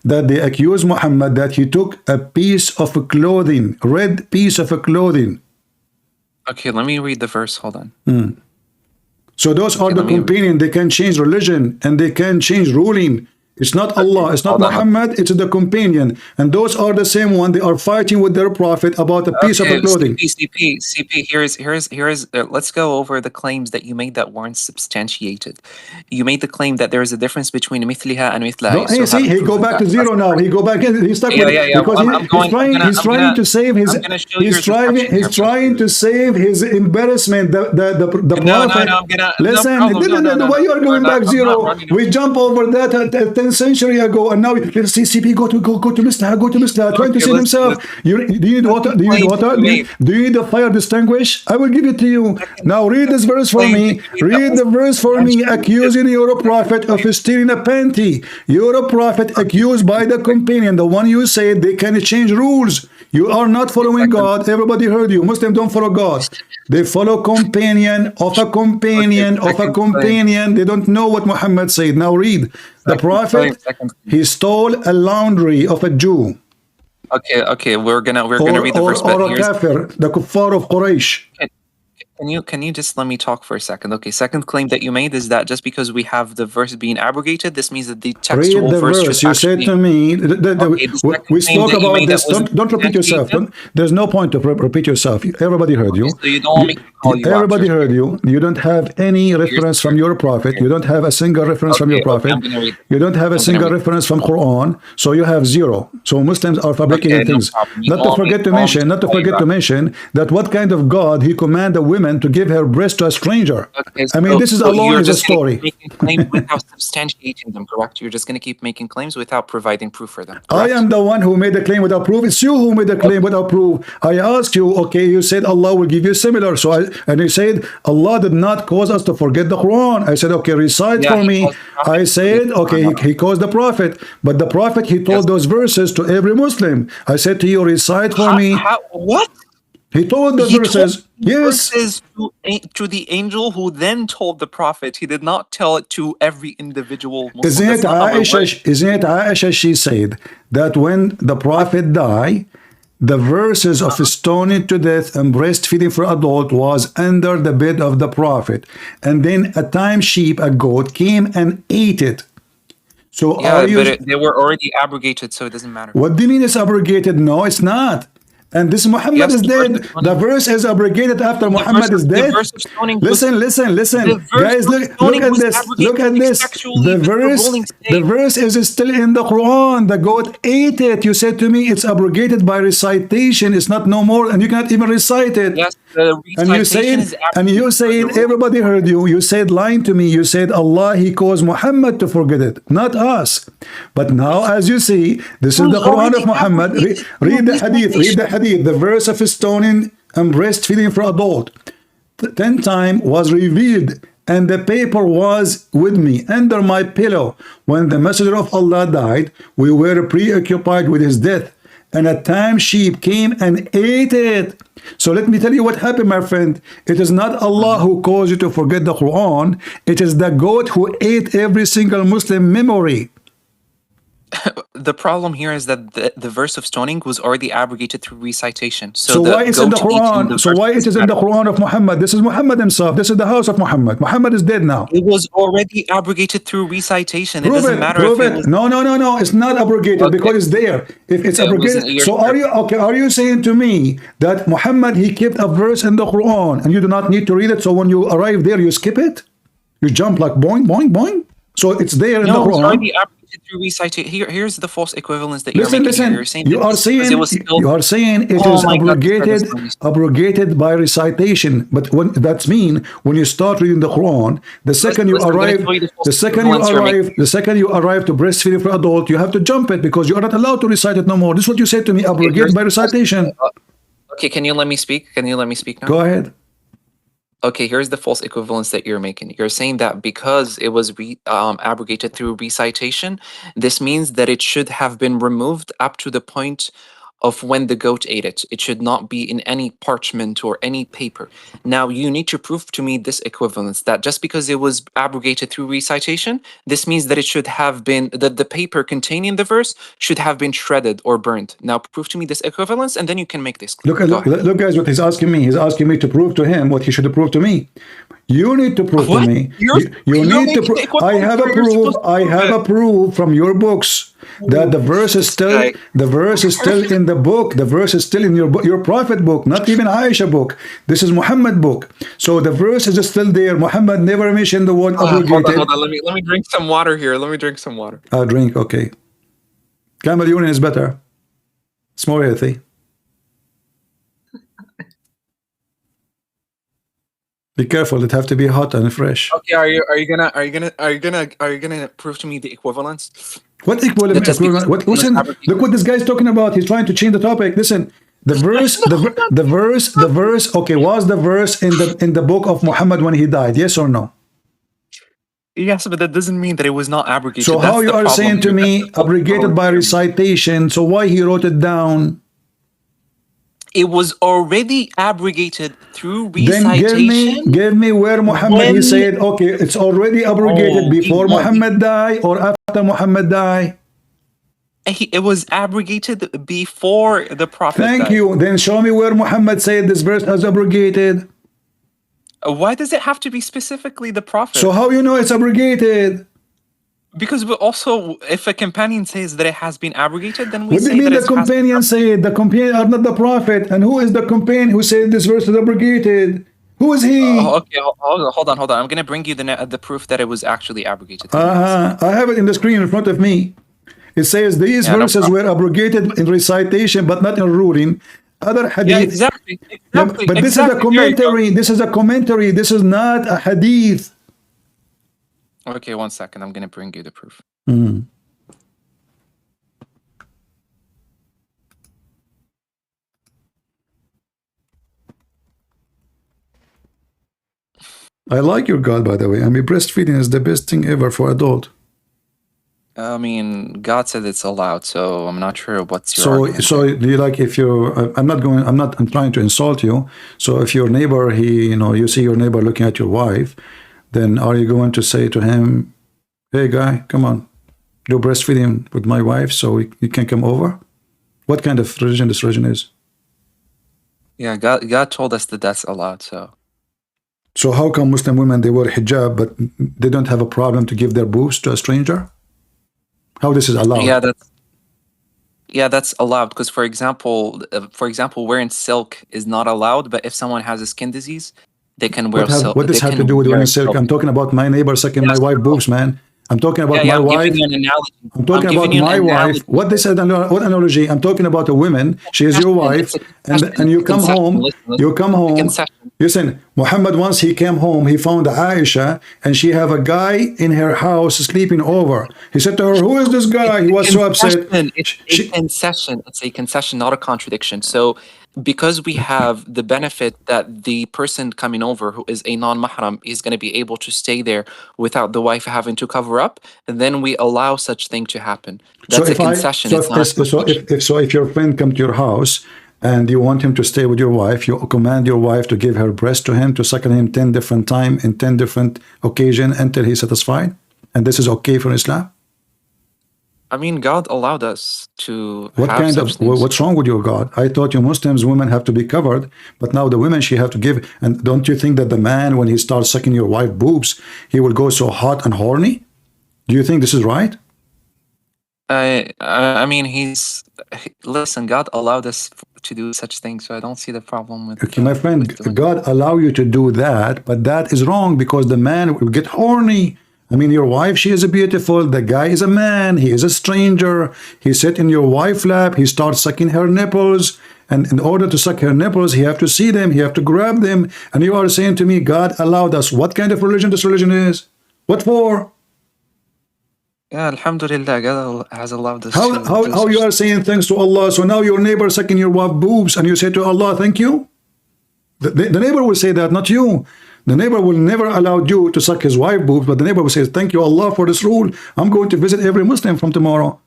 that they accused Muhammad that he took a piece of clothing, red piece of clothing. Okay, let me read the verse. Hold on. So those are the companion. They can change religion and they can change ruling. It's not Allah, it's not Muhammad, it's the companion. And those are the same one. They are fighting with their prophet about a piece of clothing. CP, here's let's go over the claims that you made that weren't substantiated. You made the claim that there is a difference between mithliha and mithlaha. No, see, he go back to zero now. He go back in. He's stuck with because he's trying to save his. He's trying to save his embarrassment. The prophet. Listen, why you are going back zero? We jump over that 10th century ago, and now let's see CP go to Mr. Trying to save himself. Do you need water? Do you need water? Do you need a fire distinguish? I will give it to you. Now read this verse for me. Read the verse for me. Accusing your prophet of stealing a panty. Your prophet accused by the companion, the one you said they can change rules. You are not following God. Everybody heard you. Muslims don't follow God. They follow companion of a companion of a companion. They don't know what Muhammad said. Now read. The prophet, he stole a laundry of a Jew. Okay, we're gonna read the verse. Or a kafir, the kuffar of Quraysh. Can you just let me talk for a second? Okay, second claim that you made is that just because we have the verse being abrogated, this means that the textual verse. You said to me, we spoke about this. Don't repeat yourself. There's no point to repeat yourself. Everybody heard you. So you don't want me to call you Everybody heard you. You don't have any reference from your prophet. You don't have a single reference from your prophet. You don't have a single reference from Quran. So you have zero. So Muslims are fabricating things. Not to forget to mention that what kind of God he commanded women to give her breast to a stranger. Okay, so, I mean, this is alone is a story. Making claims without substantiating them, correct? You're just going to keep making claims without providing proof for them. Correct? I am the one who made the claim without proof. It's you who made the claim without proof. I asked you, okay, you said Allah will give you similar. And you said Allah did not cause us to forget the Quran. I said, okay, recite for me. I said, okay, he caused the prophet, but the prophet he told those verses to every Muslim. I said to you, recite for me. What? He told the verses. Yes. Verses to the angel who then told the prophet. He did not tell it to every individual Muslim. Isn't it That's not how it works. Aisha, she said that when the prophet died, the verses of stoning to death and breastfeeding for adult was under the bed of the prophet. And then a tame sheep, a goat, came and ate it. So yeah, but they were already abrogated, so it doesn't matter. What do you mean it's abrogated? No, it's not. And this Muhammad is dead. The verse is abrogated after Muhammad is dead. Listen. Guys, look at this. Look at this. The verse is still in the Quran. The goat ate it. You said to me it's abrogated by recitation. It's not no more, and you cannot even recite it. Yes, the recitation and you said everybody heard you. You said lying to me. You said Allah, He caused Muhammad to forget it, not us. But now, as you see, this is the Quran of Muhammad. Read the hadith. Read the hadith. The verse of stoning and breastfeeding for adult 10 times was revealed, and the paper was with me under my pillow. When the messenger of Allah died, we were preoccupied with his death, and a tame sheep came and ate it. So let me tell you what happened, my friend. It is not Allah who caused you to forget the Quran. It is the goat who ate every single Muslim memory. The problem here is that the verse of stoning was already abrogated through recitation. So why is in the Quran? So why it is in the Quran of Muhammad? This is Muhammad himself. This is the house of Muhammad. Muhammad is dead now. It was already abrogated through recitation. It doesn't matter if it was... No. It's not abrogated because it's there. If it's abrogated, so are you okay? Are you saying to me that Muhammad, he kept a verse in the Quran and you do not need to read it? So when you arrive there, you skip it? You jump like boing, boing, boing? So it's there in the Quran. It's already abrogated through recitation. Here's the false equivalence that you're making. Listen. You're saying you are saying it is abrogated by recitation. But when that's mean when you start reading the Quran, the second you arrive to breastfeeding for adult, you have to jump it because you are not allowed to recite it no more. This is what you said to me, abrogated by recitation. Okay, can you let me speak? Can you let me speak now? Go ahead. Okay, here's the false equivalence that you're making. You're saying that because it was abrogated through recitation, this means that it should have been removed up to the point of when the goat ate it. It should not be in any parchment or any paper. Now, you need to prove to me this equivalence, that just because it was abrogated through recitation, this means that it should have been, that the paper containing the verse should have been shredded or burnt. Now, prove to me this equivalence, and then you can make this clear. Look, guys, what he's asking me. He's asking me to prove to him what he should prove to me. You need to prove to me. You need to prove. I have a proof from your books that the verse is still in the book. The verse is still in your prophet book, not even Aisha book. This is Muhammad book. So the verse is still there. Muhammad never mentioned the word abrogated. Hold on. Let me drink some water here. Let me drink some water. Drink, okay. Camel urine is better. It's more healthy. Be careful; it have to be hot and fresh. Okay, are you gonna prove to me the equivalence? What equivalence? Listen, look what this guy's talking about. He's trying to change the topic. Listen, the verse. Okay, was the verse in the book of Muhammad when he died? Yes or no? Yes, but that doesn't mean that it was not abrogated. So how you are saying to me abrogated by recitation? So why he wrote it down? It was already abrogated through recitation. Then give me where Muhammad he said, okay, it's already abrogated before Muhammad died or after Muhammad died. It was abrogated before the prophet died. Thank you. Then show me where Muhammad said this verse is abrogated. Why does it have to be specifically the prophet? So how you know it's abrogated? Because also, if a companion says that it has been abrogated, then we what say do you mean that the companion said? The companion are not the prophet. And who is the companion who said this verse is abrogated? Who is he? Okay, hold on. I'm going to bring you the proof that it was actually abrogated. I have it in the screen in front of me. It says these verses were abrogated in recitation, but not in ruling. Other hadith. Yeah, exactly. But this is a commentary. This is a commentary. This is not a hadith. Okay, 1 second. I'm going to bring you the proof. I like your God, by the way. I mean, breastfeeding is the best thing ever for adult. I mean, God said it's allowed, so I'm not sure what's your So, argument. do you like, if you're, I'm trying to insult you. So if your neighbor, you see your neighbor looking at your wife, then are you going to say to him, hey guy, come on, do breastfeeding with my wife so you can come over? What kind of religion this religion is? Yeah, God told us that that's allowed, so. So how come Muslim women, they wear hijab, but they don't have a problem to give their boobs to a stranger? How this is allowed? Yeah, that's allowed because, for example, wearing silk is not allowed. But if someone has a skin disease, they can wear silk. What does have to do with wearing silk? I'm talking about my neighbor sucking my wife boobs, man. I'm talking about my I'm wife. giving you an analogy. I'm talking about my wife. What this what analogy? I'm talking about a woman. She is your wife, and you come home. You come home. Listen, Muhammad, once he came home, he found Aisha, and she have a guy in her house sleeping over. He said to her, "Who is this guy?" He was so upset. It's a concession, not a contradiction. So, because we have the benefit that the person coming over who is a non-mahram is going to be able to stay there without the wife having to cover up, and then we allow such thing to happen. That's a concession. If your friend come to your house and you want him to stay with your wife, you command your wife to give her breast to him, to suckle him 10 different times in 10 different occasions until he's satisfied, and this is okay for Islam? I mean, God allowed us to have such things. What's wrong with your God? I thought you Muslims, women have to be covered, but now the women, she have to give. And don't you think that the man, when he starts sucking your wife boobs, he will go so hot and horny? Do you think this is right? I mean, listen, God allowed us to do such things, so I don't see the problem with. Okay, my friend, God allow you to do that, but that is wrong because the man will get horny. I mean, your wife, she is beautiful. The guy is a man. He is a stranger. He sit in your wife's lap. He starts sucking her nipples. And in order to suck her nipples, he have to see them. He have to grab them. And you are saying to me, God allowed us. What kind of religion this religion is? What for? Yeah, Alhamdulillah, God has allowed us. How you are saying thanks to Allah? So now your neighbor sucking your wife boobs, and you say to Allah, thank you? The neighbor will say that, not you. The neighbor will never allow you to suck his wife boobs, but the neighbor will say, thank you, Allah, for this rule. I'm going to visit every Muslim from tomorrow.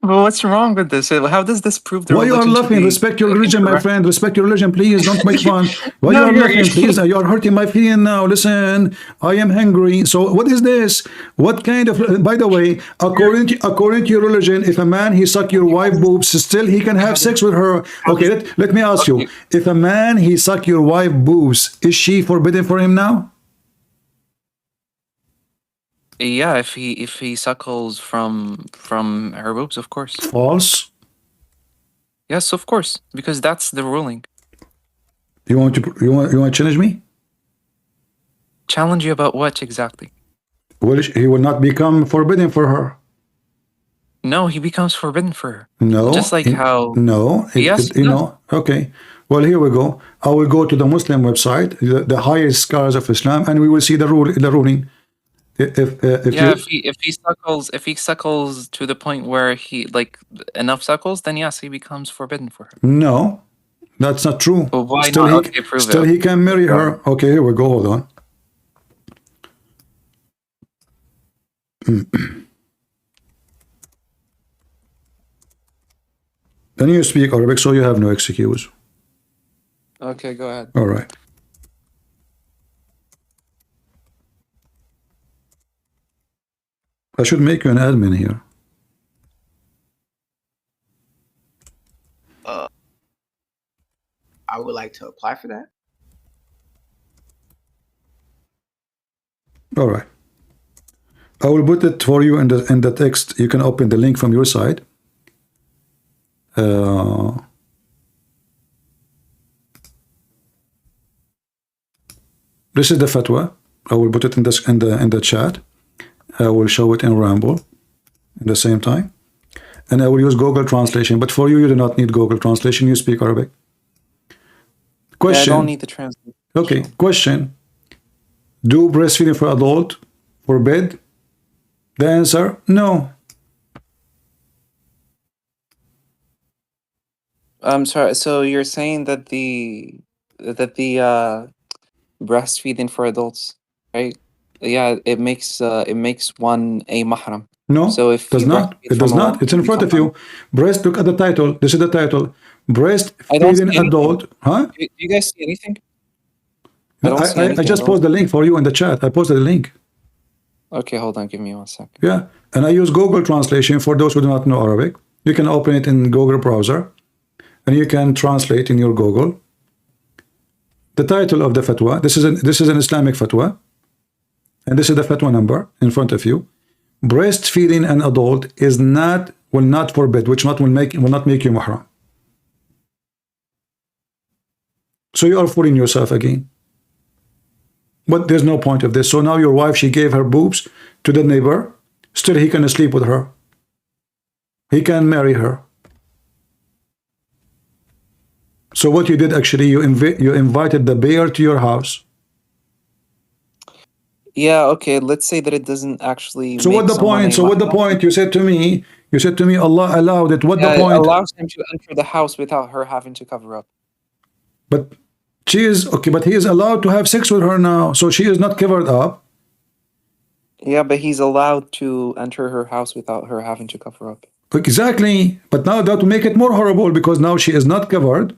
Well, what's wrong with this? How does this prove the religion? Why you are laughing? Respect your religion, my friend. Respect your religion, please. Don't make fun. Why you are laughing? Please, you are hurting my feeling now. Listen, I am hungry. So what is this? What kind of? By the way, according to your religion, if a man he suck your wife boobs, still he can have sex with her. Okay, let me ask you: if a man he suck your wife boobs, is she forbidden for him now? Yeah, if he suckles from her boobs, of course. False. Yes, of course, because that's the ruling. You want to challenge me? Challenge you about what exactly? Well, he will not become forbidden for her. No, he becomes forbidden for her. No, just like how. No, yes, you know. Okay. Well, here we go. I will go to the Muslim website, the highest scholars of Islam, and we will see the ruling. If he suckles to the point where he enough suckles, then yes, he becomes forbidden for her. No, that's not true. But why not? Still he can marry her. Okay, here we go. Hold on. Then you speak Arabic, so you have no excuse. Okay, go ahead. All right. I should make you an admin here. I would like to apply for that. All right. I will put it for you in the text. You can open the link from your side. This is the fatwa. I will put it in the chat. I will show it in Ramble at the same time. And I will use Google Translation. But for you, you do not need Google Translation. You speak Arabic. Question. Yeah, I don't need the translation. Okay. Question. Do breastfeeding for adult forbid? The answer, no. I'm sorry. So you're saying that the breastfeeding for adults, right? Yeah, it makes one a mahram. No, So if does you not. breastfeed It from does a woman, not. It's in front of you. Breast. Look at the title. This is the title. I don't Breastfeeding see anything. adult. Huh? Do you guys see anything? I No, don't see I anything. just posted the link for you in the chat. I posted the link. Okay, hold on. Give me 1 second. Yeah, and I use Google Translation for those who do not know Arabic. You can open it in Google browser, and you can translate in your Google. The title of the fatwa. This is an Islamic fatwa, and this is the fatwa number in front of you. Breastfeeding an adult will not forbid, which will not make you mahram. So you are fooling yourself again. But there's no point of this. So now your wife, she gave her boobs to the neighbor. Still, he can sleep with her. He can marry her. So what you did actually, you invited the bear to your house. Yeah, okay, let's say that it doesn't actually So make what the someone point? a So what the mahram. point? You said to me, Allah allowed it. What Yeah, the it point? allows him to enter the house without her having to cover up. But she is okay, but he is allowed to have sex with her now, so she is not covered up. Yeah, but he's allowed to enter her house without her having to cover up. Exactly. But now that will make it more horrible because now she is not covered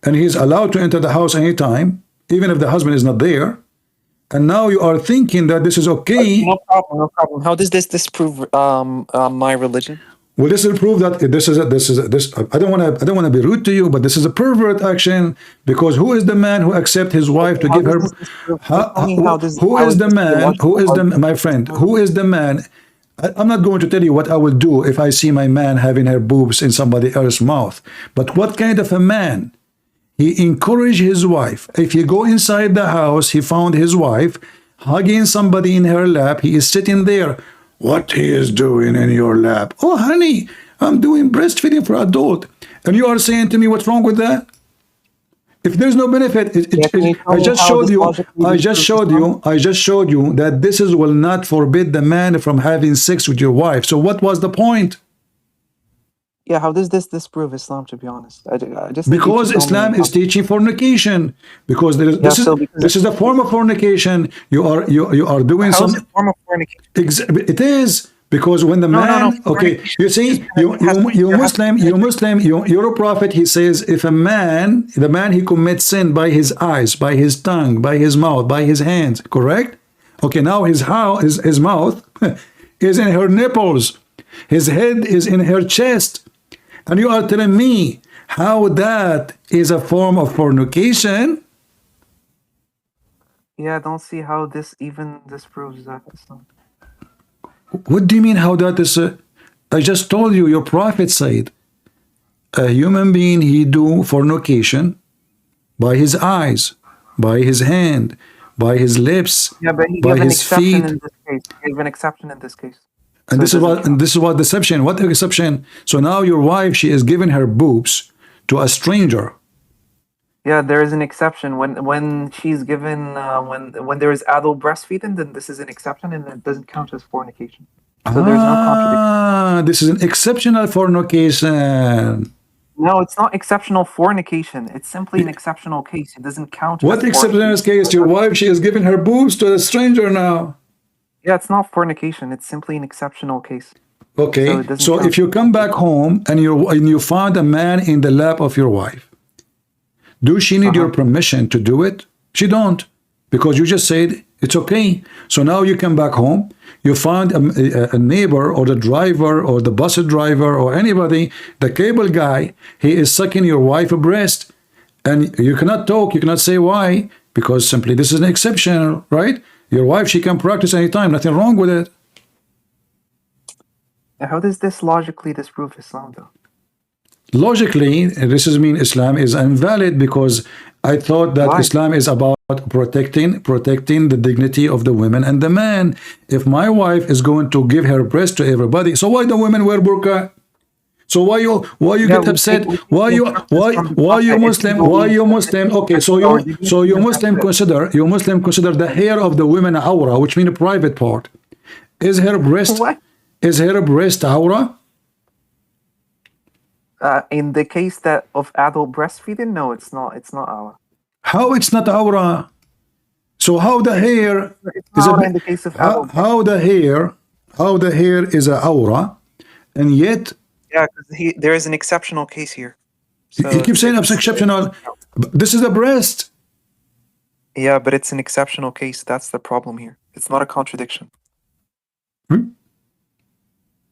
and he is allowed to enter the house anytime, even if the husband is not there. And now you are thinking that this is okay. No problem, no problem. How does this disprove my religion? Well, this will prove that this. I don't want to be rude to you, but this is a pervert action because who is the man who accepts his wife to give her? Who is the man? Who is the my friend? Who is the man? I'm not going to tell you what I will do if I see my man having her boobs in somebody else's mouth. But what kind of a man? He encouraged his wife. If you go inside the house, he found his wife hugging somebody in her lap. He is sitting there. What he is doing in your lap? Oh, honey, I'm doing breastfeeding for adult. And you are saying to me, what's wrong with that? If there's no benefit, I just showed you that this will not forbid the man from having sex with your wife. So what was the point? Yeah, how does this disprove Islam, to be honest? I just because Islam is teaching fornication. Because this is a form of fornication. You are doing How some. is it a form of fornication? It is because when the man, okay, you see, you Muslim, you're a prophet. He says if the man he commits sin by his eyes, by his tongue, by his mouth, by his hands. Correct? Okay, now his mouth is in her nipples. His head is in her chest. And you are telling me how that is a form of fornication? Yeah, I don't see how this even disproves that. What do you mean how that is? I just told you, your prophet said, a human being, he do fornication by his eyes, by his hand, by his lips, Yeah, but he by gave an his exception feet. in this case. He gave an exception in this case. And this is what deception. What exception? So now your wife, she is giving her boobs to a stranger. Yeah, there is an exception when she's given when there is adult breastfeeding, then this is an exception and it doesn't count as fornication. So there's no contradiction. This is an exceptional fornication. No, it's not exceptional fornication. It's simply an exceptional case. It doesn't count. What exceptional case? Your wife, she is giving her boobs to a stranger now. Yeah, it's not fornication. It's simply an exceptional case. Okay, so if you come back home and you find a man in the lap of your wife, do she need your permission to do it? She don't, because you just said it's okay. So now you come back home, you find a neighbor or the driver or the bus driver or anybody, the cable guy, he is sucking your wife's breast, and you cannot talk, you cannot say why, because simply this is an exception, right? Your wife, she can practice anytime, nothing wrong with it. How does this logically disprove Islam, though? Logically, this is mean Islam is invalid because I thought that Islam is about protecting the dignity of the women and the man. If my wife is going to give her breast to everybody, so why the women wear burqa? So why you get upset? Why you Muslim? Okay, so you Muslim consider the hair of the women awra, which means a private part. Is her breast awra? In the case of adult breastfeeding, no, it's not. It's not awra. How it's not awra? So how the hair is Not in the case of adult. how the hair is a aura, and yet Yeah, because there is an exceptional case here. you keep saying it's exceptional. This is the breast. Yeah, but it's an exceptional case. That's the problem here. It's not a contradiction.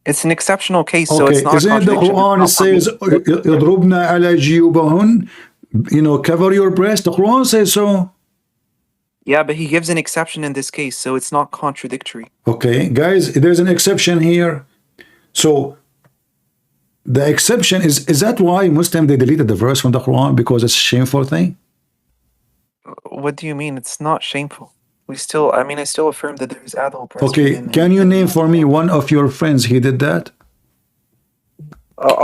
It's an exceptional case, so it's not a Isn't it the contradiction. Quran says يضربن على جيوبهن, cover your breast? The Quran says so. Yeah, but he gives an exception in this case, so it's not contradictory. Okay, guys, there's an exception here. So the exception is that why Muslim they deleted the verse from the Quran because it's a shameful thing? What do you mean? It's not shameful. I still affirm that there is adult breastfeeding. Okay, can you name for me one of your friends he did that?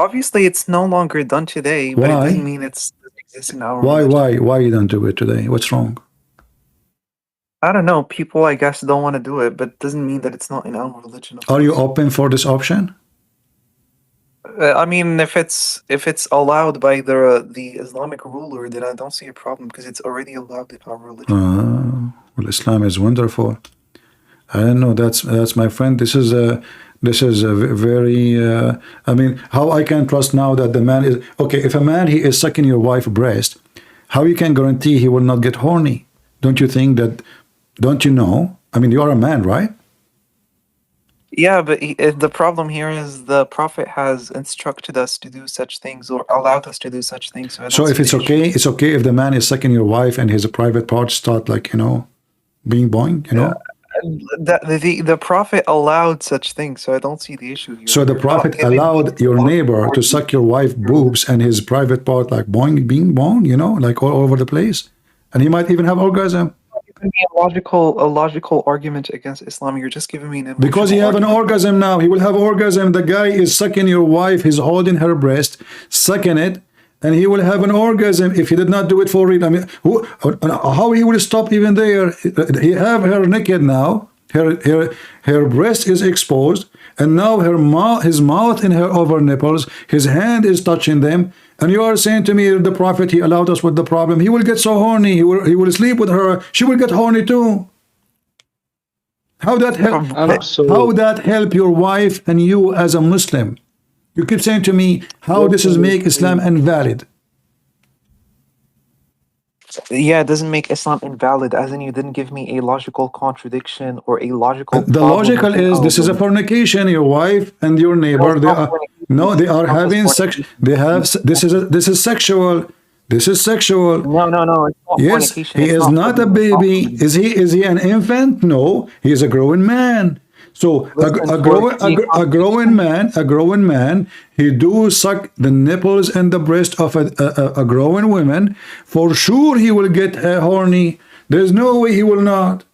Obviously, it's no longer done today, but it Why? doesn't mean it doesn't exist in our Why you don't do it today? What's wrong? I don't know. People, I guess, don't want to do it, but it doesn't mean that it's not in our religion. Are you open for this option? If it's allowed by the Islamic ruler, then I don't see a problem because it's already allowed in our religion. Well, Islam is wonderful. I don't know. That's my friend. This is a very. How I can trust now that the man is okay? If a man he is sucking your wife's breast, how you can guarantee he will not get horny? Don't you think that? Don't you know? You are a man, right? Yeah, but the problem here is the Prophet has instructed us to do such things or allowed us to do such things. So if it's okay, it's okay if the man is sucking your wife and his private parts start being boing, The Prophet allowed such things, so I don't see the issue here. So the Prophet allowed your neighbor to suck your wife's boobs and his private part like boing, being boing, like all over the place, and he might even have orgasm. A logical argument against Islam. You're just giving me an emotional because he have an orgasm now. He will have orgasm. The guy is sucking your wife. He's holding her breast, sucking it, and he will have an orgasm if he did not do it for real. How he will stop even there? He have her naked now. Her breast is exposed, and now his mouth in her over nipples. His hand is touching them. And you are saying to me, the Prophet, he allowed us with the problem. He will get so horny. He will sleep with her. She will get horny too. How that help? How that help your wife and you as a Muslim? You keep saying to me, how this is make Islam invalid? Yeah, it doesn't make Islam invalid, as in you didn't give me a logical contradiction or a logical. The logical is this is a fornication. Your wife and your neighbor, they are having sex. They have this is sexual. This is sexual. No. It's not yes, fornication. he is not a baby. Is he an infant? No, he is a growing man. So a growing man, he do suck the nipples and the breast of a growing woman. For sure, he will get horny. There's no way he will not.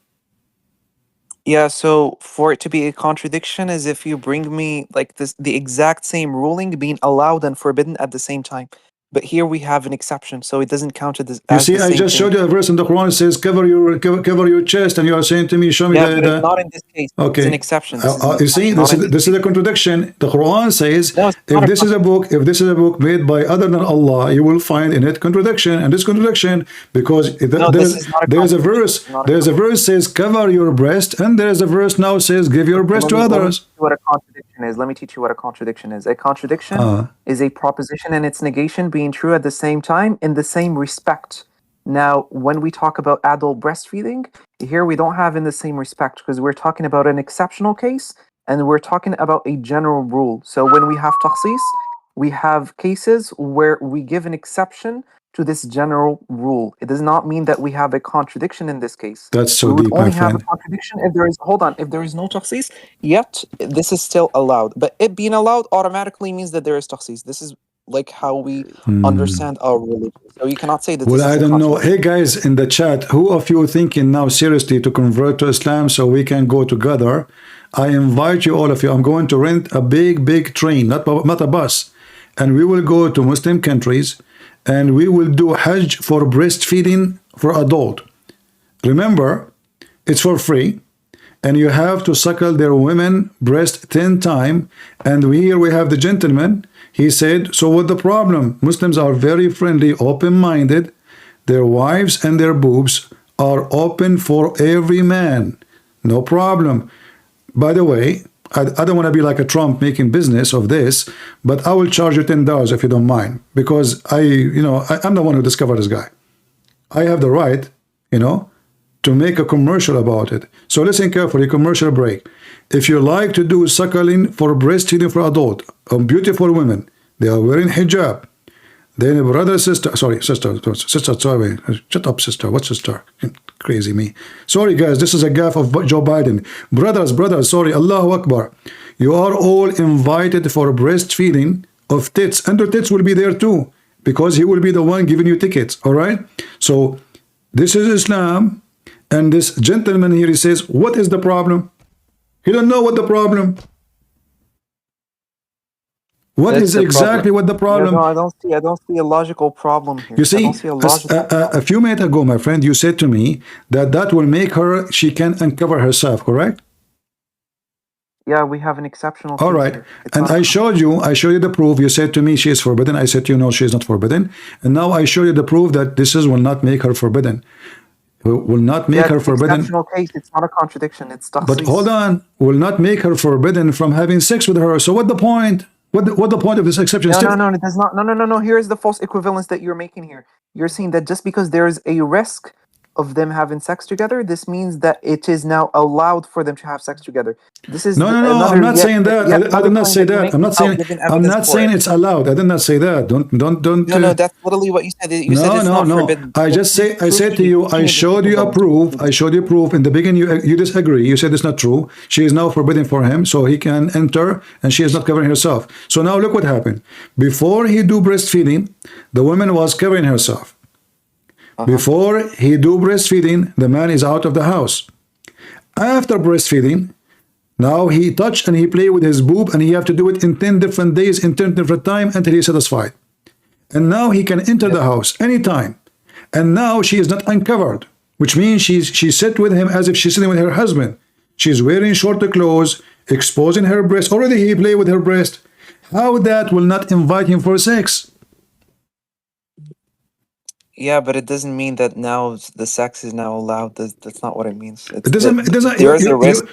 Yeah. So for it to be a contradiction, is if you bring me like this, the exact same ruling being allowed and forbidden at the same time. But here we have an exception, so it doesn't count as you see, I just showed you a verse in the Quran. It says, cover your chest, and you are saying to me, show me but not in this case. Okay. It's an exception. You see, this is a contradiction. The Quran says, if this is a book made by other than Allah, you will find in it contradiction, and this contradiction because there's a verse says cover your breast, and there's a verse now says give your breast to others. What a contradiction is. Let me teach you what a contradiction is. A contradiction is a proposition and its negation being true at the same time in the same respect. Now, when we talk about adult breastfeeding, here we don't have in the same respect because we're talking about an exceptional case and we're talking about a general rule. So when we have takhsis, we have cases where we give an exception to this general rule. It does not mean that we have a contradiction in this case. That's so we deep, would only my have friend. a contradiction if there is no takhsis, yet this is still allowed. But it being allowed automatically means that there is takhsis. This is like how we understand our religion. So you cannot say that this is I don't know. Hey guys in the chat, who of you thinking now seriously to convert to Islam so we can go together? I invite you, all of you. I'm going to rent a big train, not a bus, and we will go to Muslim countries and we will do Hajj for breastfeeding for adult. Remember, it's for free, and you have to suckle their women breast 10 times. And here we have the gentleman. He said, so what the problem? Muslims are very friendly, open-minded. Their wives and their boobs are open for every man. No problem. By the way, I don't want to be like a Trump making business of this, but I will charge you $10 if you don't mind, because I'm the one who discovered this guy. I have the right, to make a commercial about it. So listen carefully, commercial break. If you like to do suckling for breastfeeding for adult, beautiful women, they are wearing hijab. Then brother, sister, sorry, sister, sorry, shut up, sister. What sister? Crazy me. Sorry, guys, this is a gaffe of Joe Biden. Brothers, sorry, Allahu Akbar. You are all invited for breastfeeding of tits, and the tits will be there too, because he will be the one giving you tickets, all right? So this is Islam, and this gentleman here, he says, what is the problem? He don't know what the problem. What is exactly what the problem? No, I don't see a logical problem here. You see, a few minutes ago, my friend, you said to me that will make her, she can uncover herself, correct? Yeah, we have an exceptional case. All right. And I showed you the proof. You said to me she is forbidden. I said to you, no, she is not forbidden. And now I show you the proof that this will not make her forbidden. Will not make her forbidden. Exceptional case. It's not a contradiction. It's But hold on, will not make her forbidden from having sex with her. So what the point? What the point of this exception? No, it does not. No. Here's the false equivalence that you're making here. You're saying that just because there is a risk of them having sex together, this means that it is now allowed for them to have sex together. This is no. I'm not saying that. I did not say that. I'm not saying it's allowed. I did not say that. Don't. No, that's literally what you said. You said it's not forbidden. I said to you, I showed you a proof. I showed you proof. In the beginning, you disagree. You said it's not true. She is now forbidden for him, so he can enter, and she is not covering herself. So now look what happened. Before he do breastfeeding, the woman was covering herself. Before he do breastfeeding, the man is out of the house. After breastfeeding, now he touch and he play with his boob, and he have to do it in 10 different days, in 10 different time, until he's satisfied. And now he can enter the house anytime. And now she is not uncovered, which means she sit with him as if she's sitting with her husband. She's wearing shorter clothes, exposing her breast. Already he play with her breast. How that will not invite him for sex? Yeah, but it doesn't mean that now the sex is now allowed. That's not what it means. It doesn't.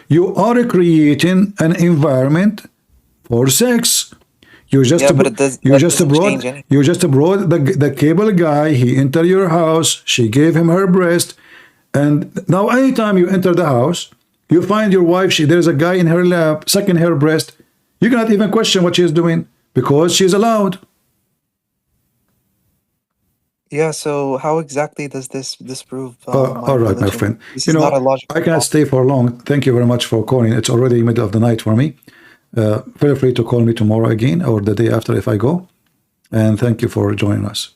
You are creating an environment for sex. You just brought the cable guy. He entered your house. She gave him her breast, and now anytime you enter the house, you find your wife. There's a guy in her lap sucking her breast. You cannot even question what she is doing because she's allowed. Yeah, so how exactly does this disprove all right, my friend. This is not a logical I cannot stay for long. Thank you very much for calling. It's already middle of the night for me. Feel free to call me tomorrow again or the day after if I go. And thank you for joining us.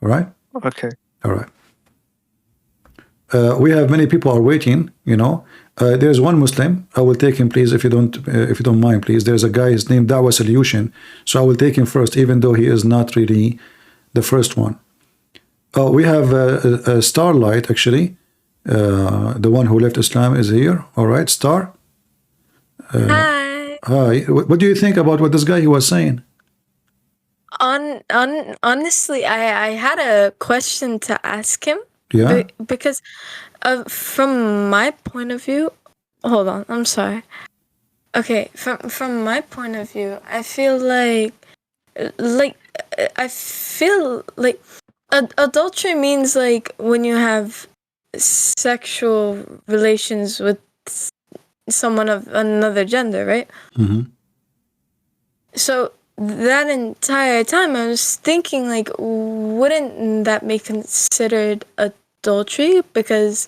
All right? Okay. All right. We have many people are waiting, there's one Muslim. I will take him, please, if you don't mind, please. There's a guy, his name Dawah Solution. So I will take him first, even though he is not really the first one. We have a Starlight, actually. The one who left Islam is here. All right, Star. Hi. Hi. What do you think about what this guy he was saying? Honestly, I had a question to ask him. Yeah. Because from my point of view, hold on, I'm sorry. Okay, from my point of view, I feel like adultery means like when you have sexual relations with someone of another gender, right? Mm-hmm. So that entire time I was thinking, like, wouldn't that be considered adultery? Because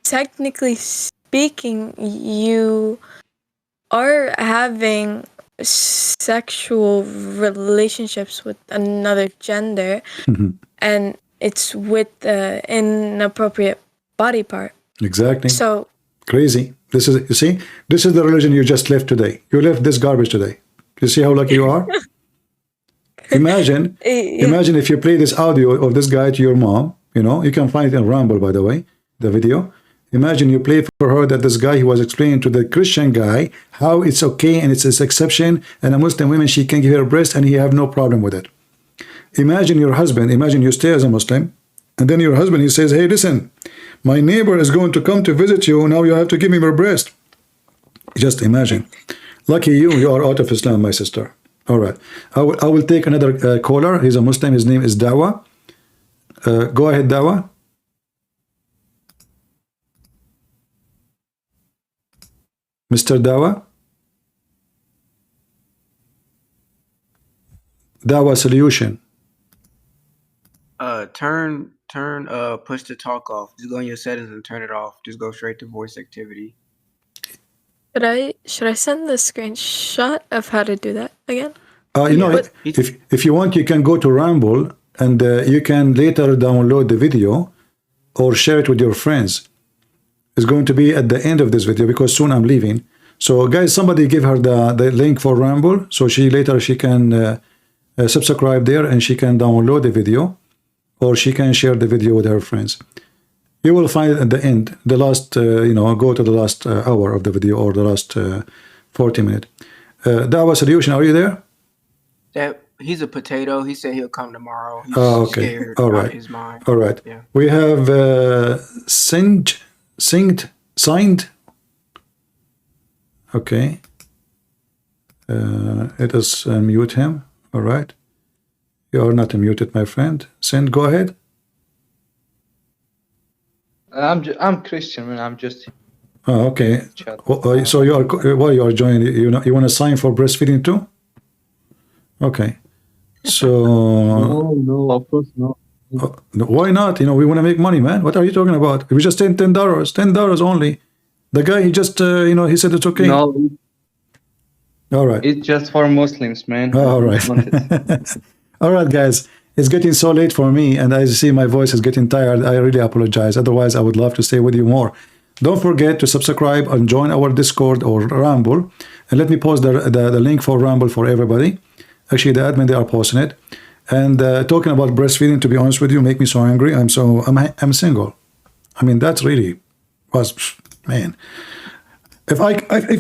technically speaking, you are having sexual relationships with another gender, and it's with the inappropriate body part. Exactly. So crazy. This is, you see, this is the religion you just left today. You left this garbage today. You see how lucky you are? Imagine if you play this audio of this guy to your mom, you can find it in Rumble, by the way, the video. Imagine you play for her that this guy, he was explaining to the Christian guy how it's okay and it's an exception, and a Muslim woman, she can give her breast and he have no problem with it. Imagine your husband, imagine you stay as a Muslim, and then your husband, he says, hey, listen, My neighbor is going to come to visit you. Now you have to give me your breast. Just imagine. Lucky you are out of Islam, my sister. All right. I will take another caller. He's a Muslim. His name is Dawa. Go ahead, Dawa. Mr. Dawa. Dawa solution. Push the talk off. Just go in your settings and turn it off. Just go straight to voice activity. Should I send the screenshot of how to do that again? You know, if you want, you can go to Rumble and you can later download the video or share it with your friends. It's going to be at the end of this video because soon I'm leaving. So guys, somebody give her the link for Rumble so she can subscribe there and she can download the video or she can share the video with her friends. You will find it at the end, the last, go to the last hour of the video or the last 40 minutes. Dawa Solution, are you there? He's a potato. He said he'll come tomorrow. He's okay. scared All out right. of his mind. All right. Yeah. We have signed. Okay. Let us mute him. All right. You are not muted, my friend. Send, go ahead. I'm Christian, man. I'm just. Oh, okay. So you are you are joining? You want to sign for breastfeeding too? Okay. So. No, of course not. Why not? We want to make money, man. What are you talking about? We just $10, $10 only. The guy, he just, he said it's okay. No. All right. It's just for Muslims, man. All right. All right, guys. It's getting so late for me, and I see my voice is getting tired. I really apologize. Otherwise, I would love to stay with you more. Don't forget to subscribe and join our Discord or Rumble. And let me post the link for Rumble for everybody. Actually, the admin, they are posting it. And talking about breastfeeding, to be honest with you, make me so angry. I'm single. I mean, that's really man. If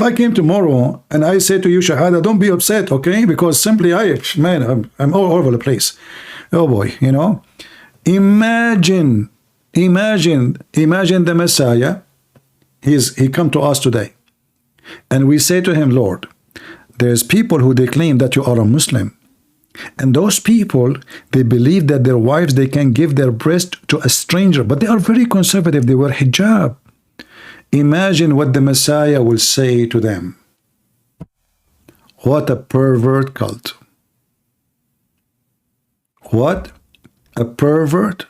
I came tomorrow and I say to you, Shahada, don't be upset, okay? Because simply I'm all over the place. Oh boy, Imagine the Messiah. He come to us today. And we say to him, Lord, there's people who they claim that you are a Muslim. And those people, they believe that their wives, they can give their breast to a stranger, but they are very conservative. They wear hijab. Imagine what the Messiah will say to them. What a pervert cult. What a pervert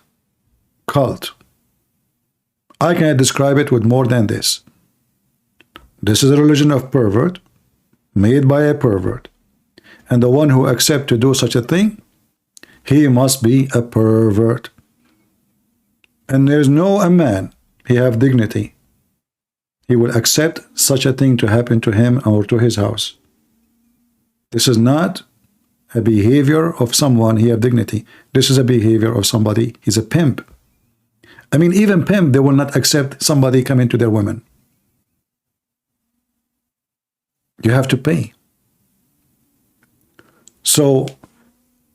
cult. I cannot describe it with more than this. This is a religion of pervert, made by a pervert. And the one who accepts to do such a thing, he must be a pervert. And there's no a man, he have dignity. He will accept such a thing to happen to him or to his house. This is not a behavior of someone, he have dignity. This is a behavior of somebody, he's a pimp. I mean, even pimp, they will not accept somebody coming to their women. You have to pay. So,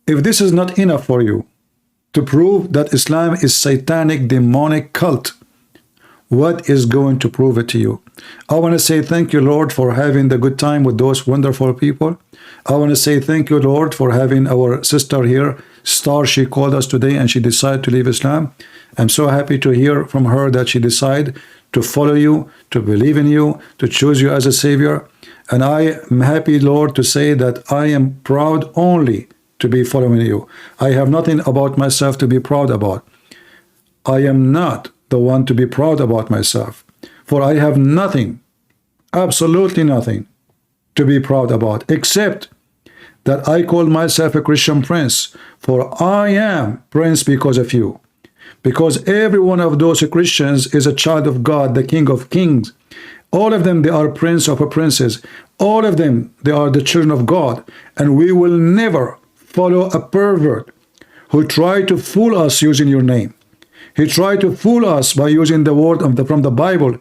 if this is not enough for you to prove that Islam is satanic, demonic cult, what is going to prove it to you? I want to say thank you, Lord, for having the good time with those wonderful people. I want to say thank you, Lord, for having our sister here, Star. She called us today and she decided to leave Islam. I'm so happy to hear from her that she decided to follow you, to believe in you, to choose you as a savior. And I am happy, Lord, to say that I am proud only to be following you. I have nothing about myself to be proud about. I am not the one to be proud about myself, for I have nothing, absolutely nothing to be proud about, except that I call myself a Christian prince, for I am prince because of you. Because every one of those Christians is a child of God, the King of Kings. All of them, they are prince of princes. All of them, they are the children of God. And we will never follow a pervert who tried to fool us using your name. He tried to fool us by using the word from the Bible.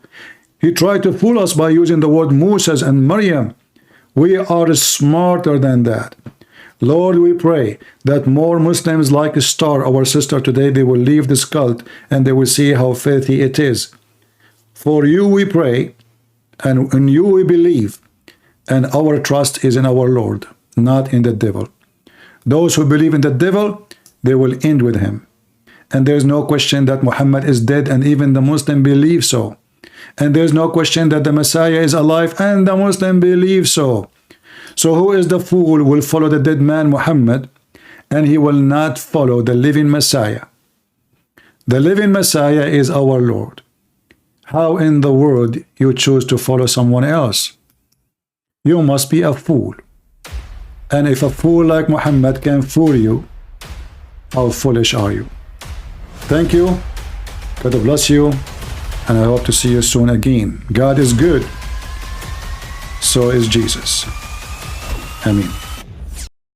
He tried to fool us by using the word Moses and Maryam. We are smarter than that. Lord, we pray that more Muslims like Star, our sister today, they will leave this cult and they will see how filthy it is. For you we pray, and in you we believe, and our trust is in our Lord, not in the devil. Those who believe in the devil, they will end with him. And there's no question that Muhammad is dead, and even the Muslim believe so. And there's no question that the Messiah is alive, and the Muslim believe so. So who is the fool who will follow the dead man Muhammad, and he will not follow the living Messiah? The living Messiah is our Lord. How in the world you choose to follow someone else? You must be a fool. And if a fool like Muhammad can fool you, how foolish are you? Thank you. God bless you. And I hope to see you soon again. God is good. So is Jesus. Amen.